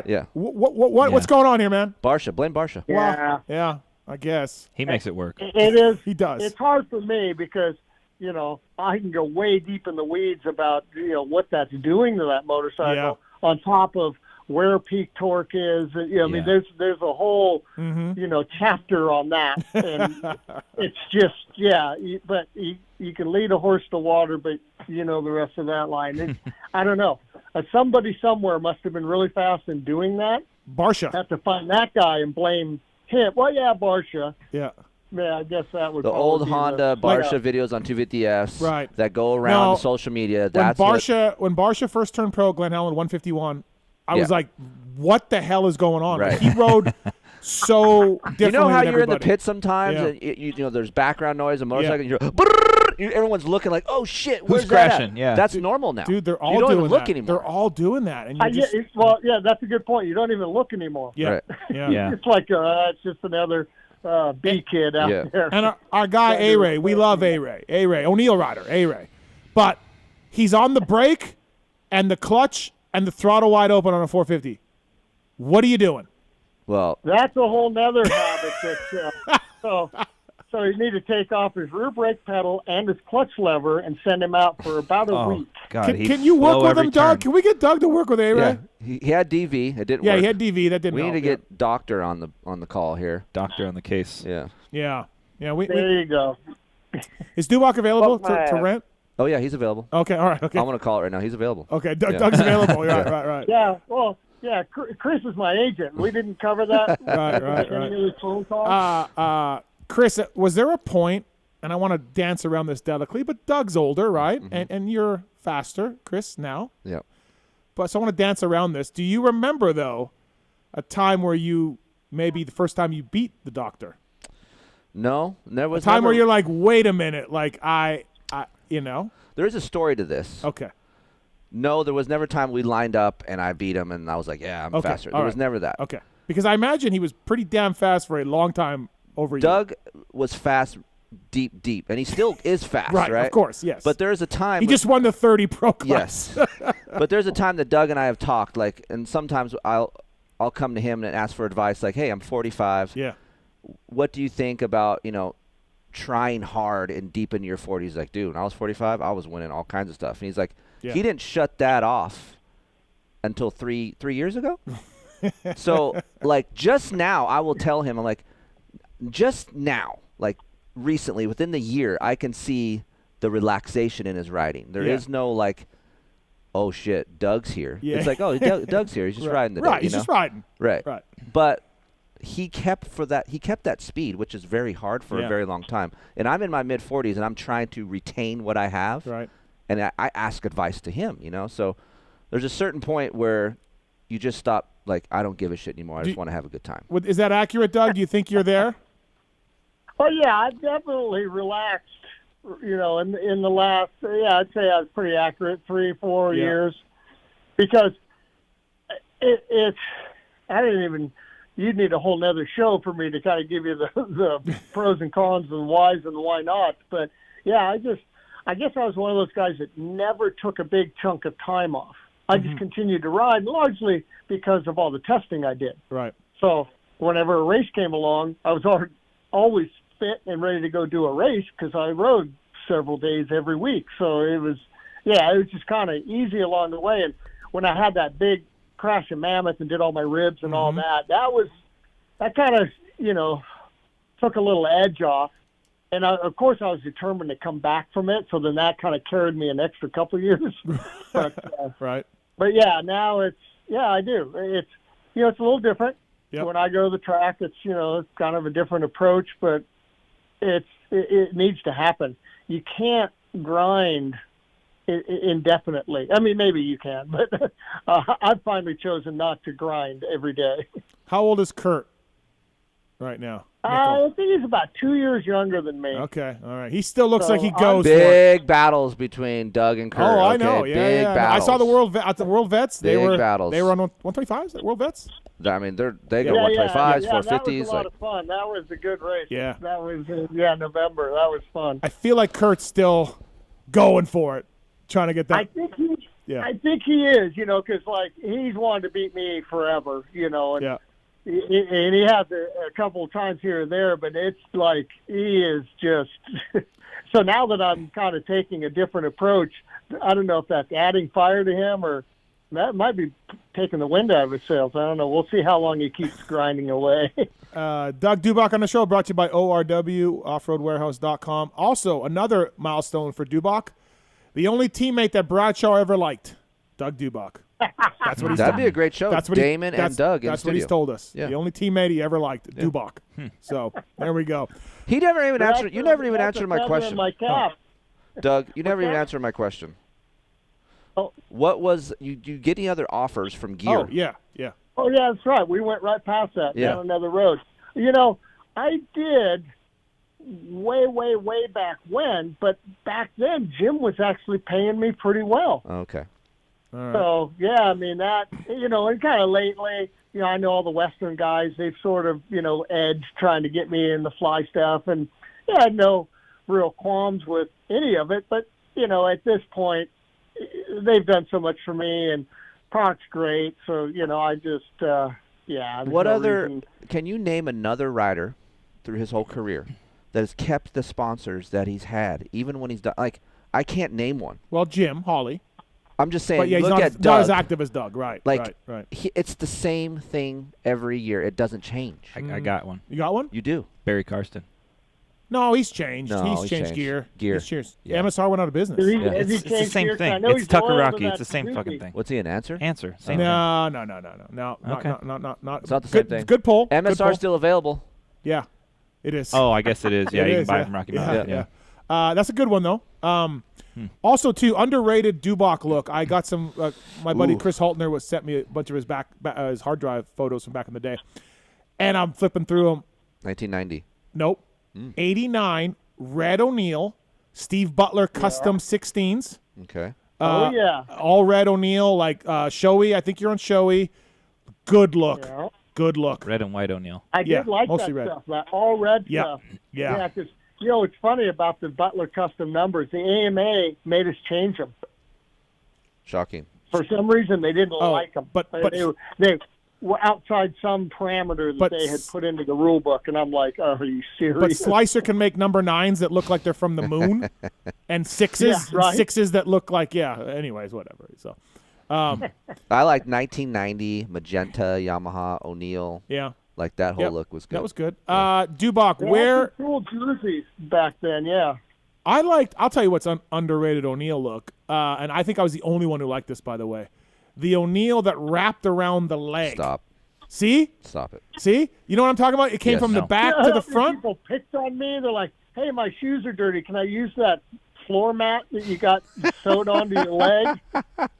yeah. What's going on here, man? Barsha, blame Barsha. Yeah. Yeah, I guess. He makes it work. It is. He does. It's hard for me because, I can go way deep in the weeds about, what that's doing to that motorcycle on top of where peak torque is. I mean, there's a whole, chapter on that. And it's just, but you can lead a horse to water, but the rest of that line. I don't know. Somebody somewhere must have been really fast in doing that. Barsha. Have to find that guy and blame him. Well, yeah, Barsha. Yeah. Yeah, I guess that would the probably old be Honda Barsha videos on 250Fs that go around social media. When Barsha first turned pro, Glen Helen 151, I was like, what the hell is going on? Right. He rode so differently. You know how than you're in the everybody. pit sometimes, and there's background noise, a motorcycle, and everyone's looking like, oh shit, where's Who's that crashing? at? Yeah. That's normal now. Dude, they're all you don't doing even look that. anymore. They're all doing that. And that's a good point. You don't even look anymore. Yeah. Right. Yeah. It's like it's just another B kid out there. And our guy A-Ray, we love A-Ray. A-Ray, O'Neal rider, A-Ray. But he's on the brake and the clutch and the throttle wide open on a 450. What are you doing? Well, that's a whole nother habit. So you need to take off his rear brake pedal and his clutch lever and send him out for about a week. God, can you work with him, Doug? Can we get Doug to work with A-Ray? Yeah, he had DV. It didn't work. Yeah, he had DV. That didn't We help. need to get Doctor on the call here. Doctor on the case. Yeah. Yeah. There you go. Is Dubach available to rent? Oh, yeah, he's available. Okay, all right. Okay. I'm going to call it right now. He's available. Okay, Doug's available. Right. Yeah, well, yeah, Kris is my agent. We didn't cover that. Right. Any of the phone calls? Chris, was there a point, and I want to dance around this delicately, but Doug's older, right? Mm-hmm. And you're faster, Kris, now. Yeah. But so I want to dance around this. Do you remember, though, a time where maybe the first time you beat the doctor? No, there was a time never... where you're like, wait a minute, like I. There is a story to this. Okay. No, there was never a time we lined up and I beat him and I was like, yeah, I'm faster. There was never that. Okay. Because I imagine he was pretty damn fast for a long time over you. Doug was fast deep, and he still is fast, right? Of course, yes. But there's a time... He just won the 30 pro class. Yes. But there's a time that Doug and I have talked, and sometimes I'll come to him and ask for advice, like, hey, I'm 45. Yeah. What do you think about, trying hard and deep into your 40s? He's like, dude, when I was 45, I was winning all kinds of stuff. And he's like, Yeah. He didn't shut that off until three years ago. So, like, just now, I will tell him, I'm like, just now, like, recently, within the year, I can see the relaxation in his riding. There is no, like, oh, shit, Doug's here. Yeah. It's like, oh, Doug's here. He's just riding the day. Right, he's just riding. Right. Right. But he kept that speed, which is very hard for a very long time. And I'm in my mid-40s, and I'm trying to retain what I have. Right. And I ask advice to him, you know. So there's a certain point where you just stop, like, I don't give a shit anymore. I just want to have a good time. Is that accurate, Doug? Do you think you're there? Well, yeah, I've definitely relaxed, you know, in the last, I'd say I was pretty accurate, 3-4 years. Because it's I didn't even, you'd need a whole nother show for me to kind of give you the pros and cons and whys and why not. But, yeah, I guess I was one of those guys that never took a big chunk of time off. I just continued to ride, largely because of all the testing I did. Right. So whenever a race came along, I was always fit and ready to go do a race because I rode several days every week. So it was just kind of easy along the way. And when I had that big crash in Mammoth and did all my ribs and all that, that kind of, you know, took a little edge off. And, of course, I was determined to come back from it, so then that kind of carried me an extra couple of years. But, right. But, yeah, now I do. It's, you know, it's a little different. Yep. When I go to the track, it's, you know, it's kind of a different approach, but it needs to happen. You can't grind indefinitely. I mean, maybe you can, but I've finally chosen not to grind every day. How old is Kurt right now? I think he's about 2 years younger than me. Okay, all right. He still looks like he goes big battles between Doug and Kurt. Oh, I know. Yeah, big battles. I saw at the World Vets. They were battles. They were on 125s at World Vets. I mean, they go 125s, 450s. That was a lot of fun. That was a good race. Yeah. That was November. That was fun. I feel like Kurt's still going for it, trying to get that. I think he is. You know, because like he's wanted to beat me forever. You know. And, and he has a couple of times here and there, but it's like he is just – so now that I'm kind of taking a different approach, I don't know if that's adding fire to him or that might be taking the wind out of his sails. I don't know. We'll see how long he keeps grinding away. Doug Dubach on the show, brought to you by ORW, offroadwarehouse.com. Also, another milestone for Dubach, the only teammate that Bradshaw ever liked, Doug Dubach. That's what he's That'd be a great show. Damon and Doug in That's studio. what he's told us. Yeah. The only teammate he ever liked, Dubach. So there we go. He never even answered. You never even answered my question. My cap. Doug, you never even answered my question. Oh. What was you get any other offers from Gear? Oh yeah. Oh yeah, that's right. We went right past that down another road. You know, I did way back when, but back then Jim was actually paying me pretty well. Okay. All right. So yeah, I mean that, you know, and kind of lately, you know, I know all the Western guys, they've sort of, you know, edged trying to get me in the fly stuff, and I had no real qualms with any of it, but you know, at this point, they've done so much for me, and product's great, so you know, I just What other? Can you name another rider through his whole career that has kept the sponsors that he's had, even when he's done? Like, I can't name one. Well, Jim Hawley. I'm just saying. But yeah, look he's at Doug. not as active as Doug, right? Like, right. It's the same thing every year. It doesn't change. I got one. You got one? You do. Barry Karsten. No, he's changed. No, he's changed gear. He's changed. Yeah. MSR went out of business. It's the same thing. It's Tucker Rocky. It's the same fucking thing. What's he, an answer? Answer. Same thing. No. Okay. Not. It's not the same thing. Good pull. MSR still available. Yeah, it is. Oh, I guess it is. Yeah, It you is, can buy it from Rocky Mountain. Yeah. That's a good one though. Also, too, underrated Dubach look. I got some. My buddy Chris Haltner sent me a bunch of his hard drive photos from back in the day, and I'm flipping through them. 1990. Nope. 89 Red O'Neill, Steve Butler custom 16s. Okay. All Red O'Neill, like showy. I think you're on showy. Good look. Yeah. Good look. Red and white O'Neill. I did like mostly that red. stuff, that all red stuff. Yeah. Because, you know, it's funny about the Butler custom numbers. The AMA made us change them. Shocking. For some reason, they didn't like them. But were outside some parameter that But they had put into the rule book, and I'm like, oh, are you serious? But Slicer can make number 9s that look like they're from the moon, and 6s, Yeah, right. 6s that look like Anyways, whatever. So, I like 1990 magenta Yamaha O'Neill. Yeah. Like that whole Yep. look was good. That was good. Dubach, They had where some cool jerseys back then, yeah. I'll tell you what's an underrated O'Neill look, and I think I was the only one who liked this, by the way. The O'Neill that wrapped around the leg. Stop. See? Stop it. See? You know what I'm talking about? It came Yes. from the No. back Yeah, to the how many front. People picked on me. They're like, hey, my shoes are dirty. Can I use that floor mat that you got sewed onto your leg?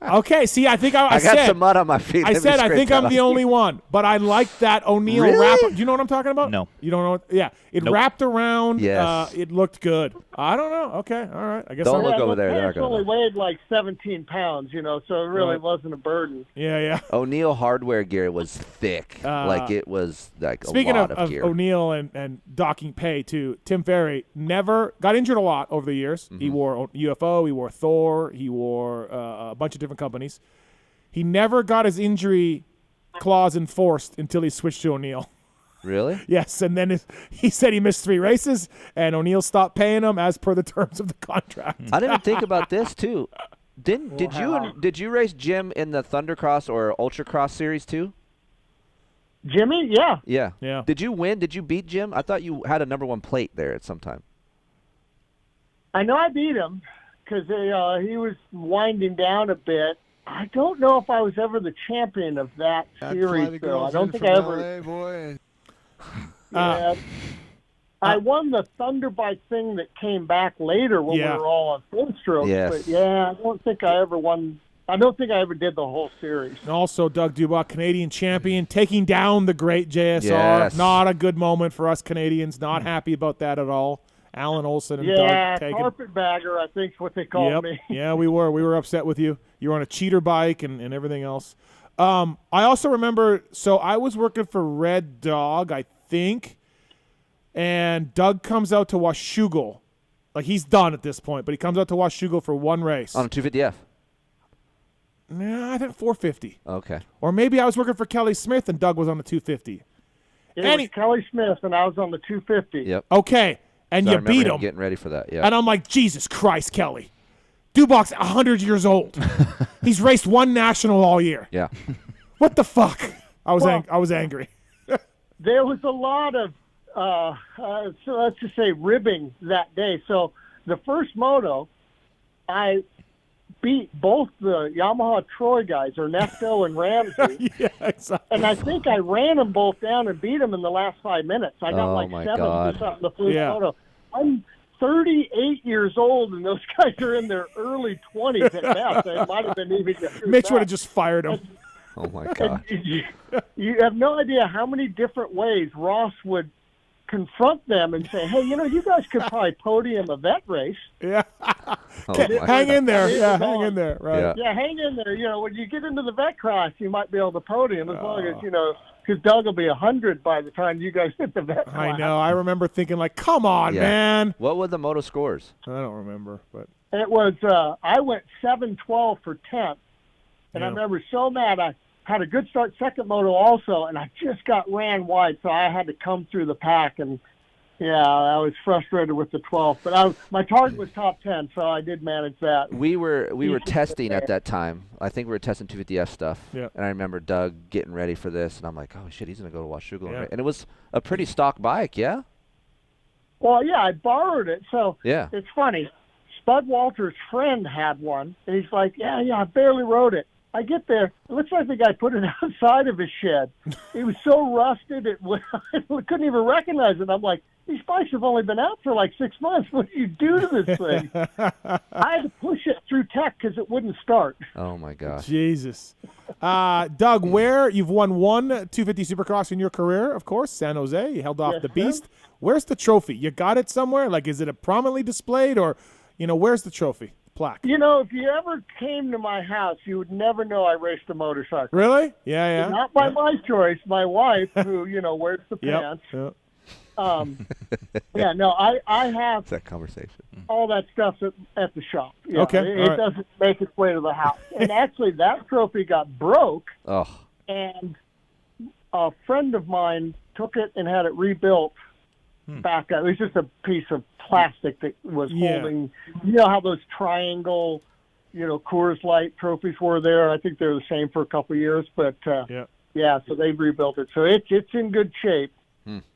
Okay, see, I think I got said, some mud on my feet. I Let me said I scrape think that I'm off. the only one, but I like that O'Neill Really? wrap. Do you know what I'm talking about? No. You don't know what? Yeah, it Nope. wrapped around. Yes. It looked good. I don't know. Okay, all right. I guess Don't I'm look Yeah, over the there. They're pants not gonna only know. weighed like 17 pounds, so it really Right. wasn't a burden. Yeah. O'Neill hardware gear was thick. Like it was like Speaking a lot of gear. O'Neill and docking pay too, Tim Ferry never got injured a lot over the years. Mm-hmm. He wore UFO, he wore Thor, he wore a bunch of different companies. He never got his injury clause enforced until he switched to O'Neill. Really? Yes, and then he said he missed 3 races, and O'Neill stopped paying him as per the terms of the contract. I didn't think about this too. Did you race Jim in the Thundercross or Ultracross series too? Jimmy, yeah. Yeah. Did you win? Did you beat Jim? I thought you had a #1 plate there at some time. I know I beat him because he was winding down a bit. I don't know if I was ever the champion of that series, though. I don't think I ever. Boy. Yeah. I won the Thunderbike thing that came back later when we were all on full strokes. Yes. But yeah, I don't think I ever won. I don't think I ever did the whole series. And also, Doug Dubach, Canadian champion, taking down the great JSR. Yes. Not a good moment for us Canadians. Not happy about that at all. Alan Olson and Yeah, Doug taking. carpetbagger, I think is what they called me. Yeah, we were. We were upset with you. You were on a cheater bike and everything else. I also remember, so I was working for Red Dog, I think, and Doug comes out to Washougal. Like, he's done at this point, but he comes out to Washougal for one race. On a 250F. Nah, I think 450. Okay. Or maybe I was working for Kelly Smith and Doug was on the 250. It was Kelly Smith, and I was on the 250. Yep. Okay, and So I you remember beat him him. getting ready for that. Yeah. And I'm like, Jesus Christ, Kelly. Dubach's 100 years old. He's raced one national all year. Yeah. What the fuck? I was Well- I was angry. There was a lot of, so let's just say, ribbing that day. So the first moto, I beat both the Yamaha Troy guys, Ernesto and Ramsey. Yeah, exactly. And I think I ran them both down and beat them in the last 5 minutes. I got Oh, like my 7 God. or something the first Yeah. moto. I'm 38 years old, and those guys are in their early 20s at best. They might have been even younger than Mitch would that. have just fired him. Oh my God. You have no idea how many different ways Ross would confront them and say, hey, you guys could probably podium a vet race. Yeah. Oh, my Hang God. in there. It Yeah, was hang on. in there. Right. Yeah, hang in there. When you get into the vet cross, you might be able to podium as long as, because Doug will be 100 by the time you guys hit the vet class. I know. I remember thinking, like, come on, Yeah. man. What were the moto scores? I don't remember, but It was, I went 7-12 for 10th, and I Yeah. remember so mad. I had a good start second moto also, and I just got ran wide, so I had to come through the pack, and yeah, I was frustrated with the 12th. But my target was top 10, so I did manage that. We were testing at that time. I think we were testing 250F stuff. Yeah. And I remember Doug getting ready for this, and I'm like, oh shit, he's gonna go to Washougal. Yeah. And it was a pretty stock bike, yeah. Well, yeah, I borrowed it, so Yeah. it's funny. Spud Walter's friend had one, and he's like, yeah, I barely rode it. I get there, it looks like the guy put it outside of his shed. It was so rusted, I couldn't even recognize it. I'm like, these bikes have only been out for like 6 months. What do you do to this thing? I had to push it through tech because it wouldn't start. Oh my gosh. Jesus. Doug, you've won one 250 Supercross in your career, of course, San Jose. You held off Yes, the sir. beast. Where's the trophy? You got it somewhere? Like, is it prominently displayed, or, where's the trophy? Plaque. If you ever came to my house, you would never know I raced a motorcycle. Really? Yeah. Not by my choice. My wife, who, wears the Yep. pants. Yep. Yeah, no, I have It's that conversation. all that stuff at the shop. Yeah, Okay, It all right. doesn't make its way to the house. And actually, that trophy got broke, Oh. and a friend of mine took it and had it rebuilt back up. It was just a piece of plastic that was holding, you know how those triangle, you know, Coors Light trophies were there. I think they're the same for a couple of years, but so they've rebuilt it. So it's in good shape,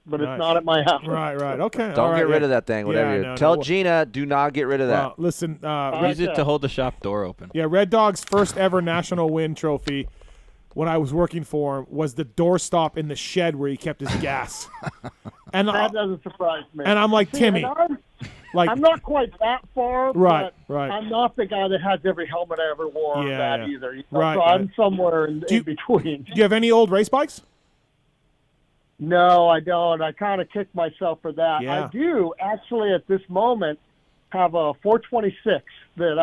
but it's not at my house. Right. Okay. Don't get rid of that thing. Whatever. Tell Gina, do not get rid of that. Well, listen, use it to hold the shop door open. Yeah, Red Dog's first ever national win trophy when I was working for him was the doorstop in the shed where he kept his gas. And that doesn't surprise me. And I'm like, Timmy. I'm not quite that far, right. I'm not the guy that has every helmet I ever wore either. You know? Right, so I'm somewhere in between. Do you have any old race bikes? No, I don't. I kind of kick myself for that. Yeah. I do actually at this moment have a 426 that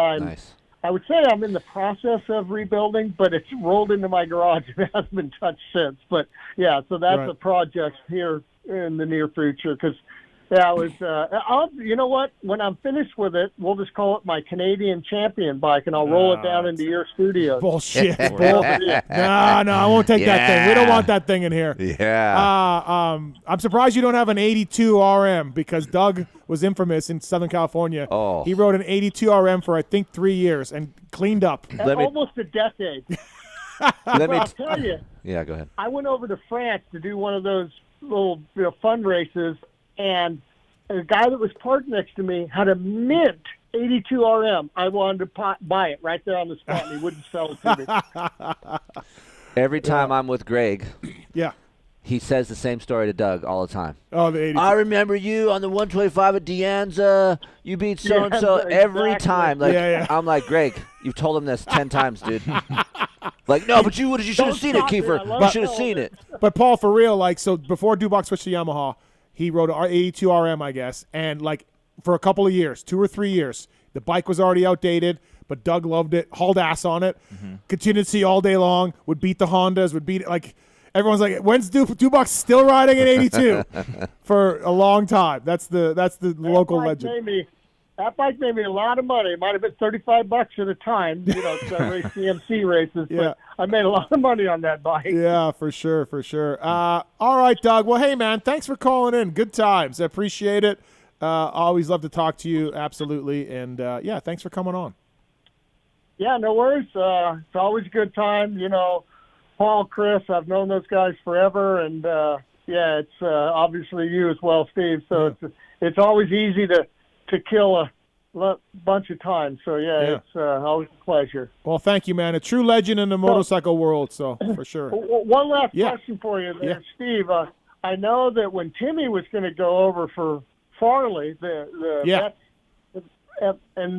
I would say I'm in the process of rebuilding, but it's rolled into my garage and hasn't been touched since. But yeah, so that's a project here in the near future because I was. You know what? When I'm finished with it, we'll just call it my Canadian champion bike, and I'll roll it down into your studio. Bullshit. No, I won't take that thing. We don't want that thing in here. Yeah. I'm surprised you don't have an 82 RM because Doug was infamous in Southern California. Oh. He rode an 82 RM for I think 3 years and cleaned up. Almost a decade. I'll tell you. Yeah, go ahead. I went over to France to do one of those little fun races. And a guy that was parked next to me had a mint 82 RM. I wanted to buy it right there on the spot, and he wouldn't sell it to me. Every time I'm with Greg, he says the same story to Doug all the time. Oh, the 82. I remember you on the 125 at Dianza. You beat so-and-so every time. Like, I'm like, Greg, you've told him this 10 times, dude. Like, no, but you should have seen it, Keefer. You should have seen it. But, Paul, for real, like, so before Dubach switched to Yamaha, he rode an 82 RM, I guess, and like for a couple of years, 2 or 3 years, the bike was already outdated, but Doug loved it, hauled ass on it, contingency all day long, would beat the Hondas, would beat it. Like, everyone's like, when's Dubach still riding an 82? For a long time. That's the local legend. That bike made me a lot of money. It might have been $35 at a time, you know, because I raced CMC races. But I made a lot of money on that bike. Yeah, for sure. All right, Doug. Well, hey, man, thanks for calling in. Good times. I appreciate it. Always love to talk to you. Absolutely. And, thanks for coming on. Yeah, no worries. It's always a good time. You know, Paul, Kris, I've known those guys forever. And, it's obviously you as well, Steve. So it's always easy to kill a bunch of time. So, it's always a pleasure. Well, thank you, man. A true legend in the motorcycle world, so for sure. One last question for you there, Steve. I know that when Timmy was going to go over for Farley, and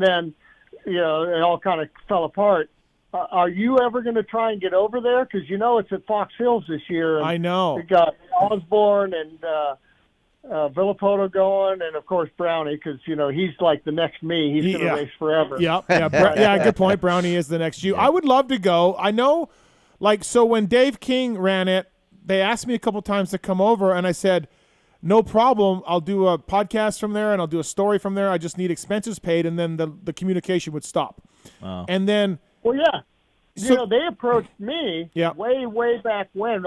then, you know, it all kind of fell apart. Are you ever going to try and get over there? Because, you know, it's at Fox Hills this year. And I know. We got Osborne and Villapoto going, and of course Brownie, because you know he's like the next me. He's going to race forever. Good point. Brownie is the next you. I would love to go. I know, like, so when Dave King ran it, they asked me a couple times to come over, and I said, no problem. I'll do a podcast from there, and I'll do a story from there. I just need expenses paid, and then the communication would stop. Wow. And then, you know, they approached me way back when.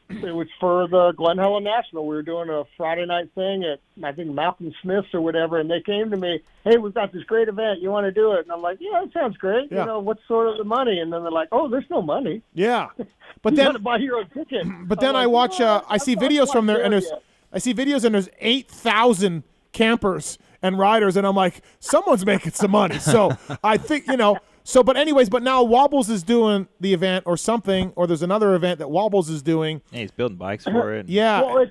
It was for the Glen Helen National. We were doing a Friday night thing at, I think, Malcolm Smith's or whatever, and they came to me, hey, we've got this great event. You want to do it? And I'm like, yeah, that sounds great. Yeah. You know, what's sort of the money? And then they're like, oh, there's no money. Yeah. But you then got to buy your own ticket. But then I watch, I see videos from there, and there's 8,000 campers and riders, and I'm like, someone's making some money. So I think, you know, but now Wobbles is doing the event or something, or there's another event that Wobbles is doing. Yeah, he's building bikes for it. Yeah. Well,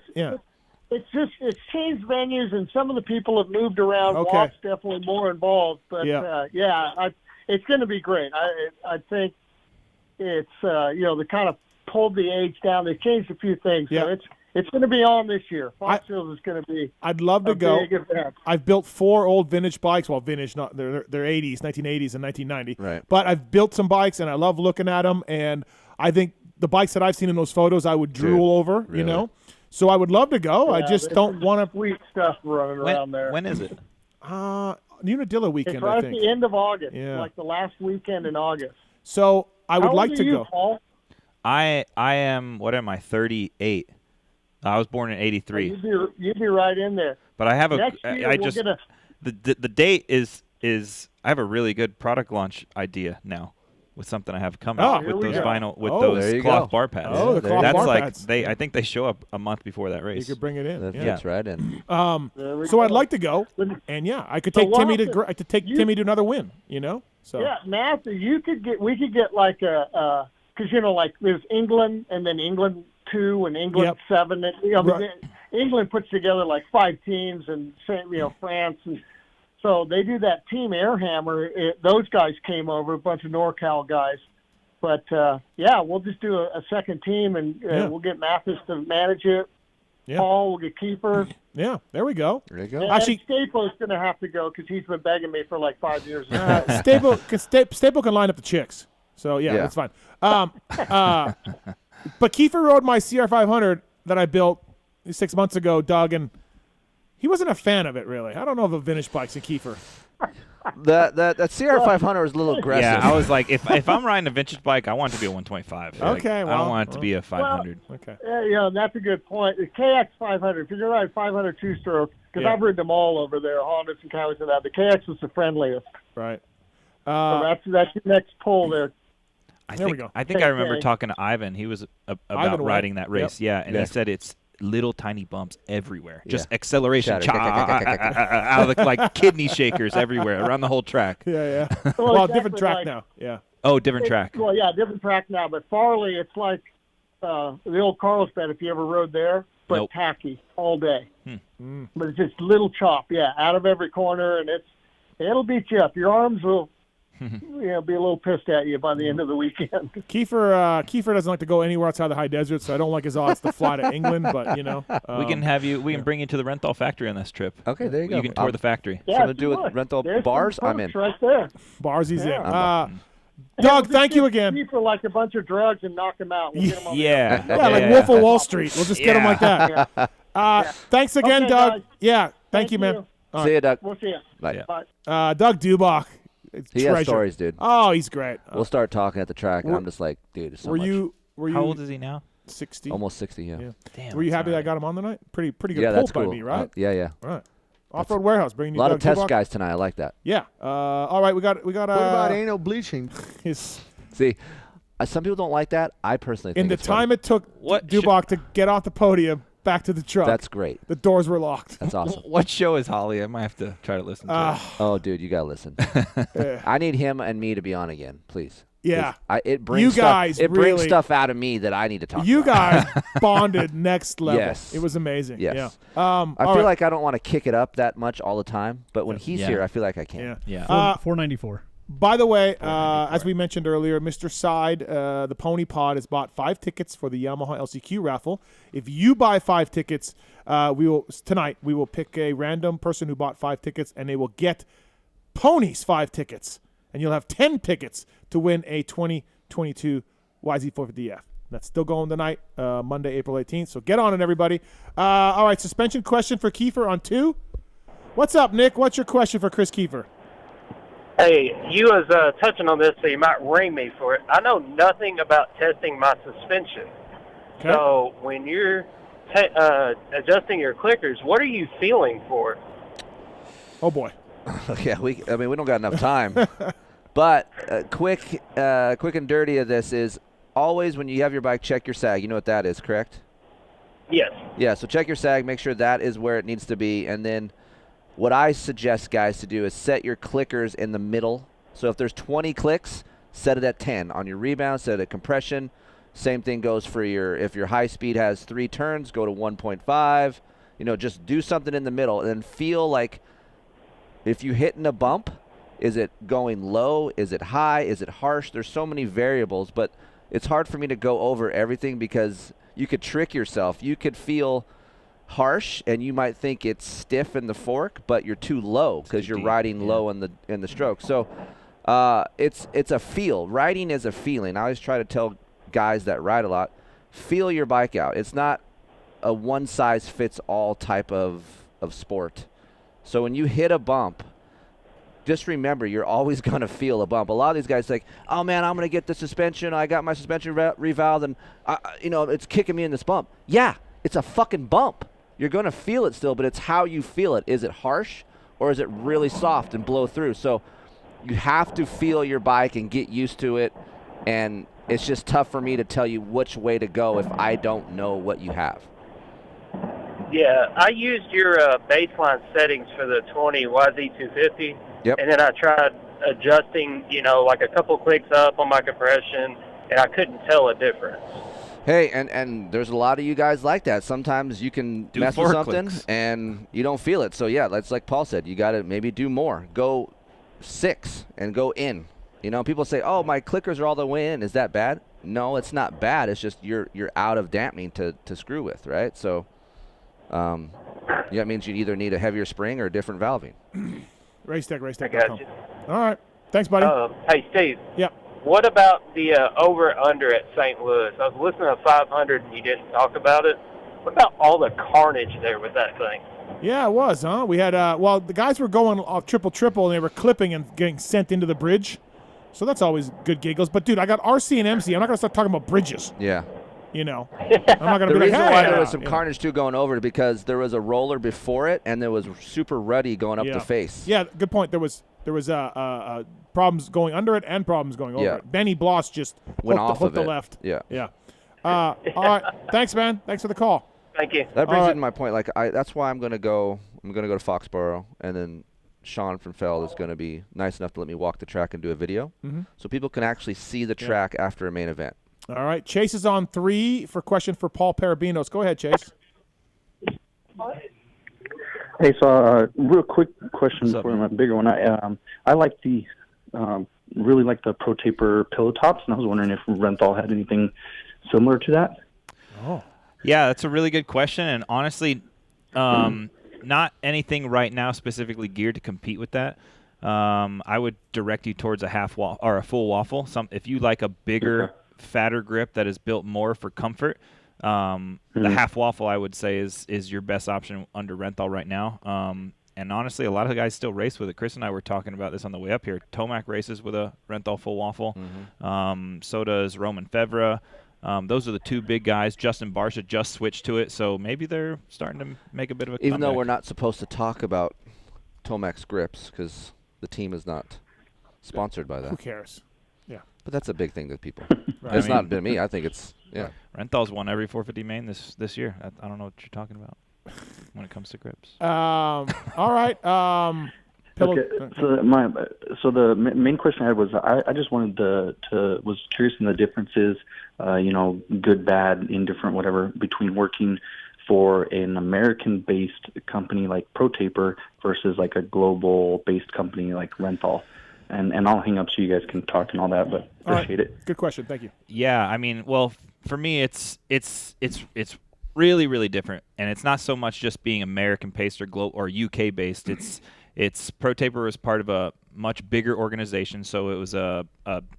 it's changed venues, and some of the people have moved around. Okay. Wobb's definitely more involved, but it's going to be great. I think it's you know, they kind of pulled the age down. They changed a few things, so it's going to be on this year. Fox Hills is going to be. I'd love to go. Big event. I've built 4 old vintage bikes. Well, vintage, not they're 80s, 1980s, and 1990. Right. But I've built some bikes, and I love looking at them. And I think the bikes that I've seen in those photos, I would drool over. Really? You know, so I would love to go. I just don't want to. Sweet stuff running around there. When is it? Unadilla weekend. It's right I at think. the end of August. Yeah. Like the last weekend in August. So I would How like old to are you, go. Paul? I am. What am I? 38. I was born in '83. You'd be right in there. But I have a. Next year I we'll just get a, the date is. I have a really good product launch idea now with something I have coming Oh, with those go. vinyl with Oh, those there you cloth go. bar pads. Oh, the cloth That's bar like pads. I think they show up a month before that You race. could bring it in. That Yeah. fits right in. There we So I'd go. like to go, and yeah, I could So take we'll Timmy have to take Timmy to another win. You know, so Yeah, Matthew, we could get like a because like there's England and then England 2 and England 7. And, Right. England puts together like 5 teams, and France, and so they do that Team Airhammer. Those guys came over, a bunch of NorCal guys. But we'll just do a second team, and we'll get Mathis to manage it. Yeah. Paul will get Keeper. Yeah, there we go. There you go. And Actually, Staple's going to have to go because he's been begging me for like 5 years. Staple can line up the chicks. So yeah, Yeah. that's fine. But Keefer rode my CR500 that I built 6 months ago, Doug, and he wasn't a fan of it really. I don't know if the vintage bikes in Keefer. That CR500 was a little aggressive. Yeah, I was like, if I'm riding a vintage bike, I want it to be a 125. Like, Okay, I well, don't want it to be a 500. Okay. Yeah, that's a good point. The KX 500, if you're going to ride 500 two-stroke, because I've ridden them all over there, Hondas and Coyotes and that, the KX was the friendliest. Right. So that's your next pull there. There we go. I think I remember talking to Ivan. He was about Ivan White. riding that race. Yep. Yeah, and he said it's little tiny bumps everywhere. Just Yeah. acceleration, Shatter. out of the, like kidney shakers everywhere around the whole track. Yeah. Well, Well, exactly, different track like- now. Yeah. Oh, different track. Well, yeah, different track now. But Farley, it's like the old Carlsbad, if you ever rode there, but Nope. tacky all day. Mm. But it's just little chop, out of every corner, and it'll beat you up. Your arms will be a little pissed at you by the end of the weekend. Keefer doesn't like to go anywhere outside the high desert, so I don't like his odds to fly to England. But we can bring you to the Renthal factory on this trip. Okay, there you go. You can tour the factory. Yeah, Something to do with look, rental there's bars? some I'm in. perks right there. Bars, he's Yeah. in. Doug, thank you again. Keep for like a bunch of drugs and knock them out. We'll get 'em on the Yeah. Yeah, like Wolf of Wall Street. We'll just get him like that. Thanks again, Okay, Doug. guys. Yeah, thank Thank you, man. you. All See right. you, Doug. We'll see you. Bye. Bye. Doug Dubach. He treasure. has stories, dude. Oh, he's great. We'll start talking at the track, and Were- I'm just like, dude, it's so Were much. you? How old is he now? 60. Almost 60, yeah. Damn. Were you that's happy that I alright. got him on tonight? Pretty good Yeah, pull that's by cool. me, right? Yeah. All right. Off-road warehouse bringing A you lot Doug of test Dubach. guys tonight. I like that. Yeah. All right. We got. What about anal bleaching? his See, some people don't like that. I personally think in the it's funny. time it took Dubach to get off the podium back to the truck. That's great. The doors were locked. That's awesome. What show is Holly? I might have to try to listen to it. Oh, dude, you gotta listen. I need him and me to be on again, please. Yeah. It brings You stuff, guys it brings really- stuff out of me that I need to talk You about. guys bonded next level. Yes. It was amazing. Yes. Yeah. I all feel right. like I don't want to kick it up that much all the time, but when he's Yeah. here, I feel like I can. Yeah. 494. By the way, as we mentioned earlier, Mr. Side, the Pony Pod, has bought 5 tickets for the Yamaha LCQ raffle. If you buy 5 tickets, we will pick a random person who bought 5 tickets, and they will get Pony's 5 tickets, and you'll have 10 tickets to win a 2022 YZ450F. That's still going tonight, Monday, April 18th. So get on it, everybody. All right, suspension question for Keefer on 2. What's up, Nick? What's your question for Kris Keefer? Hey, you was touching on this, so you might ring me for it. I know nothing about testing my suspension. Okay. So when you're adjusting your clickers, what are you feeling for it? Oh, boy. Yeah, we don't got enough time. But quick and dirty of this is always when you have your bike, check your sag. You know what that is, correct? Yes. Yeah, so check your sag, make sure that is where it needs to be, and then what I suggest guys to do is set your clickers in the middle. So if there's 20 clicks, set it at 10. On your rebound, set it at compression. Same thing goes for if your high speed has 3 turns, go to 1.5. Just do something in the middle and then feel like if you hitting a bump, is it going low? Is it high? Is it harsh? There's so many variables, but it's hard for me to go over everything because you could trick yourself. You could feel harsh and you might think it's stiff in the fork, but you're too low because you're riding low in the stroke. So it's a feel. Riding is a feeling. I always try to tell guys that ride a lot, feel your bike out. It's not a one size fits all type of sport. So when you hit a bump, just remember, you're always going to feel a bump. A lot of these guys like, oh, man, I'm going to get the suspension. I got my suspension revalved, and, it's kicking me in this bump. Yeah, it's a fucking bump. You're going to feel it still, but it's how you feel it. Is it harsh, or is it really soft and blow through? So you have to feel your bike and get used to it, and it's just tough for me to tell you which way to go if I don't know what you have. Yeah, I used your baseline settings for the 20 YZ250, and then I tried adjusting, like a couple clicks up on my compression, and I couldn't tell a difference. Hey, and there's a lot of you guys like that. Sometimes you can mess with something and you don't feel it. So, yeah, that's like Paul said. You got to maybe do more. Go 6 and go in. People say, oh, my clickers are all the way in. Is that bad? No, it's not bad. It's just you're out of dampening to screw with, right? So, it means you either need a heavier spring or a different valving. Racetech.com. All right. Thanks, buddy. Hey, Steve. Yeah. What about the over-under at St. Louis? I was listening to 500 and you didn't talk about it. What about all the carnage there with that thing? Yeah, it was, huh? We had, the guys were going off triple, and they were clipping and getting sent into the bridge. So that's always good giggles. But, dude, I got RC and MC. I'm not going to start talking about bridges. Yeah. I'm not going to be like, the reason why there was some carnage, too, going over it because there was a roller before it, and there was super ruddy going up the face. Yeah, good point. There was problems going under it and problems going over it. Benny Bloss just went off of the it. left. Yeah. All right. Thanks, man. Thanks for the call. Thank you. That brings in my point. Like, that's why I'm going to go to Foxborough, and then Sean from Feld is going to be nice enough to let me walk the track and do a video so people can actually see the track after a main event. All right. Chase is on 3 for question for Paul Perebijnos. Go ahead, Chase. Hey, so real quick question for my bigger one. I like really like the Pro Taper pillow tops, and I was wondering if Renthal had anything similar to that. Oh. Yeah, that's a really good question, and honestly, not anything right now specifically geared to compete with that. I would direct you towards a half waffle or a full waffle. If you like a bigger, fatter grip that is built more for comfort, the half waffle I would say is your best option under Renthal right now. And honestly, a lot of the guys still race with it. Chris and I were talking about this on the way up here. Tomac races with a Renthal full waffle. So does Roman Fevre. Those are the 2 big guys. Justin Barsha just switched to it, so maybe they're starting to make a bit of a comeback. Even though we're not supposed to talk about Tomac's grips because the team is not sponsored by that. Who cares? Yeah. But that's a big thing to people. Right. It's not been me. I think it's, Renthal's won every 450 main this year. I don't know what you're talking about when it comes to grips. All right. Okay. So the main question I had was I just wanted was curious in the differences, good, bad, indifferent, whatever, between working for an American-based company like Pro Taper versus like a global-based company like Renthal. And I'll hang up so you guys can talk and all that, but appreciate it. Good question. Thank you. Yeah, I mean, well, for me, it's really, really different, and it's not so much just being American-based or UK-based. It's Pro Taper was part of a much bigger organization, so it was a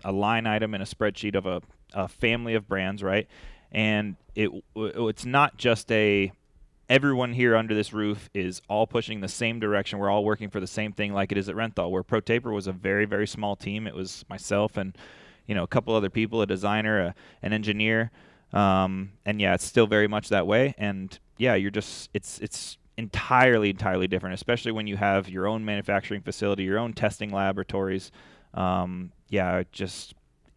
line item in a spreadsheet of a family of brands, right? And it's not just everyone here under this roof is all pushing the same direction. We're all working for the same thing like it is at Renthal, where Pro Taper was a very, very small team. It was myself and a couple other people, a designer, an engineer, and yeah, it's still very much that way. And yeah, it's entirely different, especially when you have your own manufacturing facility, your own testing laboratories.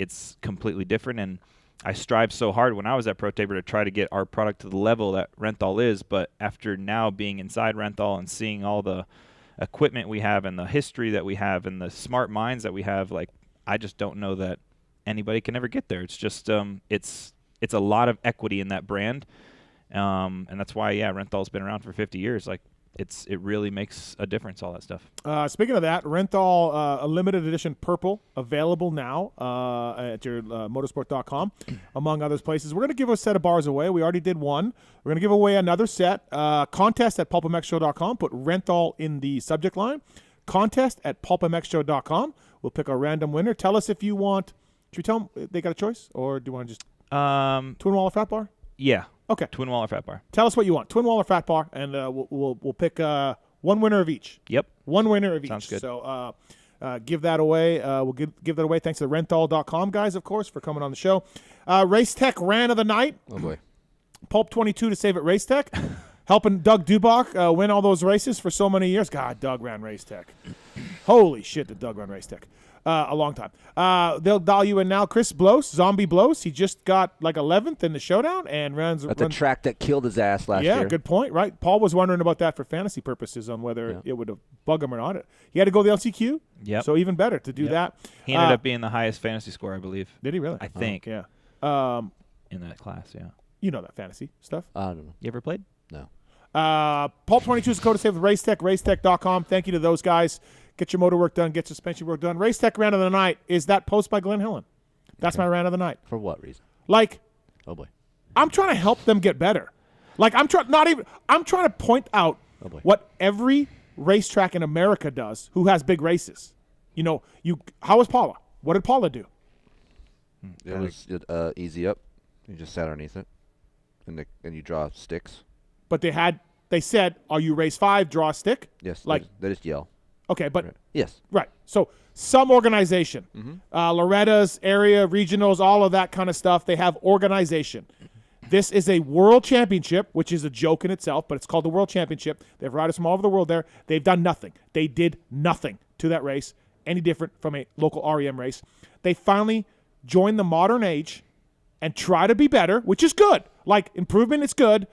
It's completely different, and I strived so hard when I was at Pro Taper to try to get our product to the level that Renthal is, but after now being inside Renthal and seeing all the equipment we have and the history that we have and the smart minds that we have, like, I just don't know that anybody can ever get there. It's just it's a lot of equity in that brand. And that's why, Renthal's been around for 50 years. Like, it really makes a difference, all that stuff. Speaking of that, Renthal, a limited edition purple, available now at your motorsport.com, among other places. We're going to give a set of bars away. We already did one. We're going to give away another set. Contest at PulpMXshow.com. Put Renthal in the subject line. Contest at PulpMXshow.com. We'll pick a random winner. Tell us if you want. Should we tell them they got a choice, or do you want to just twin wall or fat bar? Yeah. Okay. Twin wall or fat bar. Tell us what you want, twin wall or fat bar, and we'll pick one winner of each. Yep. One winner of each. Sounds good. So give that away. We'll give that away. Thanks to the renthall.com guys, of course, for coming on the show. Race Tech Rant of the Night. Oh, boy. Pulp 22 to save at Race Tech. Helping Doug Dubach win all those races for so many years. God, Doug ran Race Tech. Holy shit, did Doug run Race Tech. A long time. They'll dial you in now. Chris Blows, Zombie Blows. He just got like 11th in the showdown and runs at the track that killed his ass last year. Yeah, good point, right? Paul was wondering about that for fantasy purposes on whether it would have bugged him or not. He had to go the LCQ, so even better to do that. He ended up being the highest fantasy score, I believe. Did he really? I think. Yeah. In that class, yeah. You know that fantasy stuff? I don't know. You ever played? No. Pulp 22 is the code to save with Racetech, racetech.com. Thank you to those guys. Get your motor work done, get suspension work done. Racetech Rant of the Night is that post by Glenn Hillen. That's my rant of the night. For what reason? Like, oh boy, I'm trying to help them get better. Like, I'm trying to point out what every racetrack in America does who has big races. You know, how was Paula? What did Paula do? It was easy up. You just sat underneath it, and you draw sticks. But they said, "Are you race 5? Draw a stick." Yes. Like they just yell. Okay, but yes, right. So some organization, Loretta's area regionals, all of that kind of stuff. They have organization. This is a world championship, which is a joke in itself, but it's called the World Championship. They have riders from all over the world there. They've done nothing. They did nothing to that race, any different from a local REM race. They finally joined the modern age and try to be better, which is good. Like, improvement is good.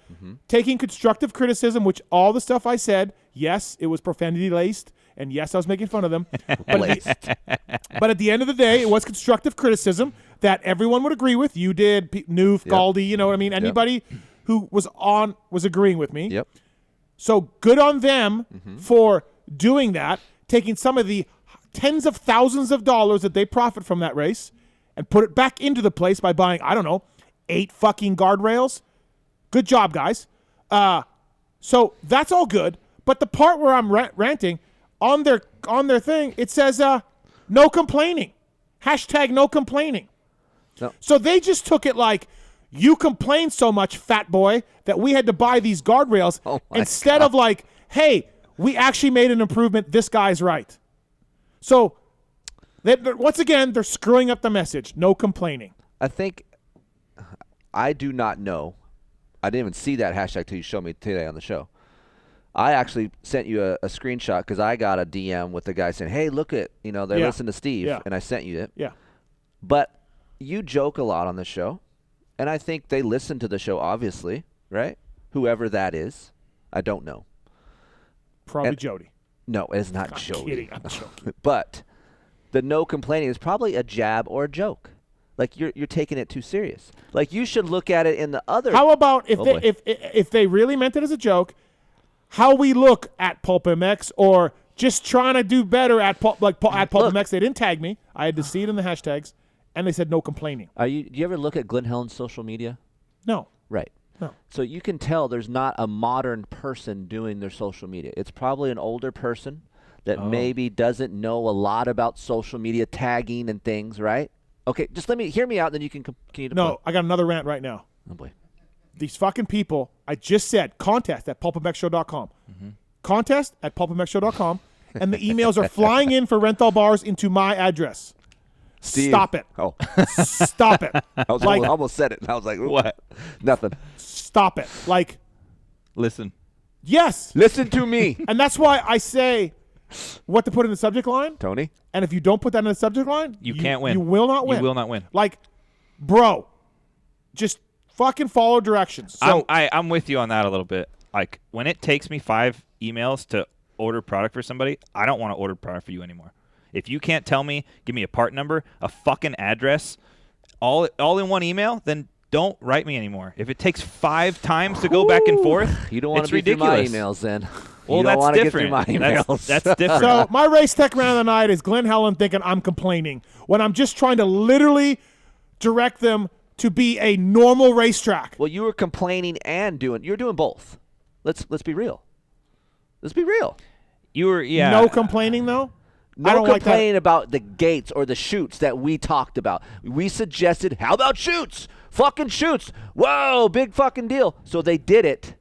Taking constructive criticism, which all the stuff I said, yes, it was profanity-laced, and yes, I was making fun of them. But at the end of the day, it was constructive criticism that everyone would agree with. You did, Noof, Galdi, you know what I mean? Anybody who was on was agreeing with me. Yep. So good on them for doing that, taking some of the tens of thousands of dollars that they profit from that race and put it back into the place by buying, I don't know, 8 fucking guardrails. Good job, guys. So that's all good. But the part where I'm ranting, on their thing, it says no complaining. # no complaining. No. So they just took it like, you complained so much, fat boy, that we had to buy these guardrails instead of like, hey, we actually made an improvement. This guy's right. So once again, they're screwing up the message. No complaining. I think I do not know. I didn't even see that hashtag till you showed me today on the show. I actually sent you a screenshot because I got a DM with the guy saying, hey, look at, they listen to Steve, and I sent you it. Yeah. But you joke a lot on the show, and I think they listen to the show, obviously, right? Whoever that is. I don't know. Probably Jody. No, it's not I'm Jody. Kidding. I'm joking. But the no complaining is probably a jab or a joke. Like, you're taking it too serious. Like, you should look at it in the other. How about if they really meant it as a joke, how we look at PulpMX, or just trying to do better at PulpMX. They didn't tag me. I had to see it in the hashtags, and they said no complaining. Do you ever look at Glenn Hillen's social media? No. Right. No. So you can tell there's not a modern person doing their social media. It's probably an older person that maybe doesn't know a lot about social media tagging and things, right? Okay, just hear me out, then you can continue to No, I got another rant right now. Oh, boy. These fucking people, I just said, contest at PulpMXshow.com. Contest at PulpMXshow.com, and the emails are flying in for rental bars into my address. Steve. Stop it. Oh. Stop it. I almost said it, and I was like, what? Nothing. Stop it. Like, listen. Yes. Listen to me. And that's why I say what to put in the subject line. Tony. And if you don't put that in the subject line, you can't win. You will not win. You will not win. Like, bro, just fucking follow directions. So I'm with you on that a little bit. Like, when it takes me 5 emails to order product for somebody, I don't want to order product for you anymore. If you can't tell me, give me a part number, a fucking address, all in one email, then don't write me anymore. If it takes 5 times to go back and forth, you don't want to be ridiculous. through my emails then. Well, that's different. That's different. So my race tech rant of the night is Glenn Hillen thinking I'm complaining when I'm just trying to literally direct them to be a normal racetrack. Well, you were complaining and you're doing both. Let's be real. Let's be real. You were No complaining though. No complaining about the gates or the chutes that we talked about. We suggested, how about chutes? Fucking chutes. Whoa, big fucking deal. So they did it,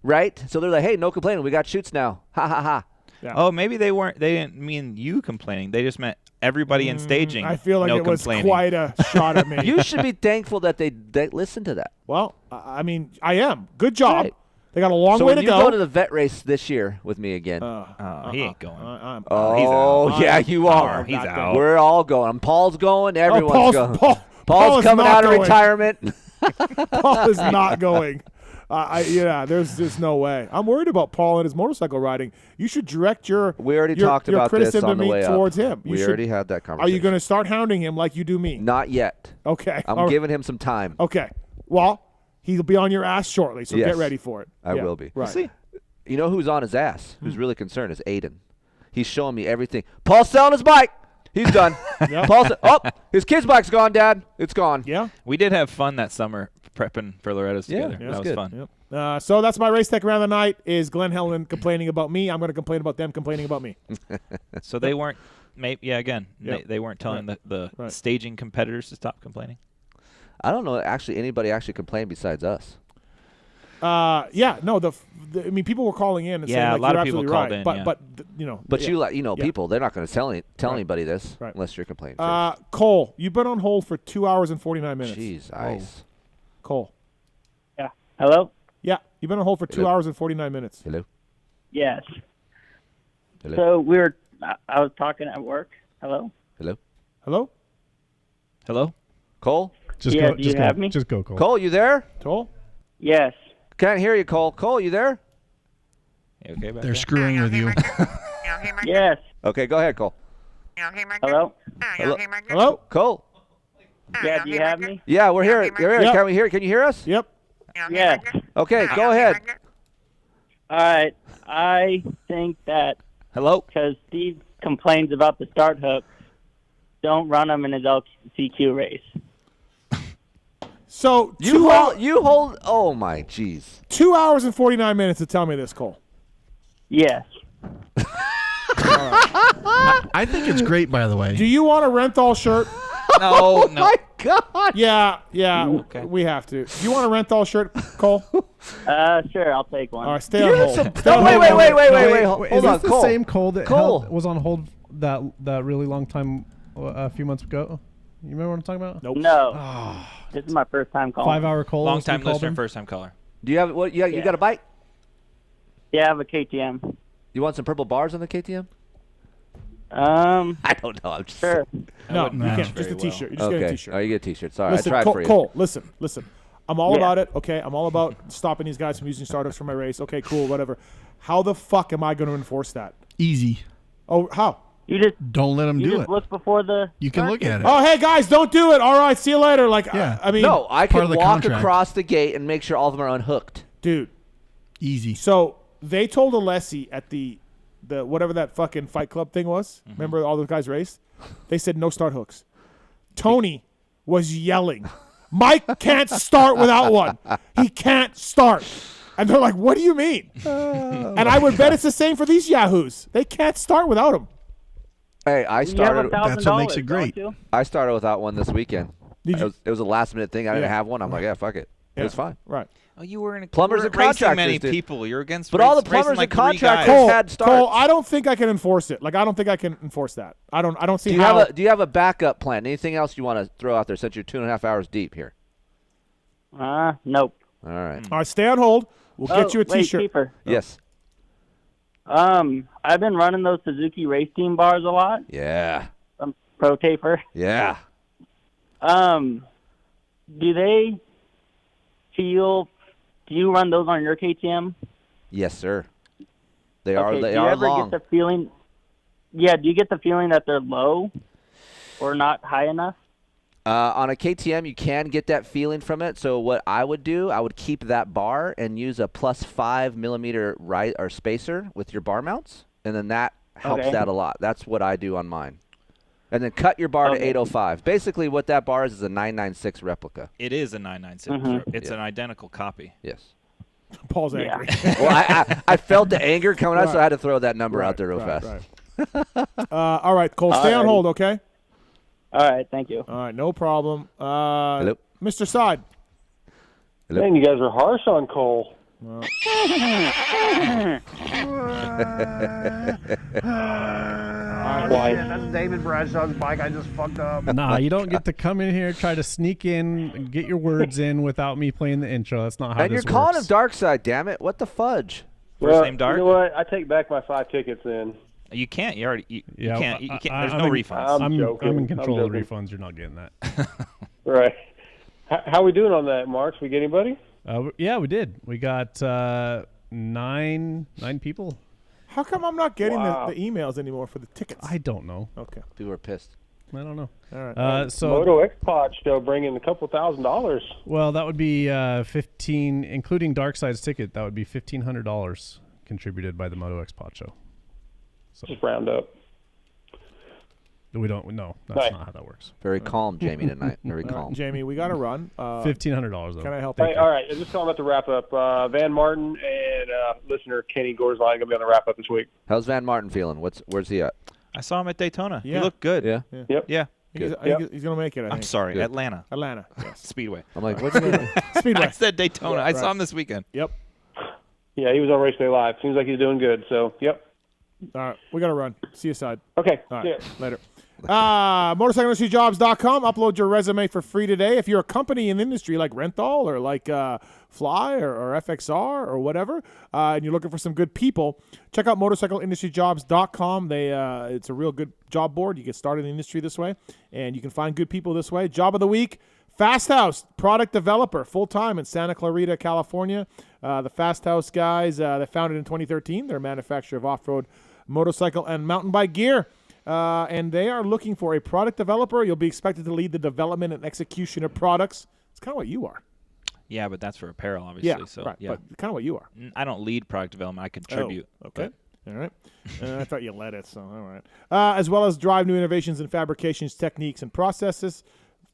right? So they're like, hey, no complaining. We got chutes now. Ha, ha, ha. Yeah. Oh, maybe they didn't mean you complaining. They just meant everybody in staging. I feel like no it was complaining. quite a shot at me. You should be thankful that they listen to that. Well, I mean, I am. Good job. Right. They got a long So way when to you go. go to the vet race this year with me again. He ain't going. Oh, yeah, you are. He's out. We're all going. Paul's going. Everyone's Paul's- going. Paul Paul's is coming not out of going. retirement. Paul is not going. There's just no way. I'm worried about Paul and his motorcycle riding. You should direct your We already your, talked your about this criticism on the to me way up. towards him. You We should- already had that Are conversation. you going to start hounding him like you do me? Not yet. Okay. I'm all right. giving him some time. Okay. Well, he'll be on your ass shortly, so Yes. get ready for it. I Yeah, will be. Right. You know who's on his ass? Who's really concerned is Aiden. He's showing me everything. Paul's selling his bike. He's done. Yeah. His kid's bike's gone, Dad. It's gone. Yeah. We did have fun that summer prepping for Loretta's together. Yeah, that was good. fun. Yep. So that's my race tech around the night. Is Glenn Helen complaining about me? I'm going to complain about them complaining about me. So they weren't. Again, Yep. they weren't telling the Right. staging competitors to stop complaining. I don't know. Actually, anybody actually complained besides us. Yeah. No. I mean, people were calling in and saying Yeah, like, a lot you're of people absolutely called right. in, But yeah. But yeah. you Yeah. people, they're not going to tell Right. anybody this Right. unless you're complaining first. Cole, you've been on hold for 2 hours and 49 minutes. Jeez, ice. Cole. Yeah. Hello? Yeah, you've been on hold for 2 Hello. hours and 49 minutes. Hello. Yes. Hello. So I was talking at work. Hello? Hello. Hello. Hello. Cole. Just Yeah, go. do Just you go. have me? Just go, Cole. Cole, you there? Cole. Yes. Can't hear you, Cole. Cole, you there? You okay back They're there? screwing with you. Yes. Okay, go ahead, Cole. Hello? Hello. Hello. Cole. Yeah, do you have me? Yeah, we're here. You're here. Yep. Can we hear? Can you hear us? Yep. Yes. Okay, go ahead. All right. I think that Hello. because Steve complains about the start hook, don't run him in his LCQ race. So You hold. Oh my, jeez. 2 hours and 49 minutes to tell me this, Cole. Yes. I think it's great, by the way. Do you want a Renthal shirt? No, no. My God. Yeah, we have to. Do you want a Renthal shirt, Cole? Sure, I'll take one. All right, stay on hold. Stay No, on wait, hold. wait, wait, wait, Wait, wait. Hold is on, this the Cole. same Cole that Cole. was on hold that really long time a few months ago? You remember what I'm talking about? Nope. No. This is my first time calling. 5 hour Cole. Long time we called listener, him? first time caller. Do you have what? You Yeah. got a bike? Yeah, I have a KTM. You want some purple bars on the KTM? I don't know. I'm just sure. No, wouldn't you match can't. Just a very well. T-shirt. You just get a Okay. T-shirt. Oh, you get a T-shirt. Sorry, Listen, I tried Cole, for you. Cole, listen. I'm all Yeah. about it. Okay, I'm all about stopping these guys from using startups for my race. Okay, cool, whatever. How the fuck am I going to enforce that? Easy. Oh, how? You just Don't let them you do just it. look before the. You can look at it. Oh, hey guys, don't do it. All right, see you later. Like, Yeah. I mean, No, I part can of the walk contract. across the gate and make sure all of them are unhooked. dude. Easy. So they told Alessi at the whatever that fucking Fight Club thing was. Mm-hmm. Remember all those guys raced? They said no start hooks. Tony was yelling, Mike can't start without one. He can't start. And they're like, what do you mean? And I would bet it's the same for these yahoos. They can't start without them. Hey, I You have started. That's what makes it $1,000, great. don't you? I started without one this weekend. Did you? It was a last minute thing. I didn't Yeah. have one. I'm like, yeah, fuck it. It was fine. Right. Oh, you were in a Plumbers you and weren't racing many contractors, dude. people. You're against. But all the racing plumbers like and 3 contractors guys. had starts. Cole, I don't think I can enforce it. Like, I don't think I can enforce that. I don't see Do you how. have a backup plan? Anything else you want to throw out there since you're 2.5 hours deep here? Nope. All right. All right, stay on hold. We'll get you a wait, T-shirt. Keefer. Yes. I've been running those Suzuki Race Team bars a lot. Yeah. I'm pro taper. Yeah. Do they feel? Do you run those on your KTM? Yes, sir. They are. Okay, They do you are ever long. get the feeling? Yeah. Do you get the feeling that they're low or not high enough? On a KTM, you can get that feeling from it. So what I would do, I would keep that bar and use a +5 millimeter right or spacer with your bar mounts, and then that helps Okay. that a lot. That's what I do on mine. And then cut your bar to Okay. 805. Basically, what that bar is a 996 replica. It is a 996. Mhm. It's an identical copy. Yes. Paul's angry. Well, I felt the anger coming out, so I had to throw that number Right, out there real right, fast. right. All right, Cole, stay on Alrighty. hold, okay? All right. Thank you. All right, no problem. Hello. Mr. Side. Hello. Man, you guys are harsh on Cole. Well, That's David Bradshaw's bike. I just fucked up. Nah, you don't get to come in here, try to sneak in, and get your words in without me playing the intro. That's not how And this you're calling him works. Dark Side, damn it. What the fudge? First name Dark? You know what? I take back my 5 tickets then. You can't. You already. You can't. You can't. There's I'm no in- refunds. I'm in control of refunds. You're not getting that. Right. How we doing on that, Marks? We get anybody? Yeah, we did. We got 9 people. How come I'm not getting Wow. the emails anymore for the tickets? I don't know. Okay. People are pissed. I don't know. All right. So Moto X Pod show bringing a couple $1,000s. well, that would be 15, including Darkside's ticket. That would be $1,500 contributed by the Moto X Pod show. So Just round up. we don't. No, that's Right. not how that works. Very calm, Jamie, tonight. Very All right, calm. Jamie, we got to run. $1,500 though. Can I help Hey, you? all right, just calling about the wrap up. Van Martin and listener Kenny Gorsline gonna be on the wrap up this week. How's Van Martin feeling? Where's he at? I saw him at Daytona. Yeah. He looked good. Yeah. Yep. Yeah. He's, Good. he's going to make it, I think. I'm sorry. Good. Atlanta. Atlanta. Yes. Speedway. I'm like, what's he doing? Speedway. I said Daytona. Yeah, I saw right. him this weekend. Yep. Yeah, he was on Race Day Live. Seems like he's doing good. So, yep. All right. We got to run. See you side. Okay. All right. Yeah. Later. MotorcycleIndustryJobs.com. Upload your resume for free today. If you're a company in the industry like Renthal or like Fly or FXR or whatever, and you're looking for some good people, check out MotorcycleIndustryJobs.com. It's a real good job board. You get started in the industry this way, and you can find good people this way. Job of the week, Fast House, product developer, full-time in Santa Clarita, California. The Fast House guys, they founded in 2013. They're a manufacturer of off-road motorcycle and mountain bike gear. And they are looking for a product developer. You'll be expected to lead the development and execution of products. It's kind of what you are. Yeah, but that's for apparel, obviously. Yeah, so, right. yeah. But kind of what you are. I don't lead product development. I contribute. Oh, okay. All right. I thought you led it, so all right. As well as drive new innovations in fabrications, techniques, and processes.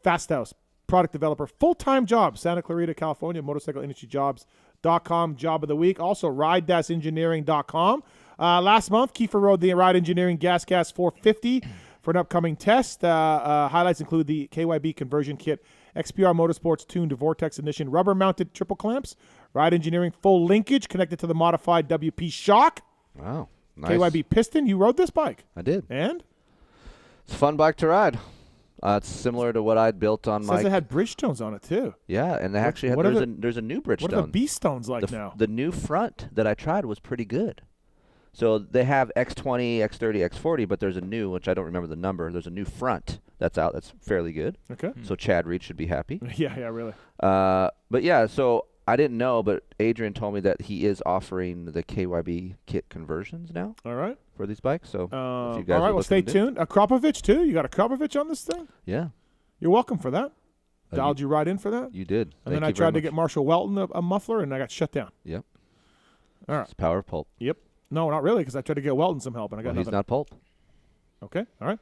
Fast House, product developer, full-time job, Santa Clarita, California, motorcycleindustryjobs.com, job of the week. Also, ride-engineering.com. Last month, Keefer rode the Ride Engineering Gas 450 for an upcoming test. Highlights include the KYB conversion kit, XPR Motorsports tuned Vortex Ignition rubber-mounted triple clamps, Ride Engineering full linkage connected to the modified WP shock. Wow. Nice. KYB piston. You rode this bike. I did. And? It's a fun bike to ride. It's similar to what I'd built on my. Says it had Bridgestones on it too. Yeah, and they actually had, there's a new Bridgestone. What are the B-stones like now? The new front that I tried was pretty good. So they have X20, X30, X40, but there's a new, which I don't remember the number. There's a new front that's out that's fairly good. Okay. So Chad Reed should be happy. Yeah, really. But yeah, so I didn't know, but Adrian told me that he is offering the KYB kit conversions now. All right. For these bikes. So if you all guys right, are well, stay looking to- tuned. Kropovich too. You got a Kropovich on this thing? Yeah. You're welcome for that. Dialed you right in for that. You did. And then I tried to get Marshall Welton a muffler, and I got shut down. Yep. All right. It's power of Pulp. Yep. No, not really, because I tried to get Welton some help, and I got Well, he's nothing. not Pulp. Okay. All right.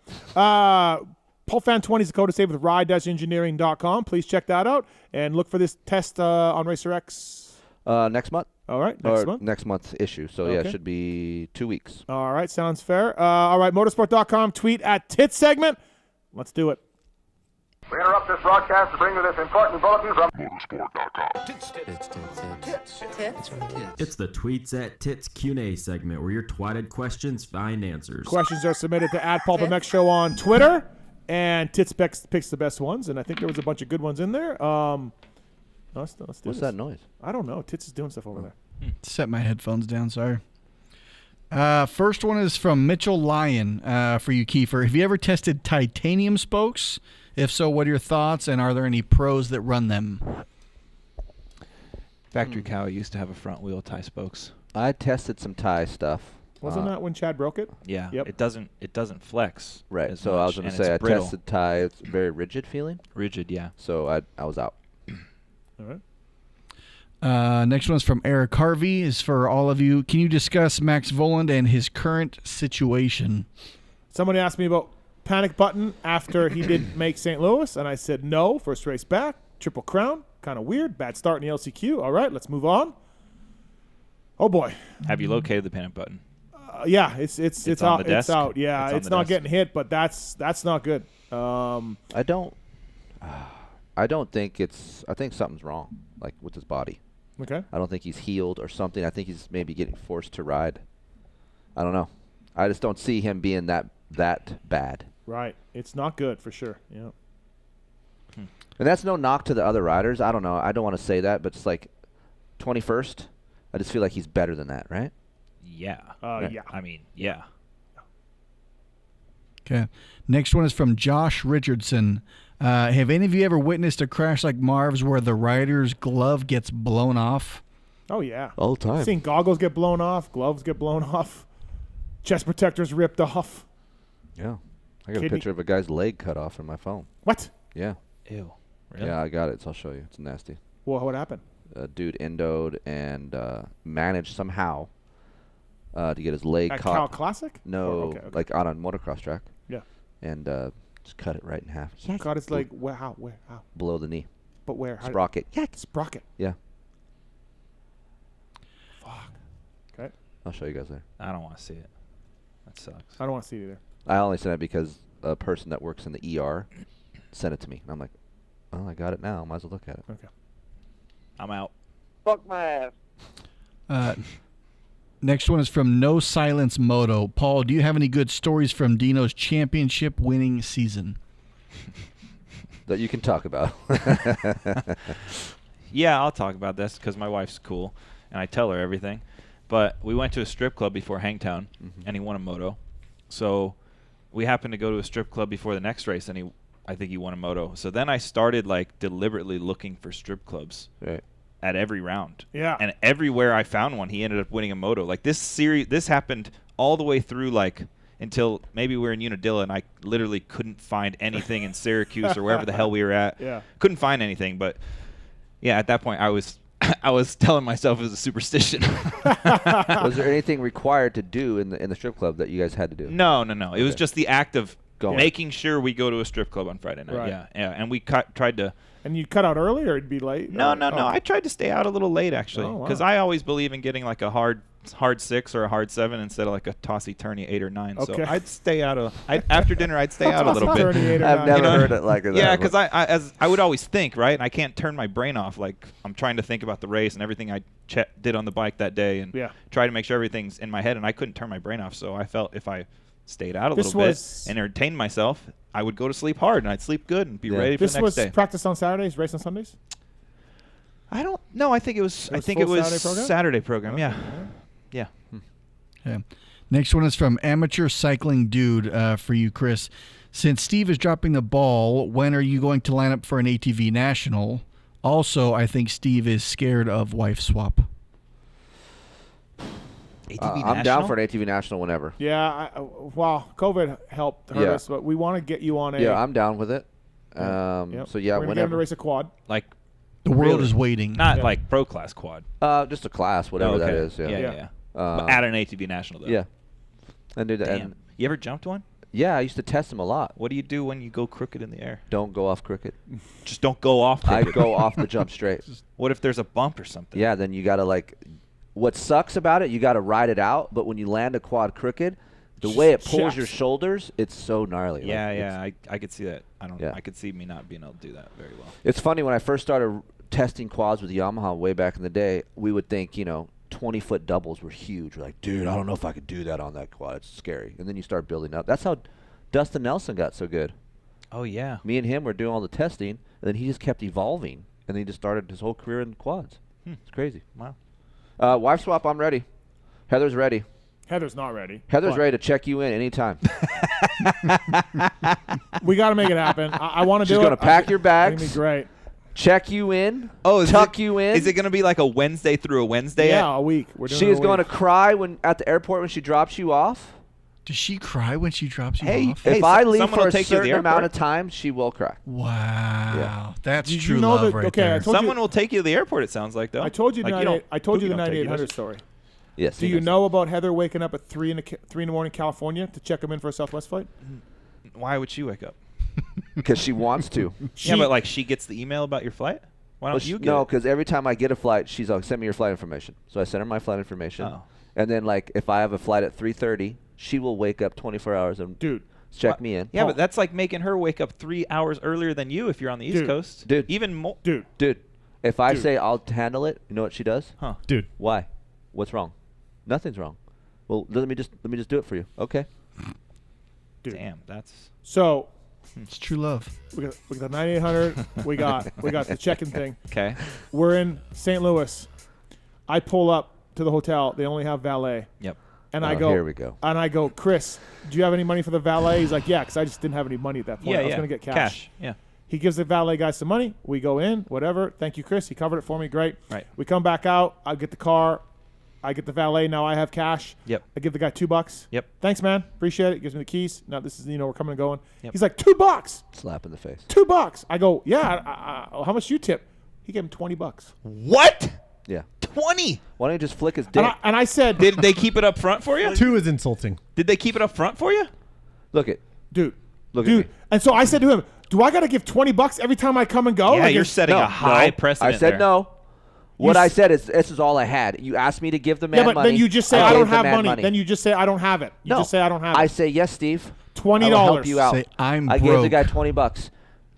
PulpFan20 is the code to save with ride-engineering.com. Please check that out and look for this test on Racer X. Next month. All right. Next month's issue. So yeah, Okay. it should be 2 weeks. All right. Sounds fair. All right. Motorsport.com. Tweet at Tits segment. Let's do it. We interrupt this broadcast to bring you this important bulletin from Motorsport.com. It's the Tweets at Tits Q&A segment where your twatted questions find answers. Questions are submitted to @PulpMX Show on Twitter, and Tits picks the best ones, and I think there was a bunch of good ones in there. Let's do What's this. that noise? I don't know. Tits is doing stuff over there. Set my headphones down, sorry. First one is from Mitchell Lyon for you, Keefer. Have you ever tested titanium spokes? If so, what are your thoughts, and are there any pros that run them? Factory Cow used to have a front wheel tie spokes. I tested some tie stuff. Wasn't that when Chad broke it? Yeah. Yep. It doesn't flex. Right. as So I was much, going to and say I it's brittle. tested tie. It's very rigid feeling. Rigid, yeah. So I was out. All right. Next one's from Eric Harvey. Is for all of you. Can you discuss Max Voland and his current situation? Somebody asked me about Panic Button after he did make St. Louis, and I said no. First race back, Triple Crown, kind of weird. Bad start in the LCQ. All right, let's move on. Oh boy. Have you located the panic button? Yeah, it's on out. the desk? It's out. Yeah, It's on it's the not desk. getting hit, but that's not good. I don't think I think something's wrong, like with his body. Okay. I don't think he's healed or something. I think he's maybe getting forced to ride I don't know. I just don't see him being that bad. Right. It's not good for sure. Yeah. And that's no knock to the other riders. I don't know. I don't want to say that, but it's like 21st. I just feel like he's better than that, right? Yeah. Yeah. I mean, yeah. Okay. Next one is from Josh Richardson. Have any of you ever witnessed a crash like Marv's where the rider's glove gets blown off? Oh, yeah. All the time. Seen goggles get blown off, gloves get blown off, chest protectors ripped off. Yeah. I got a picture of a guy's leg cut off in my phone. What? Yeah. Ew. Really? Yeah, I got it, so I'll show you. It's nasty. Well, what happened? A dude endoed and managed somehow to get his leg At caught. Cal Classic? No, Okay. like on a motocross track. Yeah. And just cut it right in half. Got his leg. Where? How? Below the knee. But where? How Sprocket. Yeah, sprocket. Yeah. Fuck. Okay. I'll show you guys later. I don't want to see it. That sucks. I don't want to see it either. I only sent it because a person that works in the ER sent it to me. And I'm like, well, I got it now. Might as well look at it. Okay. I'm out. Fuck my ass. Next one is from No Silence Moto. Paul, do you have any good stories from Dino's championship winning season? That you can talk about. Yeah, I'll talk about this because my wife's cool, and I tell her everything. But we went to a strip club before Hangtown, and he won a moto. So we happened to go to a strip club before the next race, and I think he won a moto. So then I started like deliberately looking for strip clubs at every round. Yeah. And everywhere I found one, he ended up winning a moto. Like this happened all the way through like until maybe we were in Unadilla, and I literally couldn't find anything in Syracuse or wherever the hell we were at. Yeah. Couldn't find anything, but yeah, at that point I was telling myself it was a superstition. Was there anything required to do in the strip club that you guys had to do? No. It was just the act of Going. making sure we go to a strip club on Friday night. Right. Yeah. And we tried to. And you cut out early, or it'd be late? No. Oh. I tried to stay out a little late actually, Oh, wow. because I always believe in getting like a hard 6 or a hard 7 instead of like a tossy-turny 8 or 9. Okay. So I'd stay out after dinner. I'd stay out a little bit. Tossy-turny 8 or I've 9. never heard it like that. Yeah, because I would always think, right? And I can't turn my brain off. Like I'm trying to think about the race and everything I did on the bike that day, and try to make sure everything's in my head. And I couldn't turn my brain off, so I felt if I stayed out a little bit and entertained myself, I would go to sleep hard and I'd sleep good and be ready for the next day. This was practice on Saturdays, race on Sundays? I don't know. I think it was Saturday program. Yeah. Yeah. Okay. Next one is from Amateur Cycling Dude for you, Kris. Since Steve is dropping the ball, when are you going to line up for an ATV National? Also, I think Steve is scared of wife swap. I'm down for an ATV National whenever. Yeah. Well, COVID helped hurt us, but we want to get you on a. Yeah, I'm down with it. So yeah, we're gonna whenever. get him to race a quad. Like the world is waiting. Not like pro class quad. Just a class, whatever that is. Yeah. But at an ATV National though. Yeah. And do that. Damn. And you ever jumped one? yeah, I used to test them a lot. What do you do when you go crooked in the air? Don't go off crooked. Just don't go off I crooked. go off the jump straight. What if there's a bump or something? Yeah, then you gotta like. What sucks about it, you gotta ride it out. But when you land a quad crooked, the way it pulls your shoulders, it's so gnarly. Yeah. I could see that. I could see me not being able to do that very well. It's funny when I first started testing quads with Yamaha way back in the day, we would think 20-foot doubles were huge. We're like, dude, I don't know if I could do that on that quad. It's scary. And then you start building up. That's how Dustin Nelson got so good. Oh yeah. Me and him were doing all the testing, and then he just kept evolving, and then he just started his whole career in quads. It's crazy. Wow. Wife swap, I'm ready. Heather's ready. Heather's not ready. Heather's ready to check you in anytime. We got to make it happen. I want to do it. She's going to pack your bags. It's going to be great. Check you in. Tuck you in. Is it going to be like a Wednesday through a Wednesday? Yeah, a week. She is going to cry at the airport when she drops you off. Does she cry when she drops you off? If I leave for a certain amount of time, she will cry. Wow. Yeah. That's Did true you know love that, right okay, there. Someone will take you to the airport, it sounds like, though. I told you the Like, 9800 story. Yes. Do you know about Heather waking up at 3 in the morning in California to check him in for a Southwest flight? Why would she wake up? Because she wants to. Yeah, but like she gets the email about your flight? Why don't you get No, it? because every time I get a flight, she's like, send me your flight information. So I send her my flight information. Oh. And then, like, if I have a flight at 3:30, she will wake up 24 hours and check me in. Yeah, but that's like making her wake up 3 hours earlier than you if you're on the East Coast. Dude. Even more. Dude. If I say I'll handle it, you know what she does? Huh. Dude. Why? What's wrong? Nothing's wrong. Well, let me just do it for you. Okay. Dude. Damn, that's so. It's true love. We got the 9800. we got the check-in thing. Okay. We're in St. Louis. I pull up to the hotel. They only have valet. Yep. And I go. Here we go. And I go, Kris, do you have any money for the valet? He's like, yeah, because I just didn't have any money at that point. Yeah, I was gonna get cash. Yeah. He gives the valet guy some money. We go in, whatever. Thank you, Kris. He covered it for me. Great. Right. We come back out. I get the car. I get the valet. Now I have cash. Yep. I give the guy $2. Yep. Thanks, man. Appreciate it. Gives me the keys. Now this is, we're coming and going. Yep. He's like, $2. Slap in the face. $2. I go, yeah. How much you tip? He gave him $20. What? Yeah. 20. Why don't you just flick his dick? And I said, Did they keep it up front for you? 2 is insulting. Did they keep it up front for you? Look it. Dude. Look at me. And so I said to him, do I got to give $20 every time I come and go? Yeah, Like, you're setting a high precedent I said there. no. What I said is this is all I had. You asked me to give the man yeah, but money. then you just say I don't have money. Then you just say I don't have it. You No. just say I don't have it. I say yes, Steve. $20. I will help you out. Say, I'm I gave the broke. guy $20.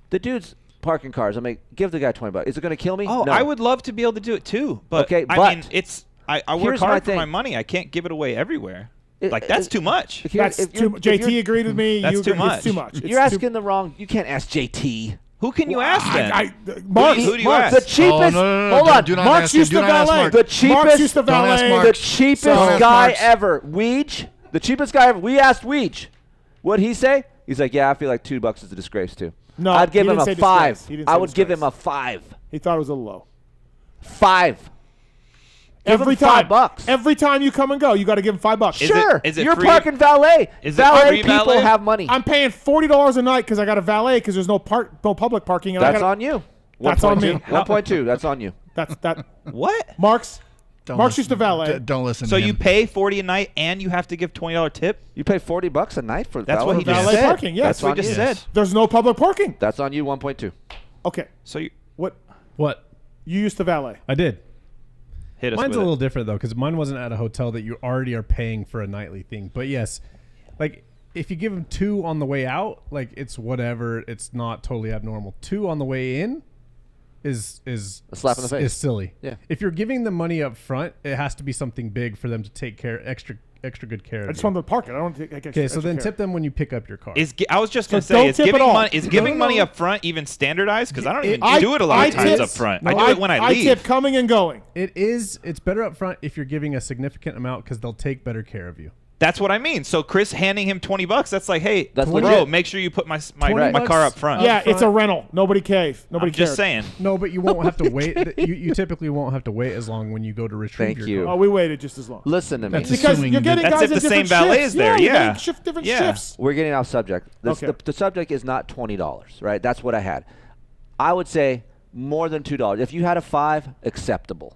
The dude's parking cars. I'm like, give the guy $20. Is it going to kill me? Oh, no. I would love to be able to do it too. But, Okay, I but mean, I work here's my hard for thing. my money. I can't give it away everywhere. That's too much. That's too, JT agreed with me. That's you too agreed. much. It's too much. You're asking the wrong. You can't ask JT. Who can you ask then? Mark, who do you Mark, ask? The cheapest. Hold on. Do not Mark's ask him. used Do to not ask valet. Mark. The cheapest. Mark's used to Don't ask valet. Mark. The cheapest Don't ask guy Mark's. ever. Weege. The cheapest guy ever. We asked Weege. What'd he say? He's like, yeah, I feel like $2 is a disgrace too. No, I'd give he him didn't a say 5. disgrace. He didn't I say would give disgrace. him a 5. He thought it was a little low. 5. Give Every him time, $5. every time you come and go, you got to give him $5. Sure. is it You're free? parking valet. Is it valet free people valet? have money. I'm paying $40 a night because I got a valet because there's no public parking. And That's I gotta, on you. That's on me. 1.2. That's on you. That. What? Mark's Don't Mark's listen- used to valet. Don't listen So to him. you pay $40 a night and you have to give $20 tip? You pay $40 a night for That's valet. what he just valet said. parking. Yes, That's what he on just you. said. There's no public parking. That's on you. 1.2. Okay. So you What? You used to valet. I did. hit us Mine's with a it. little different though, because mine wasn't at a hotel that you already are paying for a nightly thing. But yes, like if you give them 2 on the way out, like it's whatever. It's not totally abnormal. 2 on the way in is A slap in the face. Is silly. Yeah. If you're giving them money up front, it has to be something big for them to take extra good care of. I just you. want them to park it. I don't take extra. Okay, so extra then care. tip them when you pick up your car. I was just going to So say, don't is tip giving, at all. money, is No, giving no, money no. up front even standardized? Because I don't even I- do it a lot of I times tip- up front. No, I do it when I leave. tip coming and going. It's better up front if you're giving a significant amount because they'll take better care of you. That's what I mean. So Kris handing him $20, that's like, hey, That's bro, legit. make sure you put my $20 car up front. Yeah, it's a rental. Nobody cares. Nobody I'm cares. just saying. No, but you won't have to wait. You typically won't have to wait as long when you go to retrieve Thank your you. car. Oh, we waited just as long. Listen to me. That's Because assuming you're getting That's guys if in the same different valet shifts. is there, you yeah. make different Yeah. shifts. We're getting off subject. Okay. The subject is not $20, right? That's what I had. I would say more than $2. If you had a 5, acceptable.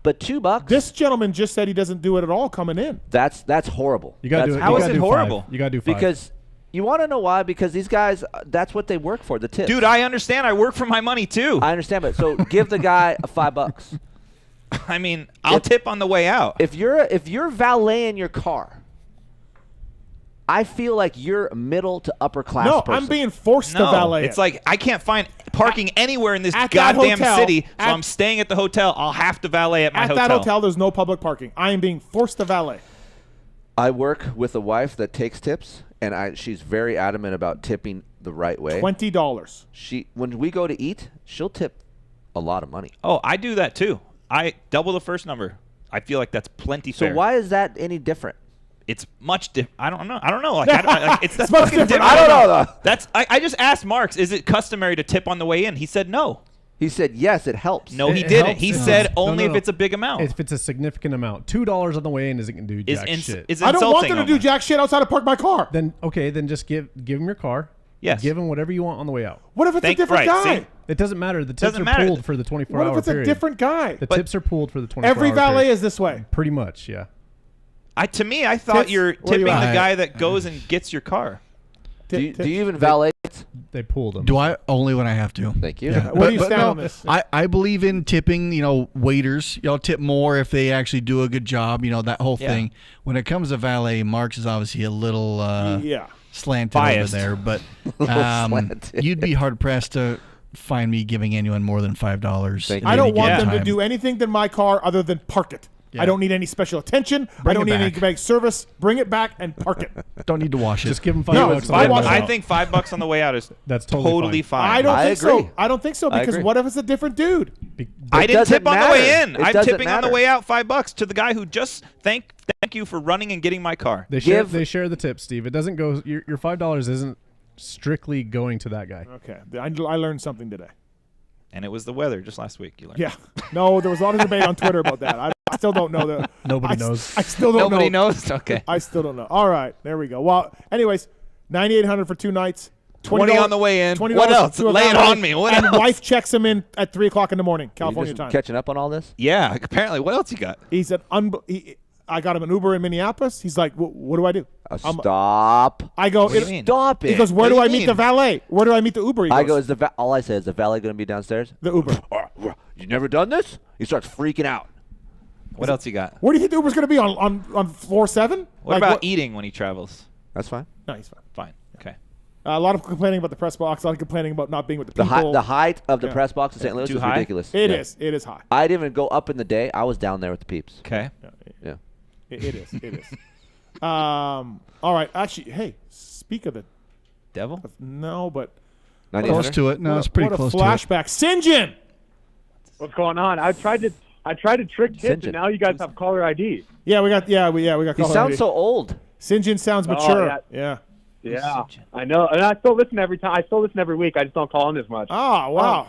But $2, This gentleman just said he doesn't do it at all coming in. that's horrible. You gotta That's do it. How you is gotta it do horrible? 5. You gotta do 5 Because you want to know why? Because these guys, that's what they work for, the tips. Dude, I understand. I work for my money too. I understand, but so give the guy a $5. I mean, I'll tip on the way out. If you're valeting your car, I feel like you're middle to upper class No, person. I'm being forced to No, valet. it's like I can't find parking anywhere in this at that goddamn hotel- city, so at- I'm staying at the hotel. I'll have to valet at my at hotel. that hotel. There's no public parking. I am being forced to valet. I work with a wife that takes tips, and she's very adamant about tipping the right way. $20. When we go to eat, she'll tip a lot of money. Oh, I do that too. I double the first number. I feel like that's plenty So fair. why is that any different? It's much different. I don't know. Like, like it's that's much fucking different. different. I don't know, though. That's I just asked Marks, is it customary to tip on the way in? He said no. He said yes, it helps. No, he It didn't. helps. He No, said no, only no, if no. it's a big amount. If it's a significant amount, $2 on the way in isn't gonna do jack shit. Is I don't want insulting them to do almost. jack shit outside of park my car. Then just give him your car. Yes. Give him whatever you want on the way out. What if it's a different guy? see? It doesn't matter. The tips Doesn't are matter. pooled for the 24 What hour if it's a period. different guy? The tips are pooled for the 24 Every hour valet period. is this way. Pretty much, yeah. To me, I thought Tits, you're where tipping you the at? guy that goes and gets your car. Do you even valet? They pooled them. Do I? Only when I have to. Thank you. Yeah. Where do you But stand no, on this? I believe in tipping, waiters. Y'all tip more if they actually do a good job, that whole Yeah. thing. When it comes to valet, Marks is obviously a little Yeah. slanted Biased. over there, but Slanted. you'd be hard pressed to find me giving anyone more than $5. Thank I don't want Yeah. them to do anything to my car other than park it. I don't need any special attention. I don't need any bag service. Bring it back and park it. Don't need to wash it. Just give him $5. I think $5 on the way out is that's totally fine. I don't think so. I don't think so because what if it's a different dude? I didn't tip on the way in. I'm tipping on the way out $5 to the guy who just thank you for running and getting my car. They share the tip, Steve. It doesn't go. Your $5 isn't strictly going to that guy. Okay, I learned something today. And it was the weather just last week. You learned. Yeah. No, there was a lot of debate on Twitter about that. I still don't know that. Nobody knows. I still don't know. Nobody knows? Okay. I still don't know. All right. There we go. Well, anyways, $9,800 for 2 nights. $20 on the way in. $20 What else? to a Lay it valet, on me. What and else? wife checks him in at 3 o'clock in the morning, California time. Catching up on all this? Yeah. Apparently. What else you got? He said, I got him an Uber in Minneapolis. He's like, what do I do? Stop. I go, What do you mean? Stop it. He goes, where What do do I you meet mean? the valet? Where do I meet the Uber? He I goes, go, all I say is the valet going to be downstairs? The Uber. You never done this? He starts freaking out. What else you got? Where do you think the Uber's going to be on floor 7? What about eating when he travels? That's fine. No, he's fine. Fine. Okay. A lot of complaining about the press box. A lot of complaining about not being with the people. The height of the press box in St. Louis is ridiculous. It is. It is high. I didn't even go up in the day. I was down there with the peeps. Okay. Yeah. It is. It is. All right. Actually, hey, speak of the devil. No, but close to it. No, it's pretty close to it. Flashback. Sinjin. What's going on? I tried to trick Tits, and now you guys have caller ID. Yeah, we got. we got. He caller sounds ID. so old. Sinjin sounds mature. Yeah. Yeah, I know, and I still listen every time. I still listen every week. I just don't call in as much. Oh wow!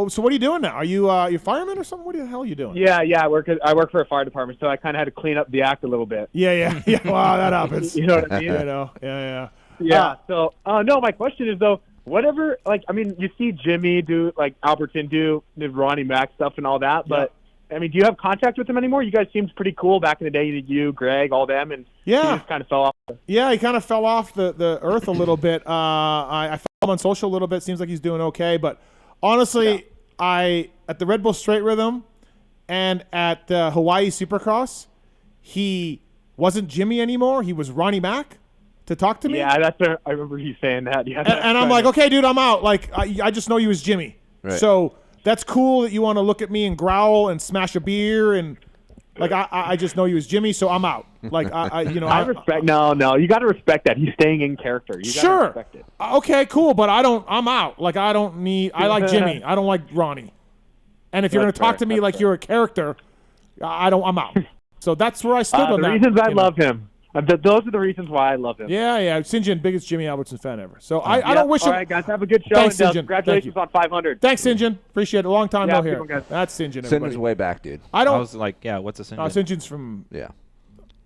So what are you doing now? Are you you fireman or something? What the hell are you doing? Yeah. I work for a fire department, so I kind of had to clean up the act a little bit. Yeah. Wow, that happens. You know what I mean? Yeah. So no, my question is though, whatever. Like, I mean, you see Jimmy do like Alberton do the Ronnie Mac stuff and all that, but. I mean, do you have contact with him anymore? You guys seemed pretty cool back in the day. You, Greg, all them, and he just kind of fell off. Yeah, he kind of fell off the earth a little bit. I follow him on social a little bit. Seems like he's doing okay. But honestly, at the Red Bull Straight Rhythm and at Hawaii Supercross, he wasn't Jimmy anymore. He was Ronnie Mac to talk to me. Yeah, I remember you saying that. Yeah, and I'm like, okay, dude, I'm out. Like, I just know you as Jimmy. Right. So that's cool that you want to look at me and growl and smash a beer and like I just know you as Jimmy, so I'm out. Like I respect. No, you got to respect that. He's staying in character. You gotta respect it. Okay, cool, but I'm out. Like I like Jimmy. I don't like Ronnie. And if you're going to talk to me like you're a character, I'm out. So that's where I stood on that. The reasons I love him. Those are the reasons why I love him. Yeah. Sinjin, biggest Jimmy Albertson fan ever. So I don't wish him. All right, guys, have a good show. Thanks, and, Sinjin. congratulations on 500. Thanks, Sinjin. Appreciate it. A long time no here. That's Sinjin. Sinjin's way back, dude. I was like, yeah, what's a Sinjin? Sinjin's from. Yeah.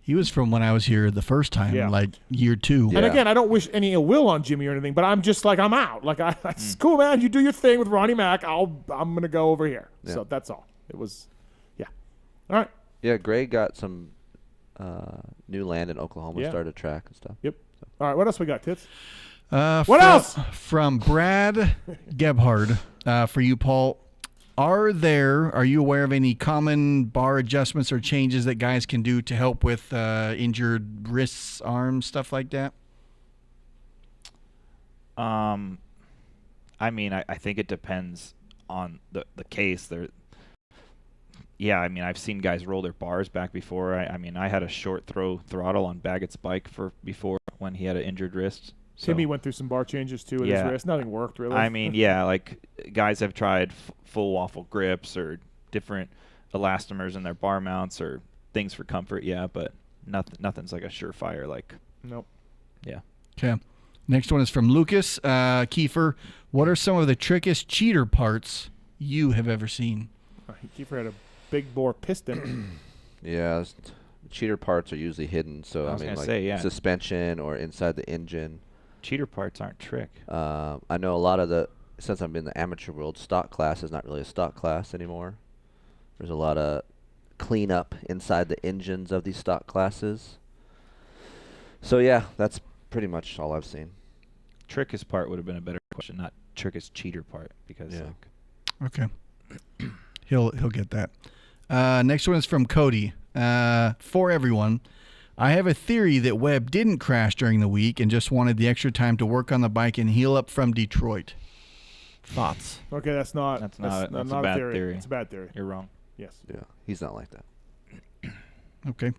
He was from when I was here the first time, like year 2. And again, I don't wish any ill will on Jimmy or anything, but I'm just like, I'm out. Like, it's cool, man. You do your thing with Ronnie Mac. I'm going to go over here. Yeah. So that's all. It was, yeah. All right. Yeah, Greg got some new land in Oklahoma, started track and stuff. Yep. So. All right, what else we got, Tits? What else? From Brad Gebhard for you, Paul. Are you aware of any common bar adjustments or changes that guys can do to help with injured wrists, arms, stuff like that? I mean, I think it depends on the case. Yeah, I mean, I've seen guys roll their bars back before. I mean, I had a short throw throttle on Baggett's bike before when he had an injured wrist. So. Timmy went through some bar changes too with his wrist. Nothing worked really. I mean, yeah, like guys have tried full waffle grips or different elastomers in their bar mounts or things for comfort. Yeah, but nothing's like a surefire. Like, nope. Yeah. Okay. Next one is from Lucas Keefer. What are some of the trickiest cheater parts you have ever seen? Keefer had a big bore piston. Yeah, cheater parts are usually hidden. So I mean, like suspension or inside the engine. Cheater parts aren't trick. I know a lot of since I'm in the amateur world, stock class is not really a stock class anymore. There's a lot of cleanup inside the engines of these stock classes. So yeah, that's pretty much all I've seen. Trickiest part would have been a better question, not trickiest cheater part, because okay, he'll get that. Next one is from Cody. For everyone, I have a theory that Webb didn't crash during the week and just wanted the extra time to work on the bike and heal up from Detroit. Thoughts? Okay, that's not a bad theory. It's a bad theory. You're wrong. Yes. Yeah, he's not like that. Okay.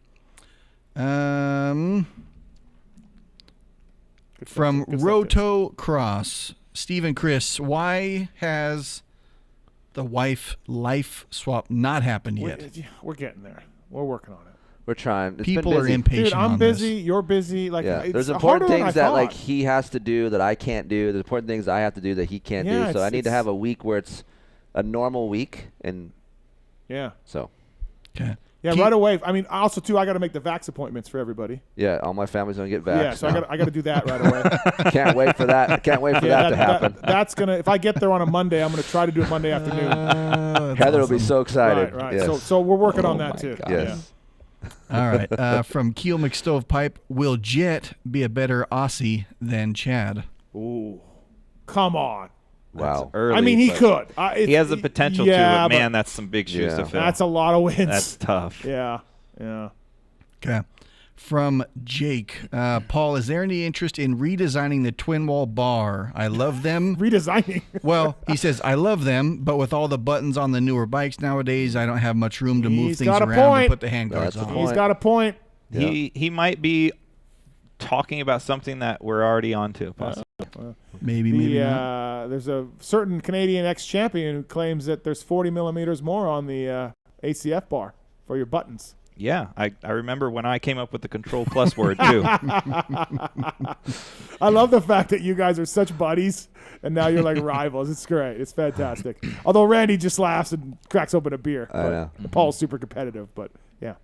From Roto Cross, Steve and Kris, why has the wife life swap not happened yet? We're getting there. We're working on it. We're trying. It's People been are busy. impatient. Dude, I'm on busy. This. You're busy. Like, Yeah, it's there's harder important than I things that thought. like he has to do that I can't do. There's important things I have to do that he can't Yeah, do. So I need to it's- have a week where it's a normal week, and Yeah. so Okay. Yeah, right away. I mean, also too, I got to make the vax appointments for everybody. yeah, all my family's gonna get vaxxed. Yeah, so now. I got to do that right away. Can't wait for that. Can't wait for that to happen. That's gonna. If I get there on a Monday, I'm gonna try to do it Monday afternoon. Heather will be so excited. Right. Yes. So we're working on that too. Yes. All right. From Keel McStovepipe, will Jet be a better Aussie than Chad? Ooh, come on. Wow. Early, I mean, he but could. he has the potential to, yeah, but man, but that's some big shoes to fill. that's a lot of wins. That's tough. Yeah. Okay. From Jake, Paul, is there any interest in redesigning the twin wall bar? I love them. Redesigning? Well, he says, I love them, but with all the buttons on the newer bikes nowadays, I don't have much room to move He's things got a around point. and put the hand guards on. He's got a point. He might be talking about something that we're already onto, possibly. Maybe not. There's a certain Canadian ex-champion who claims that there's 40 millimeters more on the ACF bar for your buttons. Yeah, I remember when I came up with the Control Plus word, too. I love the fact that you guys are such buddies, and now you're like rivals. It's great. It's fantastic. Although Randy just laughs and cracks open a beer. I know. Paul's super competitive, but yeah.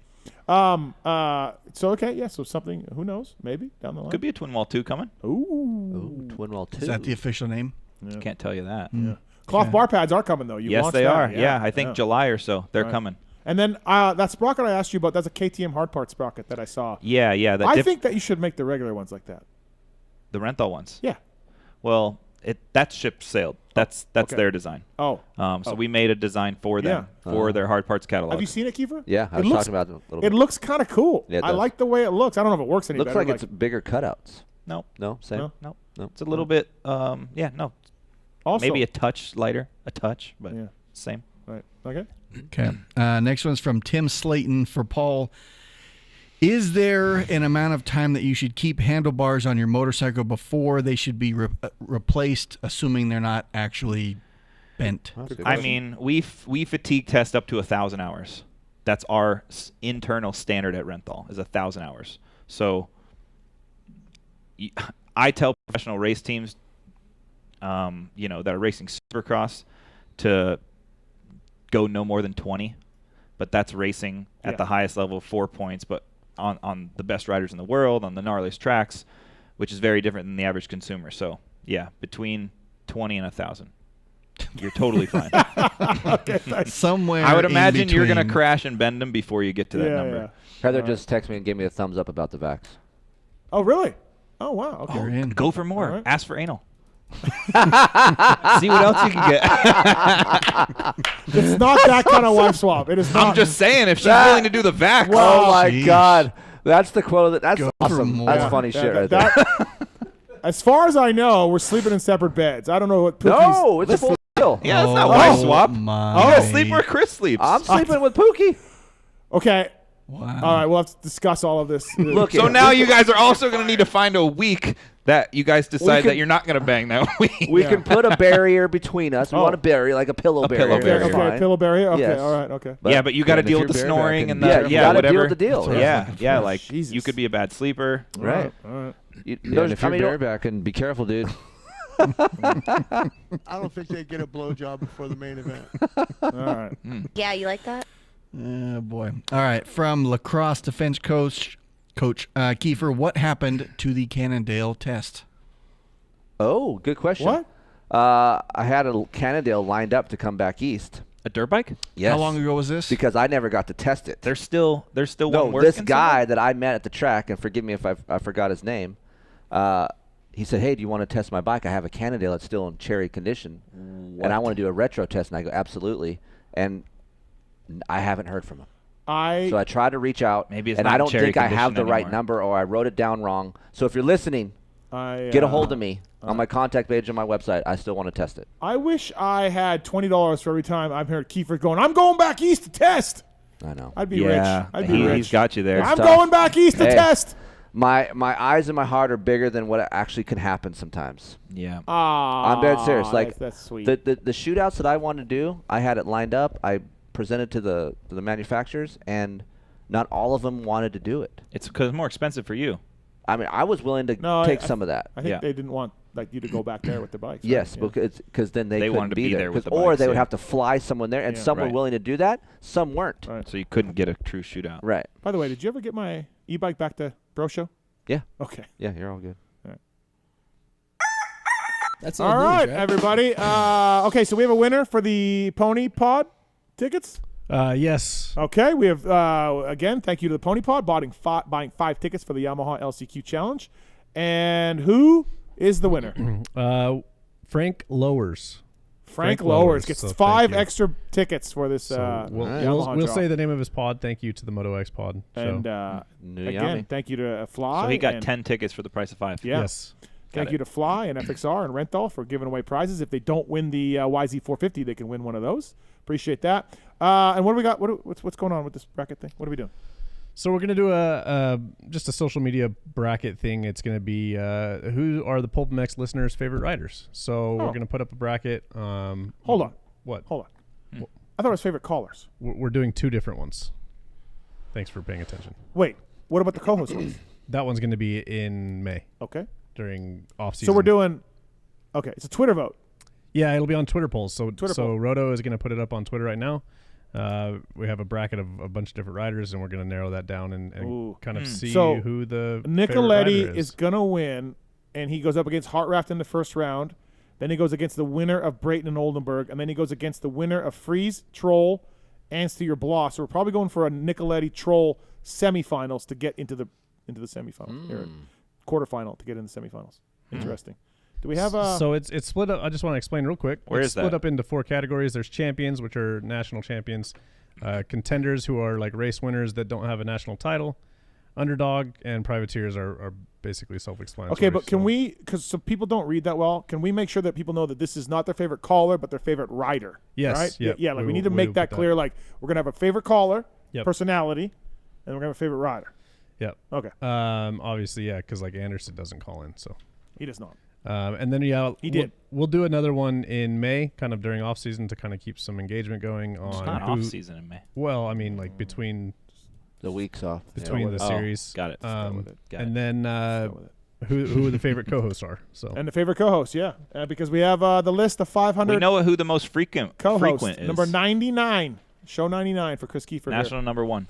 So, okay, yeah, so something, who knows, maybe down the line. Could be a Twin Wall 2 coming. Ooh. Twin Wall 2. Is that the official name? Yeah. Can't tell you that. Yeah. Cloth bar pads are coming, though. You Yes, launched they that. are. Yeah, I think July or so. They're Right. coming. And then that sprocket I asked you about, that's a KTM hard part sprocket that I saw. Yeah. I think that you should make the regular ones like that. The rental ones. Yeah. Well, that's ship sailed. That's okay. their design. Oh. So we made a design for them for their hard parts catalog. Have you seen it, Keefer? Yeah, I was talking about it a little bit. It looks kind of cool. Yeah, it I does. like the way it looks. I don't know if it works any Looks better. like it's bigger cutouts. No. No, same. No. No. It's a little bit. No. Also, maybe a touch lighter, but same. Right. Okay. Okay. Next one's from Tim Slayton for Paul. Is there an amount of time that you should keep handlebars on your motorcycle before they should be replaced, assuming they're not actually bent? I mean, we fatigue test up to 1,000 hours. That's our internal standard at Renthal is 1,000 hours. So I tell professional race teams, that are racing Supercross, to go no more than 20, but that's racing at the highest level of 4 points, but on the best riders in the world, on the gnarliest tracks, which is very different than the average consumer. So, yeah, between 20 and 1,000. You're totally fine. Okay, somewhere I would imagine in you're going to between. crash and bend them before you get to that number. Yeah. Heather just texted me and gave me a thumbs up about the vax. Oh, really? Oh, wow. Okay. Go for more. All right. Ask for anal. See what else you can get. It's not that kind of wife swap. It is not. I'm just saying, if she's willing to do the vax. Oh my Jeez. God, that's the quote. That's Go for awesome. more. That's funny shit right there. As far as I know, we're sleeping in separate beds. I don't know what Pookie's... No, it's a full deal. Yeah, it's not wife swap. My. You guys sleep where Kris sleeps. I'm sleeping with Pookie. Okay. Wow. All right, we'll have to discuss all of this. Look, So now you guys are also going to need to find a week that you guys decide that you're not going to bang that week. We can put a barrier between us. We want a barrier, like a pillow barrier. barrier. That's Okay, fine. pillow barrier? Okay, Yes. all right, okay. But you got to if deal you're with the bareback snoring and- and the you gotta whatever. deal with the deal. Yeah, like Jesus. you could be a bad sleeper. Right. All right. You, Yeah, and if you're bareback, and be careful, dude. I don't think they get a blowjob before the main event. All right. Yeah, you like that? Oh, boy. All right. From lacrosse defense coach Keefer, what happened to the Cannondale test? Oh, good question. What? I had a Cannondale lined up to come back east. A dirt bike? Yes. How long ago was this? Because I never got to test it. There's still No, one working. this guy that I met at the track, and forgive me if I forgot his name, he said, hey, do you want to test my bike? I have a Cannondale that's still in cherry condition, and I want to do a retro test. And I go, absolutely. And I haven't heard from him. So I tried to reach out, Maybe it's and not I in don't cherry think I have the condition right anymore. number, or I wrote it down wrong. So if you're listening, get a hold of me on my contact page on my website. I still want to test it. I wish I had $20 for every time I've heard Keefer going, I'm going back east to test. I know. I'd be rich. I'd be rich. He's got you there. I'm going back east to test. My eyes and my heart are bigger than what actually can happen sometimes. Yeah. I'm dead serious. Like that's sweet. The shootouts that I want to do, I had it lined up. I presented to the manufacturers, and not all of them wanted to do it. It's because it's more expensive for you. I mean, I was willing to take some of that. I think they didn't want you to go back there with the bikes. Yes, right? because then they couldn't wanted to be there with the or bikes, they would have to fly someone there, and some were willing to do that. Some weren't. Right. So you couldn't get a true shootout. Right. By the way, did you ever get my e-bike back to Bro Show? Yeah. Okay. Yeah, you're all good. All right. That's all right, everybody. Okay, so we have a winner for the Pony Pod tickets. Yes. Okay, we have again. Thank you to the Pony Pod buying 5 tickets for the Yamaha LCQ Challenge. And who is the winner? Frank Lowers. Frank Lowers gets 5 extra tickets for this. We'll say the name of his pod. Thank you to the Moto X pod. And again, thank you to Fly. So he got 10 tickets for the price of 5. Yeah. Yes. Thank you to Fly and FXR and Renthal for giving away prizes. If they don't win the YZ450, they can win one of those. Appreciate that. And what do we got? What's going on with this bracket thing? What are we doing? So we're gonna do just a social media bracket thing. It's gonna be who are the PulpMX listeners' favorite riders. So we're gonna put up a bracket. Hold on. What? Hold on. I thought it was favorite callers. We're doing 2 different ones. Thanks for paying attention. Wait, what about the co-host ones? That one's gonna be in May. Okay. During off season. So we're doing. Okay, it's a Twitter vote. Yeah, it'll be on Twitter polls. So poll. Roto is gonna put it up on Twitter right now. We have a bracket of a bunch of different riders, and we're going to narrow that down and kind of see who the Nicoletti is going to win, and he goes up against Hartraft in the first round. Then he goes against the winner of Brayton and Oldenburg, and then he goes against the winner of Freeze, Troll, and Steer Bloss. So we're probably going for a Nicoletti Troll semifinals to get into the semifinals, or quarterfinal to get into the semifinals. Interesting. Do we have So it's split up. I just want to explain real quick. Where it's is split that? up into 4 categories. There's champions, which are national champions, contenders who are like race winners that don't have a national title, underdog, and privateers are basically self-explanatory. Okay, but can we, because some people don't read that well, can we make sure that people know that this is not their favorite caller, but their favorite rider? Yes. Right? Yep. Yeah, like we need to make that clear. Like we're going to have a favorite caller, personality, and we're going to have a favorite rider. Yep. Okay. Obviously, yeah, because like Anderson doesn't call in, so. He does not. And then he did. We'll do another one in May, kind of during off season to kind of keep some engagement going on. It's not off season in May. Well, I mean, like between the weeks off between the series. Got it. And then who the favorite co-hosts are. So and the favorite co-host, because we have the list of 500. We know who the most frequent co-host is. Number 99, show 99 for Kris Keefer. National number 1.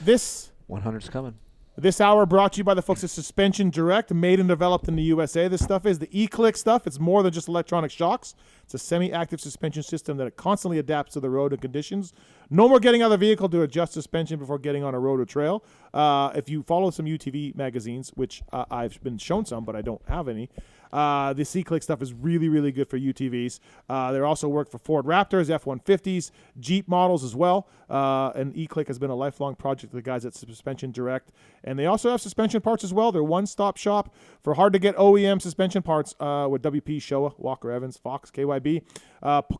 This 100's coming. This hour brought to you by the folks at Suspension Direct, made and developed in the USA. This stuff is the E-Click stuff. It's more than just electronic shocks. It's a semi-active suspension system that constantly adapts to the road and conditions. No more getting out of the vehicle to adjust suspension before getting on a road or trail. If you follow some UTV magazines, which I've been shown some, but I don't have any, this E-Click stuff is really, really good for UTVs. They also work for Ford Raptors, F-150s, Jeep models as well. And E-Click has been a lifelong project of the guys at Suspension Direct. And they also have suspension parts as well. They're one-stop shop for hard-to-get OEM suspension parts with WP, Showa, Walker Evans, Fox, KYB.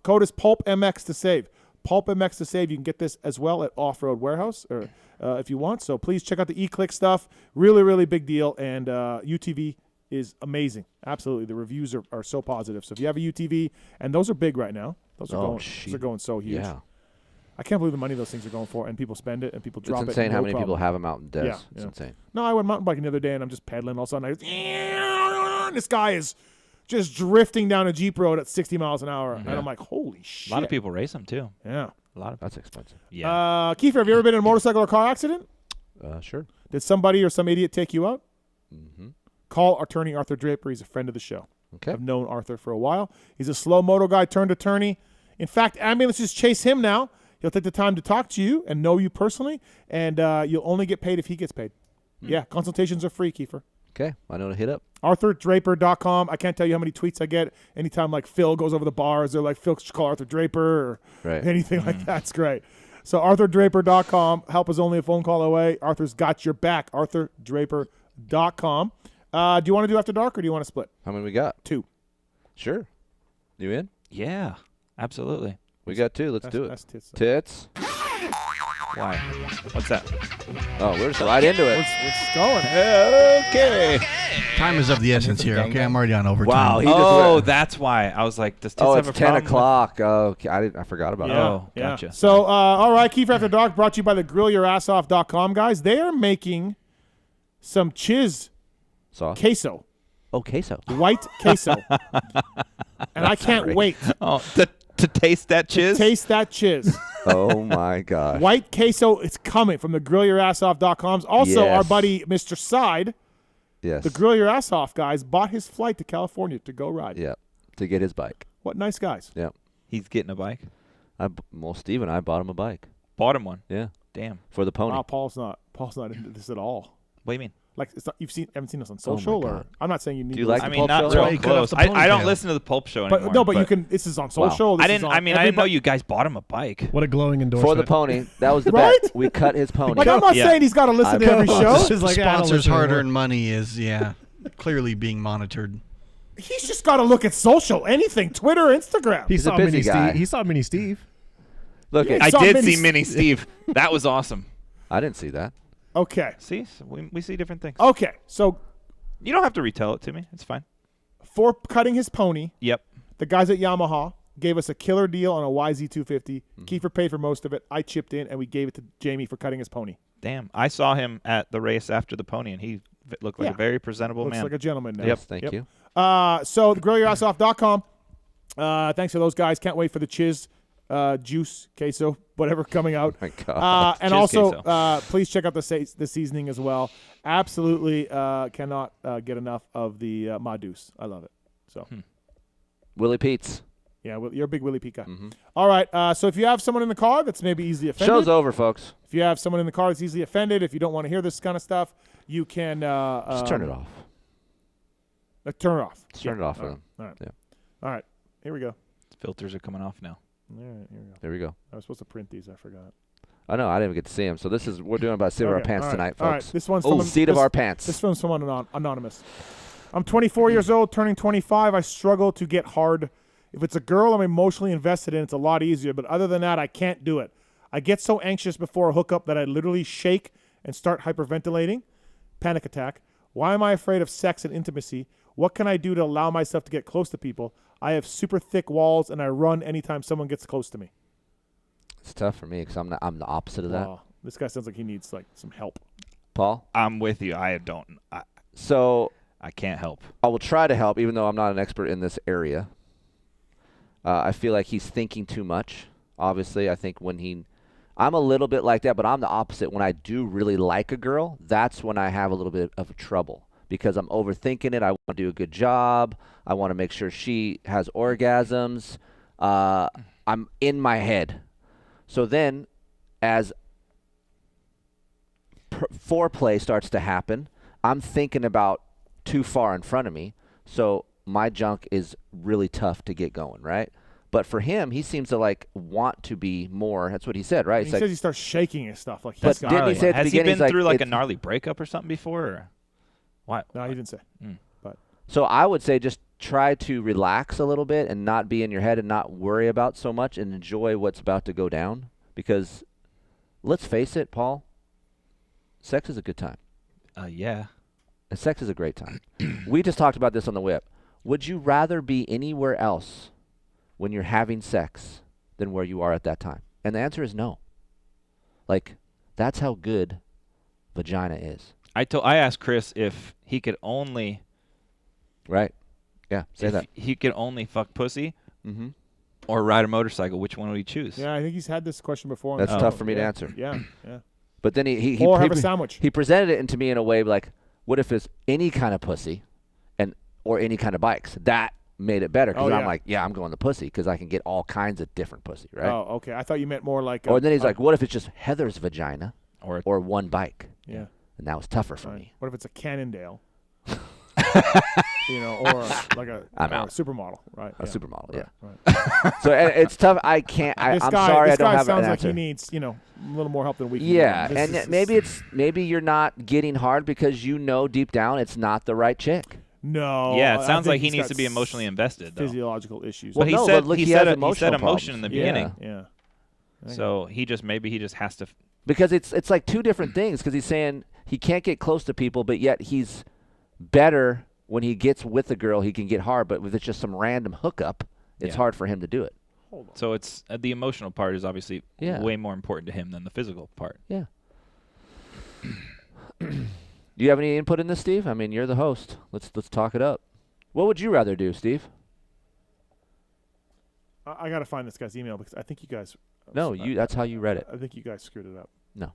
Code is PulpMX to save. PulpMX to save. You can get this as well at Off-Road Warehouse or if you want. So please check out the E-Click stuff. Really, really big deal. And UTV is amazing. Absolutely. The reviews are so positive. So if you have a UTV, and those are big right now. Those are going so huge. Yeah. I can't believe the money those things are going for, and people spend it, and people drop it. It's insane how many people have them out in Des. Yeah, it's insane. No, I went mountain biking the other day, and I'm just pedaling. All of a sudden, this guy is just drifting down a Jeep road at 60 miles an hour, and I'm like, holy shit. A lot of people race them, too. Yeah. A lot of That's expensive. Yeah. Keefer, have you ever been in a motorcycle or car accident? Sure. Did somebody or some idiot take you out? Mm-hmm. Call attorney Arthur Draper. He's a friend of the show. Okay. I've known Arthur for a while. He's a slow moto guy turned attorney. In fact, ambulances chase him now. He'll take the time to talk to you and know you personally, and you'll only get paid if he gets paid. Yeah, consultations are free, Keefer. Okay, I know to hit up. ArthurDraper.com. I can't tell you how many tweets I get anytime like Phil goes over the bars. They're like, Phil should call Arthur Draper or anything like that. It's great. So ArthurDraper.com. Help is only a phone call away. Arthur's got your back. ArthurDraper.com. Do you want to do After Dark or do you want to split? How many we got? 2. Sure. You in? Yeah, absolutely. We got 2. Let's do it. That's Tits. Tits. Why? What's that? Oh, we're just right into it. It's going. Okay. Time is of the essence here. Okay, I'm already on overtime. Wow. He just Oh, went. that's why. I was like, does Tits Oh, have it's a 10 problem with- o'clock. Oh, okay. I forgot about that. Oh, gotcha. So, all right, Keefer After Dark brought to you by the GrillYourAssOff.com, guys. They are making some chiz sauce. Queso. Oh, queso. White queso. And I can't great. wait Oh, to taste that chiz? taste that chiz. Oh, my gosh. White queso, it's coming from the GrillYourAssOff.coms. Also, our Yes. buddy Mr. Side, Yes. the Grill Your Ass Off guys, bought his flight to California to go ride. Yeah. To get his bike. What nice guys. Yeah. He's getting a bike. Well, Steve and I bought him a bike. Bought him one. Yeah. Damn. For the pony. Wow, Paul's not into this at all. What do you mean? Like it's not, haven't seen us on Oh my social, or God. I'm not saying you need. Do you to like listen. the Pulp not Show? real close. I don't listen to the Pulp Show anymore. But no, but you can. This is on social. This I is didn't. on I mean, I didn't know everybody- you guys bought him a bike. What a glowing endorsement. For the pony. That was the Right? bet. We cut his pony. Like I'm not saying he's got to listen to every show. The Just like, I don't sponsor's listen anymore. hard-earned money is, clearly being monitored. He's just got to look at social, anything, Twitter, Instagram. He He's a saw busy Mini guy. Steve. He saw Mini Steve. Look, Yeah, at I saw did Mini see Mini Steve. That was awesome. I didn't see that. Okay. See, so we see different things. Okay. So You don't have to retell it to me. It's fine. for cutting his pony, Yep. the guys at Yamaha gave us a killer deal on a YZ250. Keefer paid for most of it. I chipped in, and we gave it to Jamie for cutting his pony. Damn. I saw him at the race after the pony, and he looked like Yeah. a very presentable Looks man. like a gentleman now. Yep. Thank you. So the GrillYourAssOff.com. Thanks to those guys. Can't wait for the chiz, juice, queso, whatever coming out. Oh my God. And Chiz also, queso. please check out the seasoning as well. Absolutely cannot get enough of the Madus. I love it. So, Willie Pete's. yeah, you're a big Willie Pete guy. All right. So if you have someone in the car that's maybe easily offended. Show's over, folks. If you have someone in the car that's easily offended, if you don't want to hear this kind of stuff, you can Just turn it off. Turn it off. Just turn it off for All right. them. All right. Yeah. All right. Here we go. Filters are coming off now. All right. Here we go. There we go. I was supposed to print these. I forgot. I know. I didn't even get to see him. So we're doing about seat of our Okay, pants all right, tonight, all right. folks. This one's oh, from seat of our pants. This one's from anonymous. I'm 24 years old, turning 25. I struggle to get hard. If it's a girl I'm emotionally invested in, it's a lot easier. But other than that, I can't do it. I get so anxious before a hookup that I literally shake and start hyperventilating. Panic attack. Why am I afraid of sex and intimacy? What can I do to allow myself to get close to people? I have super thick walls, and I run anytime someone gets close to me. It's tough for me because I'm the opposite of that. Wow. This guy sounds like he needs like some help. Paul? I'm with you. I can't help. I will try to help, even though I'm not an expert in this area. I feel like he's thinking too much. Obviously, I think I'm a little bit like that, but I'm the opposite. When I do really like a girl, that's when I have a little bit of trouble because I'm overthinking it. I want to do a good job. I want to make sure she has orgasms. I'm in my head. So then, as foreplay starts to happen, I'm thinking about too far in front of me. So my junk is really tough to get going, right? But for him, he seems to like want to be more. That's what he said, right? He says he starts shaking and stuff. Like but didn't he say at the Has he beginning? been he's through like a it's- gnarly breakup or something before? Or? Why? No, he didn't say. But So I would say just try to relax a little bit and not be in your head and not worry about so much and enjoy what's about to go down. Because let's face it, Paul, sex is a good time. Yeah. And sex is a great time. We just talked about this on the whip. Would you rather be anywhere else when you're having sex than where you are at that time? And the answer is no. Like, that's how good vagina is. I asked Kris if he could only. Right. Yeah. Say that. He could only fuck pussy. Mm-hmm. Or ride a motorcycle. Which one would he choose? yeah, I think he's had this question before. on That's the tough show. for me to Yeah, answer. Yeah, yeah. But then he Or have a sandwich. He presented it to me in a way like, what if it's any kind of pussy, or any kind of bikes? That made it better because Oh, I'm yeah. like, yeah, I'm going the pussy because I can get all kinds of different pussy, right? Oh, okay. I thought you meant more like. Or then he's like, what if it's just Heather's vagina, or one bike? Yeah. And that was tougher for me. What if it's a Cannondale? Or like a supermodel, right? A supermodel, yeah. Right. So it's tough. I can't. I'm sorry, I don't have an sounds like answer. he needs, a little more help than we can. Yeah, give him. and maybe you're not getting hard because you know deep down it's not the right chick. No. Yeah, it I sounds think like he he's needs got to be emotionally invested. Though. Physiological issues. But Well, he said look, he he said has he said emotional emotion in the problems. beginning. Yeah. So he just has to Because it's like two different things. Because he's saying he can't get close to people, but yet he's better when he gets with a girl. He can get hard, but if it's just some random hookup, it's hard for him to do it. So it's the emotional part is obviously way more important to him than the physical part. Yeah. Do you have any input in this, Steve? I mean, you're the host. Let's talk it up. What would you rather do, Steve? I got to find this guy's email because I think you guys. No, that's how you read it. I think you guys screwed it up. No,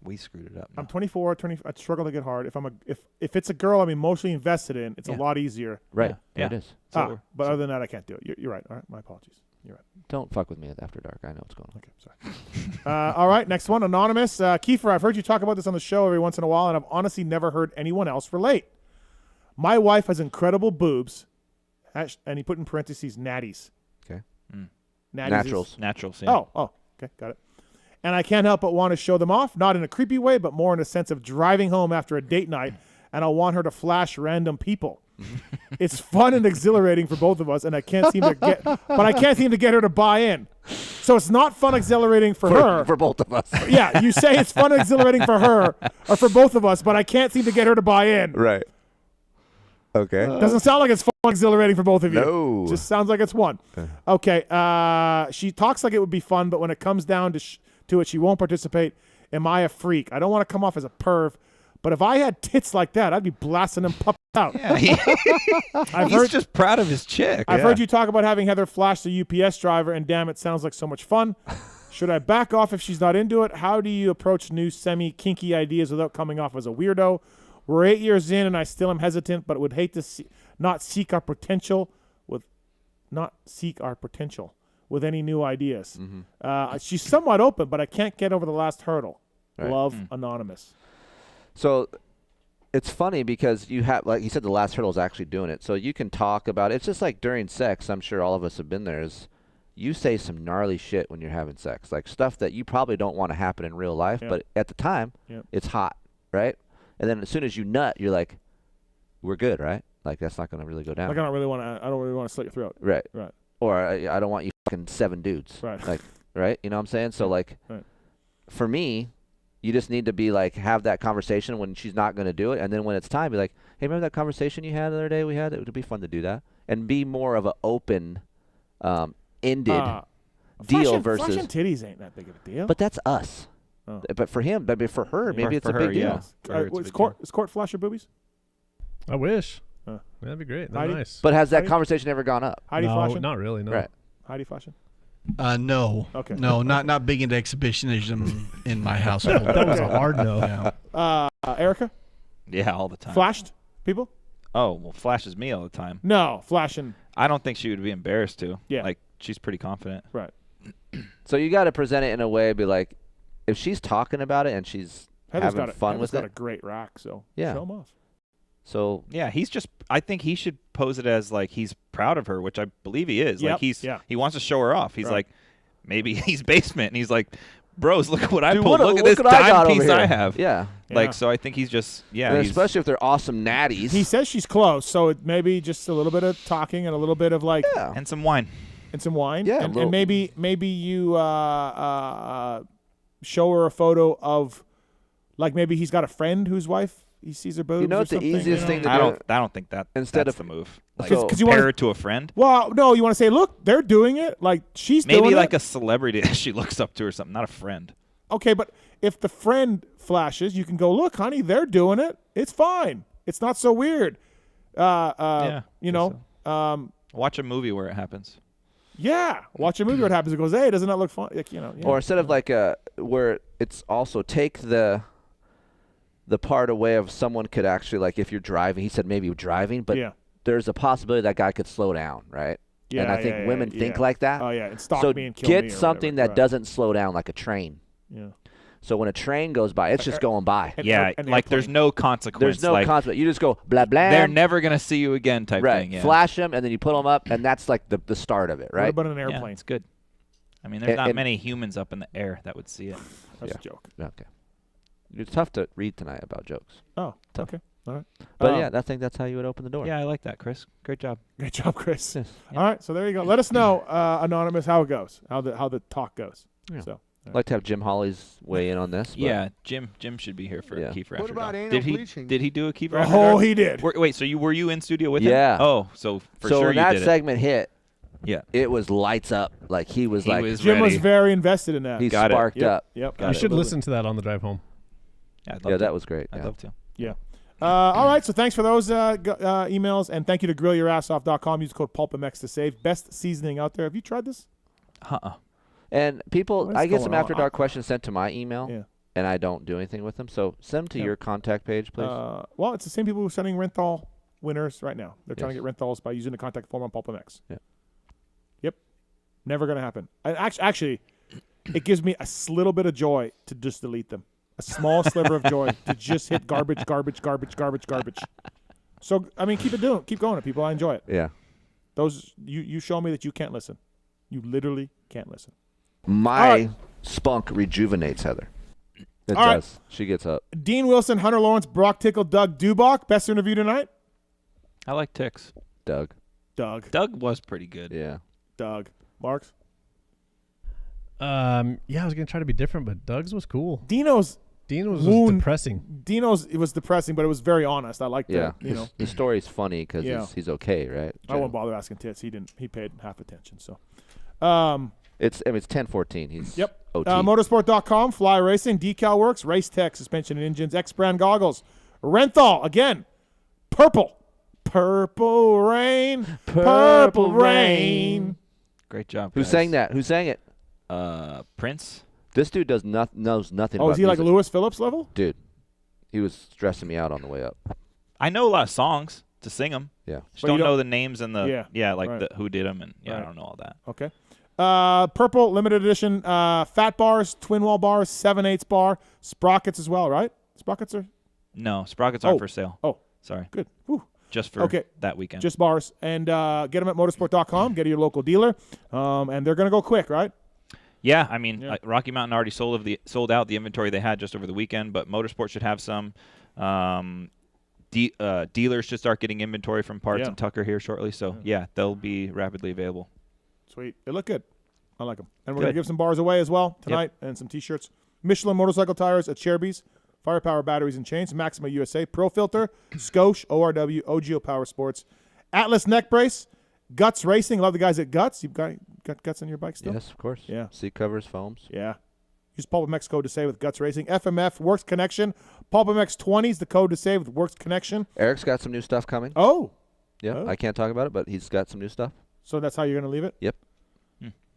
we screwed it up. I'm 24. I struggle to get hard. If it's a girl I'm emotionally invested in, it's a lot easier. Right. Yeah, it is. But other than that, I can't do it. You're right. All right. My apologies. You're right. Don't fuck with me after dark. I know what's going on. Okay, sorry. All right, next one, anonymous. Keefer, I've heard you talk about this on the show every once in a while, and I've honestly never heard anyone else relate. My wife has incredible boobs, and he put in parentheses natties. Okay. Natties Naturals. Yeah. Oh, okay, got it. And I can't help but want to show them off, not in a creepy way, but more in a sense of driving home after a date night, and I want her to flash random people. It's fun and exhilarating for both of us, and I can't seem to get her to buy in. So it's not fun, exhilarating for her. For both of us. Yeah, you say it's fun and exhilarating for her or for both of us, but I can't seem to get her to buy in. Right. Okay. Doesn't sound like it's fun and exhilarating for both of you. No. Just sounds like it's one. Okay. She talks like it would be fun, but when it comes down to it, she won't participate. Am I a freak? I don't want to come off as a perv, but if I had tits like that, I'd be blasting them puppies out. Yeah, he's just proud of his chick. I've heard you talk about having Heather flash the UPS driver, and damn, it sounds like so much fun. Should I back off if she's not into it? How do you approach new semi-kinky ideas without coming off as a weirdo? We're 8 years in, and I still am hesitant, but would hate to not seek our potential with any new ideas. She's somewhat open, but I can't get over the last hurdle. Right. Love, Anonymous. So it's funny because you have, like you said, the last hurdle is actually doing it. So you can talk about it. It's just like during sex. I'm sure all of us have been there. Is you say some gnarly shit when you're having sex, like stuff that you probably don't want to happen in real life, but at the time, it's hot, right? And then as soon as you nut, you're like, "We're good, right?" Like that's not going to really go down. Like I don't really want to slit your throat. Right. Right. Or I don't want you fucking 7 dudes. Right. Like, right? You know what I'm saying? So like, right. For me, you just need to be like, have that conversation when she's not going to do it. And then when it's time, be like, hey, remember that conversation you had the other day we had? It would be fun to do that. And be more of an open, ended deal versus. Flashing titties ain't that big of a deal. But that's us. Oh. But for him, but for her, maybe it's a big deal. Is Court flash your boobies? I wish. That'd be great. That's nice. But has that conversation ever gone up? Heidi flashing? Not really, no. Right. Heidi flashing? No. Okay. No, not big into exhibitionism in my household. That was a hard no. Erica? Yeah, all the time. Flashed people? Oh, well, flashes me all the time. No, flashing. I don't think she would be embarrassed to. Yeah. Like, she's pretty confident. Right. So you got to present it in a way, be like, if she's talking about it and she's having fun with it. Heather's got a great rack, so yeah. Show him off. So yeah, I think he should pose it as like he's proud of her, which I believe he is. Yep. Like he wants to show her off. He's like, maybe he's basement, and he's like, bros, look at what I Dude, pulled. Look at this dime piece I have. Yeah. Like, so I think he's just, and especially if they're awesome natties. He says she's close, so it maybe just a little bit of talking and a little bit of like. Yeah. And some wine. Yeah. And maybe you show her a photo of, like maybe he's got a friend whose wife he sees her boobs. You know what the easiest thing to do? I don't think that's the move. Like, because you compare want her to a friend. Well, no, you want to say, look, they're doing it. Like she's maybe doing like it. a celebrity that she looks up to or something, not a friend. Okay, but if the friend flashes, you can go, look, honey, they're doing it. It's fine. It's not so weird. Yeah, you know. So. Watch a movie where it happens. Yeah, watch a movie where it happens. It goes, hey, doesn't that look fun? Like, you know. Yeah. Or instead of like where it's also take the part away of someone could actually, like if you're driving, he said maybe you're driving, but there's a possibility that guy could slow down, right? Yeah, and I think women think like that. Oh, yeah, and stop so me and kill get me or something whatever. that doesn't slow down, like a train. Yeah. So when a train goes by, it's just going by. Like there's no consequence. There's no consequence. You just go blah blah. They're never gonna see you again, type thing. Yeah. Flash them, and then you put them up, and that's like the start of it, right? What about an airplane? Yeah, it's good. I mean, there's not many humans up in the air that would see it. That's a joke. Okay. It's tough to read tonight about jokes. Oh, tough. Okay. All right. But yeah, I think that's how you would open the door. Yeah, I like that, Kris. Great job. Great job, Kris. All right, so there you go. Let us know, Anonymous, how it goes, how the talk goes. Yeah. So, I'd like to have Jim Holly's weigh in on this. But Yeah, Jim should be here for Keefer. What after about dark. anal bleaching? Did he do a Keefer? Oh, after dark? he did. Wait, so were you in studio with Yeah. him? Oh, so for sure when you that did segment hit, Yeah. it was lights up. Like he was Jim was very invested in that. He Got it. sparked up. Yep. You should listen to that on the drive home. Yeah, that was great. I'd love to. Yeah. All right, so thanks for those emails, and thank you to grillyourassoff.com. Use code PulpMX to save. Best seasoning out there. Have you tried this? And people, What is I get going some after on? dark questions sent to my email, Yeah. and I don't do anything with them. So send them to your contact page, please. Well, it's the same people who are sending Renthal winners right now. They're trying to Yes. get Renthals by using the contact form on PulpMX. Yeah. Yep. Never going to happen. Actually, it gives me a little bit of joy to just delete them. A small sliver of joy to just hit garbage. So, I mean, keep going, people. I enjoy it. Yeah. Those you show me that you can't listen. You literally can't listen. My spunk rejuvenates Heather. It All right. does. She gets up. Dean Wilson, Hunter Lawrence, Broc Tickle, Doug Dubach. Best interview tonight? I like Tix. Doug. Doug was pretty good. Yeah. Doug. Marks? Yeah, I was gonna try to be different, but Doug's was cool. Dino's was depressing. It was depressing, but it was very honest. I liked Yeah. it. The story's funny because he's okay, right? I won't bother asking Tits. He didn't. He paid half attention. So, it's 10-14. He's OT. Motorsport.com, Fly Racing, Decal Works, Race Tech, Suspension and Engines, X Brand Goggles, Renthal again, Purple Rain, Purple Rain. Great job. Who guys. sang that? Who sang it? Prince. This dude knows nothing. Oh, about is he like music. Lewis Phillips level? Dude, he was stressing me out on the way up. I know a lot of songs to sing them. Yeah. Just don't know the names and the like right. the who did them and I Right. don't know all that. Okay. Purple limited edition fat bars, twin wall bars, 7/8 bar, sprockets as well, right? Sprockets are No, sprockets aren't for sale. Oh, sorry. good. Whew. Just for Okay. that weekend. Just bars. And get them at motorsport.com. Get to your local dealer. And they're going to go quick, right? Yeah, I mean, Rocky Mountain already sold out the inventory they had just over the weekend, but Motorsport should have some. Dealers should start getting inventory from Parts and Tucker here shortly. So, yeah, they'll be rapidly available. Sweet. They look good. I like them. And we're going to give some bars away as well tonight and some T-shirts. Michelin motorcycle tires at Cherbys, Firepower batteries and chains, Maxima USA, Pro Filter, Scoche, ORW, OGO Power Sports, Atlas neck brace, Guts Racing. Love the guys at Guts. You've got Guts on your bike still? Yes, of course. Yeah. Seat covers, foams. Yeah. Use PulpMX code to save with Guts Racing. FMF Works Connection. PulpMX 20 is the code to save with Works Connection. Eric's got some new stuff coming. Oh. Yeah, Oh. I can't talk about it, but he's got some new stuff. So that's how you're going to leave it? Yep.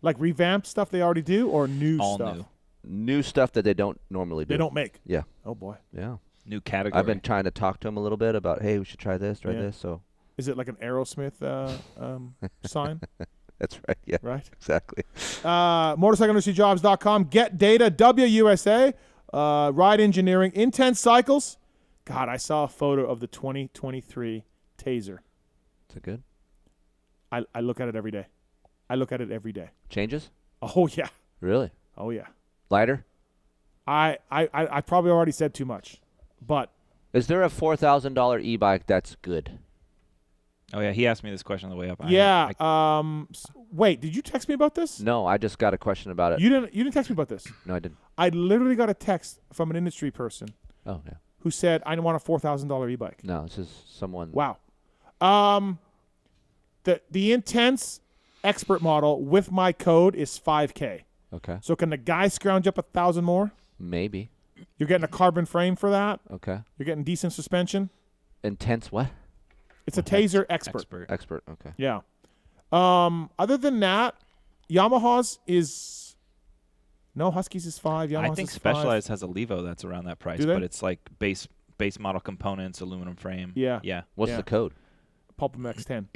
Like revamped stuff they already do or new All stuff? new. New stuff that they don't normally do. They don't make? Yeah. Oh, boy. Yeah. New category. I've been trying to talk to him a little bit about, hey, we should try this, try Yeah. this. So. Is it like an Aerosmith sign? That's right. Yeah. Right. Exactly. MotorcycleIndustryJobs.com. Get Data. WUSA. Ride Engineering. Intense Cycles. God, I saw a photo of the 2023 Taser. Is it good? I look at it every day. Changes? Oh, yeah. Really? Oh, yeah. Lighter? I probably already said too much, but. Is there a $4,000 e-bike that's good? Oh, yeah. He asked me this question on the way up. Wait, did you text me about this? No, I just got a question about it. You didn't text me about this? No, I didn't. I literally got a text from an industry person. Oh, yeah. Who said, I want a $4,000 e-bike. No, this is someone. Wow. The Intense Expert model with my code is $5K. Okay. So can the guy scrounge up 1,000 more? Maybe. You're getting a carbon frame for that. Okay. You're getting decent suspension. Intense what? It's a Taser Expert. Expert. Okay. Yeah. Other than that, Yamaha's is Huskies is 5. Yamaha's I think is Specialized has a Levo that's around that price, Do they? but it's like base model components, aluminum frame. Yeah. Yeah. What's the code? PulpMX 10.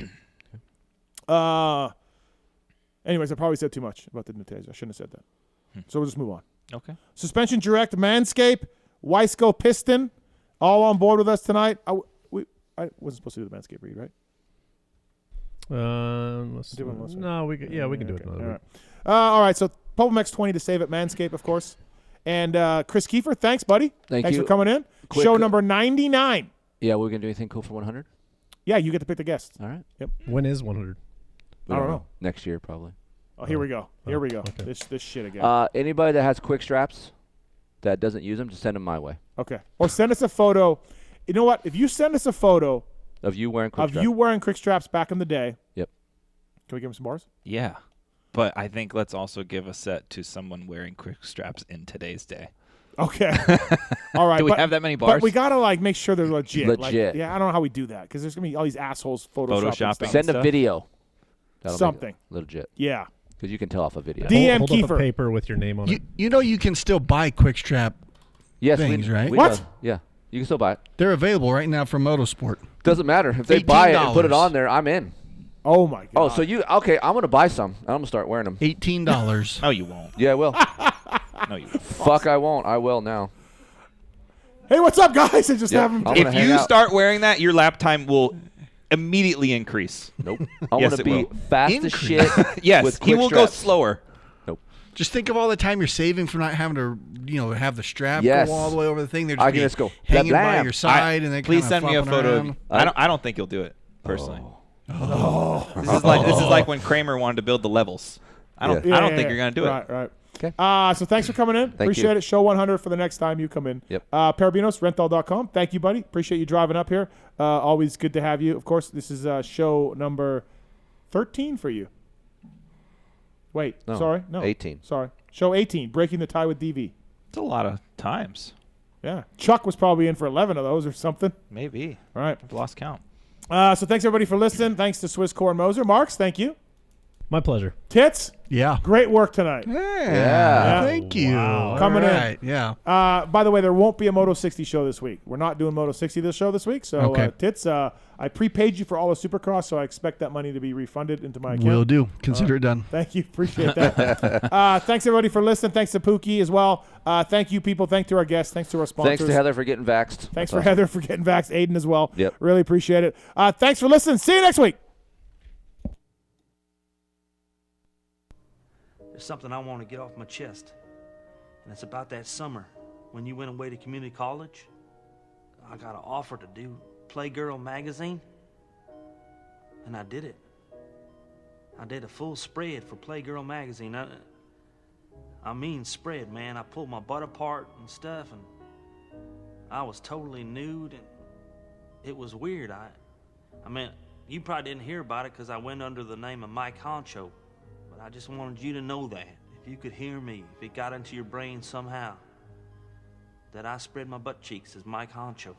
Anyways, I probably said too much about the new Taser. I shouldn't have said that. So we'll just move on. Okay. Suspension Direct, Manscaped, Wiseco Piston, all on board with us tonight. I wasn't supposed to do the Manscaped read, right? We can do it another week. All right, so PulpMX 20 to save at Manscaped, of course. And Kris Keefer, thanks, buddy. Thanks for you. coming in. Quick- Show number 99. Yeah, we're going to do anything cool for 100? Yeah, you get to pick the guest. All right. Yep. When is 100? I don't know. Next year, probably. Oh, here we go. Here we go. Okay. This shit again. Anybody that has quick straps that doesn't use them, just send them my way. Okay. Or send us a photo. You know what? If you send us a photo of you wearing quick straps back in the day. Yep. Can we give him some bars? Yeah. But I think let's also give a set to someone wearing quick straps in today's day. Okay. All right. Do we have that many bars? But we got to, make sure they're legit. Legit. I don't know how we do that because there's going to be all these assholes photoshopping stuff. Send a video. Something. Legit. Yeah. Because you can tell off a video. DM hold Keefer. up a paper with your name on it. You know you can still buy quick strap things, right? What? Yeah. You can still buy it. They're available right now from Motorsport. Doesn't matter. If they buy it and put it on there, I'm in. Oh, my God. Oh, so okay, I'm going to buy some. I'm going to start wearing them. $18. No, you won't. Yeah, I will. No, you won't. Fuck, I won't. I will now. Hey, what's up, guys? I just have them. If you start wearing that, your lap time will immediately increase. Nope. I want to be fast as shit. Yes, he will go slower. Nope. Just think of all the time you're saving from not having to, have the strap go all the way over the thing. They're just go hanging by your side, and they please send me a photo. Around. I don't think you'll do it personally. Oh. This is like when Kramer wanted to build the levels. I don't think you're gonna do it. Right. Okay. So thanks for coming in. Appreciate it. Show 100 for the next time you come in. Yep. Perebijnos, rental.com. Thank you, buddy. Appreciate you driving up here. Always good to have you. Of course, this is show number 13 for you. Wait, sorry. No. 18. Sorry. Show 18, Breaking the Tie with DV. It's a lot of times. Yeah. Chuck was probably in for 11 of those or something. Maybe. All right. I've lost count. So thanks, everybody, for listening. Thanks to Swiss Core and Moser. Marks, thank you. My pleasure. Tits? Yeah. Great work tonight. Yeah. Thank you. Wow. Coming in. Yeah. By the way, there won't be a Moto 60 show this week. We're not doing Moto 60 this week. So, Tits, I prepaid you for all the Supercross, so I expect that money to be refunded into my account. Will do. Consider it done. Thank you. Appreciate that. Thanks, everybody, for listening. Thanks to Pookie as well. Thank you, people. Thanks to our guests. Thanks to our sponsors. Thanks to Heather for getting vaxxed. Thanks for Heather for getting vaxxed. Aiden as well. Yep. Really appreciate it. Thanks for listening. See you next week. There's something I want to get off my chest, and it's about that summer when you went away to community college. I got an offer to do Playgirl magazine, and I did it. I did a full spread for Playgirl magazine. I mean spread, man. I pulled my butt apart and stuff, and I was totally nude, and it was weird. I mean, you probably didn't hear about it because I went under the name of Mike Honcho. But I just wanted you to know that, if you could hear me, if it got into your brain somehow, that I spread my butt cheeks as Mike Honcho.